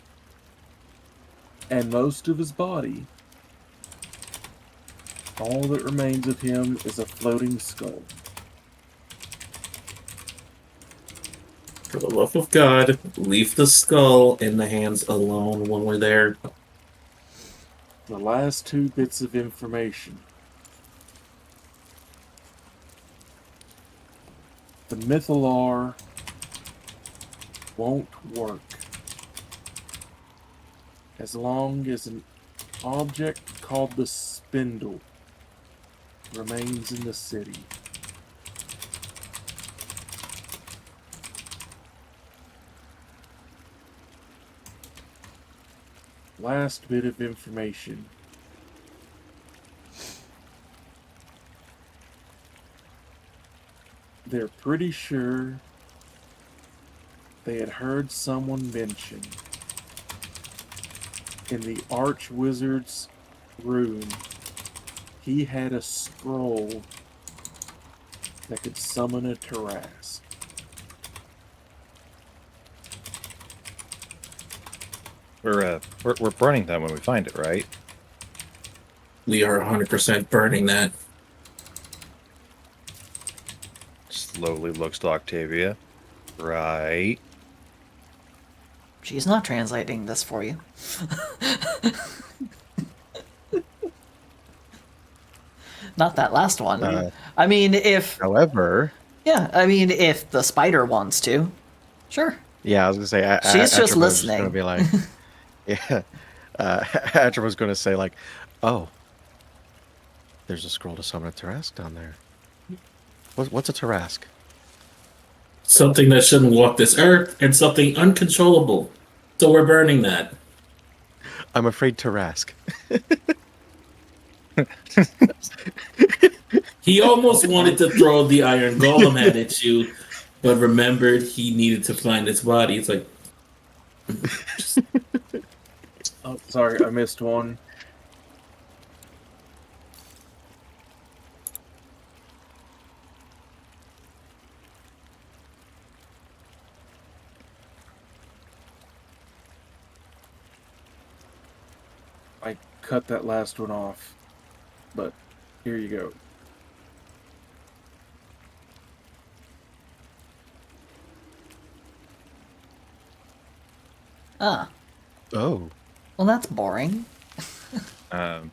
and most of his body. All that remains of him is a floating skull. For the love of God, leave the skull in the hands alone when we're there. The last 2 bits of information. The Mythalar won't work as long as an object called the Spindle remains in the city. Last bit of information. They're pretty sure they had heard someone mention in the Archwizard's room he had a scroll that could summon a Tarrasque. We're burning them when we find it, right? We are 100% burning that. Slowly looks to Octavia. Right. She's not translating this for you. Not that last one. I mean, if However, if the spider wants to, sure. yeah, I was gonna say She's just Atrapa's listening. Gonna be like, yeah, Atra was gonna say like, oh, there's a scroll to summon a Tarrasque down there. What's a Tarrasque? Something that shouldn't walk this earth and something uncontrollable. So we're burning that. I'm afraid Tarrasque. He almost wanted to throw the iron golem hat at you, but remembered he needed to find its body. It's like, Oh, sorry, I missed one. I cut that last one off, but here you go. Ah, Oh, well, that's boring. But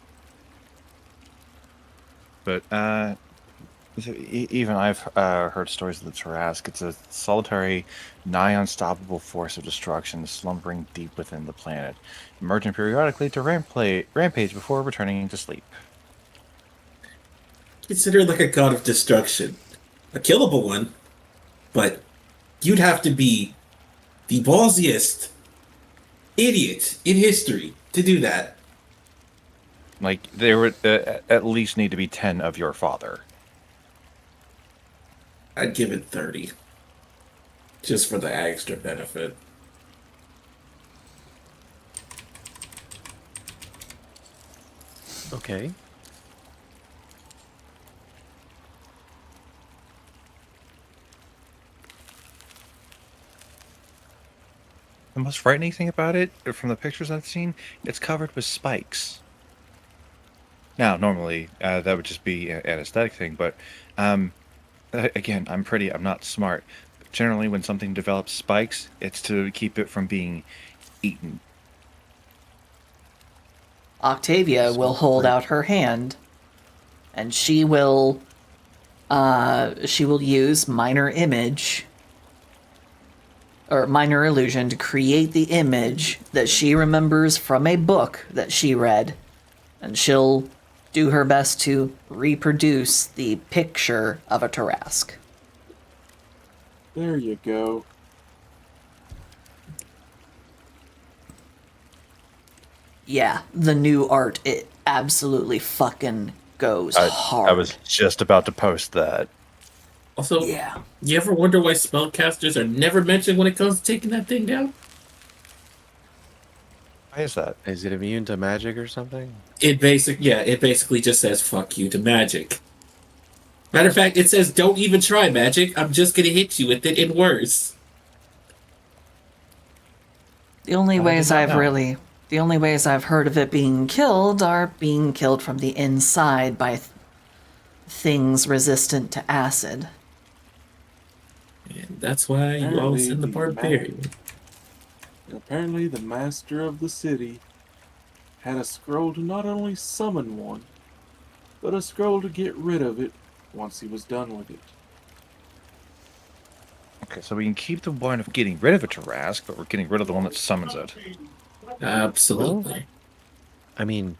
So even I've heard stories of the Tarrasque. It's a solitary, nigh unstoppable force of destruction slumbering deep within the planet, emerging periodically to rampage before returning to sleep. consider like a god of destruction. A killable one, but you'd have to be the ballsiest idiot in history to do that. Like, there would at least need to be 10 of your father. I'd give it 30. Just for the extra benefit. okay. the most frightening thing about it, from the pictures I've seen, it's covered with spikes. Now, normally that would just be an aesthetic thing, but again, I'm not smart. But generally, when something develops spikes, it's to keep it from being eaten. Octavia will hold out her hand, and she will use minor image or minor illusion to create the image that she remembers from a book that she read, and she'll do her best to reproduce the picture of a Tarrasque. There you go. Yeah, the new art, it absolutely fucking goes hard. I was just about to post that. Also, Yeah. you ever wonder why spellcasters are never mentioned when it comes to taking that thing down? Why is that? Is it immune to magic or something? It basically just says "fuck you" to magic. Matter of fact, it says "don't even try magic. I'm just gonna hit you with it and worse." The only ways I've know. the only ways I've heard of it being killed are being killed from the inside by things resistant to acid. And that's why you all send the barbarian. Apparently, the master of the city had a scroll to not only summon one, but a scroll to get rid of it once he was done with it. Okay, so we can keep the one of getting rid of a Tarrasque, but we're getting rid of the one that summons it. Absolutely. I mean,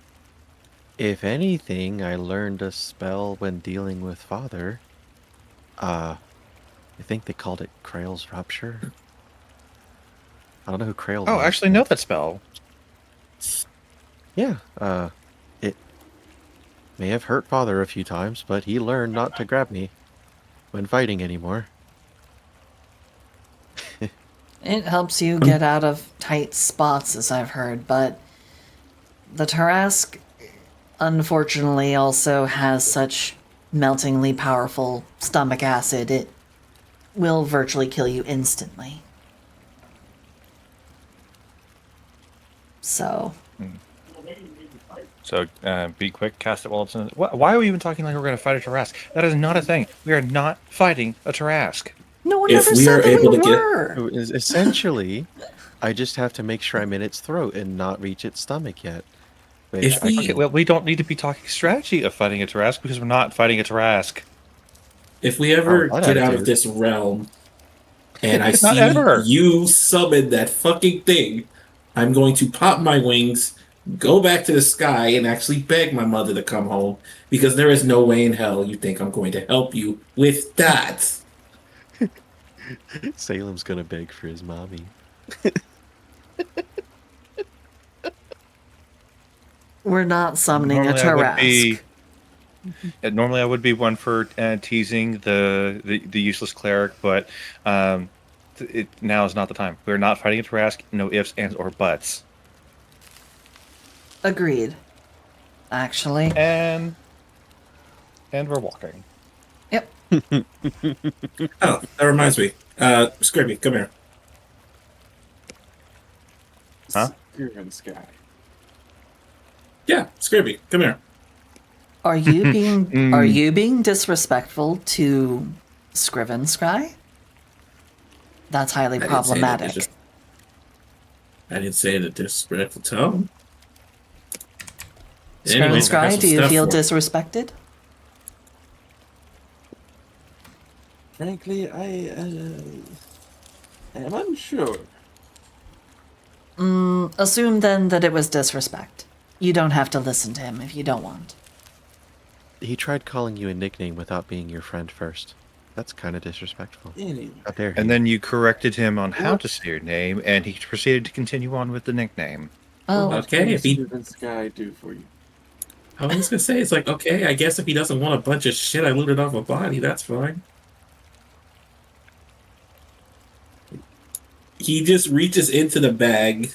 if anything, I learned a spell when dealing with Father. I think they called it Krail's Rupture. I don't know who Krail Oh, was. I actually know that spell. Yeah, it may have hurt Father a few times, but he learned not to grab me when fighting anymore. It helps you get out of tight spots, as I've heard, but the Tarrasque, unfortunately, also has such meltingly powerful stomach acid, it will virtually kill you instantly. So, So be quick, cast it while it's in. Why are we even talking like we're going to fight a Tarrasque? That is not a thing. We are not fighting a Tarrasque. no one If ever we said are that able we to get- were. Essentially, I just have to make sure I'm in its throat and not reach its stomach yet. Which If we- Okay, well, we don't need to be talking strategy of fighting a Tarrasque because we're not fighting a Tarrasque. If we ever Oh, that get out of attitude. this realm and I Not see ever. you summon that fucking thing, I'm going to pop my wings, go back to the sky, and actually beg my mother to come home because there is no way in hell you think I'm going to help you with that. Salem's gonna beg for his mommy. We're not summoning a Normally I would Tarrasque. be- Normally, I would be one for teasing the useless cleric, but now is not the time. We're not fighting a Tarrasque. No ifs, ands, or buts. Agreed. Actually. And we're walking. Yep. Oh, that reminds me. Scribby, come here. Huh? Scriven Sky. Yeah, Scribby, come here. Are you being disrespectful to Scriven Scry? That's highly I didn't say that, problematic. I didn't say it in a disrespectful tone. Scriven Anyways, I got Scry, some do you stuff feel for you. disrespected? Frankly, I am unsure. Assume then that it was disrespect. You don't have to listen to him if you don't want. He tried calling you a nickname without being your friend first. That's kind of disrespectful. Anyway, How dare he? And then you corrected him on how to say your name, and he proceeded to continue on with the nickname. Well, Okay, what if he- does Scriven Sky do for you? I was gonna say, it's like, okay, I guess if he doesn't want a bunch of shit I looted off a body, that's fine. He just reaches into the bag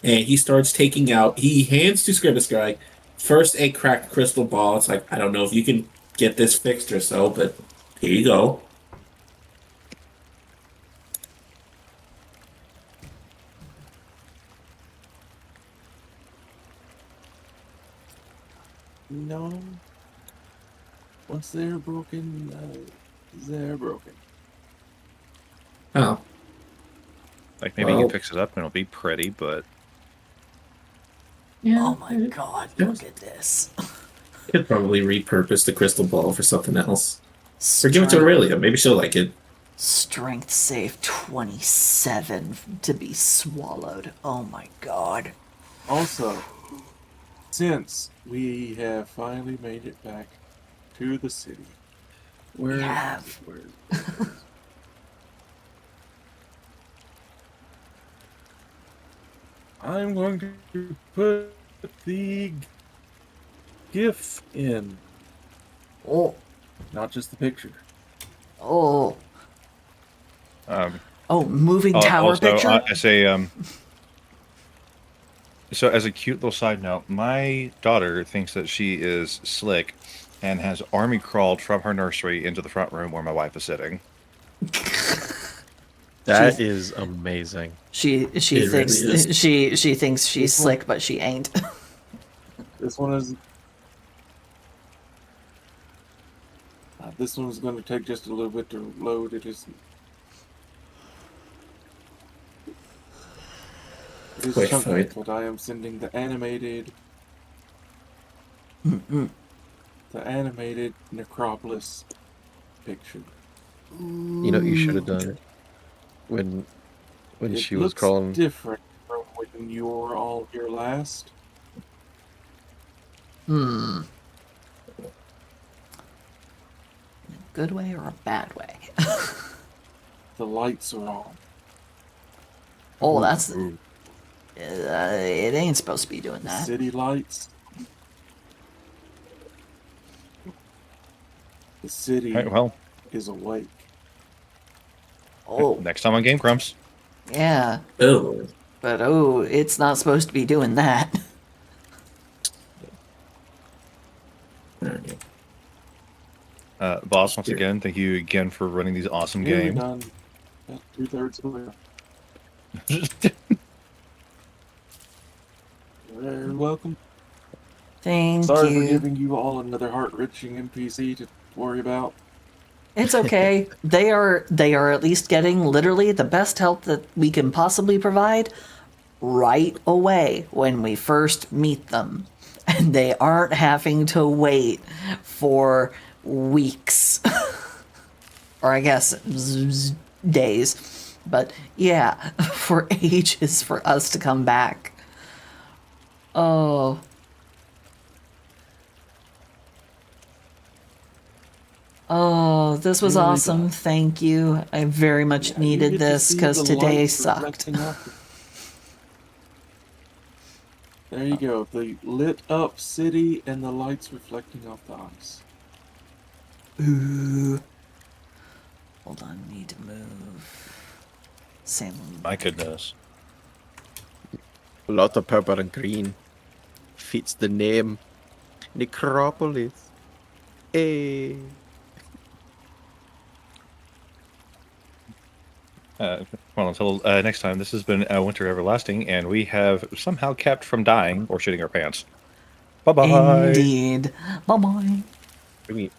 and he starts taking out. He hands to Scribus Guy first a cracked crystal ball. It's like, I don't know if you can get this fixed or so, but here you go. No. Once they're broken, they're broken. Oh, Like maybe you Well- can fix it up and it'll be pretty, but yeah. Oh my god, look at this. Could probably repurpose the crystal ball for something else. Or give it to Aurelia. Maybe she'll like it. Strength save 27 to be swallowed. Oh my god. Also, since we have finally made it back to the city, where, have. where I'm going to put the GIF in, Oh, not just the picture. oh. um, Oh, moving tower also, picture? as a so as a cute little side note, my daughter thinks that she is slick and has army crawled from her nursery into the front room where my wife is sitting. That is amazing. She It thinks really is. she thinks she's This one- slick, but she ain't. This one is. This one's going to take just a little bit to load. It is. It is Wait chunky, for it. but I am sending the animated. Mm-mm. The animated Necropolis picture. You know what you should have done when It she was looks calling. different from when you were all here last. Hmm. In a good way or a bad way? The lights are on. Oh, that's. Ooh. It ain't supposed to be doing The that. city lights. The city All right, well, is awake. Oh, next time on Game Crumbs. yeah. Oh. But oh, it's not supposed to be doing that. Alright. Boss, once again, thank you again for running these awesome Nearly games. done. About 2/3 of the way. You're welcome. Thank Sorry for you. giving you all another heart-wrenching NPC to worry about. It's okay. They are at least getting literally the best help that we can possibly provide right away when we first meet them. And they aren't having to wait for weeks. Or I guess days. But yeah, for ages for us to come back. Oh. Oh, this was Really awesome. does. Thank you. I very much Yeah, you needed get to this see because the today lights sucked. reflecting off the- There you go. The lit up city and the lights reflecting off the ice. Ooh. Hold on, need to move. Same. My goodness. A lot of purple and green. Fits the name. Necropolis. Hey. Well, until next time, this has been Winter Everlasting, and we have somehow kept from dying or shitting our pants. Bye bye. Indeed. Bye bye. I mean,